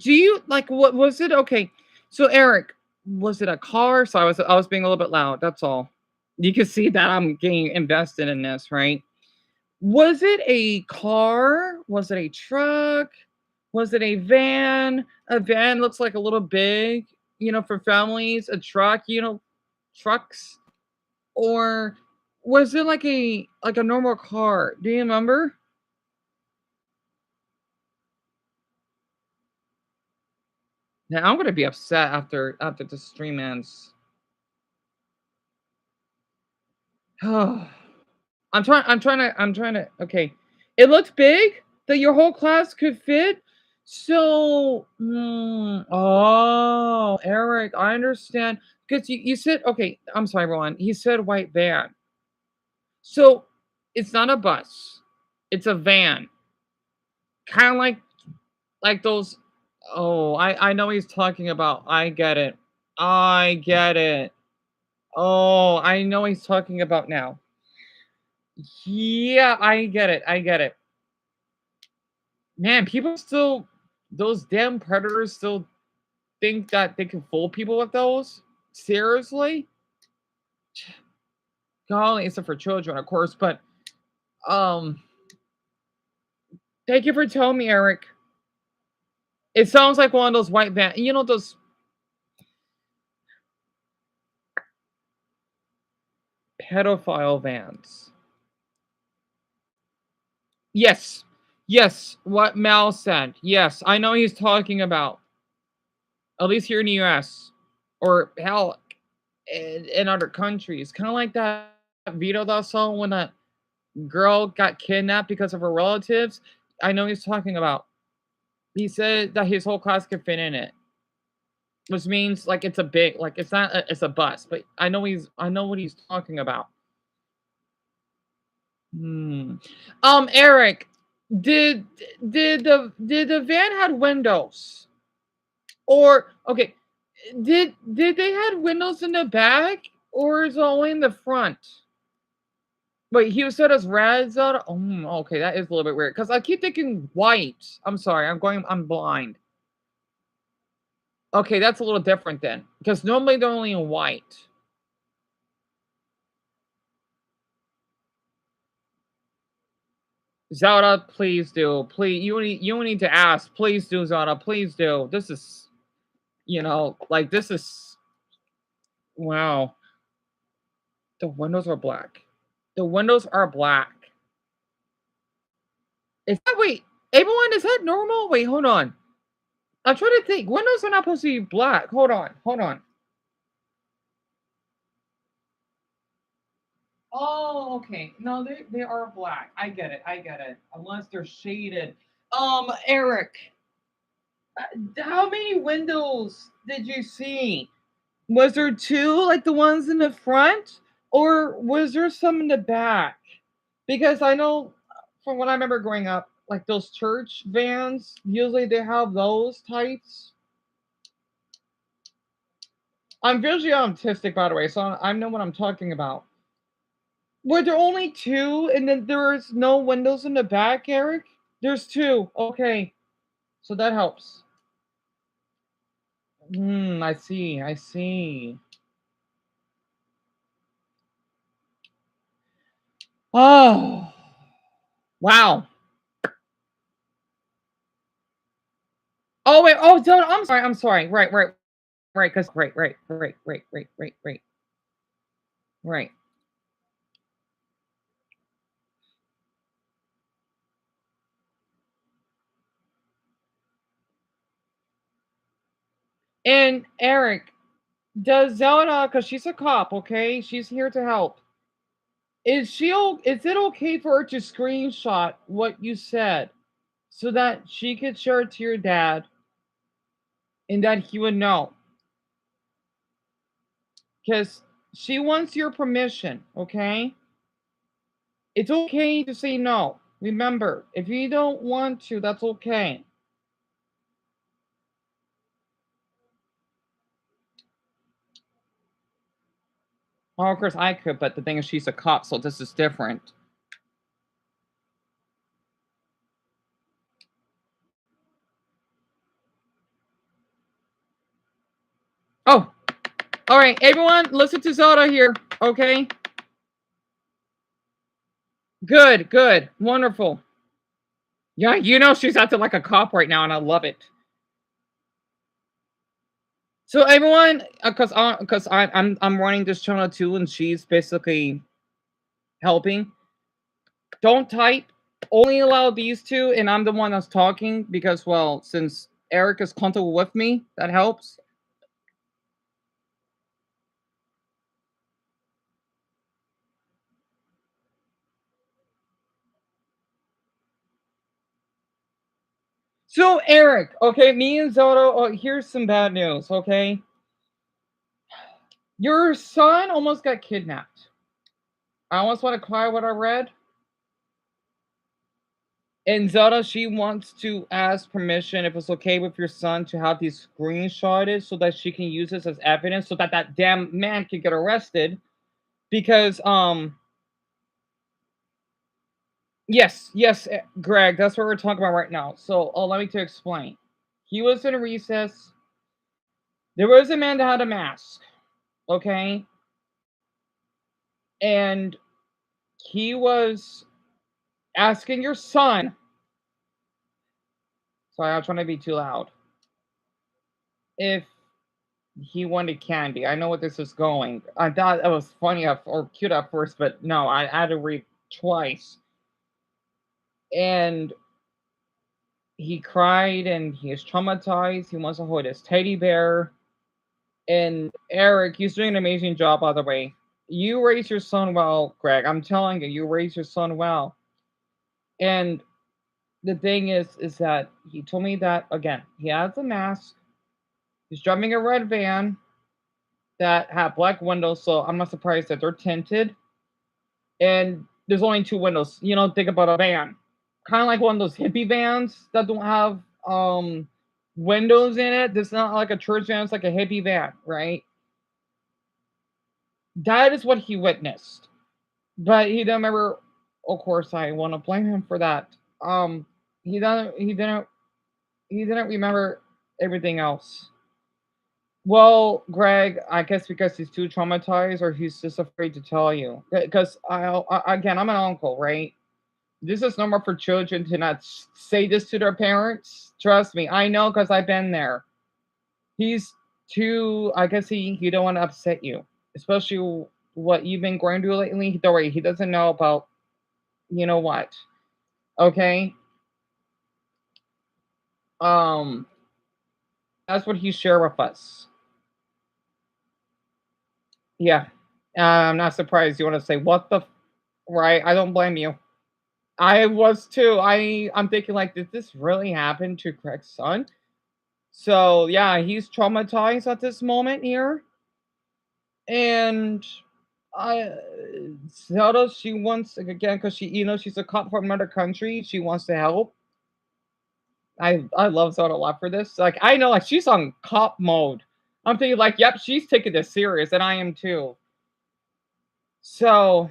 you like what was it? Okay, so Eric, was it a car? So I was being a little bit loud. That's all. You can see that I'm getting invested in this, right? Was it a car? Was it a truck? Was it a van? A van looks like a little big, for families. A truck, trucks. Or was it like a normal car? Do you remember? Now I'm gonna be upset after the stream ends. I'm trying to. Okay, it looked big that your whole class could fit. So, oh, Eric, I understand because you said okay. I'm sorry, everyone. He said white van. So it's not a bus; it's a van, kind of like those. Oh, I know what he's talking about. I get it. I get it. Oh, I know what he's talking about now. Yeah, I get it. I get it. Man, people still, those damn predators still think that they can fool people with those? Seriously? Golly, except for children, of course, but, thank you for telling me, Eric. It sounds like one of those white van, those pedophile vans. Yes. Yes, what Mal said. Yes, I know he's talking about. At least here in the US. Or hell, in other countries. Kind of like that video that I saw when that girl got kidnapped because of her relatives. I know he's talking about. He said that his whole class could fit in it. Which means like it's a big, like it's not it's a bus, but I know what he's talking about. Eric, did the van had windows? Or okay, did they had windows in the back or is it only in the front? Wait, he said as red Zelda? Oh, okay, that is a little bit weird. Because I keep thinking white. I'm sorry, I'm blind. Okay, that's a little different then. Because normally they're only in white. Zelda, please do. Please, you need to ask. Please do, Zelda. Please do. This is, like this is. Wow. The windows are black. The windows are black. Is that wait? Everyone, is that normal? Wait, hold on. I'm trying to think. Windows are not supposed to be black. Hold on. Oh, okay. No, they are black. I get it. Unless they're shaded. Eric, how many windows did you see? Was there two, like the ones in the front, or was there some in the back? Because I know from what I remember growing up, like those church vans, usually they have those types. I'm visually autistic, by the way, so I know what I'm talking about. Were there only two, and then there was no windows in the back, Eric? There's two. Okay, so that helps. I see. Oh, wow. Oh wait. Oh, don't. I'm sorry. Right. Because right. And Eric, does Zelda, because she's a cop, okay? She's here to help. Is it okay for her to screenshot what you said so that she could share it to your dad and that he would know? Because she wants your permission, okay? It's okay to say no. Remember, if you don't want to, that's okay. Oh, of course I could, but the thing is she's a cop, so this is different. Oh, all right, everyone, listen to Zelda here, okay? Good, wonderful. Yeah, she's acting like a cop right now, and I love it. So everyone, because I'm running this channel too, and she's basically helping. Don't type. Only allow these two, and I'm the one that's talking because, well, since Eric is comfortable with me, that helps. So Eric, okay, me and Zoto, here's some bad news, okay? Your son almost got kidnapped. I almost want to cry what I read. And Zelda, she wants to ask permission if it's okay with your son to have these screenshotted so that she can use this as evidence so that that damn man can get arrested. Because, yes, Greg, that's what we're talking about right now. So, let me to explain. He was in a recess. There was a man that had a mask, okay? And he was asking your son. Sorry, I'm trying to be too loud. If he wanted candy. I know what this is going. I thought it was funny or cute at first, but no, I had to read twice. And he cried and he is traumatized. He wants to hold his teddy bear. And Eric, he's doing an amazing job, by the way. You raised your son well, Greg. I'm telling you, you raised your son well. And the thing is that he told me that, again, he has a mask. He's driving a red van that had black windows, so I'm not surprised that they're tinted. And there's only 2 windows. You know, think about a van. Kind of like one of those hippie vans that don't have windows in it. It's not like a church van, it's like a hippie van, right? That is what he witnessed. But he didn't remember, of course I want to blame him for that. He didn't remember everything else. Well, Greg, I guess because he's too traumatized or he's just afraid to tell you. Because again, I'm an uncle, right? This is normal for children to not say this to their parents. Trust me, I know because I've been there. He's too. I guess he don't want to upset you, especially what you've been going through lately. Don't worry, he doesn't know about. You know what? Okay. Um, that's what he shared with us. Yeah. I'm not surprised. You want to say what the right? I don't blame you. I was too. I'm thinking like, did this really happen to Craig's son? So yeah, he's traumatized at this moment here, and I Zelda, she wants again because she's a cop from another country. She wants to help. I love Zelda a lot for this. Like I know, like she's on cop mode. I'm thinking like, yep, she's taking this serious, and I am too. So,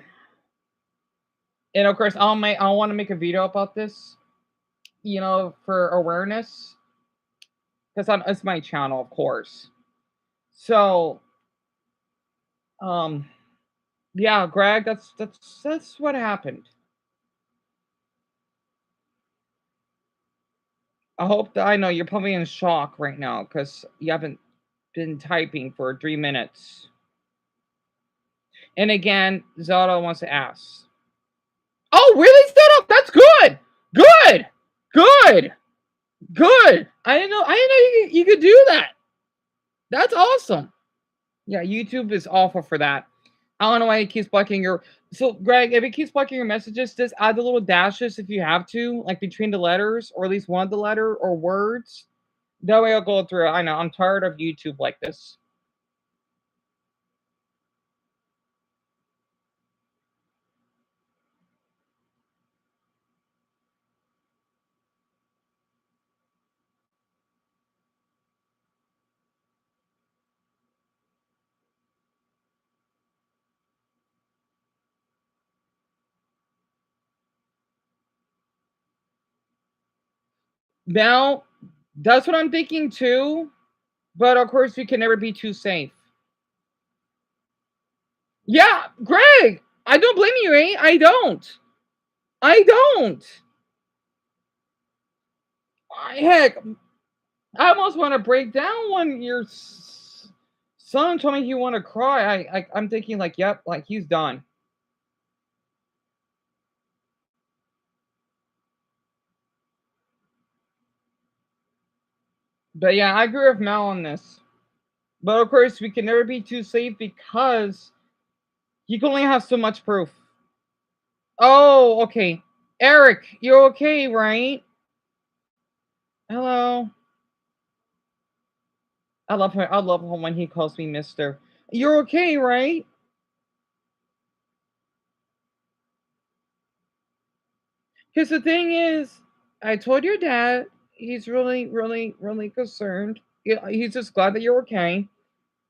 and of course, I want to make a video about this, for awareness, because it's my channel, of course. So, um, yeah, Greg, that's what happened. I hope that I know you're probably in shock right now because you haven't been typing for 3 minutes. And again, Zelda wants to ask. Oh, really, Zelda? That's good. Good. Good. Good. I didn't know you could do that. That's awesome. Yeah, YouTube is awful for that. I don't know why it keeps blocking your. So, Greg, if it keeps blocking your messages, just add the little dashes if you have to, like between the letters, or at least one of the letter or words. That way I'll go through it. I know I'm tired of YouTube like this. Now, that's what I'm thinking too. But of course, we can never be too safe. Yeah, Greg, I don't blame you, eh? I don't. I don't. Heck, I almost want to break down when your son told me he want to cry. I'm thinking like, yep, like he's done. But yeah, I agree with Mel on this. But of course, we can never be too safe because you can only have so much proof. Oh, okay. Eric, you're okay, right? Hello. I love her. I love him when he calls me Mister. You're okay, right? Because the thing is, I told your dad he's really, really, really concerned. Yeah, he's just glad that you're okay.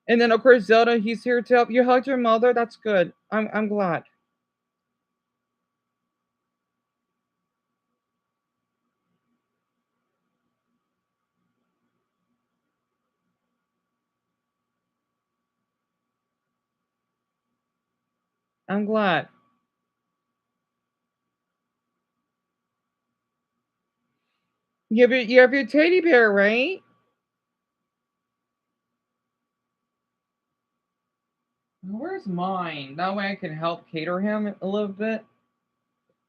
And then of course Zelda, he's here to help. You hugged your mother. That's good. I'm glad. I'm glad. You have your teddy bear, right? Where's mine? That way I can help cater him a little bit.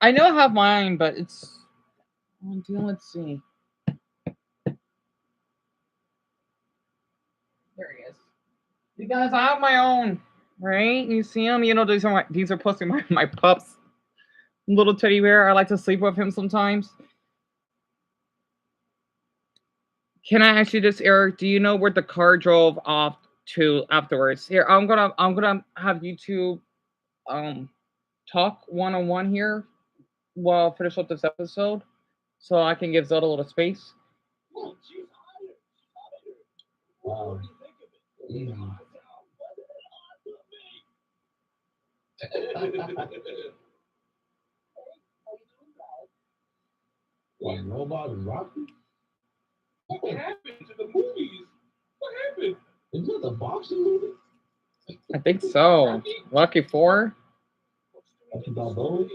I know I have mine, but it's. Let's see. There he is. Because I have my own, right? You see him? These are supposed to be my pups. Little teddy bear. I like to sleep with him sometimes. Can I ask you this, Eric? Do you know where the car drove off to afterwards? Here, I'm gonna have YouTube talk one-on-one here while I finish up this episode, so I can give Zelda a little space. Wow. Easy. What, robot and Rocky? What happened to the movies? What happened? Is that the boxing movie? I think so. Lucky 4? That's about those?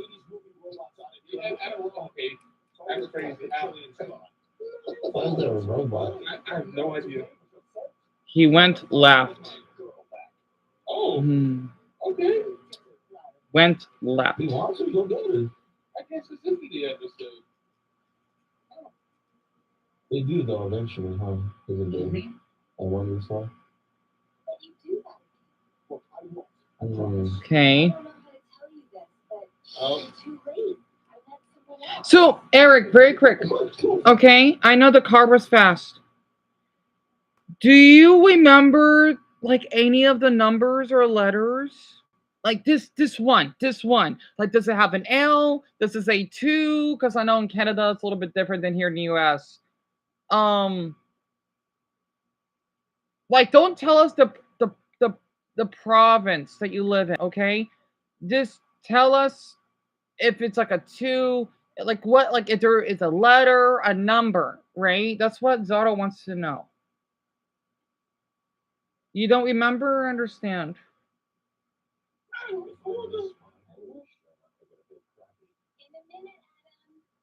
Yeah, I don't know. Okay, that's crazy. Why is there a robot? I have no idea. He went left. Oh, okay. Went left. He wants to go get it. I guess this isn't the episode. They do though eventually, huh? Because of the I wonder so. Okay. Oh. So, Eric, very quick. Okay, I know the car was fast. Do you remember like any of the numbers or letters? Like this one. Like, does it have an L? Does it say 2? Because I know in Canada it's a little bit different than here in the US. Like, don't tell us the province that you live in, okay? Just tell us if it's like a 2, like what, like if there is a letter, a number, right? That's what Zara wants to know. You don't remember or understand?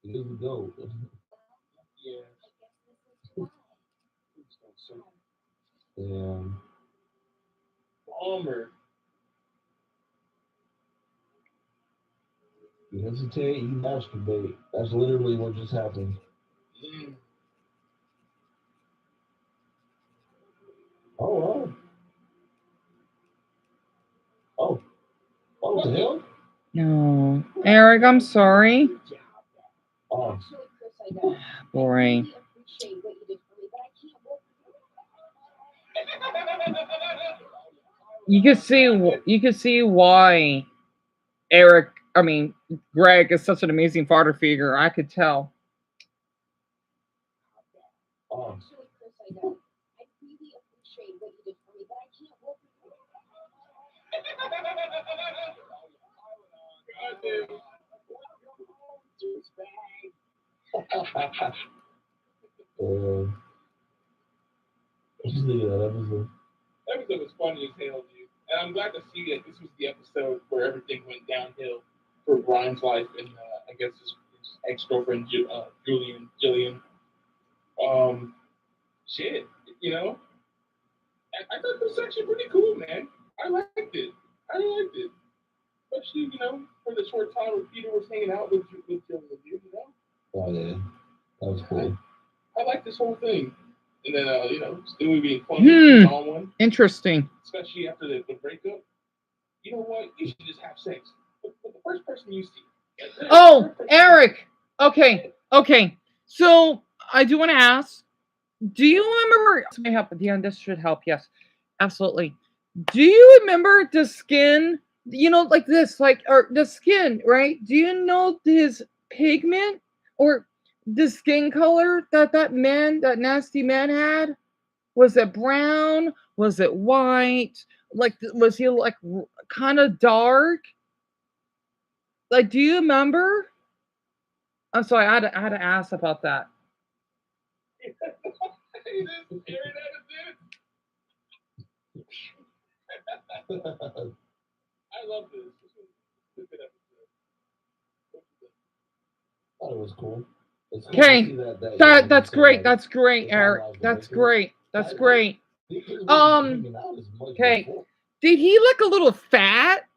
Here we go. Yeah. Palmer. You hesitate, you masturbate. That's literally what just happened. Oh, wow. Oh. Oh, what the hell? No. Eric, I'm sorry. Oh. Boy. You can see why Greg is such an amazing father figure. I could tell. Oh. Just leave that episode. That episode was funny as hell, dude. And I'm glad to see that this was the episode where everything went downhill for Brian's life and I guess his ex-girlfriend Jillian. Shit, you know. I thought this was actually pretty cool, man. I liked it. Especially, you know, for the short time where Peter was hanging out with Jillian, you know. Oh yeah, that was cool. I like this whole thing. And then, you know, Stewie being funny, one. Interesting. Especially after the breakup. You know what? You should just have sex. But the first person you see. Oh, Eric. Okay. So I do want to ask. Do you remember? This may help at the end. This should help. Yes, absolutely. Do you remember the skin? You know, like this, like or the skin, right? Do you know his pigment or the skin color that nasty man had? Was it brown? Was it white? Like, was he like kind of dark? Like, do you remember? I'm sorry, I had to ask about that. I love this. This was a good episode. I thought it was cool. Okay, that's great. That's great, Eric. That's great. That's great. Okay. Did he look a little fat?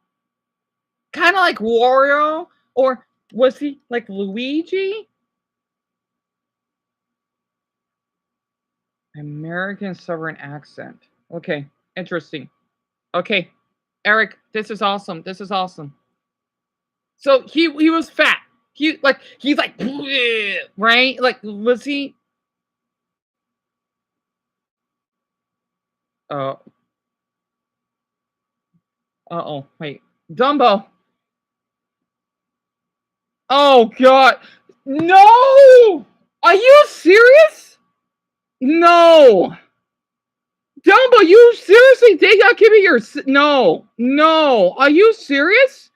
Kind of like Wario? Or was he like Luigi? American Southern accent. Okay, interesting. Okay, Eric, this is awesome. So he was fat. He's like right? Like, was he? Uh-oh, wait. Dumbo. Oh God, no! Are you serious? No, Dumbo, you seriously think that could be your? No, no. Are you serious?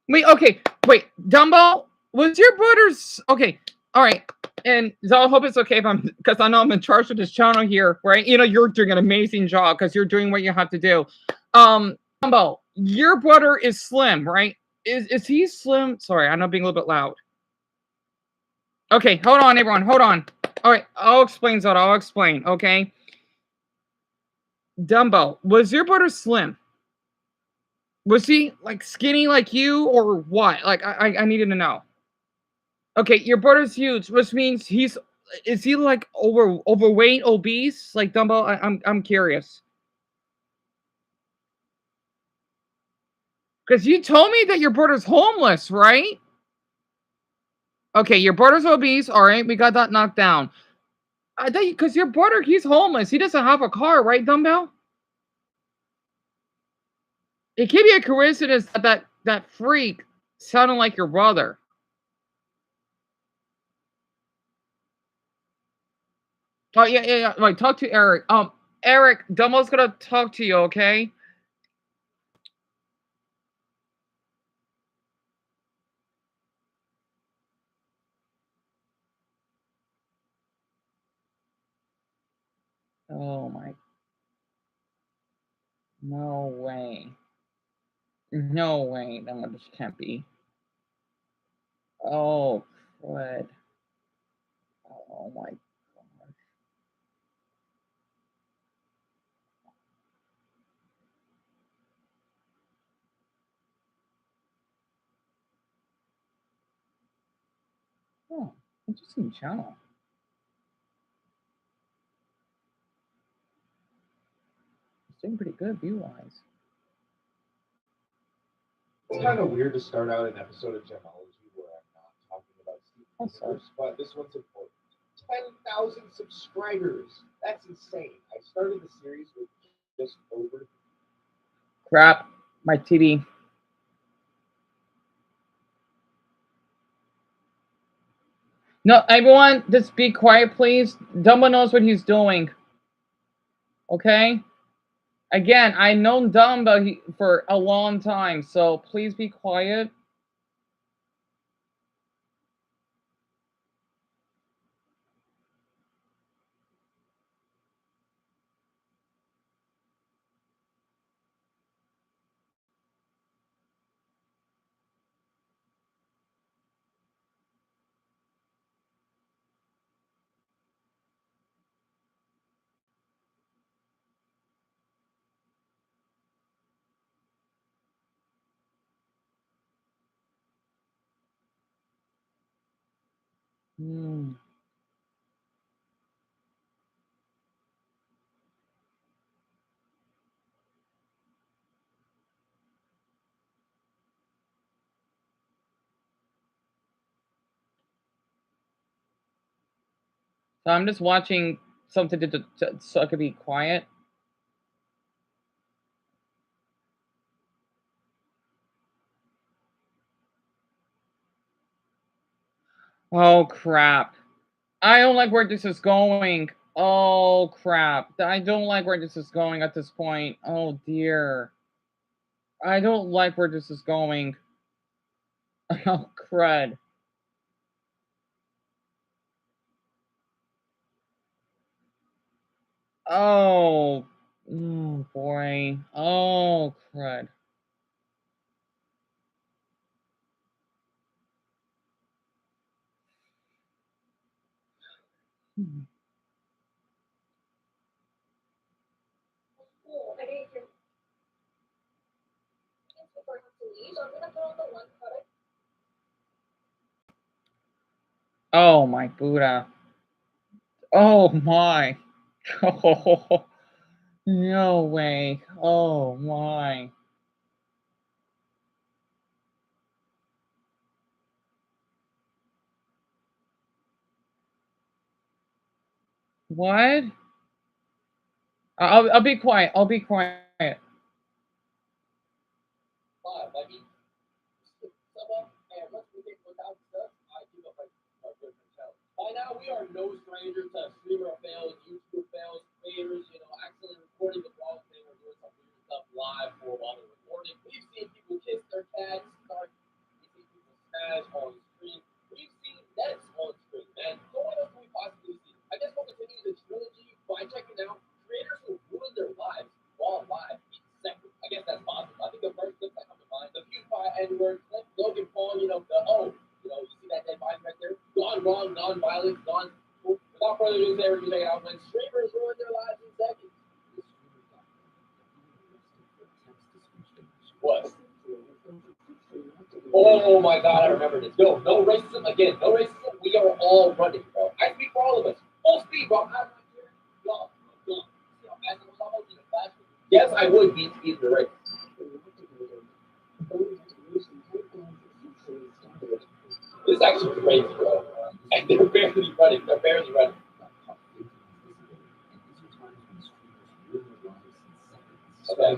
Wait, okay, wait, Dumbo, was your brother's? Okay, all right. And so I hope it's okay if I'm, because I know I'm in charge of this channel here, right? You know, you're doing an amazing job because you're doing what you have to do. Dumbo, your brother is slim, right? Is he slim? Sorry, I know I'm being a little bit loud. Okay, hold on, everyone, hold on. All right, I'll explain, Zoda. I'll explain. Okay, Dumbo, was your brother slim? Was he like skinny like you, or what? Like I needed to know. Okay, your brother's huge, which means is he like overweight, obese, like Dumbo? I'm curious. Because you told me that your brother's homeless, right? Okay, your brother's obese. All right, we got that knocked down. I thought because your brother, he's homeless. He doesn't have a car, right, Dumbo? It could be a coincidence that freak sounded like your brother. Oh yeah. Right, talk to Eric. Eric, Dumbo's gonna talk to you, okay? Oh my. No way. No way. No, this can't be. Oh, Fred. Oh my God. Oh, interesting channel. It's doing pretty good view-wise. It's kind of weird to start out an episode of Gemology where I'm not talking about Steve Universe, but this one's important. 10,000 subscribers. That's insane. I started the series with just over. Crap. My TV. No, everyone, just be quiet, please. Dumbo knows what he's doing. Okay? Again, I've known Dumbo for a long time, so please be quiet. Hmm. So I'm just watching something so I could be quiet. Oh, crap. I don't like where this is going. Oh, crap. I don't like where this is going at this point. Oh, dear. I don't like where this is going. Oh, crud. Oh, boy. Oh, crud. Oh, my Buddha. Oh, my. Oh, no way. Oh, my. What? I'll be quiet. I'll be quiet. By now, we are no stranger to streamer fails, YouTube fails, creators, accidentally recording the wrong thing or doing some weird stuff live or while they're recording. We've seen people kiss their cats, we've seen people smash on screen. We've seen deaths on screen, man. So what else can we possibly see? I guess we'll continue the trilogy by checking out creators who ruined their lives while live each second. I guess that's possible. I think the first clip that comes to mind, the PewDiePie N-word clip, Logan Paul, you see that dead body right there? Gone wrong, gone violent, gone. Without further ado, there we check it out when streamers ruin their lives in seconds. What? Oh my God, I remember this. No racism again. No racism. We are all running, bro. I speak for all of us. Full speed, bro. I'm not here. Y'all. Yes, I would beat speed the race. This is actually crazy, bro. And they're barely running. Okay.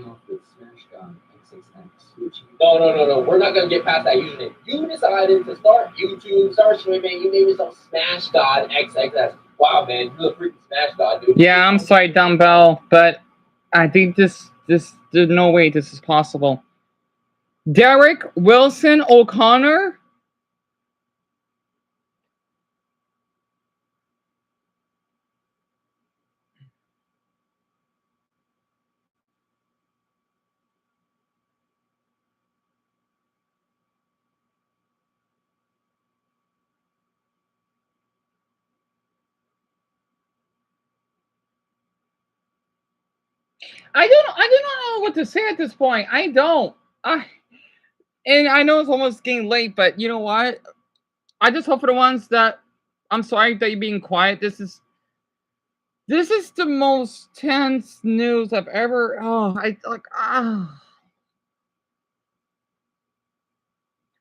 No. We're not gonna get past that username. You decided to start YouTube, start streaming. You named yourself Smash God XXS. Wow, man, you're the freaking Smash God, dude. Yeah, I'm sorry, Dumbbell, but I think there's no way this is possible. Derek Wilson O'Connor. I do not know what to say at this point. I don't. And I know it's almost getting late, but you know what? I just hope for the ones that I'm sorry that you're being quiet. This is the most tense news I've ever.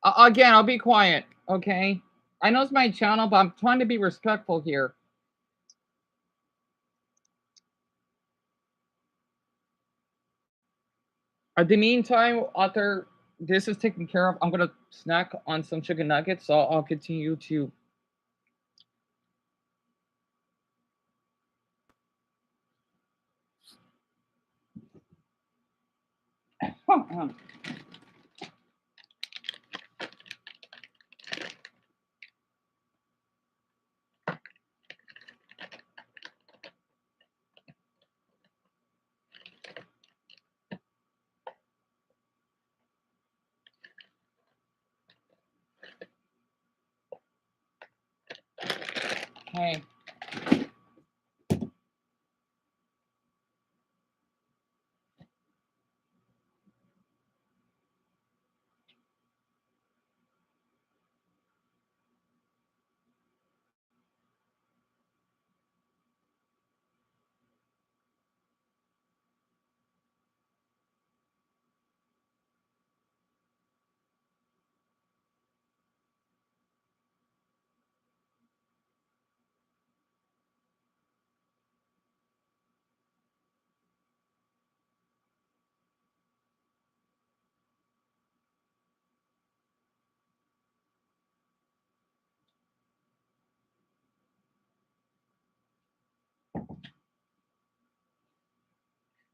Again, I'll be quiet. Okay. I know it's my channel, but I'm trying to be respectful here. At the meantime, after this is taken care of, I'm gonna snack on some chicken nuggets. So I'll continue to. Okay.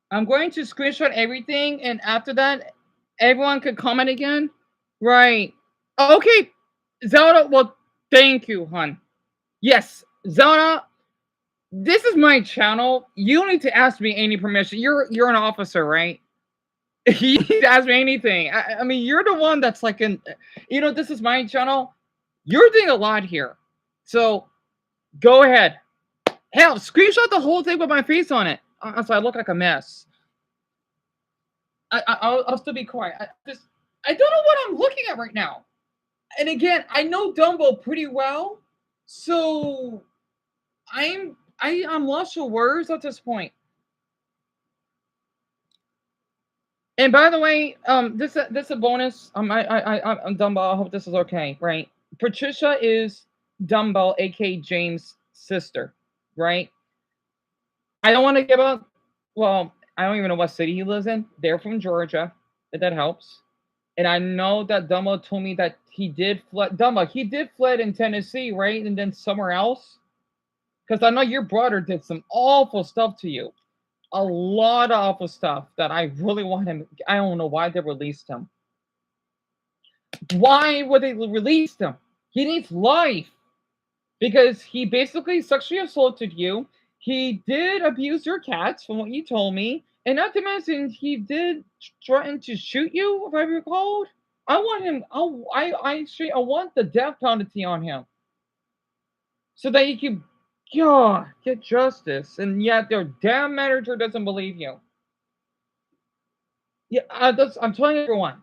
I'm going to screenshot everything, and after that, everyone could comment again. Right. Okay. Zelda, well, thank you, hon. Yes, Zelda, this is my channel. You don't need to ask me any permission. You're an officer, right? You need to ask me anything. I mean, you're the one that's like this is my channel. You're doing a lot here. So go ahead. Hell, screenshot the whole thing with my face on it. So I look like a mess. I'll still be quiet. I don't know what I'm looking at right now. And again, I know Dumbo pretty well, so I'm lost for words at this point. And by the way, this is a bonus. I'm Dumbo. I hope this is okay, right? Patricia is Dumbo, aka James' sister, right? I don't want to give up. Well, I don't even know what city he lives in. They're from Georgia, if that helps. And I know that Dumbo told me that he did fled. Dumbo, he did fled in Tennessee, right? And then somewhere else. Because I know your brother did some awful stuff to you. A lot of awful stuff that I really want him. I don't know why they released him. Why would they release him? He needs life. Because he basically sexually assaulted you. He did abuse your cats, from what you told me. And not to mention, he did threaten to shoot you, if I recall. I want him. I want the death penalty on him, so that he can, get justice. And yet, their damn manager doesn't believe you. Yeah, I'm telling everyone.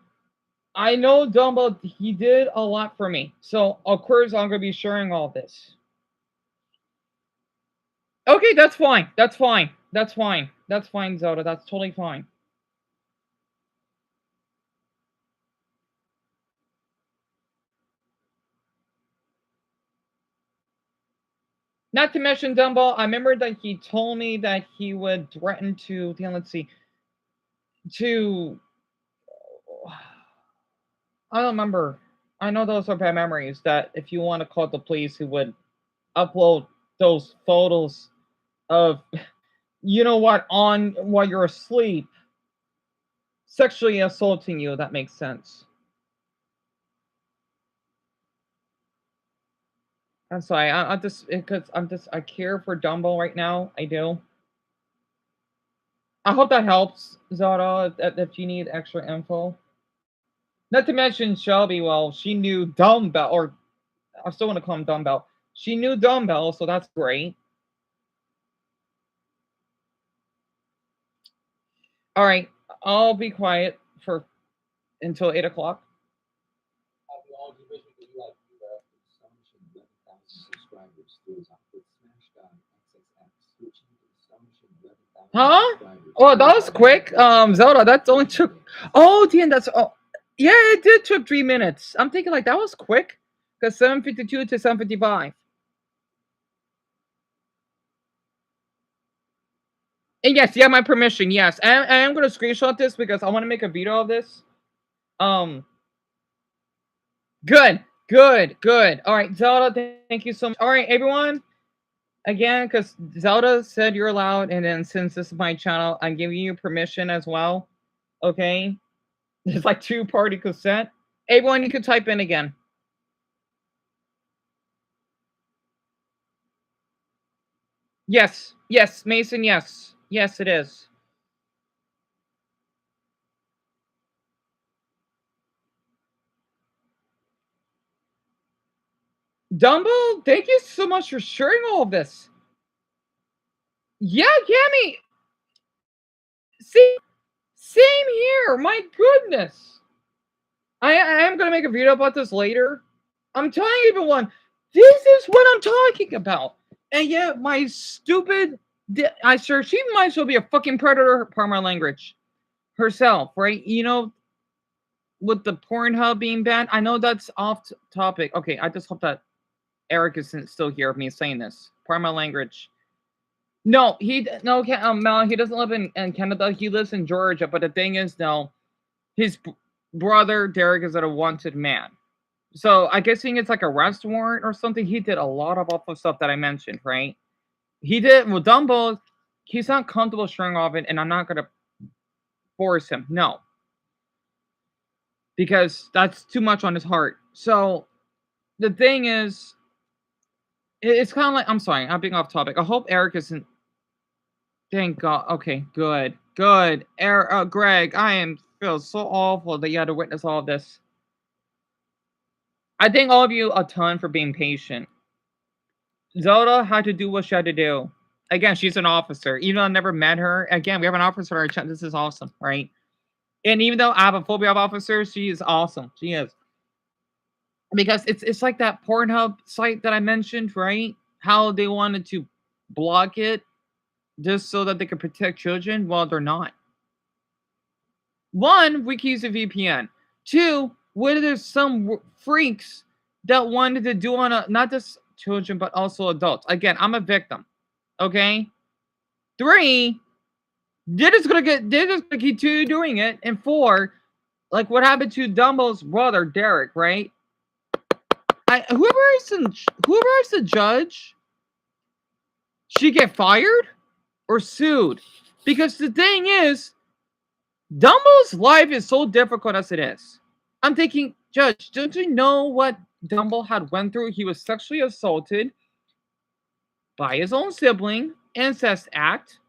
I know Dumbo. He did a lot for me, so of course I'm gonna be sharing all this. Okay, that's fine. That's fine. That's fine. That's fine, Zelda. That's totally fine. Not to mention Dumbo, I remember that he told me that he would threaten to, let's see, to, I don't remember. I know those are bad memories, that if you want to call the police, he would upload those photos of, you know what, on while you're asleep, sexually assaulting you. That makes sense. I'm sorry. I'm just, because I care for Dumbo right now. I do. I hope that helps, Zara, if you need extra info. Not to mention Shelby, well, she knew Dumbbell, or I still want to call him Dumbbell. She knew Dumbbell, so that's great. All right, I'll be quiet for until 8 o'clock. Huh? Oh, that was quick. Zelda, that's only took. Oh, damn, that's. Oh, yeah, it did took 3 minutes. I'm thinking like that was quick, because 7:52 to 7:55. And yes, you have my permission. Yes, I am going to screenshot this because I want to make a video of this. Good, good, good. All right, Zelda, thank you so much. All right, everyone. Again, because Zelda said you're allowed, and then since this is my channel, I'm giving you permission as well. Okay? It's like two-party consent. Everyone, you can type in again. Yes, yes, Mason, yes. Yes, it is. Dumbo, thank you so much for sharing all of this. Yeah, Yami. See, same here. My goodness. I am going to make a video about this later. I'm telling everyone, this is what I'm talking about. And yet, my stupid, I sure she might as well be a fucking predator, pardon my language, herself, right? You know, with the Pornhub being banned, I know that's off topic. Okay, I just hope that Eric isn't still here of me saying this. Pardon my language. No, Mel, he doesn't live in Canada. He lives in Georgia. But the thing is, no, his brother Derek is a wanted man. So I guess it's like a arrest warrant or something. He did a lot of awful stuff that I mentioned, right? He did. Well, Dumbo, he's not comfortable sharing all of it, and I'm not gonna force him. No, because that's too much on his heart. So the thing is, it's kind of like, I'm sorry, I'm being off topic. I hope Eric isn't. Thank God. Okay, good, good. Greg, I feel so awful that you had to witness all of this. I thank all of you a ton for being patient. Zelda had to do what she had to do. Again, she's an officer. Even though I never met her, again, we have an officer on our chat. This is awesome, right? And even though I have a phobia of officers, she is awesome. She is. Because it's like that Pornhub site that I mentioned, right? How they wanted to block it just so that they could protect children. Well, they're not. One, we can use a VPN. Two, whether there's some freaks that wanted to do on not just children, but also adults. Again, I'm a victim. Okay? 3, they're just gonna continue doing it. And 4, Like what happened to Dumbo's brother, Derek, right? Whoever is the judge, she get fired or sued. Because the thing is, Dumbo's life is so difficult as it is. I'm thinking, Judge, don't you know what Dumbo had went through? He was sexually assaulted by his own sibling, incest act.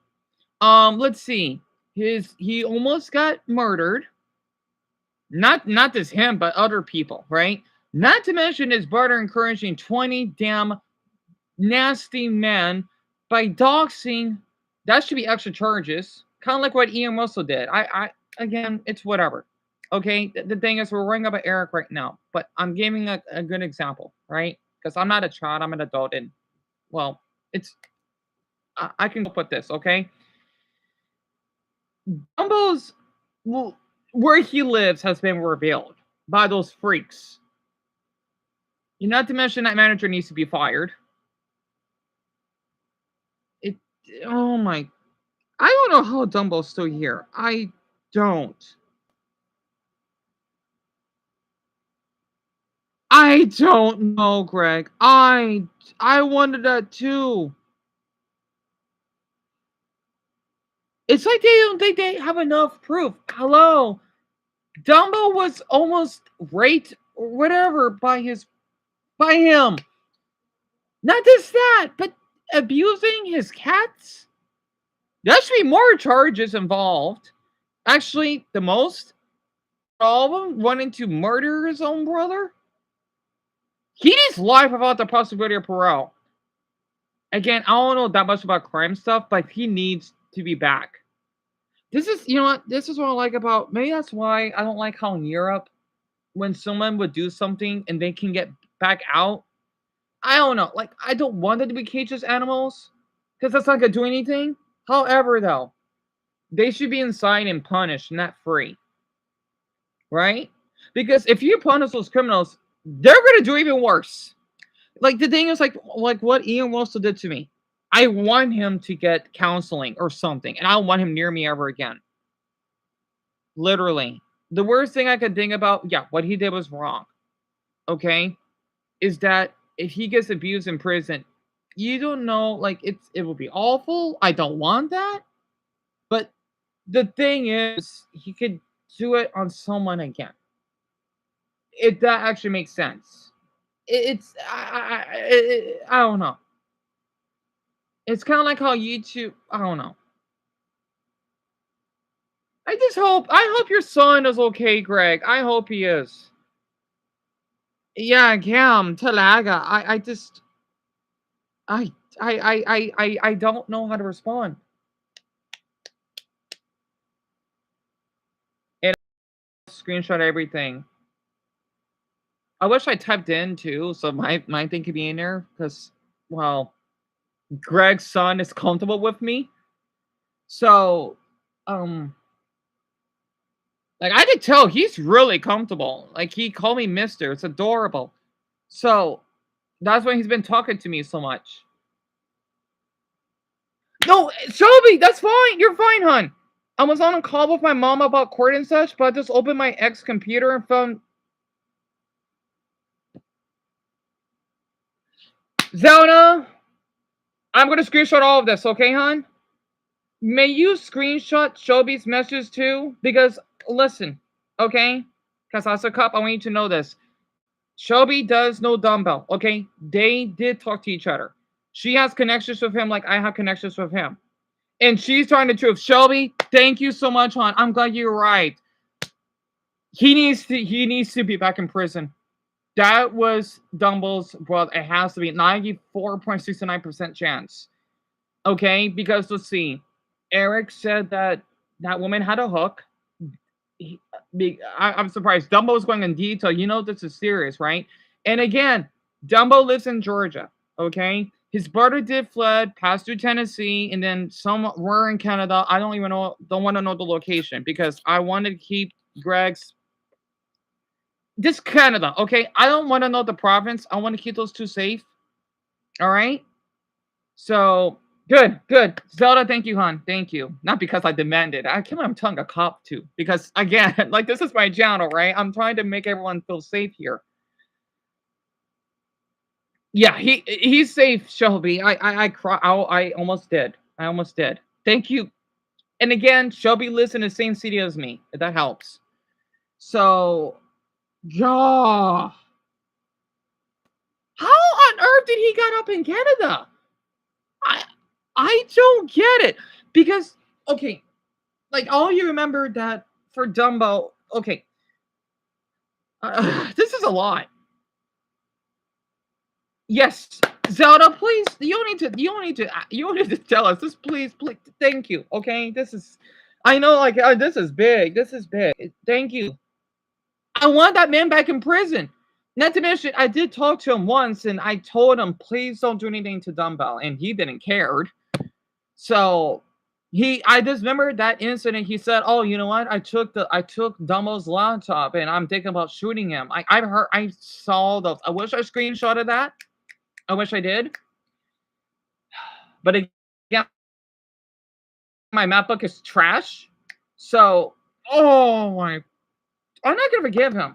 Let's see. He almost got murdered. Not just him, but other people, right? Not to mention his brother encouraging 20 damn nasty men by doxing. That should be extra charges. Kind of like what Ian Russell did. Again, it's whatever. Okay, the thing is, we're worrying about Eric right now, but I'm giving a good example, right? Because I'm not a child, I'm an adult, and well, it's I can put this, okay? Dumbo's where he lives has been revealed by those freaks. Not to mention that manager needs to be fired. Oh my, I don't know how Dumbo's still here. I don't. I don't know, Greg. I wanted that too. It's like they don't think they have enough proof. Hello. Dumbo was almost raped or whatever by him. Not just that, but abusing his cats. There should be more charges involved. Actually, the most. All of them wanting to murder his own brother. He needs life without the possibility of parole. Again, I don't know that much about crime stuff, but he needs to be back. This is, you know what? This is what I like about. Maybe that's why I don't like how in Europe, when someone would do something and they can get back out. I don't know. Like, I don't want them to be cages animals because that's not gonna do anything. However, though, they should be inside and punished, not free. Right? Because if you punish those criminals, they're gonna do even worse. Like the thing is, like what Ian Wilson did to me. I want him to get counseling or something, and I don't want him near me ever again. Literally, the worst thing I could think about, yeah, what he did was wrong. Okay, is that if he gets abused in prison, you don't know, like it will be awful. I don't want that, but the thing is, he could do it on someone again. If that actually makes sense. I don't know. It's kind of like how YouTube. I don't know. I hope your son is okay, Greg. I hope he is. Yeah, Cam, Talaga. I just. I don't know how to respond. And I screenshot everything. I wish I typed in too, so my thing could be in there because, well, Greg's son is comfortable with me. So, like I could tell he's really comfortable. Like he called me Mister. It's adorable. So that's why he's been talking to me so much. No, Shelby, that's fine. You're fine, hon. I was on a call with my mom about court and such, but I just opened my ex computer and found Zelda. I'm gonna screenshot all of this, okay, hon? May you screenshot Shelby's message too? Because listen, okay? Kasasa Cup, I want you to know this. Shelby does know Dumbbell, okay? They did talk to each other. She has connections with him like I have connections with him. And she's telling the truth. Shelby, thank you so much, hon. I'm glad you're right. He needs to be back in prison. That was Dumble's brother. It has to be 94.69% chance. Okay, because let's see. Eric said that woman had a hook. I'm surprised. Dumbo's going in detail. You know this is serious, right? And again, Dumbo lives in Georgia. Okay, his brother did fled, passed through Tennessee, and then somewhere in Canada. I don't even know. Don't want to know the location because I wanted to keep Greg's. This Canada, okay? I don't want to know the province. I want to keep those two safe. All right. So Good, good. Zelda, thank you, hon. Thank you. Not because I demanded. I can't I'm telling a cop too. Because again, like this is my channel, right? I'm trying to make everyone feel safe here. Yeah, he's safe, Shelby. I almost did. I almost did. Thank you. And again, Shelby lives in the same city as me. If that helps. So, yeah. How on earth did he get up in Canada? I don't get it. Because, okay, like all you remember that for Dumbo, okay. This is a lot. Yes, Zelda, please. You don't need to tell us this, please. Thank you. Okay, this is. I know, like this is big. This is big. Thank you. I want that man back in prison. Not to mention, I did talk to him once, and I told him, please don't do anything to Dumbbell, and he didn't care. So I just remember that incident. He said, "Oh, you know what? I took Dumbo's laptop, and I'm thinking about shooting him." I saw those. I wish I screenshotted that. I wish I did. But again, my MacBook is trash. So, oh my, I'm not gonna forgive him.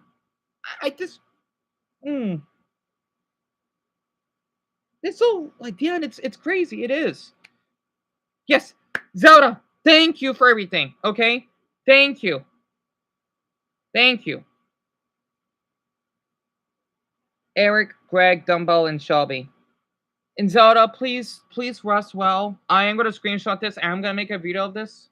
I just, it's so like, yeah, it's crazy. It is. Yes, Zelda. Thank you for everything. Okay, thank you. Thank you. Eric, Greg, Dumbo, and Shelby. And Zelda, please rest well. I am going to screenshot this and I'm going to make a video of this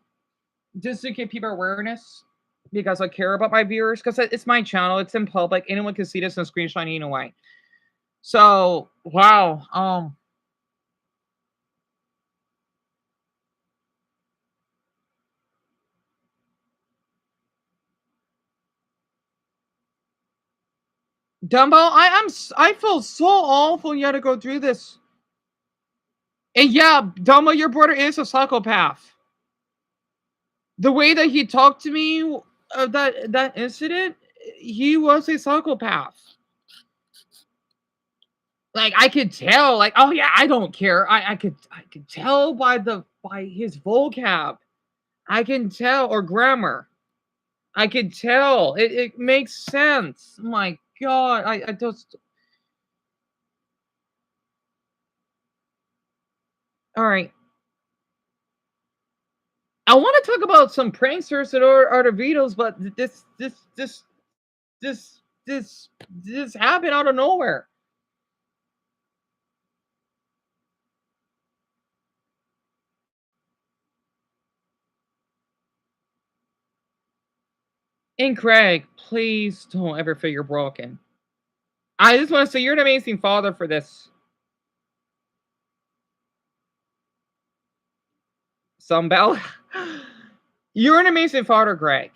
just to give people awareness because I care about my viewers because it's my channel. It's in public. Anyone can see this and screenshot anyway. So, wow. Dumbo, I feel so awful you had to go through this. And yeah, Dumbo, your brother is a psychopath. The way that he talked to me that incident, he was a psychopath. Like I could tell, like, oh yeah, I don't care. I could tell by his vocab. I can tell or grammar. I can tell. It makes sense. My God, I just. All right. I want to talk about some pranksters that are the videos, but this happened out of nowhere. And Craig, please don't ever feel you're broken. I just want to say you're an amazing father for this. Sunbell. You're an amazing father, Greg.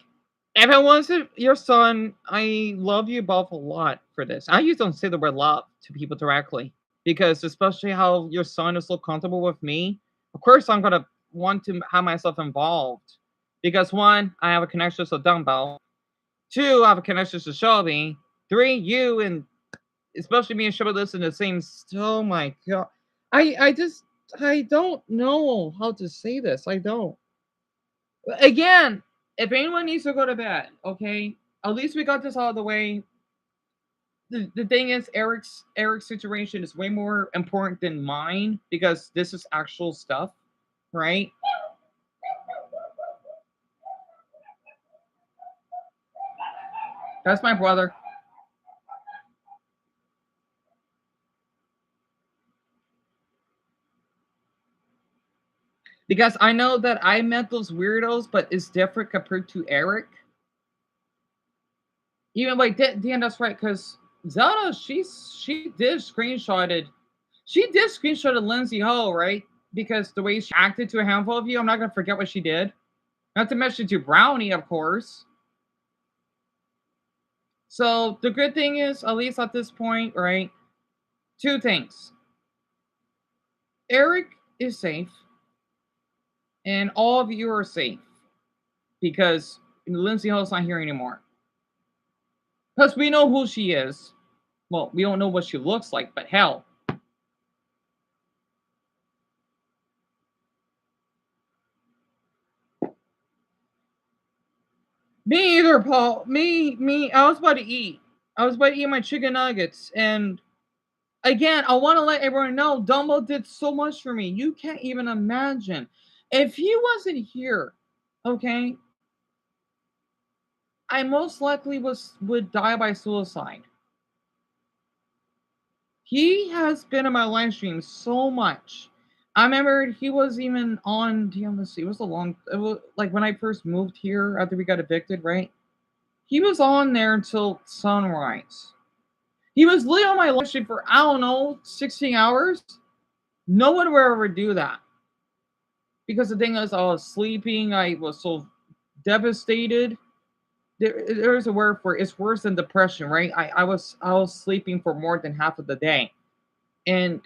If it wasn't your son, I love you both a lot for this. I usually don't say the word love to people directly because, especially how your son is so comfortable with me, of course, I'm going to want to have myself involved because one, I have a connection to Dumbbell. Two, I have a connection to Shelby. Three, you and especially me and Shelby listen to the same. Oh my God. I don't know how to say this. I don't. Again, if anyone needs to go to bed, okay, at least we got this out of the way. The thing is, Eric's situation is way more important than mine because this is actual stuff, right? That's my brother. Because I know that I met those weirdos, but it's different compared to Eric. Even like Dan, that's right. Because Zelda, she did screenshotted Lindsay Ho, right? Because the way she acted to a handful of you, I'm not gonna forget what she did. Not to mention to Brownie, of course. So the good thing is, at least at this point, right? Two things. Eric is safe, and all of you are safe because Lindsay Ho's not here anymore. Plus, we know who she is. Well, we don't know what she looks like, but hell. Me either, Paul. Me. I was about to eat. I was about to eat my chicken nuggets, and again, I want to let everyone know Dumbo did so much for me. You can't even imagine. If he wasn't here, okay, I most likely would die by suicide. He has been in my live stream so much. I remember he was even on. Damn, let's see. It was a long. It was like when I first moved here after we got evicted, right? He was on there until sunrise. He was literally on my live stream for I don't know 16 hours. No one would ever do that because the thing is, I was sleeping. I was so devastated. There's a word for it. It's worse than depression, right? I was sleeping for more than half of the day, and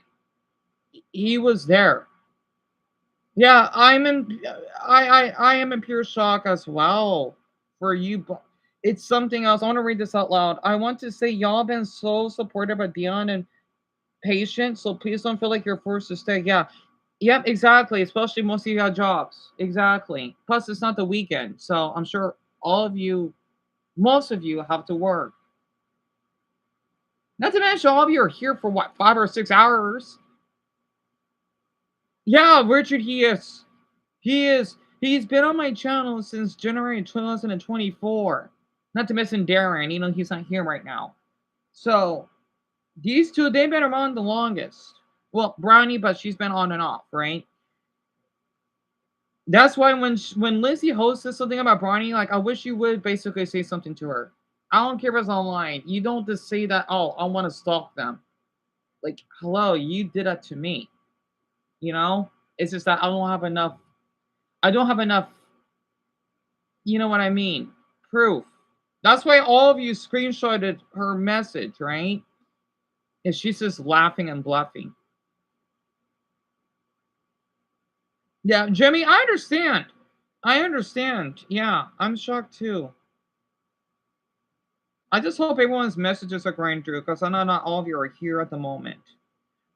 he was there. Yeah, I am in pure shock as well for you. But it's something else. I want to read this out loud. I want to say y'all been so supportive of Dion and patient, so please don't feel like you're forced to stay. Yeah. Yep, exactly. Especially most of you got jobs. Exactly. Plus it's not the weekend. So I'm sure all of you, most of you have to work. Not to mention all of you are here for what, 5 or 6 hours? Yeah, Richard, he is. He is. He's been on my channel since January 2024. Not to mention Darren, he's not here right now. So these two, they've been around the longest. Well, Brownie, but she's been on and off, right? That's why when Lizzie hosts something about Brownie, like I wish you would basically say something to her. I don't care if it's online. You don't just say that. Oh, I want to stalk them. Like, hello, you did that to me. You know, it's just that I don't have enough. I don't have enough. You know what I mean? Proof. That's why all of you screenshotted her message, right? And she's just laughing and bluffing. Yeah, Jimmy, I understand. I understand. Yeah, I'm shocked too. I just hope everyone's messages are going through because I know not all of you are here at the moment.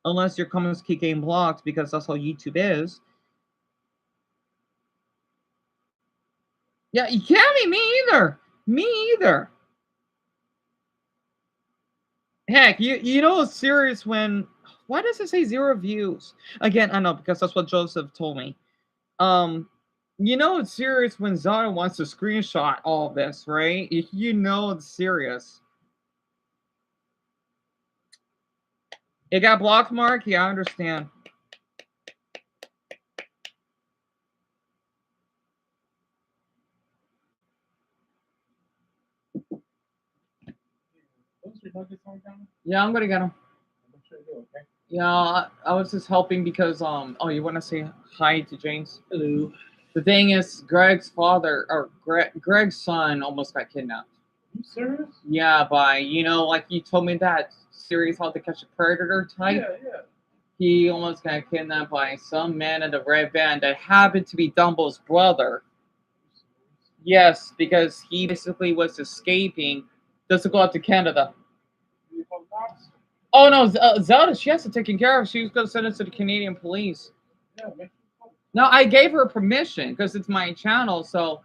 Unless your comments keep getting blocked because that's how YouTube is. Yeah, you can't be me either. Me either. Heck, you know it's serious when why does it say 0 views? Again, I know because that's what Joseph told me. You know it's serious when Zara wants to screenshot all of this, right? You know it's serious. It got blocked, Mark? Yeah, I understand. Yeah, I'm gonna get them. Yeah, I was just helping because oh, you want to say hi to James? Hello. The thing is, Greg's father or Greg's son almost got kidnapped. Are you serious? Yeah, by like you told me that series How to Catch a Predator type. Yeah. He almost got kidnapped by some man in a red van that happened to be Dumbo's brother. Yes, because he basically was escaping just to go out to Canada. Oh no, Zelda, she has to take care of. She was going to send it to the Canadian police. No, I gave her permission because it's my channel. So,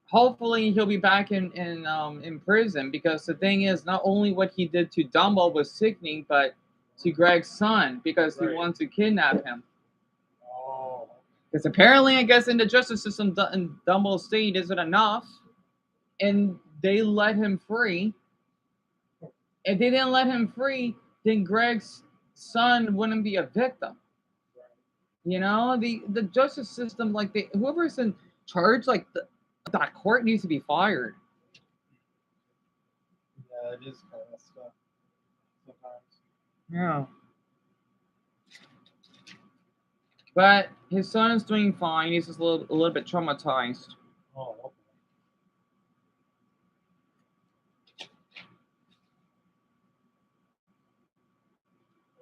hopefully he'll be back in prison because the thing is, not only what he did to Dumbo was sickening, but to Greg's son because he wants to kidnap him. Because apparently, I guess in the justice system in Dumbo State isn't enough, and they let him free. If they didn't let him free, then Greg's son wouldn't be a victim. The justice system, like whoever's in charge, like that court needs to be fired. Yeah, it is kind of stuff sometimes. Yeah. But his son is doing fine. He's just a little bit traumatized. Oh, okay.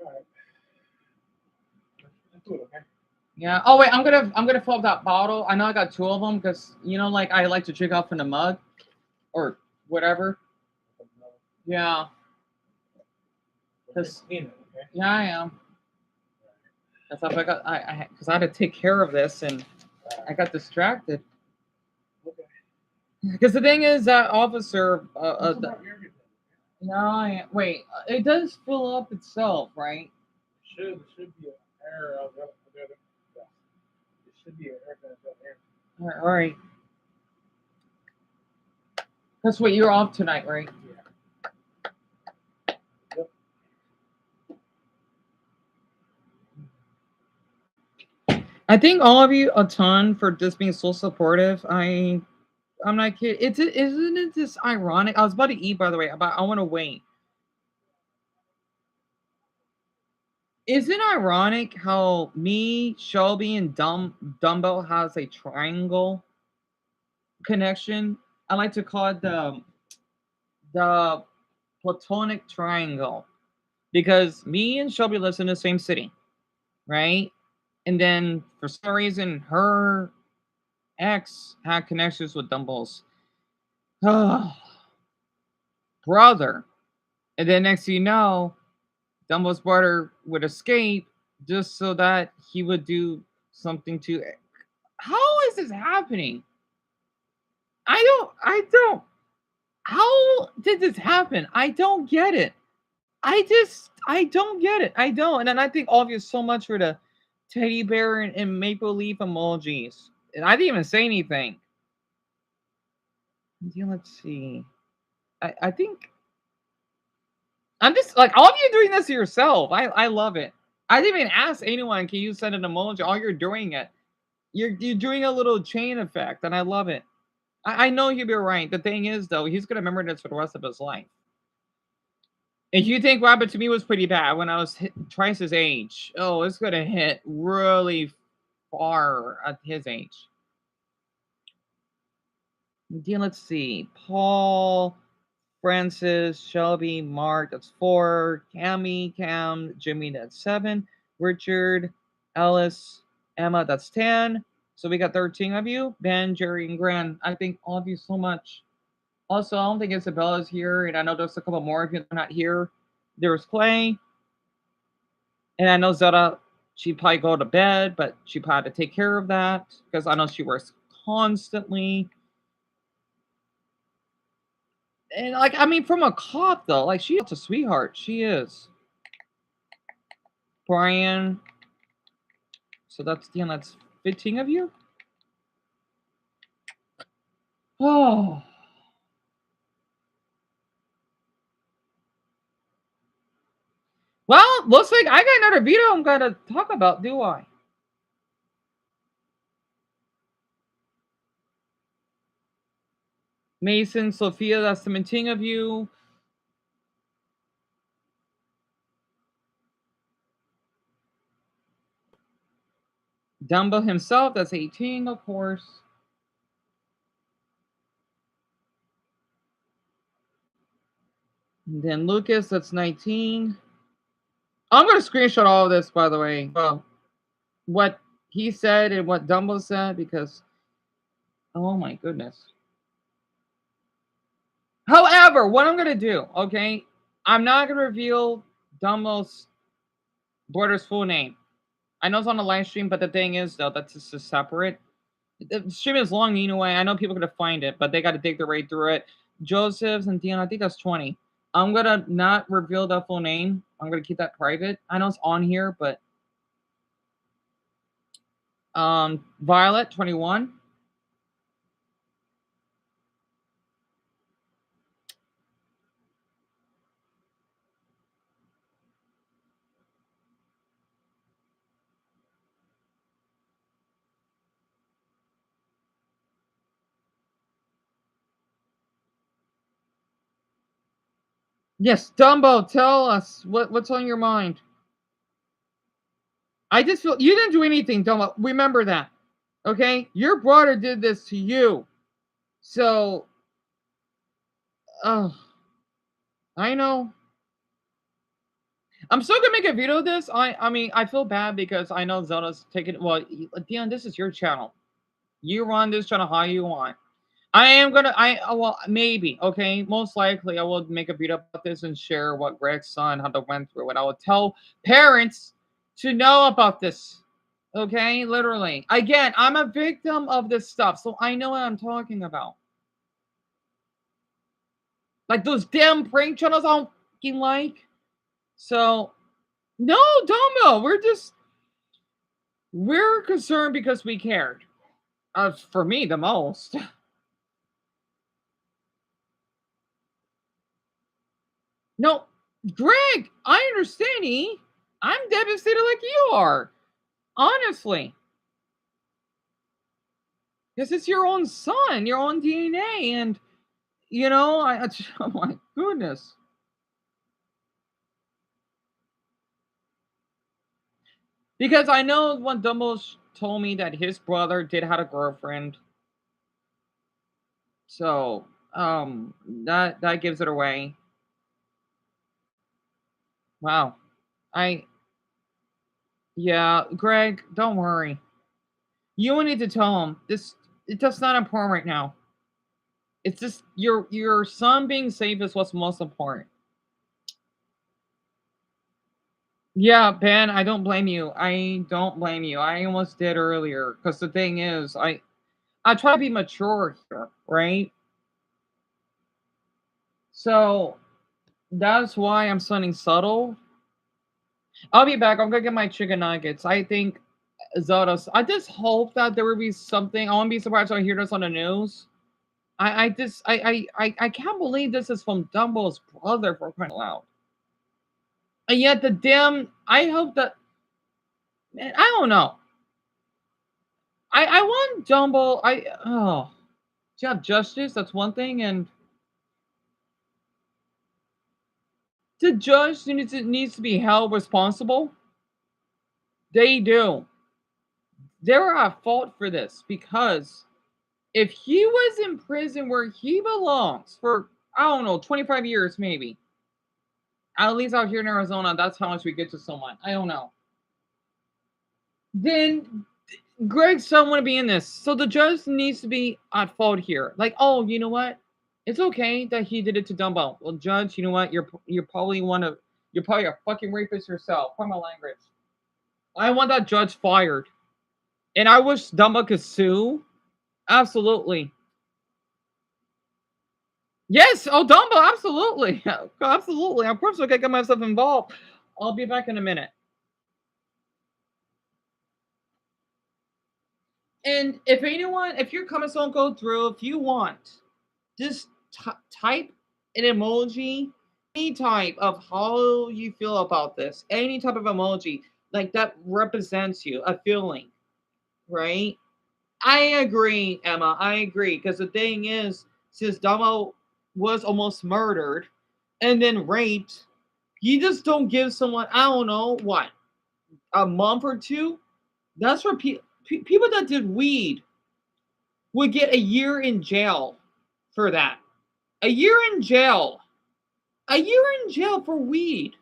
All right. Okay. Yeah. Oh wait, I'm gonna fill up that bottle. I know I got 2 of them because like I like to drink out from the mug, or whatever. Yeah. Because yeah, I am. Because I had to take care of this and I got distracted. Because the thing is that officer, wait, it does fill up itself, right? Should be an error of the other. It should be an error. All right. That's what you're off tonight, right? I thank all of you a ton for just being so supportive. I'm not kidding. Isn't it just ironic? I was about to eat, by the way, but I want to wait. Isn't it ironic how me, Shelby, and Dumbo has a triangle connection? I like to call it the platonic triangle because me and Shelby lives in the same city, right? And then for some reason, her ex had connections with Dumbo's brother, and then next thing you know, Dumbo's brother would escape just so that he would do something to. How is this happening? I don't. How did this happen? I don't get it. I don't get it. I don't. And then I thank all of you so much for the teddy bear and maple leaf emojis. And I didn't even say anything. Yeah, let's see. I think I'm just like all of you doing this yourself. I love it. I didn't even ask anyone, can you send an emoji? All you're doing it. You're doing a little chain effect, and I love it. I know you'll be right. The thing is, though, he's gonna remember this for the rest of his life. If you think what happened to me was pretty bad when I was twice his age, oh, it's gonna hit really far at his age. Yeah, let's see. Paul, Francis, Shelby, Mark, that's 4. Cammy, Cam, Jimmy, that's 7. Richard, Ellis, Emma, that's 10. So we got 13 of you. Ben, Jerry, and Gran. I thank all of you so much. Also, I don't think Isabella's here, and I know there's a couple more of you that are not here. There's Clay, and I know Zeta, she'd probably go to bed, but she probably had to take care of that because I know she works constantly. And like, I mean, from a cop though, like she's a sweetheart. She is. Brian. So that's 15 of you. Oh. Well, looks like I got another video I'm gonna talk about, do I? Mason, Sophia, that's 17 of you. Dumbo himself, that's 18, of course. And then Lucas, that's 19. I'm going to screenshot all of this, by the way. Well, what he said and what Dumbo said, because, oh my goodness. However, what I'm going to do, okay, I'm not going to reveal Dumbo's brother's full name. I know it's on the live stream, but the thing is, though, that's just separate. The stream is long anyway. I know people are going to find it, but they got to dig their way through it. Joseph's and Dion, I think that's 20. I'm going to not reveal that full name. I'm going to keep that private. I know it's on here, but Violet, 21. Yes, Dumbo, tell us what's on your mind. I just feel you didn't do anything, Dumbo. Remember that. Okay? Your brother did this to you. So I know. I'm still gonna make a video of this. I mean I feel bad because I know Zelda's taking Dion, this is your channel. You run this channel how you want. I am gonna well maybe, okay. Most likely I will make a video about this and share what Greg's son had to went through. And I will tell parents to know about this. Okay, literally. Again, I'm a victim of this stuff, so I know what I'm talking about. Like those damn prank channels I don't fucking like. So, no, Domo, we're concerned because we cared. For me, the most. No, Greg, I understand, E. I'm devastated like you are. Honestly. Because it's your own son, your own DNA, and, you know, oh my goodness. Because I know when Dumbo told me that his brother did have a girlfriend. So, that gives it away. Wow. Yeah, Greg, don't worry. You will need to tell him that's not important right now. It's just your son being safe is what's most important. Yeah, Ben, I don't blame you. I don't blame you. I almost did earlier because the thing is, I try to be mature here, right? So that's why I'm sounding subtle. I'll be back. I'm gonna get my chicken nuggets. I think Zodos. I just hope that there will be something. I won't be surprised if I hear this on the news. I can't believe this is from Dumbo's brother for crying out loud. And yet the damn. I hope that. Man, I don't know. I want Dumbo. To have justice. That's one thing, and the judge needs to be held responsible. They do. They're at fault for this because if he was in prison where he belongs for, I don't know, 25 years maybe, at least out here in Arizona, that's how much we get to someone. I don't know. Then Greg's son wouldn't be in this. So the judge needs to be at fault here. Like, oh, you know what? It's okay that he did it to Dumbo. Well, judge, you know what? You're probably a fucking rapist yourself. Pardon my language. I want that judge fired. And I wish Dumbo could sue. Absolutely. Yes, oh Dumbo, absolutely. Absolutely. Of course I can get myself involved. I'll be back in a minute. And if your comments don't go through, if you want, just type an emoji, any type of how you feel about this, any type of emoji like that represents you, a feeling, right? I agree, Emma. I agree because the thing is, since Damo was almost murdered and then raped, you just don't give someone, I don't know what, a month or two. That's where people that did weed would get a year in jail for that. A year in jail. A year in jail for weed.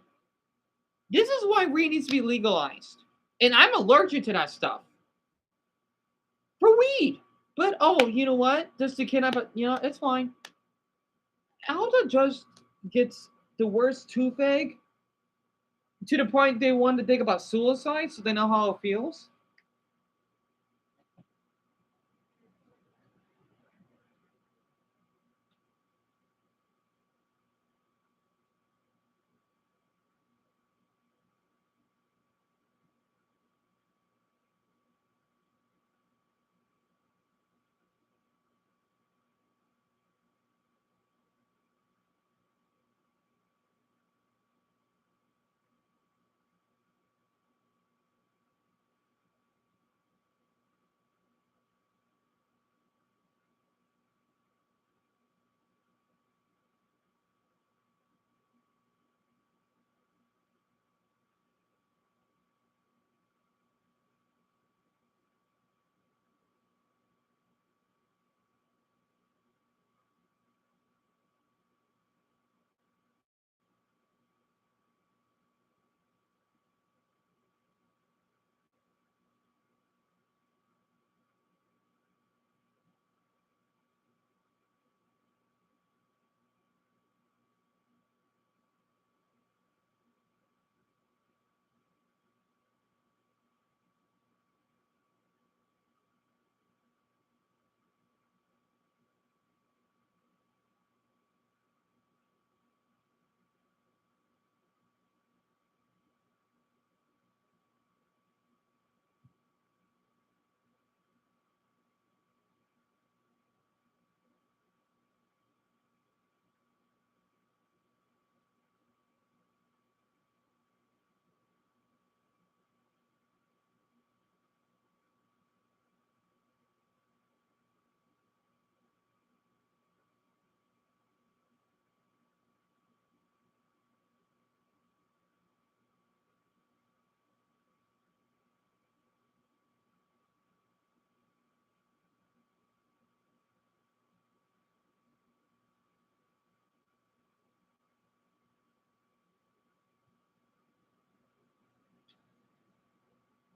This is why weed needs to be legalized. And I'm allergic to that stuff. For weed. But oh, you know what? Just to kidnap it, it's fine. How the judge gets the worst toothache to the point they want to think about suicide so they know how it feels?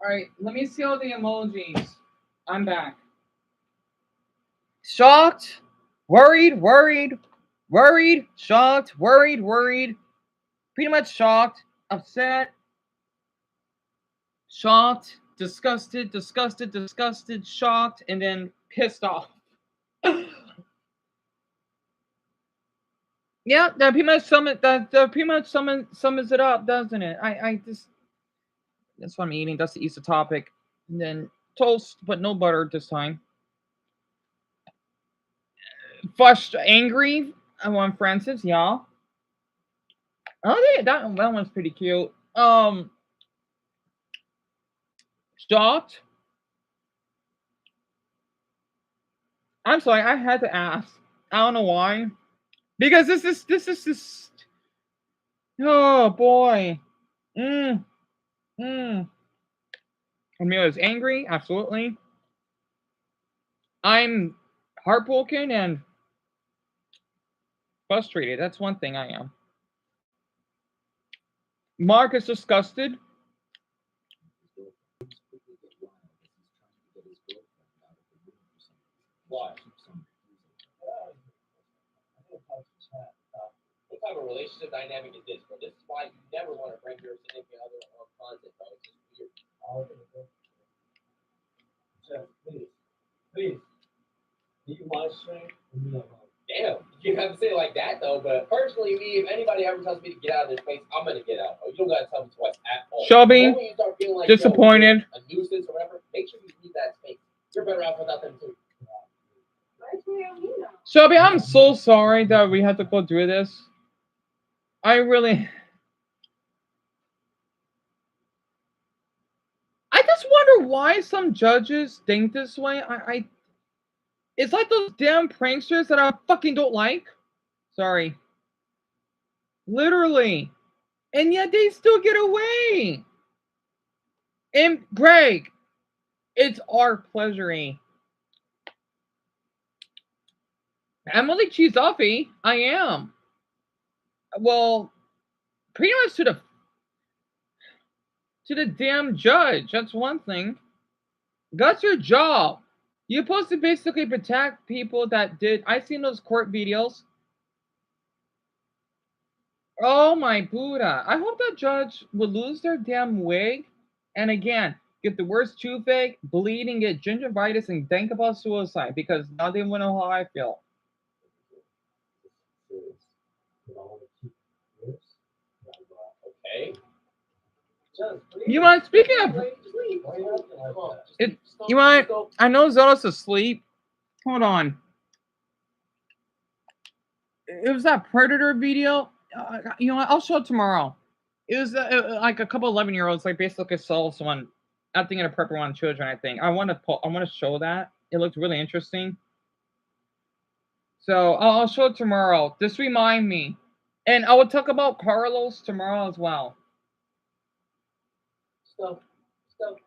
All right, let me see all the emojis. I'm back. Shocked, worried, shocked, worried. Pretty much shocked, upset, shocked, disgusted, shocked, and then pissed off. Yeah, that pretty much sums it up, doesn't it? I just that's what I'm eating. That's the Easter topic. And then toast, but no butter this time. Angry. I want Francis, yeah. Oh, yeah, that one's pretty cute. Shocked. I'm sorry, I had to ask. I don't know why. Because this is oh boy. Amelia's angry, absolutely. I'm heartbroken and frustrated. That's one thing I am. Mark is disgusted. Why? What type of relationship dynamic is this, bro? This is why you never want to bring your significant other on content, bro. It's just weird. Please. You my strength. Damn, you have to say it like that though. But personally, me, if anybody ever tells me to get out of this space, I'm gonna get out. You don't gotta tell me twice at all. Shelby, you start feeling like, disappointed. A nuisance or whatever, make sure you leave that space. You're better off without them too. Shelby, I'm so sorry that we had to go through this. I just wonder why some judges think this way. It's like those damn pranksters that I fucking don't like. Sorry. Literally. And yet they still get away. And Greg, it's our pleasure. Emily Cheesoffy, I am. Well, pretty much to the damn judge. That's one thing. That's your job. You're supposed to basically protect people that did. I seen those court videos. Oh my Buddha. I hope that judge will lose their damn wig. And again, get the worst toothache, bleeding, get gingivitis, and think about suicide because now they want to know how I feel. Okay. You want, speaking of, you want, I know Zealous asleep. Hold on. It was that Predator video. You know what? I'll show it tomorrow. It was like a couple 11-year-olds like basically saw someone acting in a prepper on children. I think I want to show that. It looked really interesting. So I'll show it tomorrow. Just remind me, and I will talk about Carlos tomorrow as well. Stuff.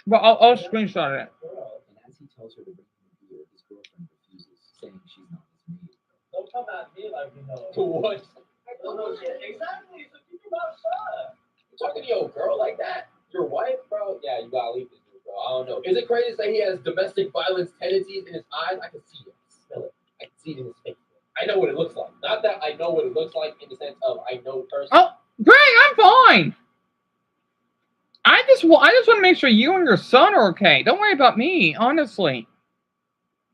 But I'll screenshot it. And as he tells her to bring him a beer, his girlfriend refuses, saying she's not his maid. Don't come at me like you know. To what? Exactly. So keep your mouth shut. You talking to your girl like that? Your wife, bro? Yeah, you gotta leave this dude, bro. I don't know. Is it crazy to say he has domestic violence tendencies in his eyes? I can see it. Smell it. I can see it in his face. I know what it looks like. Not that I know what it looks like in the sense of I know personally. Oh, Greg, I'm fine. I just want to make sure you and your son are okay. Don't worry about me, honestly.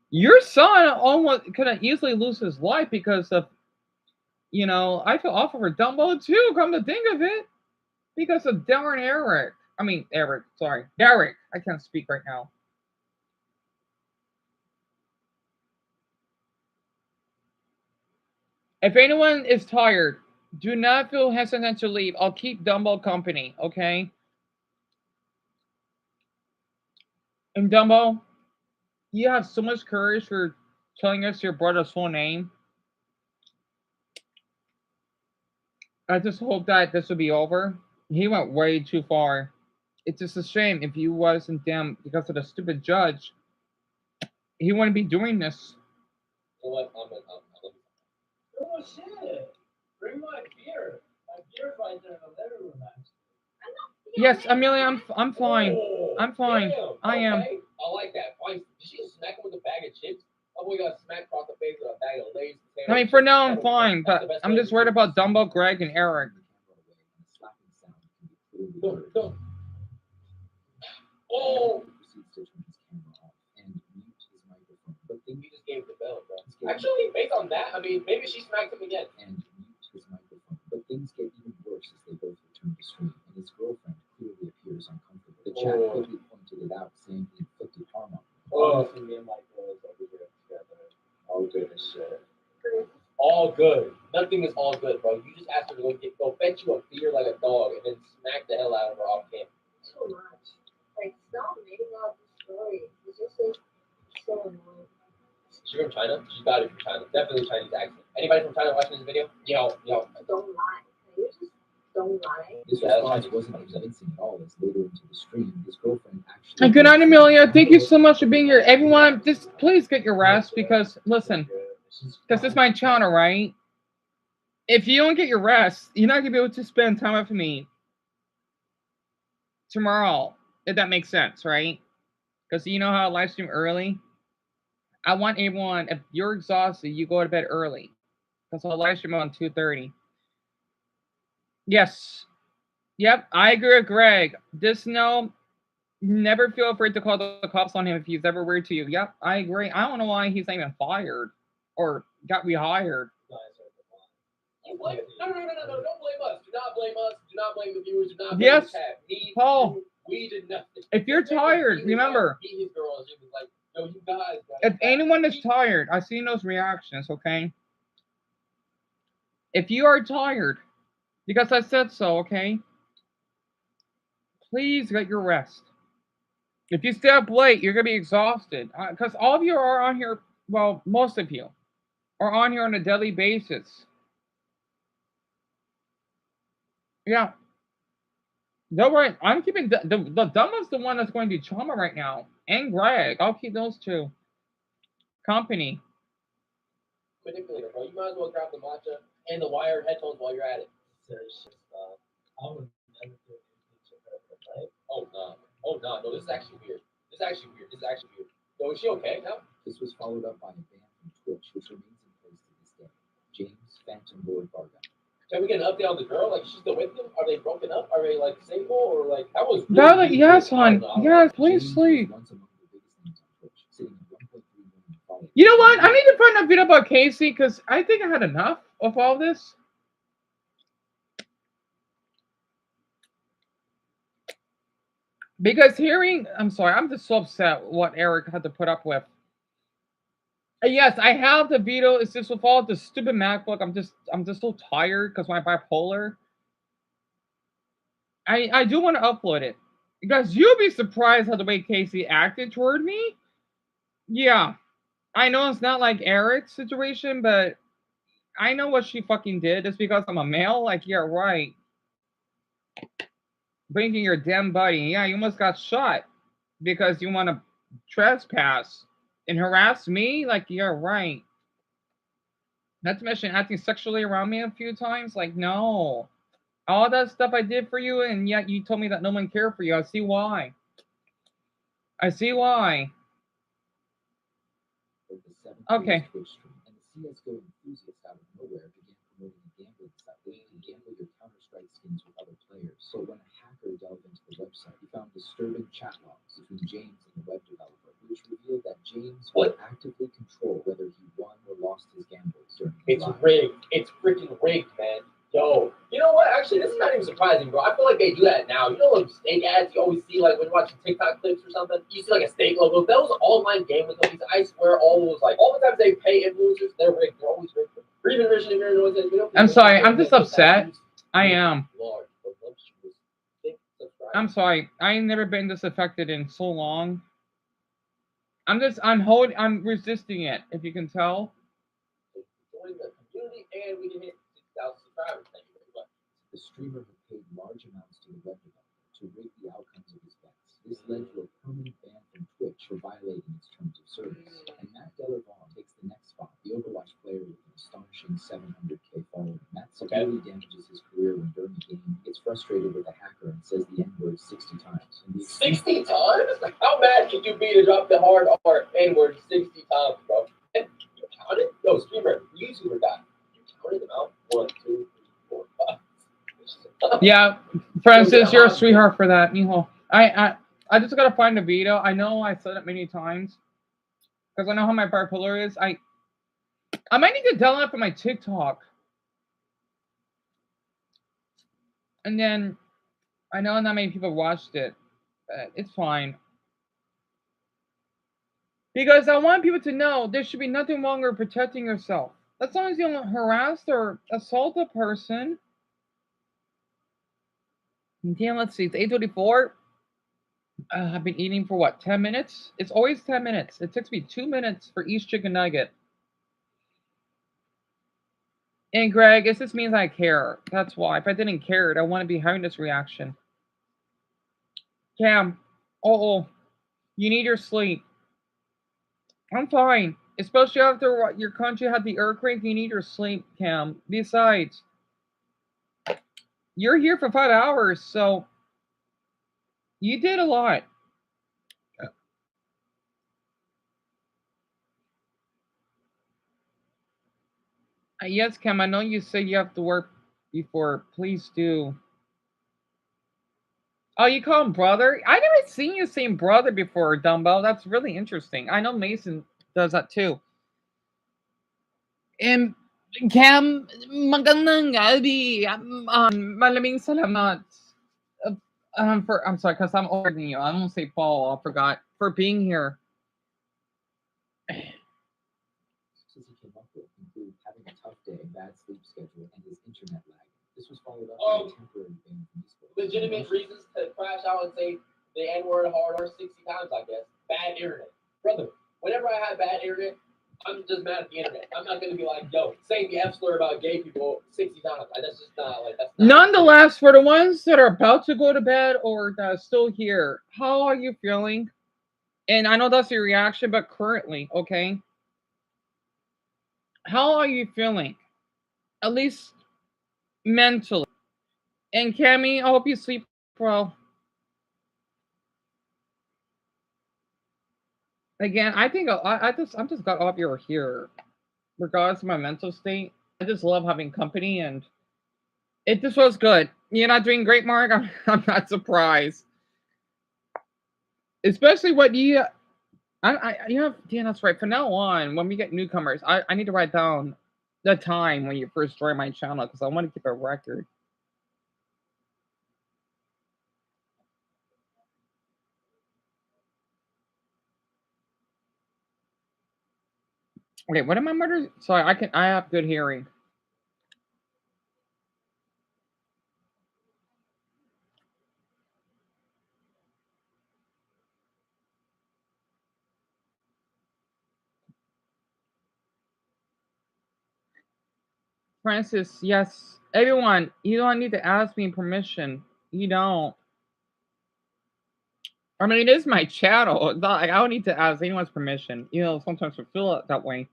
Your son almost could have easily lose his life because of, I feel awful for Dumbo too, come to think of it. Because of Derek. I can't speak right now. If anyone is tired, do not feel hesitant to leave. I'll keep Dumbo company, okay? And Dumbo, you have so much courage for telling us your brother's full name. I just hope that this will be over. He went way too far. It's just a shame if you wasn't damn because of the stupid judge. He wouldn't be doing this. Oh shit! Bring my beer. My beer's right there in the living room. Yes, Amelia, I'm fine. Oh, I'm fine. damn, I am. okay. I like that. Fine. Did she just smack him with a bag of chips? Oh, we got smacked across the face with a bag of Lay's. I mean, for now I'm fine, but I'm just worried about Dumbo, Greg, and Eric. No. Oh. But then you just gave the bell, bro. Actually, based on that, I mean, maybe she smacked him again. And mute his microphone. But things get even worse as they both return to stream, and his girlfriend clearly appears uncomfortable. The chat quickly pointed it out, saying he inflicted harm on her. Oh, me and my girls over here together. All good as shit. All good. Nothing is all good, bro. You just asked her to go fetch you a beer like a dog and then smack the hell out of her off camera. Too much. Like, stop making up the story. It's just like so annoying. She's from China? She got it from China. Definitely Chinese accent. Anybody from China watching this video? Yo. Don't lie. You just don't lie. This response wasn't convincing at all, as later into the stream, his girlfriend actually... And good night, Amelia. Thank you so much for being here. Everyone, just please get your rest because, listen, because this is my channel, right? If you don't get your rest, you're not going to be able to spend time with me tomorrow, if that makes sense, right? Because you know how I live stream early? I want everyone, if you're exhausted, you go to bed early. Because I'll live stream on 2:30. Yes. Yep, I agree with Greg. Just know, never feel afraid to call the cops on him if he's ever rude to you. Yep, I agree. I don't know why he's not even fired or got rehired. You blame No, don't blame us. Do not blame us. Do not blame the viewers. Do not blame Yes, the chat. Paul. We did nothing. If you're tired, remember. He his girl. She was like, yo, you guys. If anyone is tired, I've seen those reactions, okay? If you are tired, because I said so, okay? Please get your rest. If you stay up late, you're going to be exhausted. Because all of you are on here, well, most of you are on here on a daily basis. Yeah. Don't worry. I'm keeping the dumbest the one that's going to Chama right now. And Greg. I'll keep those two company. Manipulator, bro. You might as well grab the matcha and the wired headphones while you're at it. I would never do it. Right? Oh no. No, this is actually weird. Yo, is she okay now? This was followed up by a ban from Twitch, which remains in place to this day. James Phantom Lord Varga. Can we get an update on the girl? Like, she's still with him? Are they broken up? Are they, like, single? Or, like, that was really Yes, hon. Yes, please sleep. You know what? I need to find a bit about Casey because I think I had enough of all this. Because I'm sorry, I'm just so upset what Eric had to put up with. Yes, I have the veto. It's just with all the stupid MacBook. I'm just so tired because my bipolar. I do want to upload it because you'll be surprised how the way Casey acted toward me. Yeah, I know it's not like Eric's situation, but I know what she fucking did. It's because I'm a male. Like, yeah, right. Bringing your damn buddy. Yeah, you almost got shot because you want to trespass and harass me. Like, you're right. Not to mention acting sexually around me a few times. Like, no. All that stuff I did for you, and yet you told me that no one cared for you. I see why. I see why. Okay. And the CSGO enthusiast out of nowhere began promoting a gambling site where you can gamble your Counter-Strike skins with other players. So when a hacker delved into the website, he found disturbing chat logs between James and the web developer, which revealed that James would actively control whether he won or lost his gambles during his live. Rigged. It's freaking rigged, man. Yo, you know what? Actually, this is not even surprising, bro. I feel like they do that now. You know those steak ads you always see, like when you're watching TikTok clips or something? You see like a steak logo. Those online gambling companies, I swear, all the times they pay influencers, they're rigged. They're always rigged. Or even originally, I'm sorry. I'm just upset. I am. I'm sorry. I ain't never been this affected in so long. I'm resisting it, if you can tell. Join the community and we can hit 6,000 subscribers. Thank you very much. The streamer had paid large amounts to the web developer to rig the outcomes of his bets. This led to a permanent ban from Twitch for violating its terms of service. And Matt Delarvon takes the next spot, the Overwatch player with an astonishing 700k following. Matt severely damages his career when during a game he gets frustrated with a hacker and says the N-word 60 times. And the 60 times? How mad can you be to drop the hard R N-word 60 times, bro? And you counted? No, streamer, YouTuber guy. You counted them out? 1, 2, 3, 4, 5. Yeah, Francis, you're a sweetheart for that, mijo. I just gotta find a video. I know I said it many times because I know how my bipolar is. I might need to download it for my TikTok, and then I know not many people watched it, but it's fine because I want people to know there should be nothing wrong with protecting yourself. As long as you don't harass or assault a person. Damn, let's see. It's 8:24. I've been eating for what, 10 minutes? It's always 10 minutes. It takes me 2 minutes for each chicken nugget. And Greg, it just means I care. That's why. If I didn't care, I wouldn't be having this reaction. Cam, you need your sleep. I'm fine. Especially after your country had the earthquake, you need your sleep, Cam. Besides, you're here for 5 hours, so you did a lot. Yes, Cam, I know you say you have to work before. Please do. Oh, you call him brother? I never seen you saying brother before, Dumbo. That's really interesting. I know Mason does that too. And Cam, magandang gabi. Malaming salamat. I'm sorry, because I'm older than you. I don't say Paul. I forgot for being here. He came up with include having a tough day, bad sleep schedule, and his internet lag. This was followed up by a temporary ban from esports. Legitimate reasons to crash out and say the N-word hard R 60 times, I guess. Bad internet. Brother, whenever I have bad internet, I'm just mad at the internet. I'm not going to be like, yo, saying the F slur about gay people 60 times. That's just not like, that's not. Nonetheless, for the ones that are about to go to bed or that are still here, how are you feeling? And I know that's your reaction, but currently, okay? How are you feeling? At least mentally. And Cammy, I hope you sleep well. Again, I think I'm just glad all of you are here, regardless of my mental state. I just love having company, and it just was good. You're not doing great, Mark. I'm not surprised, especially what you. You have. Yeah, that's right. From now on, when we get newcomers, I need to write down the time when you first joined my channel because I want to keep a record. Okay, what am I murdering? Sorry, I have good hearing. Francis, yes. Everyone, you don't need to ask me permission. You don't. I mean, it is my channel. It's not like I don't need to ask anyone's permission. You know, sometimes I feel it that way.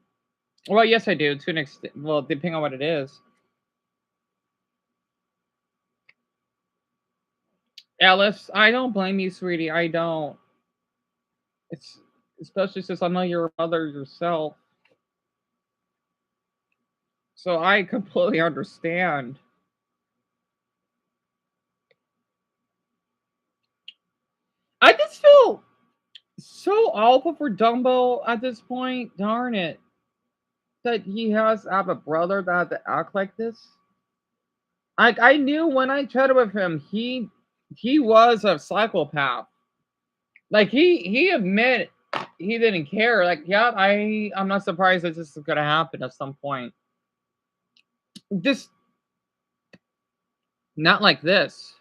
Well, yes, I do to an extent. Well, depending on what it is. Alice, I don't blame you, sweetie. I don't. It's especially since I know you're a mother yourself. So I completely understand. I just feel so awful for Dumbo at this point. Darn it. That he has to have a brother that had to act like this. I knew when I chatted with him, he was a psychopath. Like he admitted he didn't care. Like, yeah, I'm not surprised that this is gonna happen at some point. Just not like this.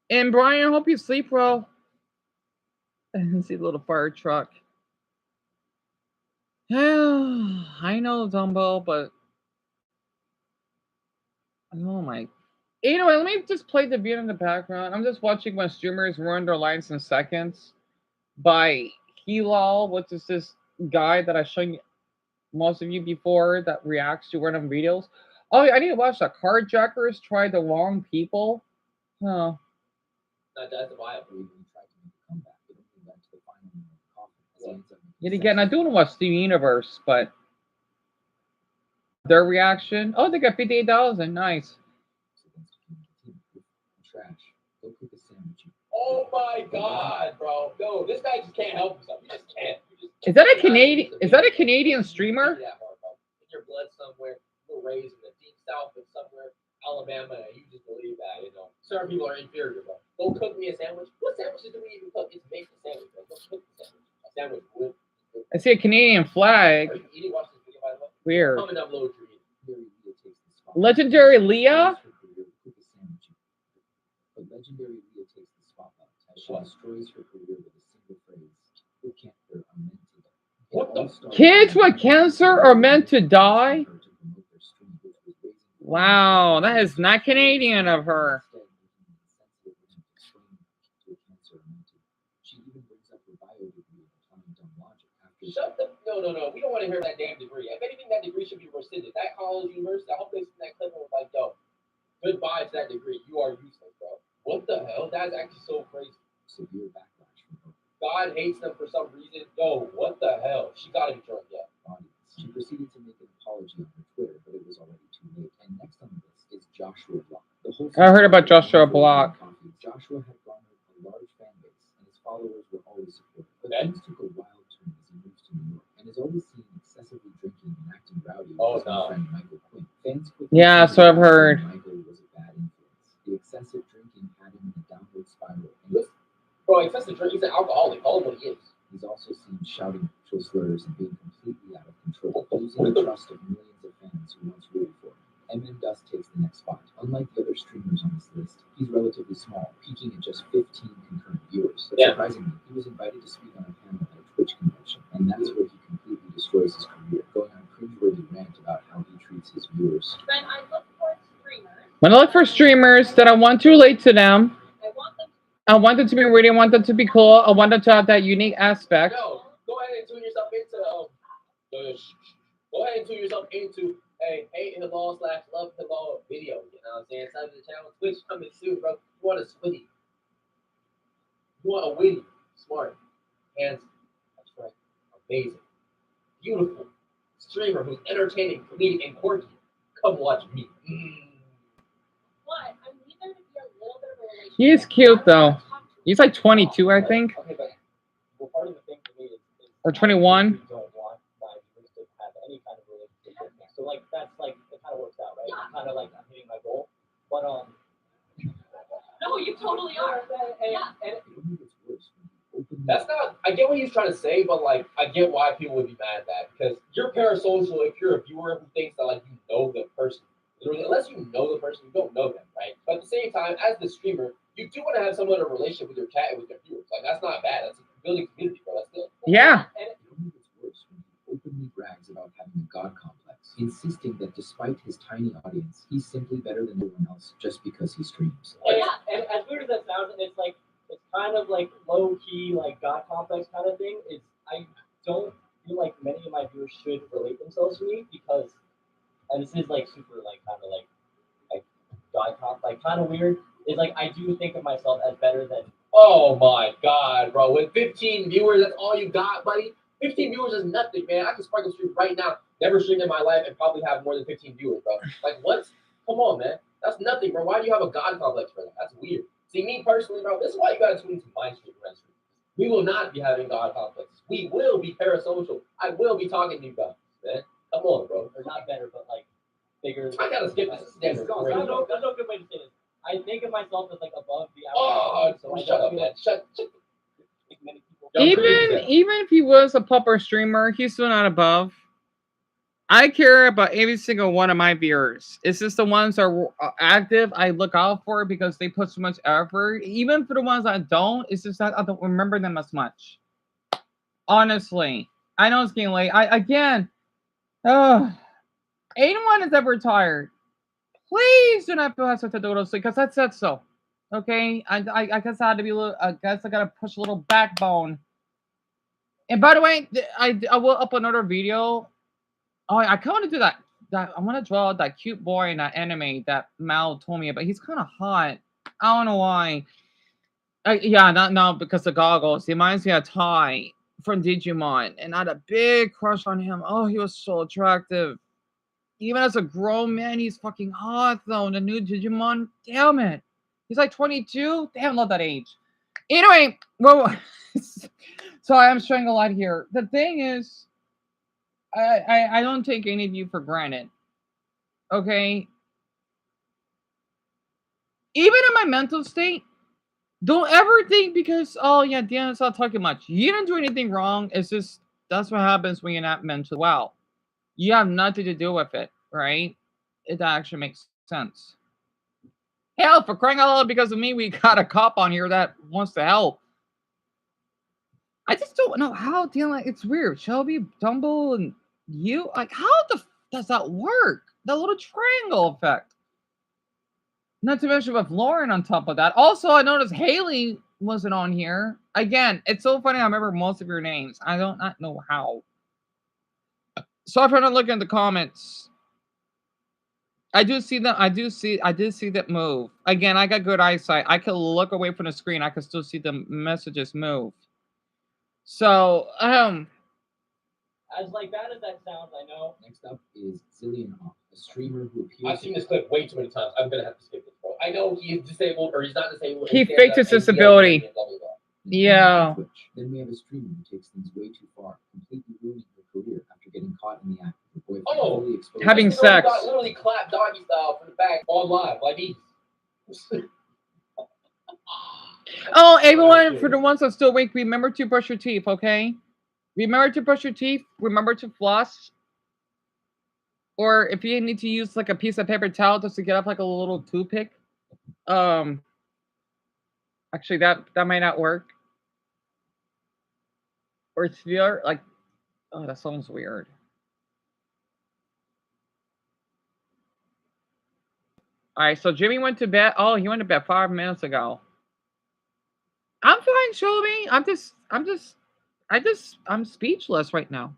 And Brian, I hope you sleep well. I see the little fire truck. I know, Dumbo, but oh my. Anyway, let me just play the beat in the background. I'm just watching when streamers ruin their lives in seconds by Hilal, which is this guy that I showed most of you before that reacts to random videos. Oh, I need to watch the carjackers try the wrong people. Oh, That's viable. Or even tried to make a comeback, but only led to the final nail in the coffin. As he ends up Yet again, I do want to watch Steven Universe, but their reaction. Oh, they got $58. Nice. Trash. Go cook a sandwich. Oh my God, bro! No, this guy just can't help himself. You just can't. Is that a Canadian? Is that a Canadian streamer? In your blood somewhere, you were raised in the deep south of somewhere, Alabama, and you just believe that, you know. Certain people are inferior, bro. Go cook me a sandwich. What sandwiches do we even cook? It's make a sandwich, bro. Go cook the sandwich. A sandwich would. I see a Canadian flag. Are you eating? Watch this video, by the way. Weird. Comment down below what you're eating. Legendary Leah. But legendary Leah takes the spotlight as she destroys her career with a single phrase: "Who can't hear are meant to die." What the? Kids with cancer are meant to die? Wow, that is not Canadian of her. She even brings up her bio degree in applying dumb logic after. Shut the. No. We don't want to hear that damn degree. If anything, that degree should be rescinded. That college, university, I hope they send that clip and was like, yo, goodbye to that degree. You are useless, bro. What the hell? That's actually so crazy. Severe backlash from her God hates them for some reason. Yo, what the hell? She gotta be drunk, yeah. audience. She proceeded to make an apology on her Twitter, but it was already too late. And next on the list is Joshua Block. The whole I heard about Joshua Block. Joshua had garnered a large fan base, and his followers were always supportive. But things took a wild turn as he moved to New York, and is always seen excessively drinking and acting rowdy with his friend Michael Quinn. Fans quickly So I've heard. Michael was a bad influence. The excessive drinking had him in a downward spiral. Bro, excessive drink, he's an alcoholic. All of what he is. He's also seen shouting racial slurs and being completely out of control, losing the trust of millions of fans who once rooted for him. Dust takes the next spot. Unlike the other streamers on this list, he's relatively small, peaking at just 15 concurrent viewers. But surprisingly, he was invited to speak on a panel at a Twitch convention, and that's where he completely destroys his career, going on a cringeworthy rant about how he treats his viewers. When I look for streamers, That I want to relate to them. I want them to be ready. I want them to be cool. I want them to have that unique aspect. No, go ahead and tune yourself into hate Hilal / love Hilal video. You know what I'm saying? Sub to the channel. Twitch coming soon, bro. You want a Switty. You want a witty, smart, handsome. That's right. Amazing. Beautiful. Streamer who's entertaining, comedic, and quirky. Come watch me. what? I'm either to be a little bit of a relationship. He is cute though. He's like 22, I think, Okay, but well, part of the thing for me is or 21. I don't want my viewers to have any kind of relationship with me. So like that's like it kind of works out, right? Yeah. Kind of like I'm hitting my goal. But No, you totally are. and that's not. I get what he's trying to say, but like I get why people would be mad at that because you're parasocial if you're a viewer who thinks that like you know the person. Literally, unless you know the person, you don't know them, right? But at the same time, as the streamer, you do want to have somewhat of a relationship with your chat and with your viewers. Like that's not bad. That's building community, bro. That's good. Yeah. And it only gets worse when he openly brags about having a god complex, insisting that despite his tiny audience, he's simply better than everyone else just because he streams. And as weird as that sounds, it's like it's kind of like low key, like god complex kind of thing. It's I don't feel like many of my viewers should relate themselves to me because, and this is like super like kind of like god complex, like kind of weird. Is like I do think of myself as better than. Oh my god, bro! With 15 viewers, that's all you got, buddy. 15 viewers is nothing, man. I can sparkle stream right now, never streamed in my life, and probably have more than 15 viewers, bro. Like what? Come on, man. That's nothing, bro. Why do you have a god complex for that? That's weird. See, me personally, bro, this is why you gotta tune into my stream. We will not be having god complexes. We will be parasocial. I will be talking to you guys, man. Come on, bro. Or not better, but like bigger. I gotta skip this. There's no good way to say this. I think of myself as like above the average. So shut up, man. Shut. Even if he was a pupper streamer, he's still not above. I care about every single one of my viewers. It's just the ones that are active I look out for because they put so much effort. Even for the ones I don't, it's just that I don't remember them as much. Honestly, I know it's getting late. Anyone is ever retired, please do not feel hesitant to do those things because I said so. Okay, I guess I had to be a little. I guess I gotta push a little backbone. And by the way, I will upload another video. Oh, I kind of want to do that. I want to draw that cute boy in that anime that Mal told me about. He's kind of hot. I don't know why. Yeah, not now because the goggles. He reminds me of Ty from Digimon, and I had a big crush on him. Oh, he was so attractive. Even as a grown man, he's fucking hot though. The new Digimon, damn it. He's like 22. Damn, love that age. Anyway, well, so I am showing a lot here. The thing is, I don't take any of you for granted. Okay. Even in my mental state, don't ever think because yeah, Deanna's not talking much. You didn't do anything wrong. It's just that's what happens when you're not mentally well. You have nothing to do with it, right? It actually makes sense. Hell, for crying out loud, because of me, we got a cop on here that wants to help. I just don't know how Deanna. It's weird. Shelby, Dumble, and you. Like, how does that work? That little triangle effect. Not to mention with Lauren on top of that. Also, I noticed Haley wasn't on here. Again, it's so funny. I remember most of your names. I don't not know how. So if I don't look in the comments, I do see that. I did see that move. Again, I got good eyesight. I could look away from the screen. I could still see the messages move. So, As like bad as that sounds, I know. Next up is Zillion, a streamer who appears. I've seen this clip way too many times. I'm gonna have to skip this part. I know he is disabled or he's not disabled. He faked his disability. Yeah. Then we have a streamer who takes things way too far, completely ruining her career after getting caught in the act with her boyfriend. Oh, fully exposed. Having sex. Literally clapped doggy style from the back on live, like he. Oh, everyone, for the ones that still awake, remember to brush your teeth, okay? Remember to brush your teeth. Remember to floss. Or if you need to use like a piece of paper towel just to get up like a little toothpick. Actually, that might not work. Or sphere, like, oh, that sounds weird. All right, so Jimmy went to bed. Oh, he went to bed 5 minutes ago. I'm fine, Shelby. I'm speechless right now.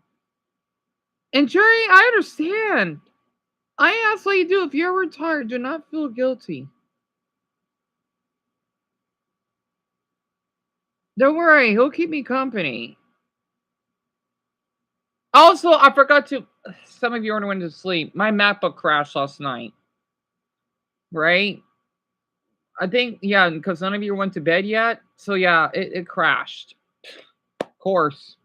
And Jerry, I understand. I ask what you do. If you're retired, do not feel guilty. Don't worry, he'll keep me company. Also, I forgot to. Some of you already went to sleep. My MacBook crashed last night. Right? I think, yeah, because none of you went to bed yet. So, yeah, it crashed. Of course.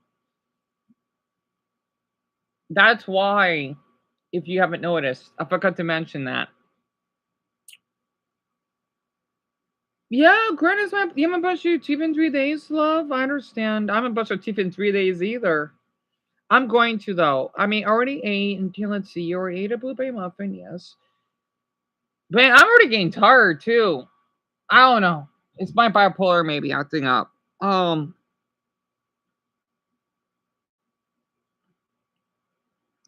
That's why, if you haven't noticed, I forgot to mention that. Yeah, granted, you haven't brushed your teeth in 3 days, love. I understand. I haven't brushed your teeth in 3 days either. I'm going to, though. I mean, I already ate, and let's see, you already ate a blueberry muffin, yes. Man, I'm already getting tired, too. I don't know. It's my bipolar maybe acting up. I'll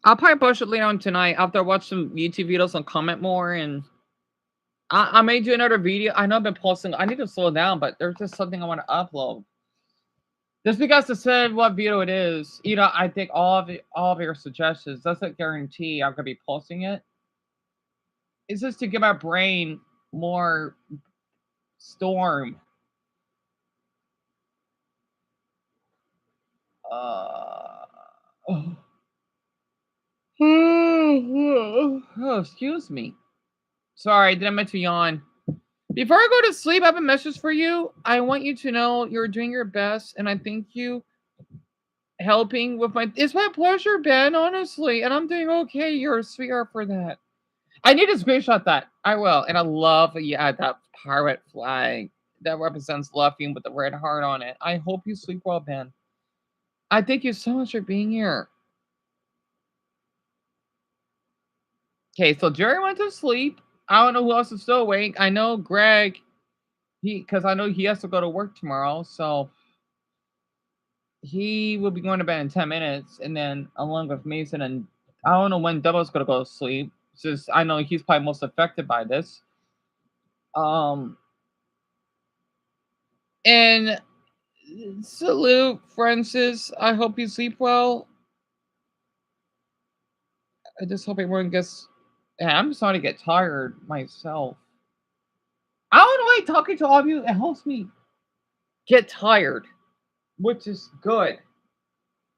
probably brush it later on tonight after I watch some YouTube videos and comment more, and I may do another video. I know I've been posting. I need to slow down, but there's just something I want to upload. Just because it said what video it is, you know, I think all of your suggestions doesn't guarantee I'm gonna be posting it. It's just to give my brain more storm. Oh, excuse me. Sorry, didn't mean to yawn. Before I go to sleep, I have a message for you. I want you to know you're doing your best, and I thank you helping with my. It's my pleasure, Ben. Honestly, and I'm doing okay. You're a sweetheart for that. I need to screenshot that. I will, and I love that pirate flag that represents Luffy with the red heart on it. I hope you sleep well, Ben. I thank you so much for being here. Okay, so Jerry went to sleep. I don't know who else is still awake. I know Greg, because I know he has to go to work tomorrow, so he will be going to bed in 10 minutes, and then along with Mason, and I don't know when Double's gonna go to sleep. Since I know he's probably most affected by this. And salute, Francis. I hope you sleep well. I just hope everyone gets. Yeah, I'm starting to get tired myself. I don't know why talking to all of you, it helps me get tired, which is good.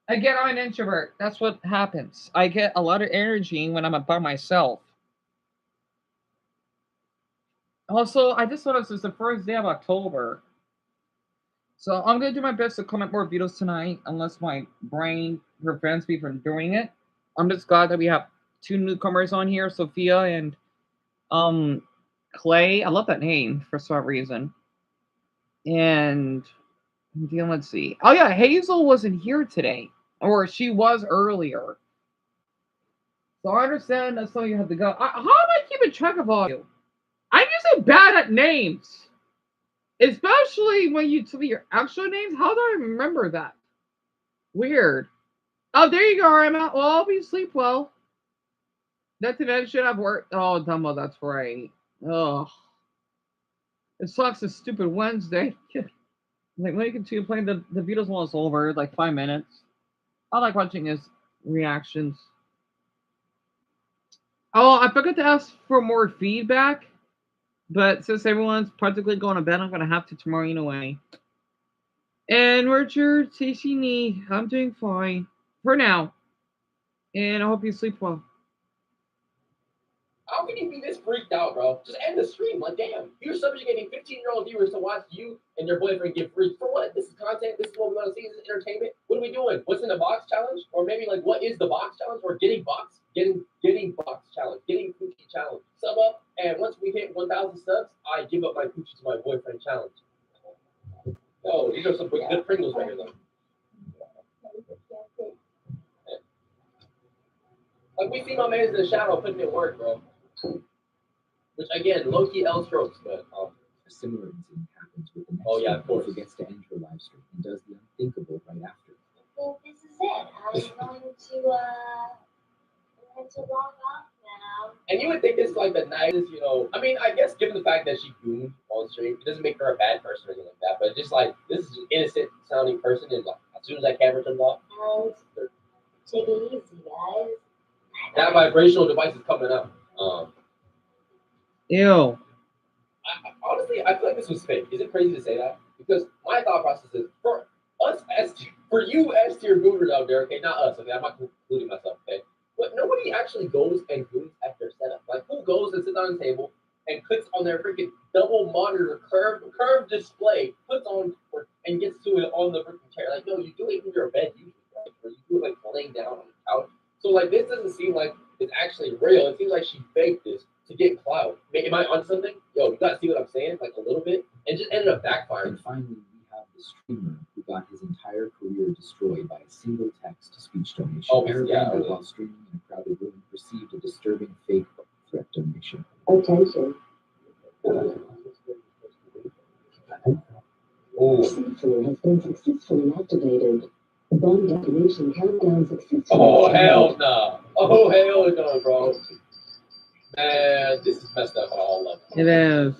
Again, I'm an introvert. That's what happens. I get a lot of energy when I'm by myself. Also, I just noticed it's the first day of October. So I'm gonna do my best to comment more videos tonight, unless my brain prevents me from doing it. I'm just glad that we have two newcomers on here, Sophia and um Clay. I love that name for some reason. And let's see. Oh yeah, Hazel wasn't here today, or she was earlier. So I understand that some of you have to go. How am I keeping track of all you? I'm usually bad at names, especially when you tell me your actual names. How do I remember that? Weird. Oh, there you go, Emma. Well, I hope you sleep well. That event should have worked. Oh, Dumbo, that's right. Oh, it sucks. It's stupid Wednesday. Like, when you continue playing the Beatles one is over, like 5 minutes. I like watching his reactions. Oh, I forgot to ask for more feedback, but since everyone's practically going to bed, I'm gonna have to tomorrow anyway. And Richard, Tashini, I'm doing fine for now, and I hope you sleep well. How can you be this freaked out, bro? Just end the stream. Like, damn. You're subjugating 15-year-old viewers to watch you and your boyfriend get freaked. For what? This is content. This is what we want to see. This is entertainment. What are we doing? What's in the box challenge? Or maybe, like, what is the box challenge? Or getting box? Getting box challenge. Getting coochie challenge. Sub up. And once we hit 1,000 subs, I give up my coochie to my boyfriend challenge. Oh, these are some good Pringles right here, though. Like, we see my man in the shadow putting in work, bro. Which, again, low-key L strokes, but a similar incident happens with the next one who forgets to end her live stream and does the unthinkable right after. I think this is it. I'm going to log off now. And you would think it's like the nicest, you know. I mean, I guess given the fact that she gooned on stream, it doesn't make her a bad person or anything like that. But just like, this is an innocent sounding person, and like, as soon as that camera turns off, And take it easy, guys. that vibrational device is coming up. Ew. Honestly, I feel like this was fake. Is it crazy to say that? Because my thought process is, for us, for you S-tier gooners out there, okay, not us, okay, I'm not including myself, okay, but nobody actually goes and goons at their setup. Like, who goes and sits on the table and clicks on their freaking double monitor curved display, puts on and gets to it on the freaking chair? Like, no, you do it in your bed usually, right? Or you do it like laying down on the couch. So like, this doesn't seem like it's actually real. It seems like she faked this to get clout. Am I on something? Yo, you gotta see what I'm saying, like a little bit, and just ended up backfiring. And finally, we have the streamer who got his entire career destroyed by a single text-to-speech donation. Oh, Eric yeah, Randall, while streaming in a crowded room, received a disturbing fake threat donation. Attention. Oh. Has been successfully activated. Bomb detonation countdown successfully. Oh, hell no. Oh, hell no, bro. Man, this is messed up on all levels. It is.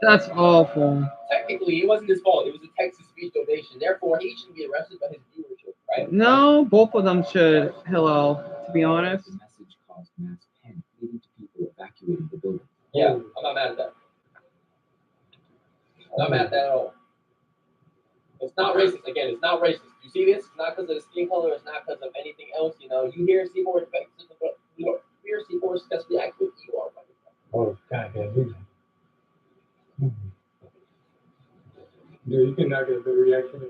That's awful. Technically, it wasn't his fault. It was a text-to-speech donation. Therefore, he shouldn't be arrested by his viewership, right? No, both of them should. Hello, to be honest. The message caused mass panic, leading to people evacuating the building. Yeah, I'm not mad at that. I'm not mad at that at all. It's not racist. Again, it's not racist. You see this? It's not because of the skin color. It's not because of anything else. You know, you hear C4 respect. You hear C4 successfully act with you are. Oh, God, dude, you cannot get a better reaction than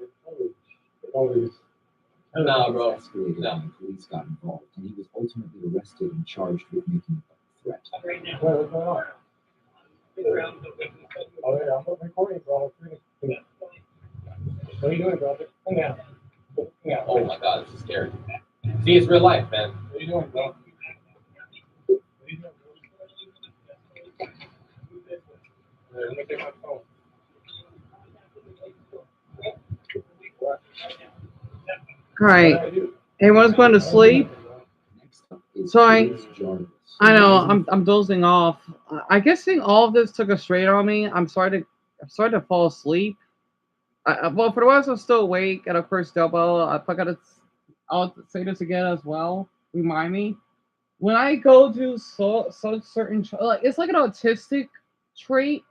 always. Nah, bro. Escalated when police got involved, and he was ultimately arrested and charged with making a threat. Right now. What's going on? Oh, yeah, I'm recording, bro. What are you doing, bro? Come down. Yeah. Oh my God, this is scary. See, it's real life, man. What are you doing, bro? Let me get my phone. All right. Everyone's going to sleep. Sorry. I know I'm dozing off. I guess seeing all of this took a strain on me. I'm starting to fall asleep. Well, for the rest, I'm still awake, and of course, Double. I'll say this again as well. Remind me when I go to certain like it's like an autistic trait.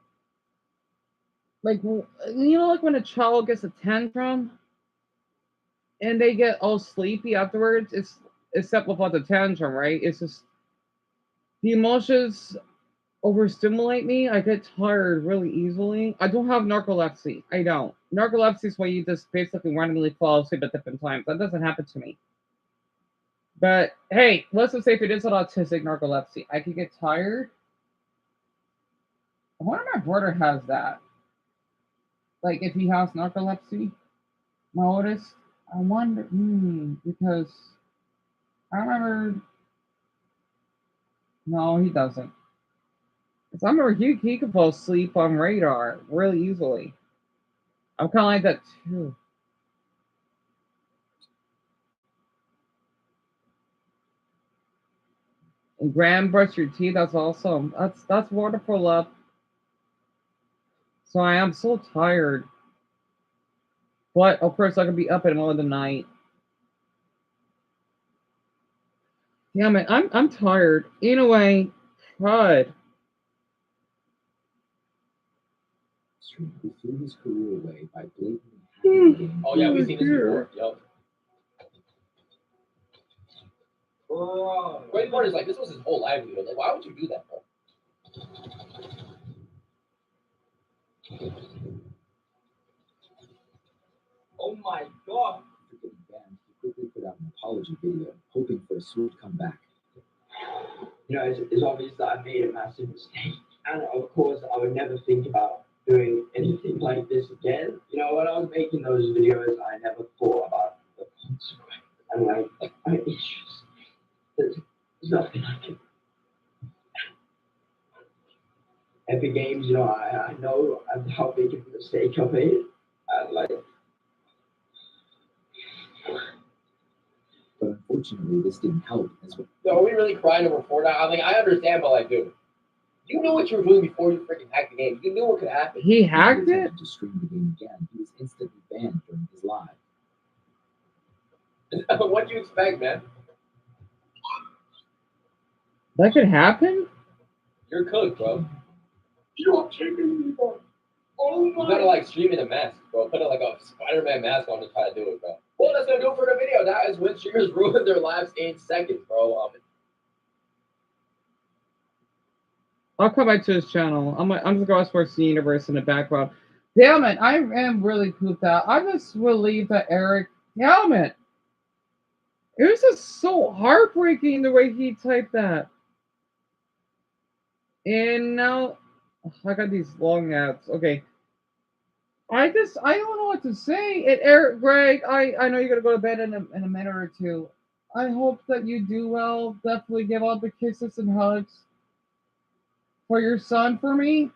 Like, like when a child gets a tantrum and they get all sleepy afterwards. It's except without the tantrum, right? It's just the emotions overstimulate me. I get tired really easily. I don't have narcolepsy. I don't. Narcolepsy is where you just basically randomly fall asleep at different times. That doesn't happen to me. But hey, let's just say if it is an autistic narcolepsy, I could get tired. I wonder if my brother has that. Like if he has narcolepsy, my oldest. I wonder because I remember. No, he doesn't. Because I remember he could fall asleep on radar really easily. I'm kind of like that too. And Graham, brush your teeth. That's awesome. That's wonderful, love. So I am so tired, but of course I could be up in the middle of the night. Damn it, I'm tired. Anyway, God. Who threw his career away by blatantly hacking the game. Oh yeah, we've seen this before. Yup. Great part is like this was his whole livelihood. Like, why would you do that, bro? Oh my god! After getting banned, he quickly put out an apology video, hoping for a swift comeback. You know, it's obvious that I made a massive mistake. And of course, I would never think about doing anything like this again. You know, when I was making those videos, I never thought about the consequence. And like, it's just, there's nothing I can. Epic Games, you know, I know how big of a mistake I made. And like, but unfortunately, this didn't help as well. So are we really crying over Fortnite? I mean, I understand, but like, dude, you knew what you were doing before you freaking hacked the game. You knew what could happen. He hacked it? To stream the game again, he was instantly banned during his live. What do you expect, man? That could happen? You're cooked, bro. You're taking me back. Oh my. You gotta like stream in a mask, bro. Put like a Spider-Man mask on to try to do it, bro. Well, that's gonna do it for the video. That is when streamers ruin their lives in seconds, bro. I'll come back to his channel. I'm just going to watch the universe in the background. Damn it, I am really pooped out. I just relieved that Eric. Damn it. It was just so heartbreaking the way he typed that. And now I got these long ads. Okay. I don't know what to say. And Eric, Greg, I know you're gonna go to bed in a minute or two. I hope that you do well. Definitely give all the kisses and hugs for your son for me.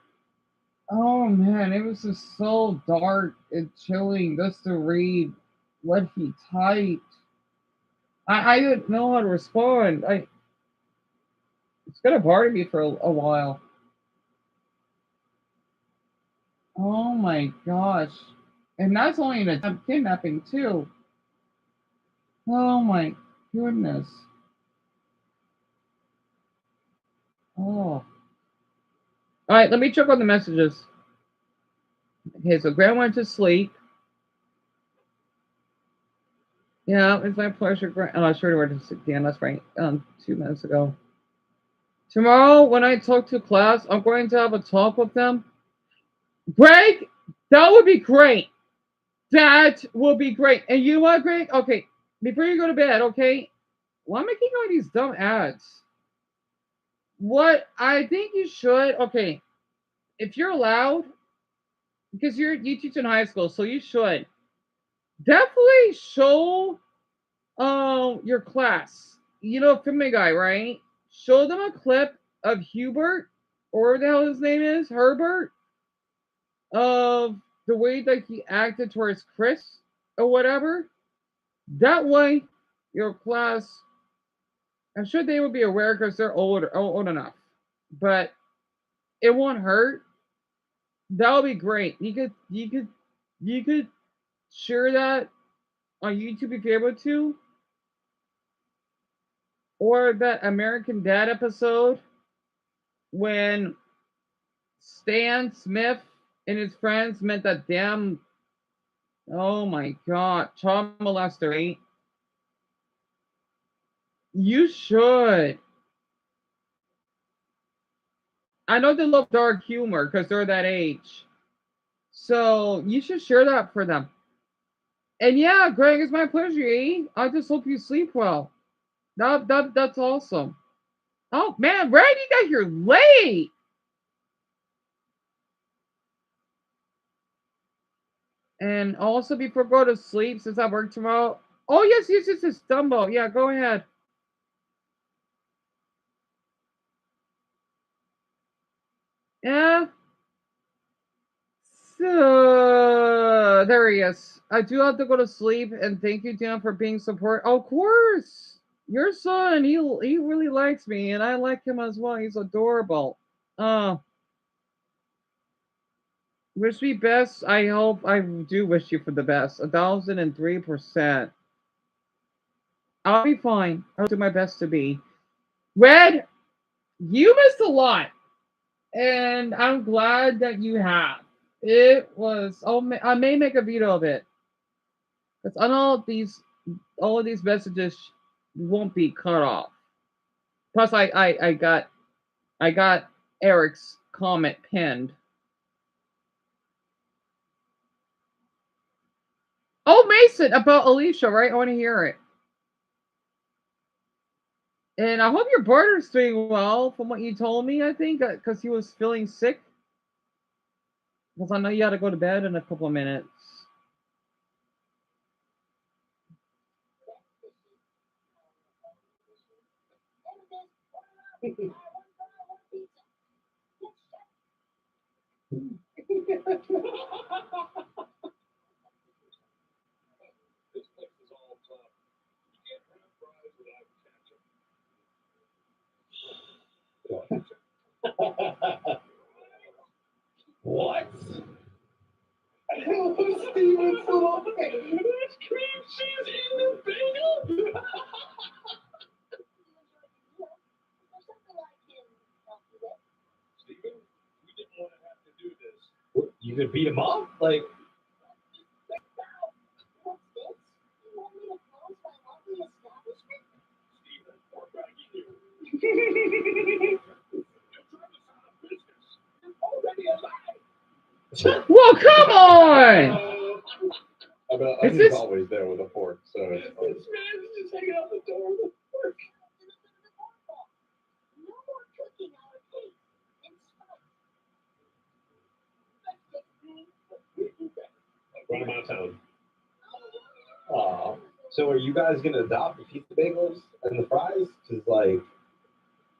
Oh man, it was just so dark and chilling just to read what he typed. I didn't know how to respond. It's gonna bother me for a while. Oh my gosh. And that's only an attempt kidnapping too. Oh my goodness. Oh. Alright, let me check on the messages. Okay, so Graham went to sleep. Yeah, it's my pleasure. Oh, I sure went to sleep. Dan, that's right. 2 minutes ago. Tomorrow, when I talk to class, I'm going to have a talk with them. Greg, that would be great. That will be great. And you know what, Greg? Okay, before you go to bed, okay? Why am I making all these dumb ads? What I think you should, okay, if you're allowed, because you teach in high school, so you should definitely show your class. You know, Family Guy, right? Show them a clip of Hubert, or whatever the hell his name is, Herbert, of the way that he acted towards Chris or whatever. That way, your class, I'm sure they would be aware because they're old enough, but it won't hurt. That would be great. You could share that on YouTube if you're able to, or that American Dad episode when Stan Smith and his friends met that damn. Oh my god, child molester, right? You should. I know they love dark humor because they're that age. So you should share that for them. And yeah, Greg, it's my pleasure, eh? I just hope you sleep well. That's awesome. Oh man, Red, you got here late. And also before I go to sleep, since I work tomorrow. Oh yes, it's Dumbo. Yeah, go ahead. Yeah. So there he is. I do have to go to sleep, and thank you, Dan, for being support. Of course, your son, he really likes me, and I like him as well. He's adorable. Wish me best. I hope I do wish you for the best. 1,003%. I'll be fine. I'll do my best to be. Red, you missed a lot, and I'm glad that you have. It was. Oh, I may make a video of it. Because on all of these messages won't be cut off. Plus, I got Eric's comment pinned. Oh, Mason, about Alicia, right? I want to hear it. And I hope your brother's doing well, from what you told me. I think because he was feeling sick. Because I know you got to go to bed in a couple of minutes. What? Steven's little thing. There's cream cheese in the bagel. Steven, we didn't want to have to do this. What, you could beat him up? Like. Well, come on! I mean, Is he's this always there with a fork, so it's fine. This man is just hanging out the door with a fork. Run him out of town. Aw. So are you guys gonna adopt the pizza bagels and the fries? Cause like,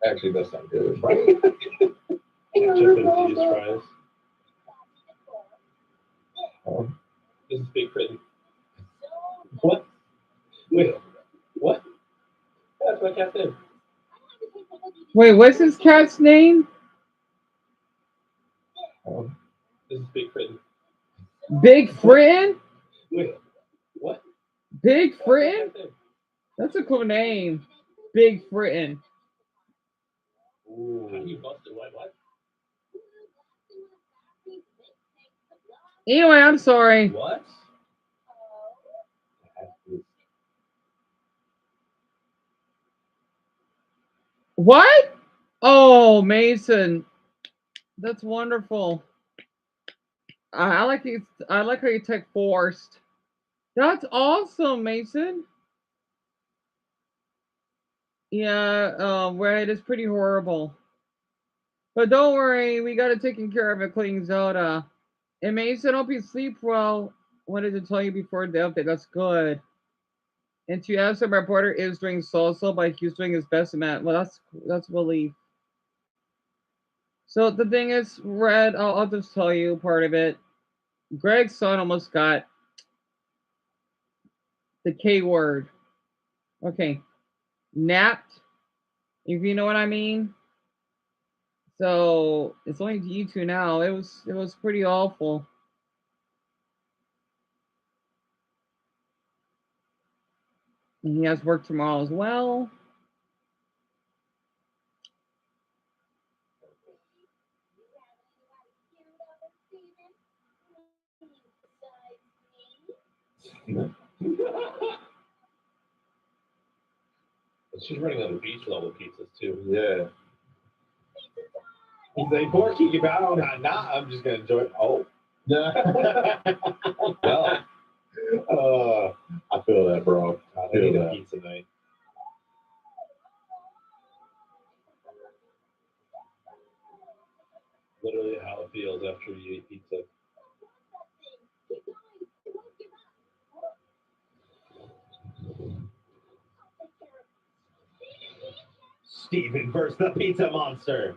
actually, that's not good, right? Ketchup and cheese fries. Oh. This is big prison. What? Wait, what? That's my cat's name. Wait, what's his cat's name? Oh. This is Big Britain. Big Britain? Wait, what? Big Britain? That's a cool name. Big Britain. Ooh. How do you bust it? What? Anyway, I'm sorry. What? What? Oh, Mason. That's wonderful. I like you. I like how you take forced. That's awesome, Mason. Yeah, right. It's pretty horrible. But don't worry, we got it taken care of, including Zelda. And Mason, hope you sleep well. Wanted to tell you before the update. That's good. And to answer, my brother is doing so, but he's doing his best, man. Well, that's relief. So the thing is, Red, I'll just tell you part of it. Greg's son almost got the K word. Okay. Napped, if you know what I mean. So it's only you two now. It was pretty awful. And he has work tomorrow as well. She's running on the beach level pizzas too. Yeah. He's like, Porky, you bow? Nah, I'm just gonna enjoy it. Oh. Well. I feel that, bro. I need a pizza night. Literally how it feels after you eat pizza. Steven versus the pizza monster.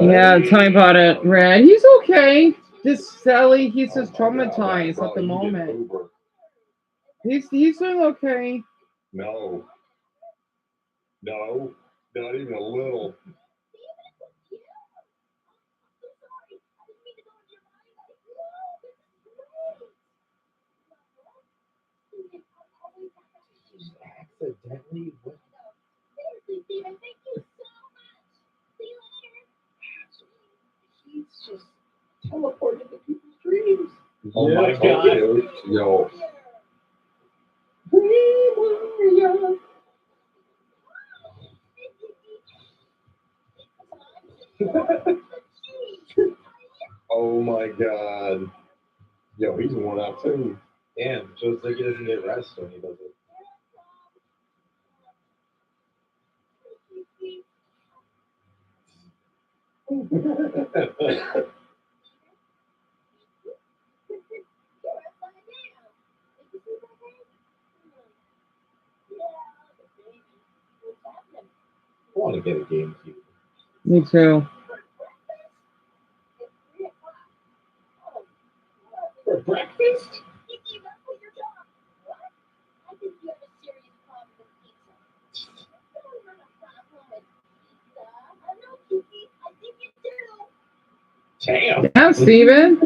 Yeah, tell me about it, Red. He's okay. Just Sally, he's just traumatized at the moment. He's doing okay. No, not even a little. Accidentally. He's just teleported to people's dreams. Oh my god. Yo. Oh my god. Yo, he's worn out too. Damn, just like he doesn't get rest when he does it. I want to get a GameCube. Me too. For breakfast? Damn. Damn, Steven.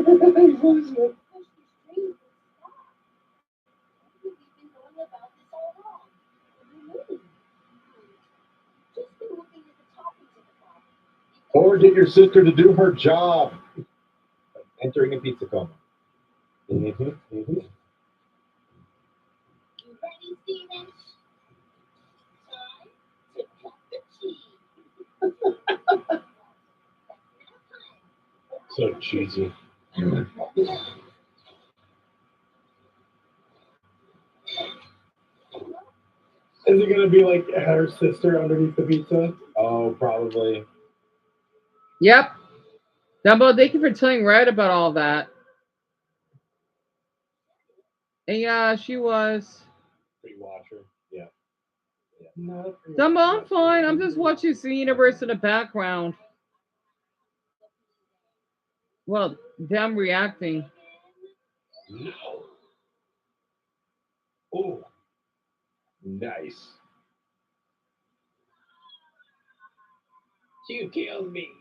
Or get your sister to do her job. Entering a pizza coma. So cheesy. Is it gonna be like her sister underneath the pizza? Oh, probably. Yep. Dumbo, thank you for telling Red about all that. And yeah, she was. Pre-watcher. Yeah. Dumbo, I'm fine. I'm just watching the universe in the background. Well, them reacting. No. Oh. Nice. You killed me.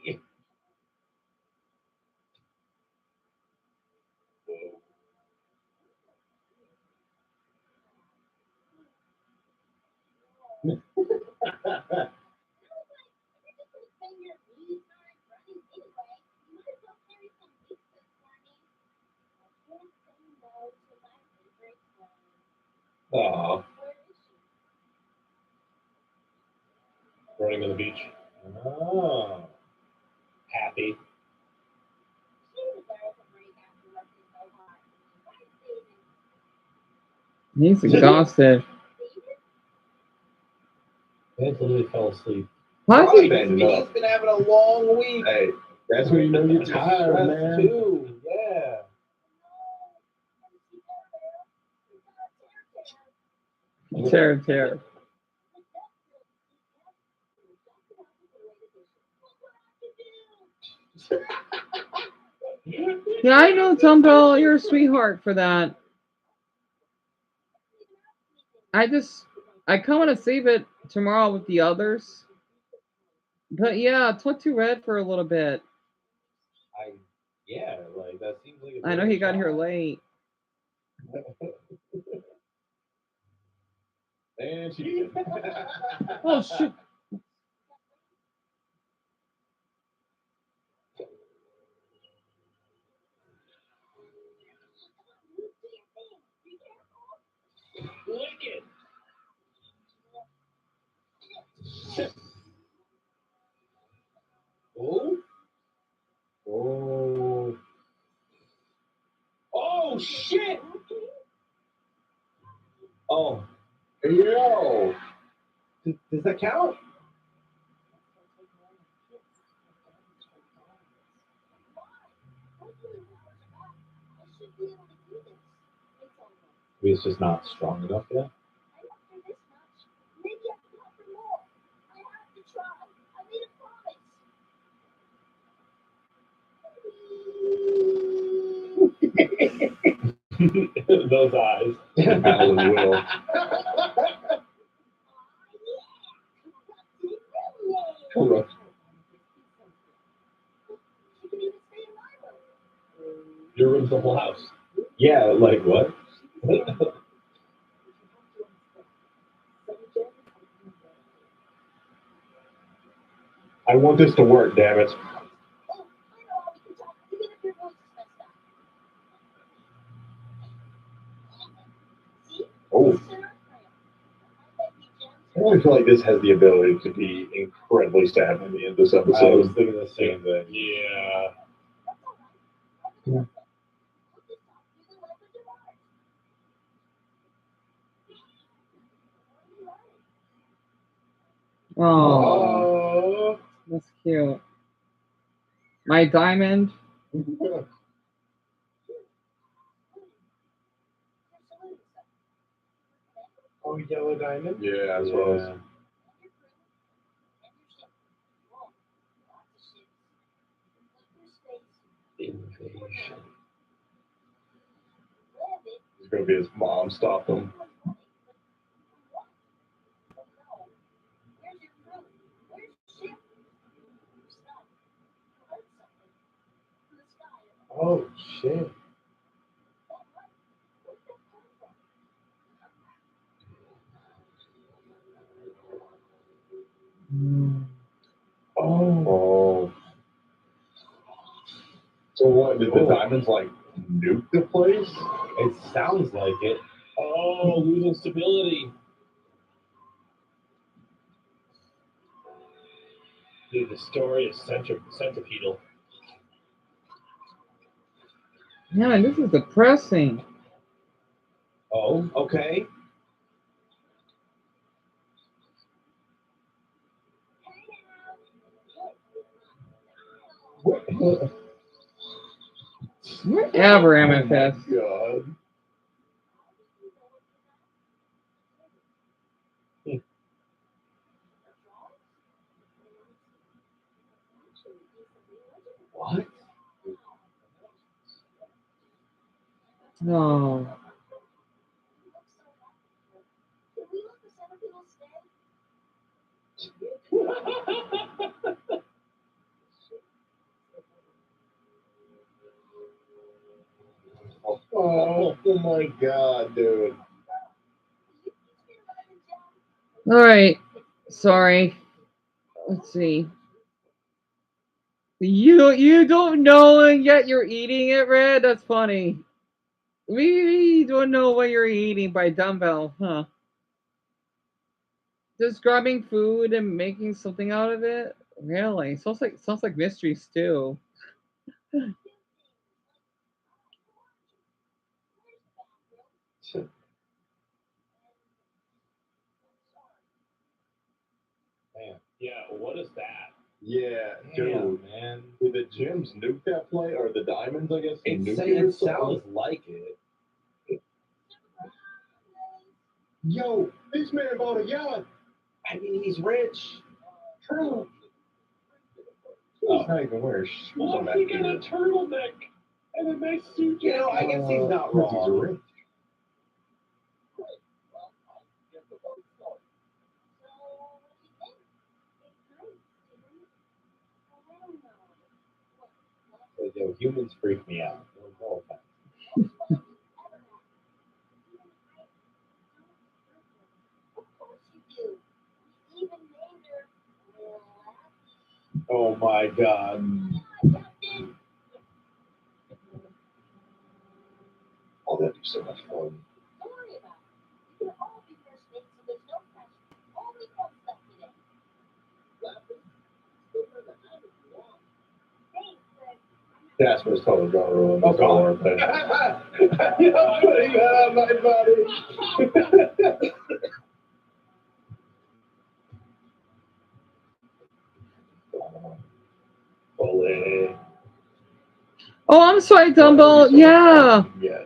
Aw. Running on the beach. Oh. Happy. He's exhausted. Anthony fell asleep. What? He's been having a long week. Hey, that's when you know you're tired, man. Too. Yeah. Terror. Yeah, I know, Dumbo. You're a sweetheart for that. I kind of want to save it tomorrow with the others. But yeah, talk to Red for a little bit. Yeah, like that seems like I know he got here late. And she. Oh shit. Lick it. Oh. Oh. Oh shit. Oh. Yo. Does that count? Maybe it's just not strong enough yet. Those eyes. Alan will. Correct. Your room's the whole house. Yeah, like what? I want this to work, damn it. Oh. I really feel like this has the ability to be incredibly sad at the end of this episode. I was thinking the same thing. Yeah. Oh, that's cute. My diamond. Oh, yellow diamond. Yeah, as well as. Invasion. It's gonna be his mom stopped him. Oh shit. Oh. So what? Did the diamonds like nuke the place? It sounds like it. Oh, losing stability. Dude, the story is centipedal. Yeah, this is depressing. Oh, okay. Whatever, MFS. Oh God. What? No. Oh my God, dude. All right. Sorry. Let's see. You don't know and yet you're eating it, Red? That's funny. We don't know what you're eating by dumbbell, huh? Just grabbing food and making something out of it? Really? Sounds like mystery stew. Man, yeah, what is that? Yeah, Damn, dude. man. Did the gyms nuke that play, or the diamonds? I guess. It sounds like it. Yo, this man bought a yacht. I mean, he's rich. True. He's not even wearing shoes on that He got a dude. turtleneck and a nice suit. You know, I guess he's not 'cause he's wrong. rich. But, yo, humans freak me out. No offense. Oh my god. Oh, that'd be so much fun. Don't worry about it. You can all be first mates, so there's no pressure. Only fun stuff today. Casper's totally gonna ruin Oh, this whole thing. You know, I'm putting that on my body. Bully. Oh, I'm sorry, Dumbo. Yeah. Yeah.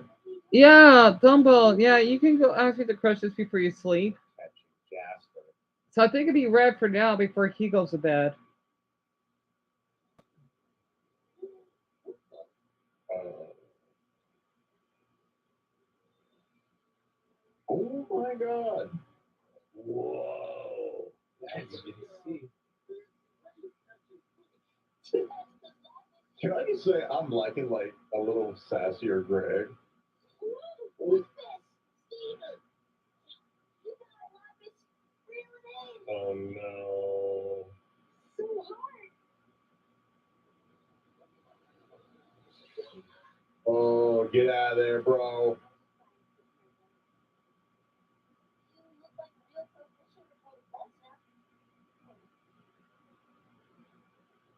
Yeah, Dumbo. Yeah, you can go after the crushes before you sleep. Casper. So I think it'd be red for now before he goes to bed. Oh my god. Whoa. That's insane. Can I just say I'm liking like a little sassier Greg? Oh no. Oh, get out of there, bro.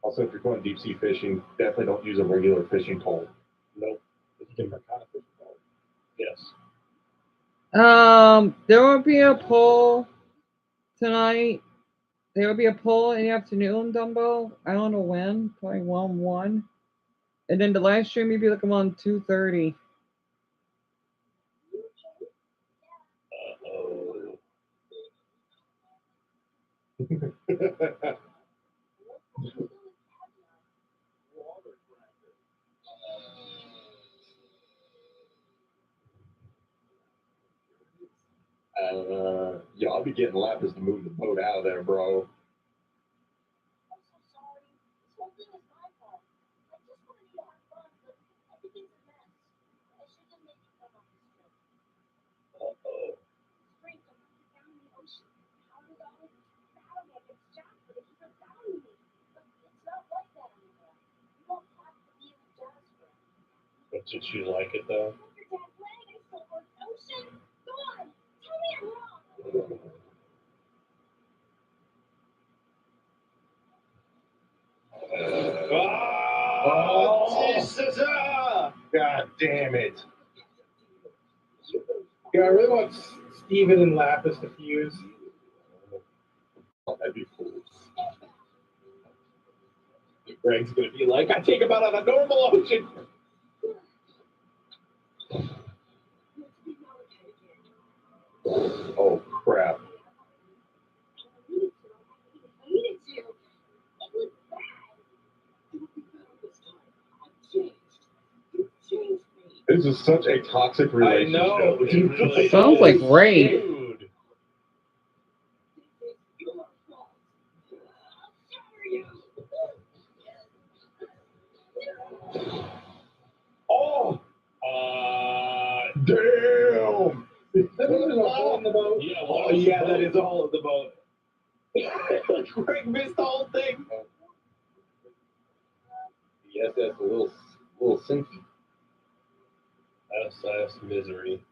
Also, if you're going deep sea fishing, definitely don't use a regular fishing pole. Nope. You can kind of fishing pole. Yes. There will be a poll tonight. There will be a poll in the afternoon, Dumbo. I don't know when, probably 1. And then the live stream maybe like around 2:30. Uh-oh. Yeah, I'll be getting Lapis to move the boat out of there, bro. Uh-oh. But did she like it though? Oh, Jesus! God damn it. Yeah, I really want Steven and Lapis to fuse. Oh, that'd be cool. Greg's gonna be like, I take him out on a normal ocean. Oh, crap. This is such a toxic relationship. I know. It really Sounds like is. rape. Dude. Oh! Damn! Is that even a hole in the boat? Yeah, Oh, yeah, that is a hole in the boat. Greg missed the whole thing. Yes, that's a little sinky. SS misery.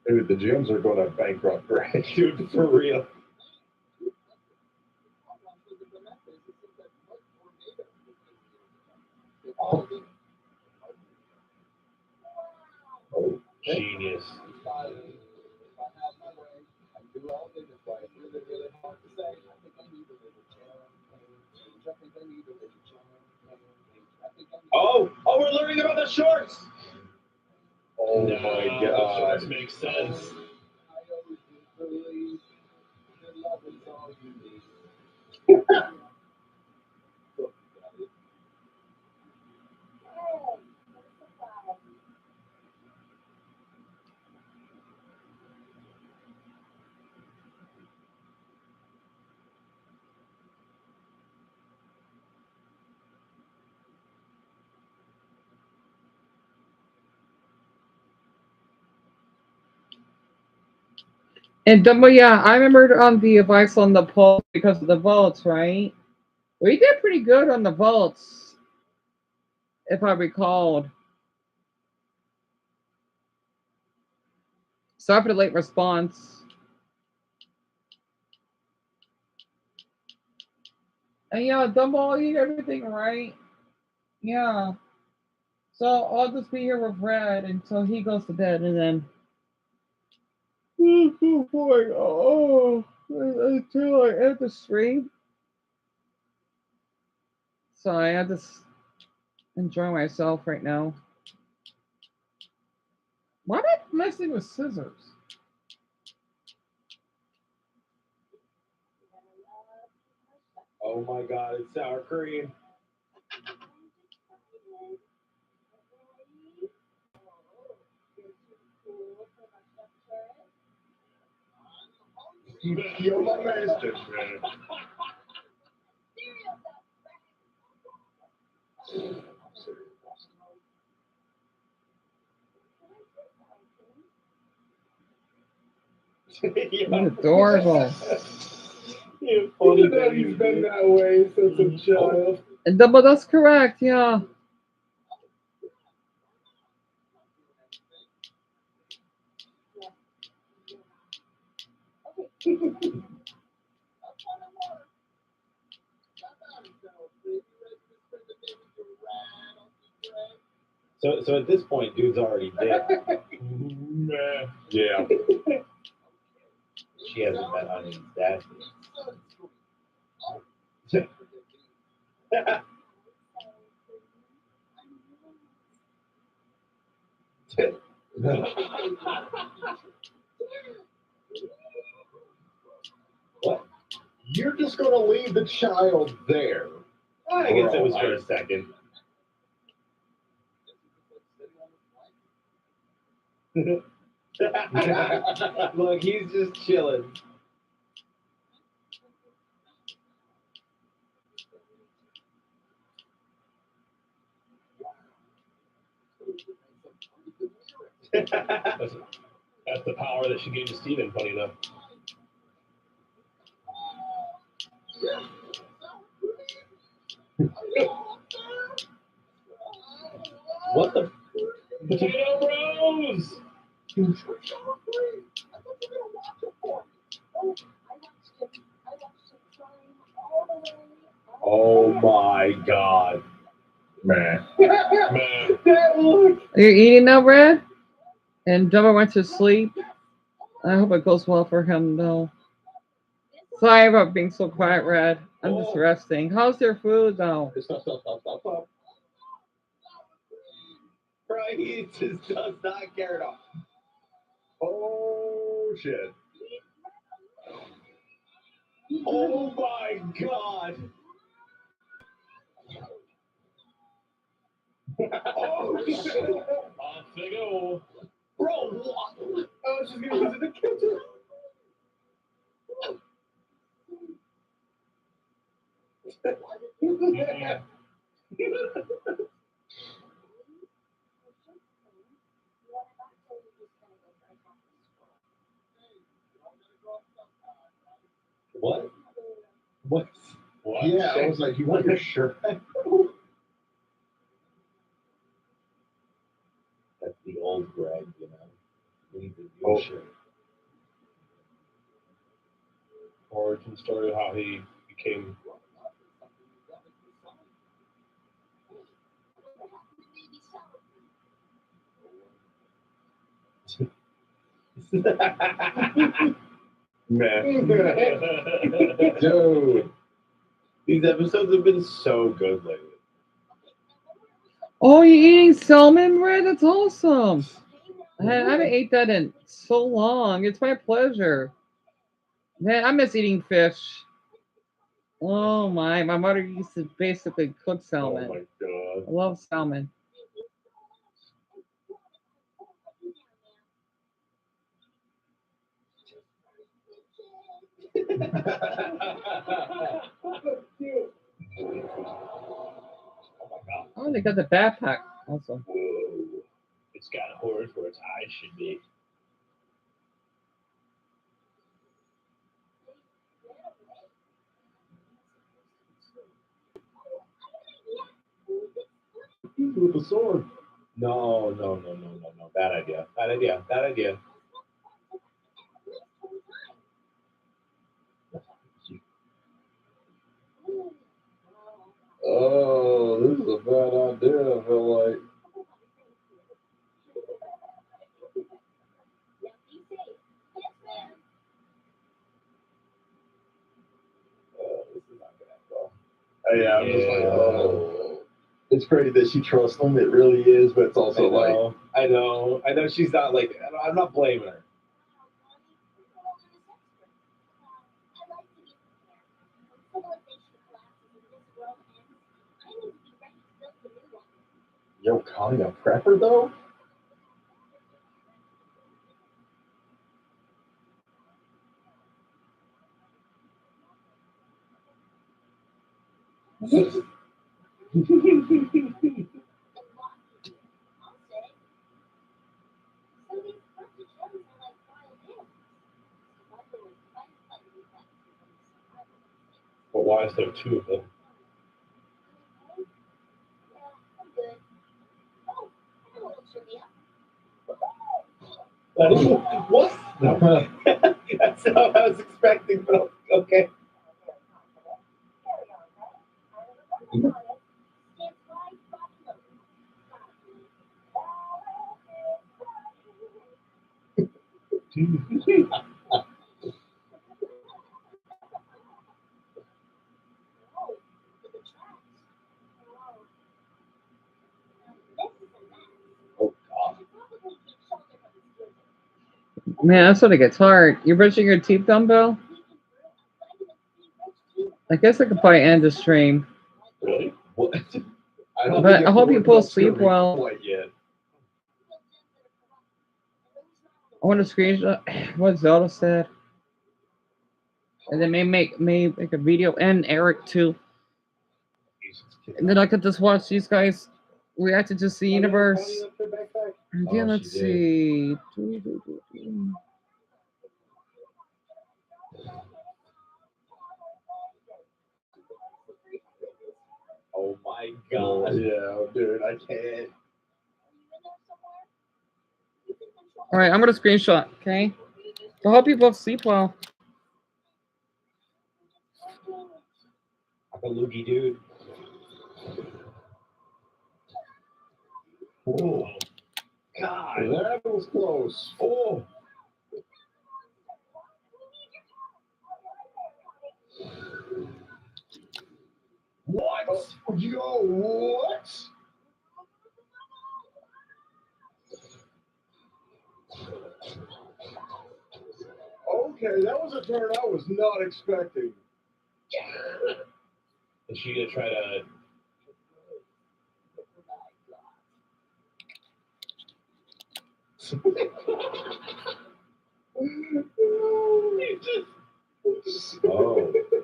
Dude, the gyms are going to bankrupt Greg, dude, for real. Oh, genius. Oh, we're learning about the shorts. Oh my god. Shorts make sense. And Dumbo, yeah, I remember on the advice on the poll because of the votes, right? We did pretty good on the votes, if I recalled. Sorry for the late response. And yeah, Dumbo, you did everything right. Yeah. So I'll just be here with Red until he goes to bed, and then. Oh boy! Oh, until I end the stream. So I just enjoy myself right now. Why am I messing with scissors? Oh my god, it's sour cream. You're my master, man. That's adorable. You're funny that he's been that way since a child. And Dumbo, that's correct. Yeah. So at this point, dude's already dead. Yeah. She hasn't met Honey's dad. What? You're just going to leave the child there? I guess it was for a second. Look, he's just chilling. That's the power that she gave to Steven, funny enough. What the? Potato Bros! Oh my god. Man. That look. Are you eating now, Red? And Dumbo went to sleep. I hope it goes well for him, though. Sorry about being so quiet, Red. I'm just resting. How's your food, though? Stop. Bro, he just does not care at all. Oh, shit. Oh, my God. Oh, shit. Off they go. Bro, what? I was just going to visit the kitchen. What? What? Yeah, I was like, you want your shirt back? That's the old Greg, you know. We need the new shirt. Origin story of how he became. Man. Dude. These episodes have been so good lately. Oh, you're eating salmon, Red? That's awesome. I haven't ate that in so long. It's my pleasure. Man, I miss eating fish. Oh my mother used to basically cook salmon. Oh my god. I love salmon. Oh, they got the backpack. Awesome. Whoa. It's got horns where its eyes should be. with the sword. No. Bad idea. Oh, this is a bad idea, I feel like. This is not gonna end well. Yeah, I'm just like, oh. It's crazy that she trusts him. It really is, but it's also I know she's not like, I'm not blaming her. Yo, calling a prepper though? But why is there two of them? What? That's not what I was expecting, but okay. Man, that's when it gets hard. You're brushing your teeth, dumbbell? I guess I could probably end the stream. Really? What? But I hope you both sleep well. Quite yet. I want to screenshot what Zelda said. And then make a video, and Eric too. And then I could just watch these guys react to just the universe. Again, let's see. Oh my god. Yeah, dude, I can't. All right, I'm gonna screenshot. Okay. I hope you both sleep well. I'm a loogie, dude. Oh, God, that was close. Oh. What? Yo, what? Okay, that was a turn I was not expecting. Is she gonna try to?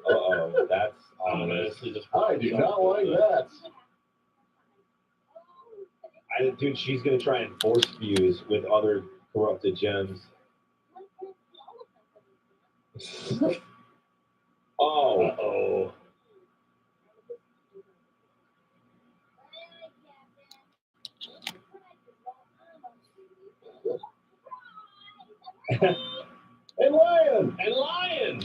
Oh, that's honestly just. I do not like that. Dude, she's gonna try and force fuse with other corrupted gems. Oh. And Lion!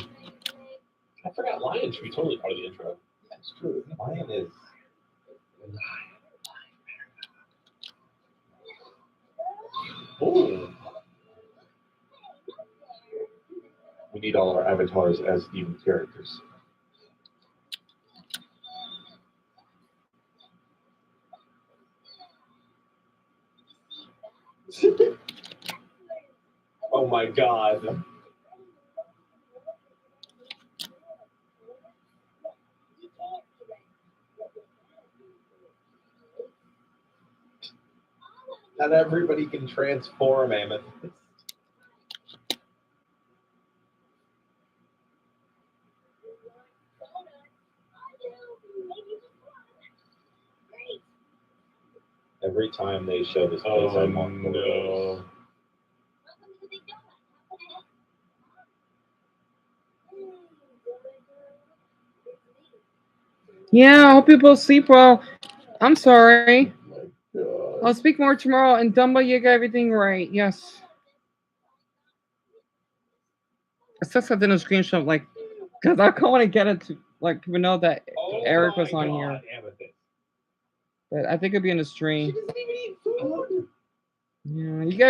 I forgot Lion should be totally part of the intro. That's true. Lion is. Ooh. We need all our avatars as even characters. Oh my god. Not everybody can transform, Amethyst. Every time they show this place, I want no. Yeah, I hope you both sleep well. I'm sorry. I'll speak more tomorrow. And Dumbo, you got everything right. Yes. It says I did a screenshot, like, because I want to get it to, like, people know that Eric was on here. But I think it'll be in the stream. She doesn't even eat food. Yeah, you guys.